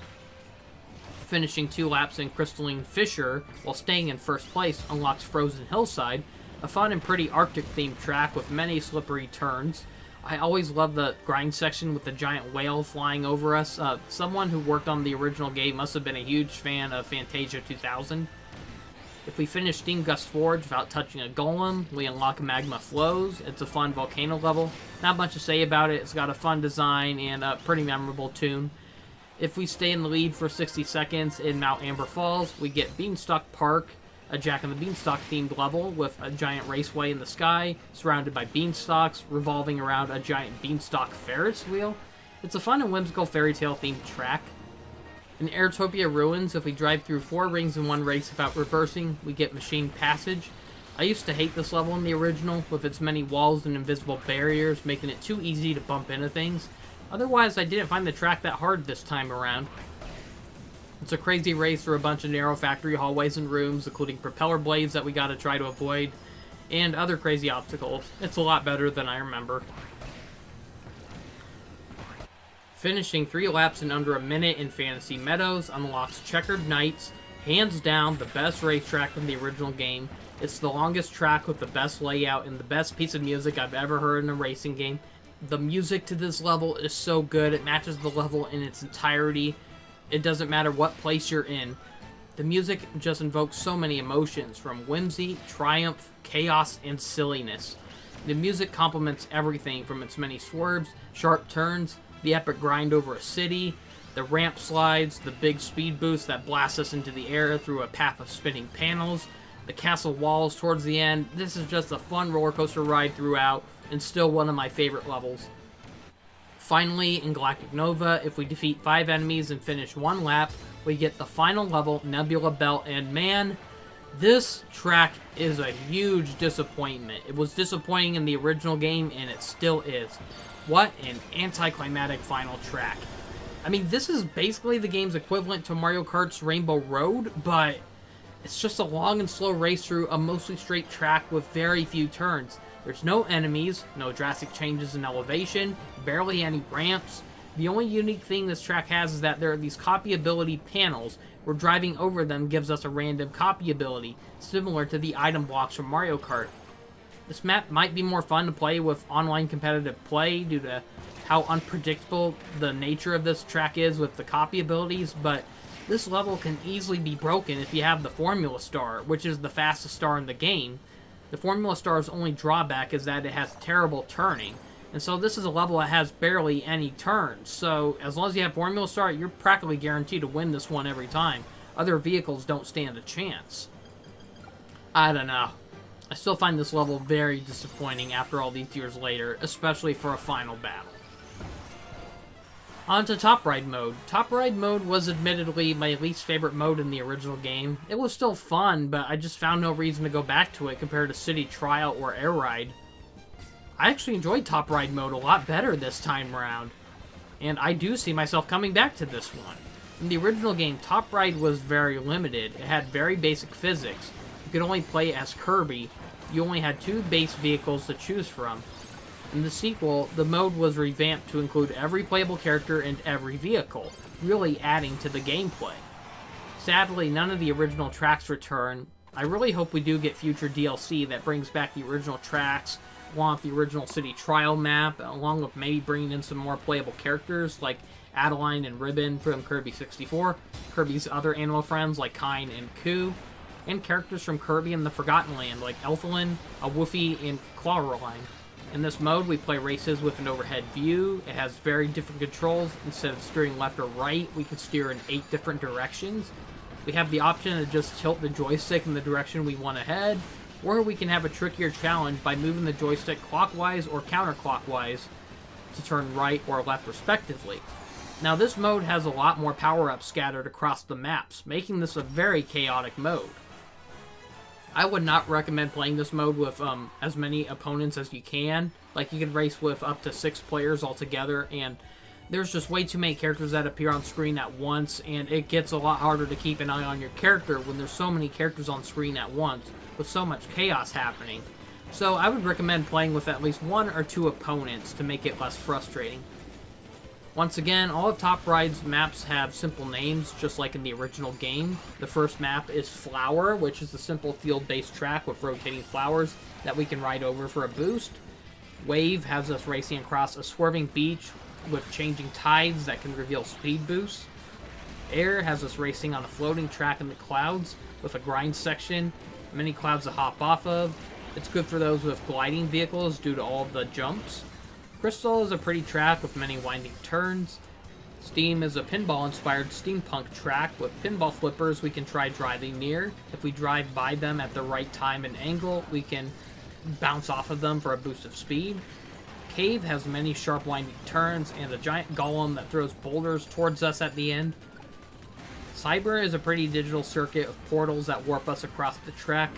Finishing 2 laps in Crystalline Fissure while staying in first place unlocks Frozen Hillside, a fun and pretty Arctic-themed track with many slippery turns. I always love the grind section with the giant whale flying over us. Someone who worked on the original game must have been a huge fan of Fantasia 2000. If we finish Steam Gust Forge without touching a golem, we unlock Magma Flows. It's a fun volcano level. Not much to say about it. It's got a fun design and a pretty memorable tune. If we stay in the lead for 60 seconds in Mount Amber Falls, we get Beanstalk Park, a Jack and the Beanstalk themed level with a giant raceway in the sky, surrounded by beanstalks, revolving around a giant beanstalk Ferris wheel. It's a fun and whimsical fairy tale themed track. In Airtopia Ruins, if we drive through 4 rings in one race without reversing, we get Machine Passage. I used to hate this level in the original, with its many walls and invisible barriers, making it too easy to bump into things. Otherwise, I didn't find the track that hard this time around. It's a crazy race through a bunch of narrow factory hallways and rooms, including propeller blades that we gotta try to avoid, and other crazy obstacles. It's a lot better than I remember. Finishing 3 laps in under a minute in Fantasy Meadows unlocks Checkered Knights, hands down the best racetrack from the original game. It's the longest track with the best layout and the best piece of music I've ever heard in a racing game. The music to this level is so good, it matches the level in its entirety. It doesn't matter what place you're in. The music just invokes so many emotions, from whimsy, triumph, chaos, and silliness. The music complements everything from its many swerves, sharp turns, the epic grind over a city, the ramp slides, the big speed boost that blasts us into the air through a path of spinning panels, the castle walls towards the end. This is just a fun roller coaster ride throughout, and still one of my favorite levels. Finally, in Galactic Nova, if we defeat 5 enemies and finish 1 lap, we get the final level, Nebula Belt, and man, this track is a huge disappointment. It was disappointing in the original game, and it still is. What an anticlimactic final track. I mean, this is basically the game's equivalent to Mario Kart's Rainbow Road, but it's just a long and slow race through a mostly straight track with very few turns. There's no enemies, no drastic changes in elevation, barely any ramps. The only unique thing this track has is that there are these copy ability panels, where driving over them gives us a random copy ability, similar to the item blocks from Mario Kart. This map might be more fun to play with online competitive play due to how unpredictable the nature of this track is with the copy abilities, but this level can easily be broken if you have the Formula Star, which is the fastest star in the game. The Formula Star's only drawback is that it has terrible turning. And so this is a level that has barely any turns. So as long as you have Formula Star, you're practically guaranteed to win this one every time. Other vehicles don't stand a chance. I don't know. I still find this level very disappointing after all these years later, especially for a final battle. On to Top Ride mode. Top Ride mode was admittedly my least favorite mode in the original game. It was still fun, but I just found no reason to go back to it compared to City Trial or Air Ride. I actually enjoyed Top Ride mode a lot better this time around, and I do see myself coming back to this one. In the original game, Top Ride was very limited. It had very basic physics. You could only play as Kirby. You only had 2 base vehicles to choose from. In the sequel, the mode was revamped to include every playable character and every vehicle, really adding to the gameplay. Sadly, none of the original tracks return. I really hope we do get future DLC that brings back the original tracks, along with the original City Trial map, along with maybe bringing in some more playable characters like Adeline and Ribbon from Kirby 64, Kirby's other animal friends like Kine and Koo, and characters from Kirby and the Forgotten Land like Elfilin, Woofy, and Clawroline. In this mode, we play races with an overhead view. It has very different controls. Instead of steering left or right, we can steer in 8 different directions. We have the option to just tilt the joystick in the direction we want to head, or we can have a trickier challenge by moving the joystick clockwise or counterclockwise to turn right or left respectively. Now this mode has a lot more power-ups scattered across the maps, making this a very chaotic mode. I would not recommend playing this mode with as many opponents as you can. Like, you can race with up to 6 players altogether, and there's just way too many characters that appear on screen at once, and it gets a lot harder to keep an eye on your character when there's so many characters on screen at once, with so much chaos happening. So I would recommend playing with at least 1 or 2 opponents to make it less frustrating. Once again, all of Top Ride's maps have simple names, just like in the original game. The first map is Flower, which is a simple field-based track with rotating flowers that we can ride over for a boost. Wave has us racing across a swerving beach with changing tides that can reveal speed boosts. Air has us racing on a floating track in the clouds with a grind section, many clouds to hop off of. It's good for those with gliding vehicles due to all the jumps. Crystal is a pretty track with many winding turns. Steam is a pinball-inspired steampunk track with pinball flippers we can try driving near. If we drive by them at the right time and angle, we can bounce off of them for a boost of speed. Cave has many sharp winding turns and a giant golem that throws boulders towards us at the end. Cyber is a pretty digital circuit of portals that warp us across the track.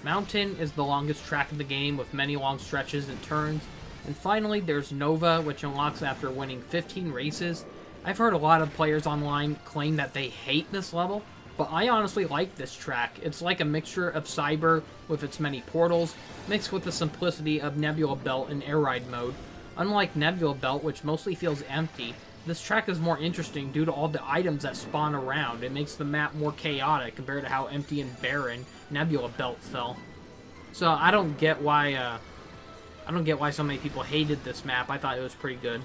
Mountain is the longest track in the game with many long stretches and turns. And finally, there's Nova, which unlocks after winning 15 races. I've heard a lot of players online claim that they hate this level, but I honestly like this track. It's like a mixture of Cyber with its many portals, mixed with the simplicity of Nebula Belt in Air Ride mode. Unlike Nebula Belt, which mostly feels empty, this track is more interesting due to all the items that spawn around. It makes the map more chaotic compared to how empty and barren Nebula Belt felt. So I don't get why so many people hated this map. I thought it was pretty good.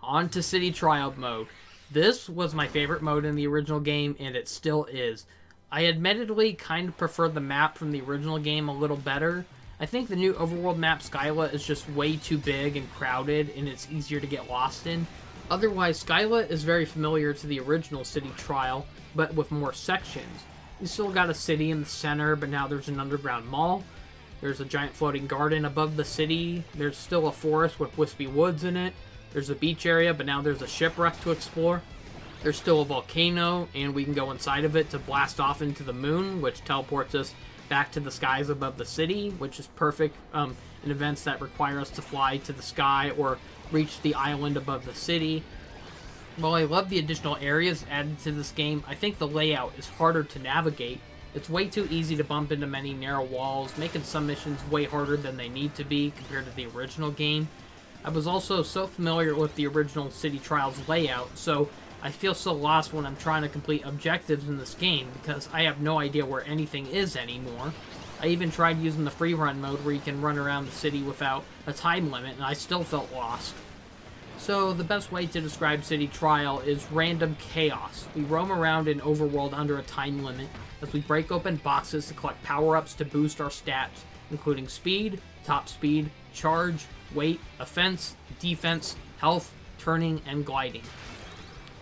On to City Trial mode. This was my favorite mode in the original game, and it still is. I admittedly kind of prefer the map from the original game a little better. I think the new overworld map Skyla is just way too big and crowded, and it's easier to get lost in. Otherwise, Skyla is very familiar to the original City Trial, but with more sections. You still got a city in the center, but now there's an underground mall. There's a giant floating garden above the city. There's still a forest with wispy woods in it. There's a beach area, but now there's a shipwreck to explore. There's still a volcano, and we can go inside of it to blast off into the moon, which teleports us back to the skies above the city, which is perfect in events that require us to fly to the sky or reach the island above the city. While I love the additional areas added to this game, I think the layout is harder to navigate. It's way too easy to bump into many narrow walls, making some missions way harder than they need to be compared to the original game. I was also so familiar with the original City Trials layout, so I feel so lost when I'm trying to complete objectives in this game because I have no idea where anything is anymore. I even tried using the free run mode where you can run around the city without a time limit, and I still felt lost. So the best way to describe City Trial is random chaos. We roam around in overworld under a time limit as we break open boxes to collect power-ups to boost our stats, including speed, top speed, charge, weight, offense, defense, health, turning, and gliding.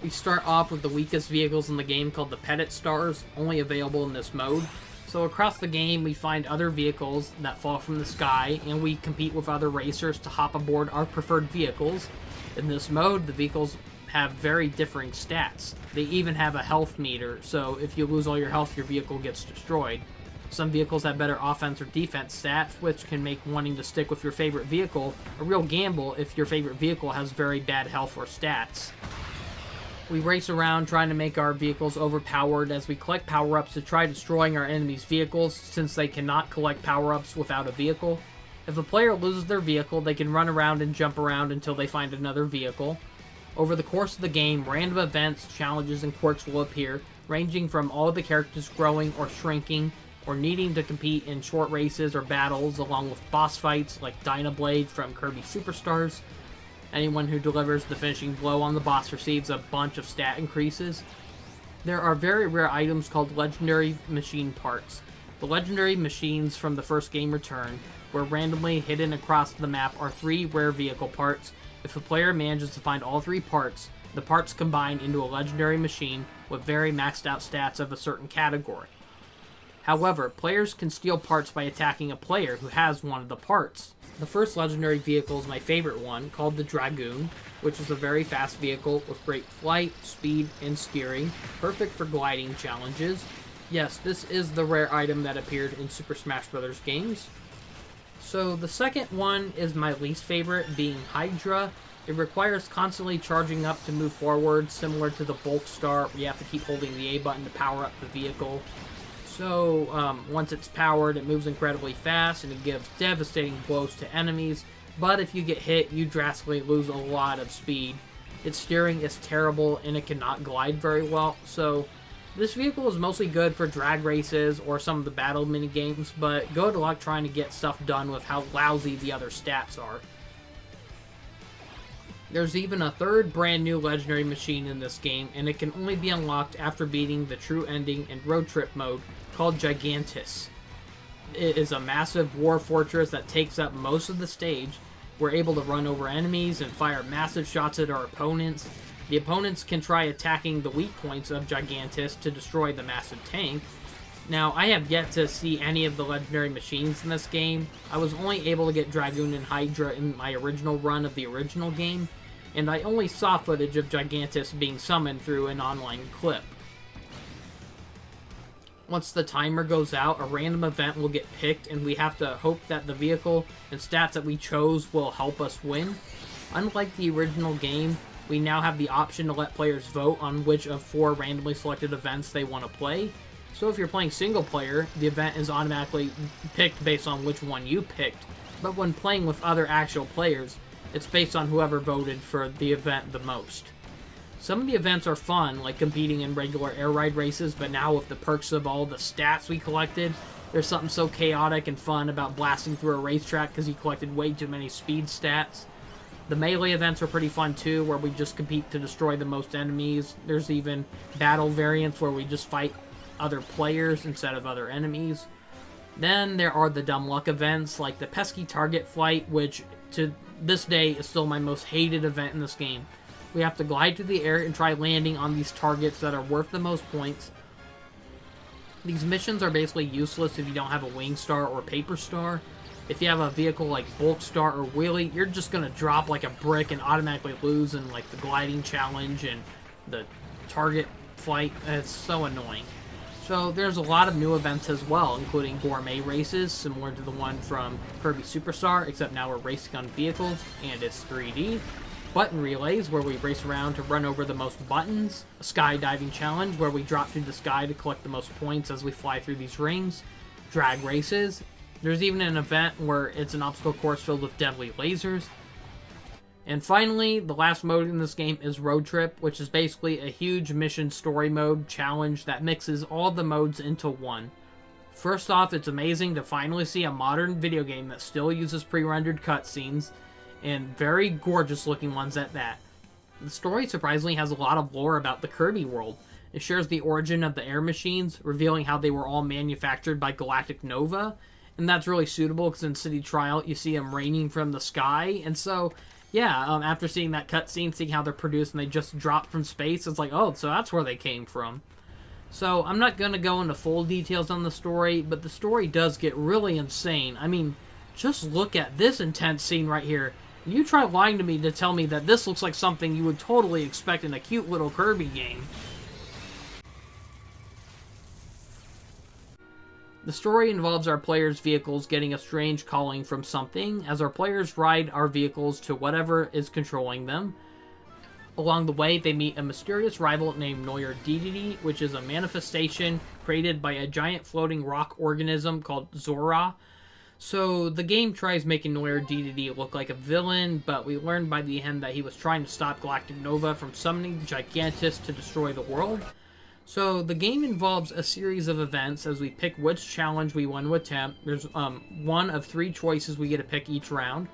We start off with the weakest vehicles in the game called the Petit Stars, only available in this mode. So across the game, we find other vehicles that fall from the sky, and we compete with other racers to hop aboard our preferred vehicles. In this mode, the vehicles have very differing stats. They even have a health meter, so if you lose all your health, your vehicle gets destroyed. Some vehicles have better offense or defense stats, which can make wanting to stick with your favorite vehicle a real gamble if your favorite vehicle has very bad health or stats. We race around trying to make our vehicles overpowered as we collect power-ups to try destroying our enemies' vehicles, since they cannot collect power-ups without a vehicle. If a player loses their vehicle, they can run around and jump around until they find another vehicle. Over the course of the game, random events, challenges, and quirks will appear, ranging from all the characters growing or shrinking, or needing to compete in short races or battles, along with boss fights like Dynablade from Kirby Superstars. Anyone who delivers the finishing blow on the boss receives a bunch of stat increases. There are very rare items called legendary machine parts. The legendary machines from the first game return, where randomly hidden across the map are 3 rare vehicle parts. If a player manages to find all 3 parts, the parts combine into a legendary machine with very maxed out stats of a certain category. However, players can steal parts by attacking a player who has one of the parts. The first legendary vehicle is my favorite one, called the Dragoon, which is a very fast vehicle with great flight, speed, and steering, perfect for gliding challenges. Yes, this is the rare item that appeared in Super Smash Bros. Games. So the second one is my least favorite, being Hydra. It requires constantly charging up to move forward, similar to the Bulk Star, where you have to keep holding the A button to power up the vehicle. So, once it's powered, it moves incredibly fast, and it gives devastating blows to enemies, but if you get hit, you drastically lose a lot of speed. Its steering is terrible, and it cannot glide very well, so this vehicle is mostly good for drag races or some of the battle minigames, but good luck trying to get stuff done with how lousy the other stats are. There's even a third brand new legendary machine in this game, and it can only be unlocked after beating the true ending in road trip mode, called Gigantus. It is a massive war fortress that takes up most of the stage. We're able to run over enemies and fire massive shots at our opponents. The opponents can try attacking the weak points of Gigantus to destroy the massive tank. Now, I have yet to see any of the legendary machines in this game. I was only able to get Dragoon and Hydra in my original run of the original game, and I only saw footage of Gigantus being summoned through an online clip. Once the timer goes out, a random event will get picked, and we have to hope that the vehicle and stats that we chose will help us win. Unlike the original game, we now have the option to let players vote on which of 4 randomly selected events they want to play. So if you're playing single player, the event is automatically picked based on which one you picked. But when playing with other actual players, it's based on whoever voted for the event the most. Some of the events are fun, like competing in regular air ride races, but now with the perks of all the stats we collected, there's something so chaotic and fun about blasting through a racetrack because you collected way too many speed stats. The melee events are pretty fun too, where we just compete to destroy the most enemies. There's even battle variants where we just fight other players instead of other enemies. Then there are the dumb luck events, like the pesky target flight, which to this day is still my most hated event in this game. We have to glide through the air and try landing on these targets that are worth the most points. These missions are basically useless if you don't have a wing star or paper star. If you have a vehicle like Bulk Star or Wheelie, you're just going to drop like a brick and automatically lose in like the gliding challenge and the target flight. It's so annoying. So there's a lot of new events as well, including gourmet races, similar to the one from Kirby Superstar, except now we're racing on vehicles, and it's 3D. Button relays, where we race around to run over the most buttons. A skydiving challenge, where we drop through the sky to collect the most points as we fly through these rings. Drag races. There's even an event where it's an obstacle course filled with deadly lasers. And finally, the last mode in this game is Road Trip, which is basically a huge mission story mode challenge that mixes all the modes into one. First off, it's amazing to finally see a modern video game that still uses pre-rendered cutscenes, and very gorgeous looking ones at that. The story surprisingly has a lot of lore about the Kirby world. It shares the origin of the air machines, revealing how they were all manufactured by Galactic Nova, and that's really suitable because in City Trial you see them raining from the sky, and so yeah, after seeing that cutscene, seeing how they're produced and they just dropped from space, it's like, oh, so that's where they came from. So I'm not going to go into full details on the story, but the story does get really insane. I mean, just look at this intense scene right here. You try lying to me to tell me that this looks like something you would totally expect in a cute little Kirby game. The story involves our players' vehicles getting a strange calling from something, as our players ride our vehicles to whatever is controlling them. Along the way, they meet a mysterious rival named Neuer Dedede, which is a manifestation created by a giant floating rock organism called Zora. So the game tries making Neuer Dedede look like a villain, but we learned by the end that he was trying to stop Galactic Nova from summoning Gigantus to destroy the world. So the game involves a series of events as we pick which challenge we want to attempt. There's one of 3 choices we get to pick each round.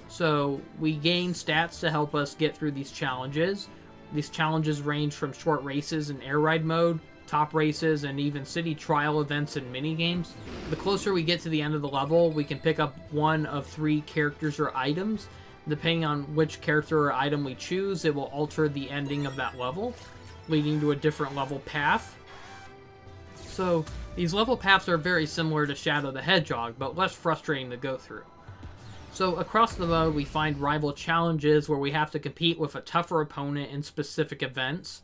So we gain stats to help us get through these challenges. These challenges range from short races in air ride mode, top races, and even city trial events and minigames. The closer we get to the end of the level, we can pick up one of 3 characters or items. Depending on which character or item we choose, it will alter the ending of that level, leading to a different level path. So these level paths are very similar to Shadow the Hedgehog, but less frustrating to go through. So across the mode, we find rival challenges where we have to compete with a tougher opponent in specific events.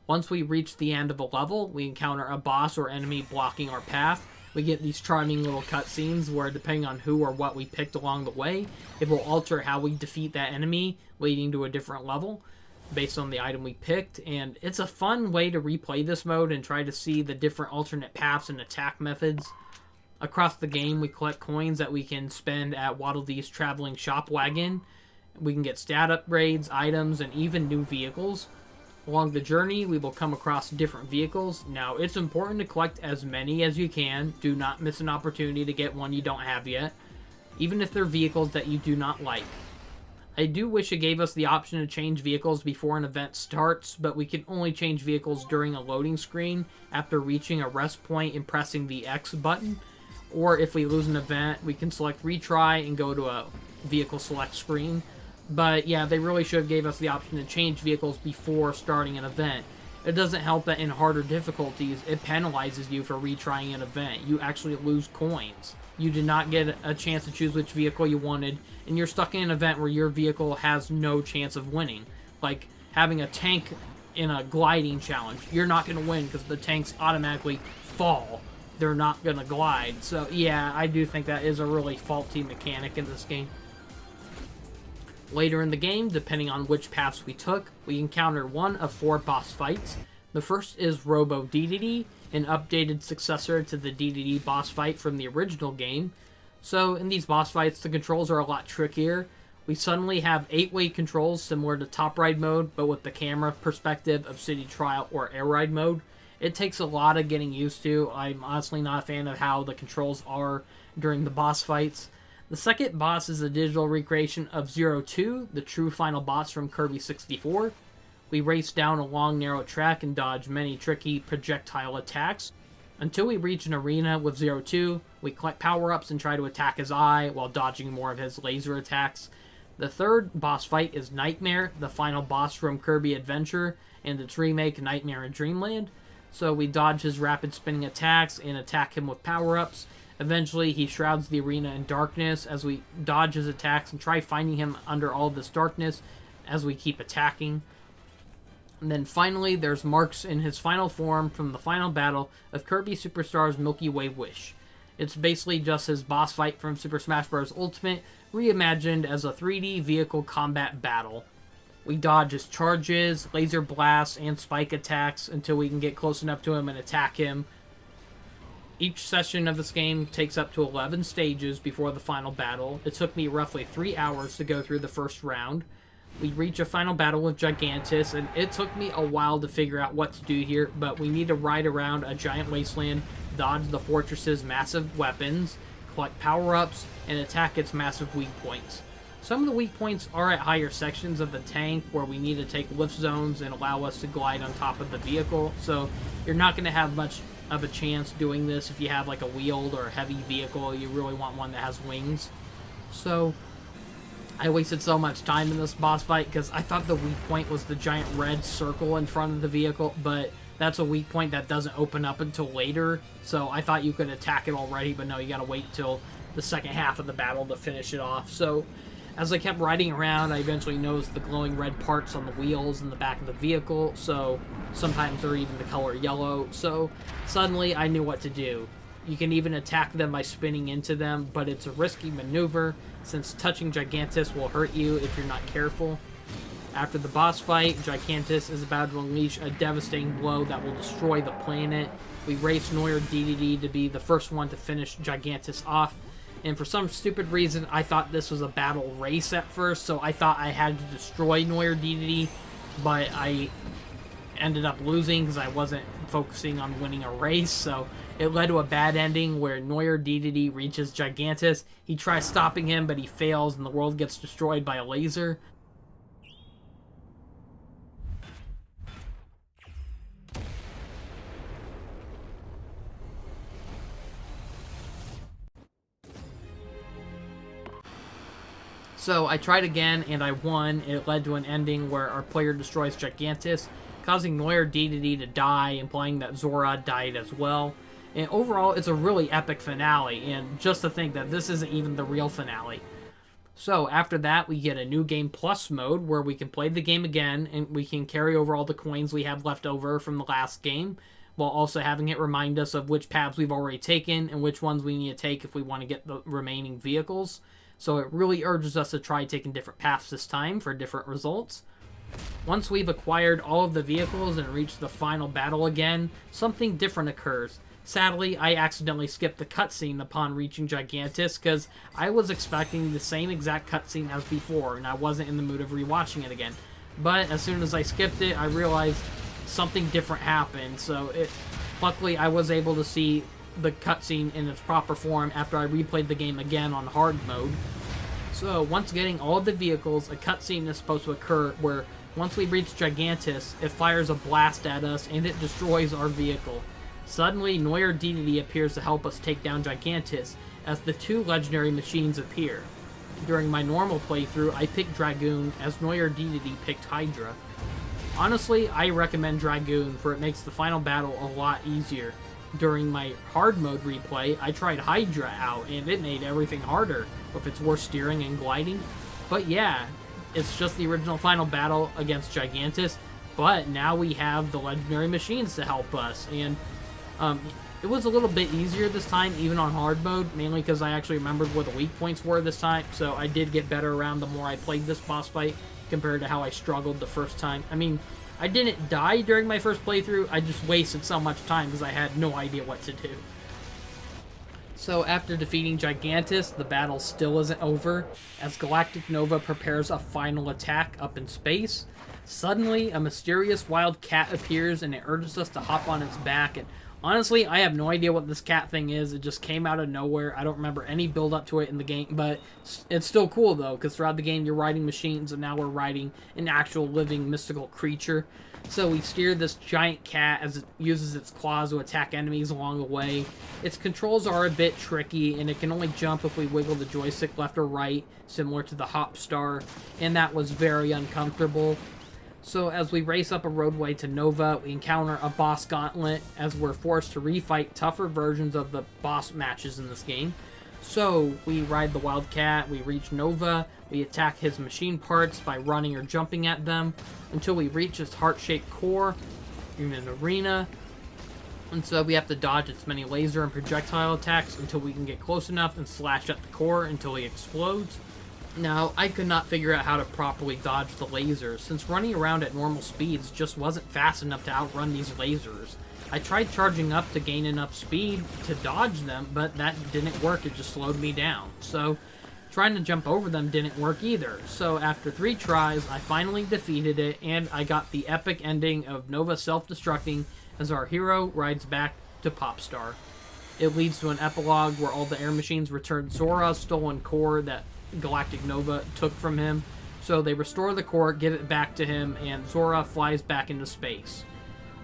Once we reach the end of a level, we encounter a boss or enemy blocking our path. We get these charming little cutscenes where, depending on who or what we picked along the way, it will alter how we defeat that enemy, leading to a different level based on the item we picked. And it's a fun way to replay this mode and try to see the different alternate paths and attack methods. Across the game, we collect coins that we can spend at Waddle Dee's traveling shop wagon. We can get stat upgrades, items, and even new vehicles. Along the journey, we will come across different vehicles. Now, it's important to collect as many as you can. Do not miss an opportunity to get one you don't have yet, even if they're vehicles that you do not like. I do wish it gave us the option to change vehicles before an event starts, but we can only change vehicles during a loading screen after reaching a rest point and pressing the X button. Or if we lose an event, we can select retry and go to a vehicle select screen. But yeah, they really should have gave us the option to change vehicles before starting an event. It doesn't help that in harder difficulties, it penalizes you for retrying an event. You actually lose coins. You did not get a chance to choose which vehicle you wanted, and you're stuck in an event where your vehicle has no chance of winning. Like having a tank in a gliding challenge. You're not going to win because the tanks automatically fall. They're not going to glide. So yeah, I do think that is a really faulty mechanic in this game. Later in the game, depending on which paths we took, we encounter one of 4 boss fights. The first is Robo Dedede, an updated successor to the Dedede boss fight from the original game. So in these boss fights, the controls are a lot trickier. We suddenly have 8-way controls similar to Top Ride mode, but with the camera perspective of City Trial or Air Ride mode. It takes a lot of getting used to. I'm honestly not a fan of how the controls are during the boss fights. The second boss is a digital recreation of 02, the true final boss from Kirby 64. We race down a long, narrow track and dodge many tricky projectile attacks. Until we reach an arena with 02, we collect power-ups and try to attack his eye while dodging more of his laser attacks. The third boss fight is Nightmare, the final boss from Kirby Adventure and its remake Nightmare in Dreamland. So we dodge his rapid spinning attacks and attack him with power-ups. Eventually, he shrouds the arena in darkness as we dodge his attacks and try finding him under all this darkness as we keep attacking. And then finally, there's Marx in his final form from the final battle of Kirby Superstar's Milky Way Wish. It's basically just his boss fight from Super Smash Bros. Ultimate, reimagined as a 3D vehicle combat battle. We dodge his charges, laser blasts, and spike attacks until we can get close enough to him and attack him. Each session of this game takes up to 11 stages before the final battle. It took me roughly 3 hours to go through the first round. We reach a final battle with Gigantus, and it took me a while to figure out what to do here, but we need to ride around a giant wasteland, dodge the fortress's massive weapons, collect power-ups, and attack its massive weak points. Some of the weak points are at higher sections of the tank where we need to take lift zones and allow us to glide on top of the vehicle, so you're not going to have much of a chance doing this if you have like a wheeled or a heavy vehicle. You really want one that has wings. So I wasted so much time in this boss fight because I thought the weak point was the giant red circle in front of the vehicle, but that's a weak point that doesn't open up until later. So I thought you could attack it already, but no, you gotta wait till the second half of the battle to finish it off. So as I kept riding around, I eventually noticed the glowing red parts on the wheels in the back of the vehicle, so sometimes they're even the color yellow. So suddenly I knew what to do. You can even attack them by spinning into them, but it's a risky maneuver since touching Gigantus will hurt you if you're not careful. After the boss fight, Gigantus is about to unleash a devastating blow that will destroy the planet. We race Noir DDD to be the first one to finish Gigantus off. And for some stupid reason, I thought this was a battle race at first, so I thought I had to destroy Noir DDD, but I ended up losing because I wasn't focusing on winning a race, so it led to a bad ending where Noir DDD reaches Gigantus. He tries stopping him, but he fails, and the world gets destroyed by a laser. So I tried again, and I won. It led to an ending where our player destroys Gigantus, causing Noir DDD to die, implying that Zora died as well. And overall, it's a really epic finale, and just to think that this isn't even the real finale. So after that, we get a new game plus mode where we can play the game again, and we can carry over all the coins we have left over from the last game, while also having it remind us of which paths we've already taken and which ones we need to take if we want to get the remaining vehicles. So it really urges us to try taking different paths this time for different results. Once we've acquired all of the vehicles and reached the final battle again, something different occurs. Sadly, I accidentally skipped the cutscene upon reaching Gigantus because I was expecting the same exact cutscene as before and I wasn't in the mood of rewatching it again. But as soon as I skipped it, I realized something different happened. So luckily I was able to see the cutscene in its proper form after I replayed the game again on hard mode. So once getting all of the vehicles, a cutscene is supposed to occur where once we reach Gigantus, it fires a blast at us and it destroys our vehicle. Suddenly, Noir DDD appears to help us take down Gigantus as the two legendary machines appear. During my normal playthrough, I picked Dragoon as Noir DDD picked Hydra. Honestly, I recommend Dragoon for it makes the final battle a lot easier. During my hard mode replay, I tried Hydra out and it made everything harder with its worse steering and gliding. But yeah, it's just the original final battle against Gigantus, but now we have the legendary machines to help us, and it was a little bit easier this time, even on hard mode, mainly because I actually remembered where the weak points were this time, so I did get better around the more I played this boss fight compared to how I struggled the first time. I mean, I didn't die during my first playthrough, I just wasted so much time because I had no idea what to do. So after defeating Gigantus, the battle still isn't over, as Galactic Nova prepares a final attack up in space. Suddenly, a mysterious wild cat appears and it urges us to hop on its back, and honestly, I have no idea what this cat thing is. It just came out of nowhere. I don't remember any build up to it in the game, but it's still cool though, because throughout the game you're riding machines and now we're riding an actual living mystical creature. So we steer this giant cat as it uses its claws to attack enemies along the way. Its controls are a bit tricky, and it can only jump if we wiggle the joystick left or right, similar to the Hop Star, and that was very uncomfortable. So as we race up a roadway to Nova, we encounter a boss gauntlet as we're forced to refight tougher versions of the boss matches in this game. So we ride the Wildcat, we reach Nova, we attack his machine parts by running or jumping at them until we reach his heart-shaped core in an arena. And so we have to dodge its many laser and projectile attacks until we can get close enough and slash at the core until he explodes. Now, I could not figure out how to properly dodge the lasers, since running around at normal speeds just wasn't fast enough to outrun these lasers. I tried charging up to gain enough speed to dodge them, but that didn't work, it just slowed me down. So, trying to jump over them didn't work either. So after 3 tries, I finally defeated it, and I got the epic ending of Nova self-destructing as our hero rides back to Popstar. It leads to an epilogue where all the air machines return Zora's stolen core that Galactic Nova took from him. So they restore the core, give it back to him, and Zora flies back into space.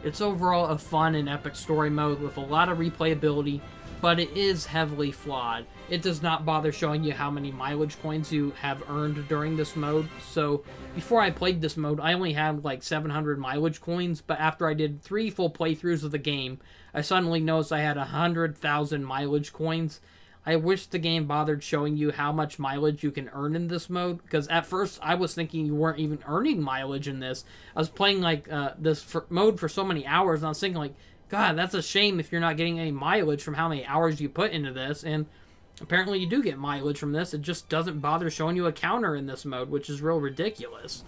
It's overall a fun and epic story mode with a lot of replayability, but it is heavily flawed. It does not bother showing you how many mileage coins you have earned during this mode. So before I played this mode, I only had like 700 mileage coins, but after I did 3 full playthroughs of the game, I suddenly noticed I had 100,000 mileage coins. I wish the game bothered showing you how much mileage you can earn in this mode, because at first I was thinking you weren't even earning mileage in this. I was playing like this mode for so many hours, and I was thinking like, God, that's a shame if you're not getting any mileage from how many hours you put into this, and apparently you do get mileage from this. It just doesn't bother showing you a counter in this mode, which is real ridiculous.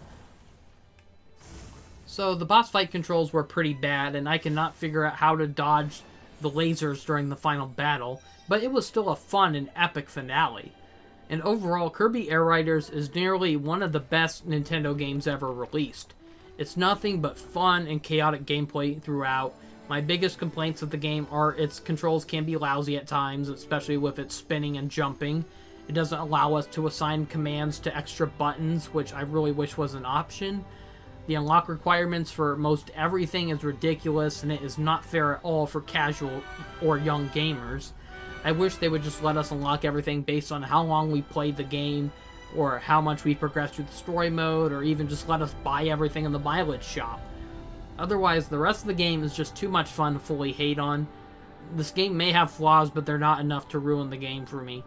So the boss fight controls were pretty bad, and I cannot figure out how to dodge the lasers during the final battle, but it was still a fun and epic finale. And overall, Kirby Air Riders is nearly one of the best Nintendo games ever released. It's nothing but fun and chaotic gameplay throughout. My biggest complaints of the game are its controls can be lousy at times, especially with its spinning and jumping. It doesn't allow us to assign commands to extra buttons, which I really wish was an option. The unlock requirements for most everything is ridiculous, and it is not fair at all for casual or young gamers. I wish they would just let us unlock everything based on how long we played the game, or how much we progressed through the story mode, or even just let us buy everything in the mileage shop. Otherwise, the rest of the game is just too much fun to fully hate on. This game may have flaws, but they're not enough to ruin the game for me.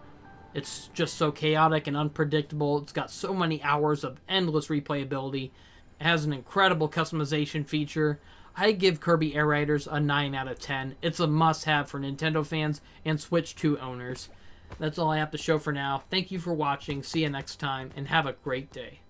It's just so chaotic and unpredictable. It's got so many hours of endless replayability. It has an incredible customization feature. I give Kirby Air Riders a 9 out of 10. It's a must-have for Nintendo fans and Switch 2 owners. That's all I have to show for now. Thank you for watching. See you next time, and have a great day.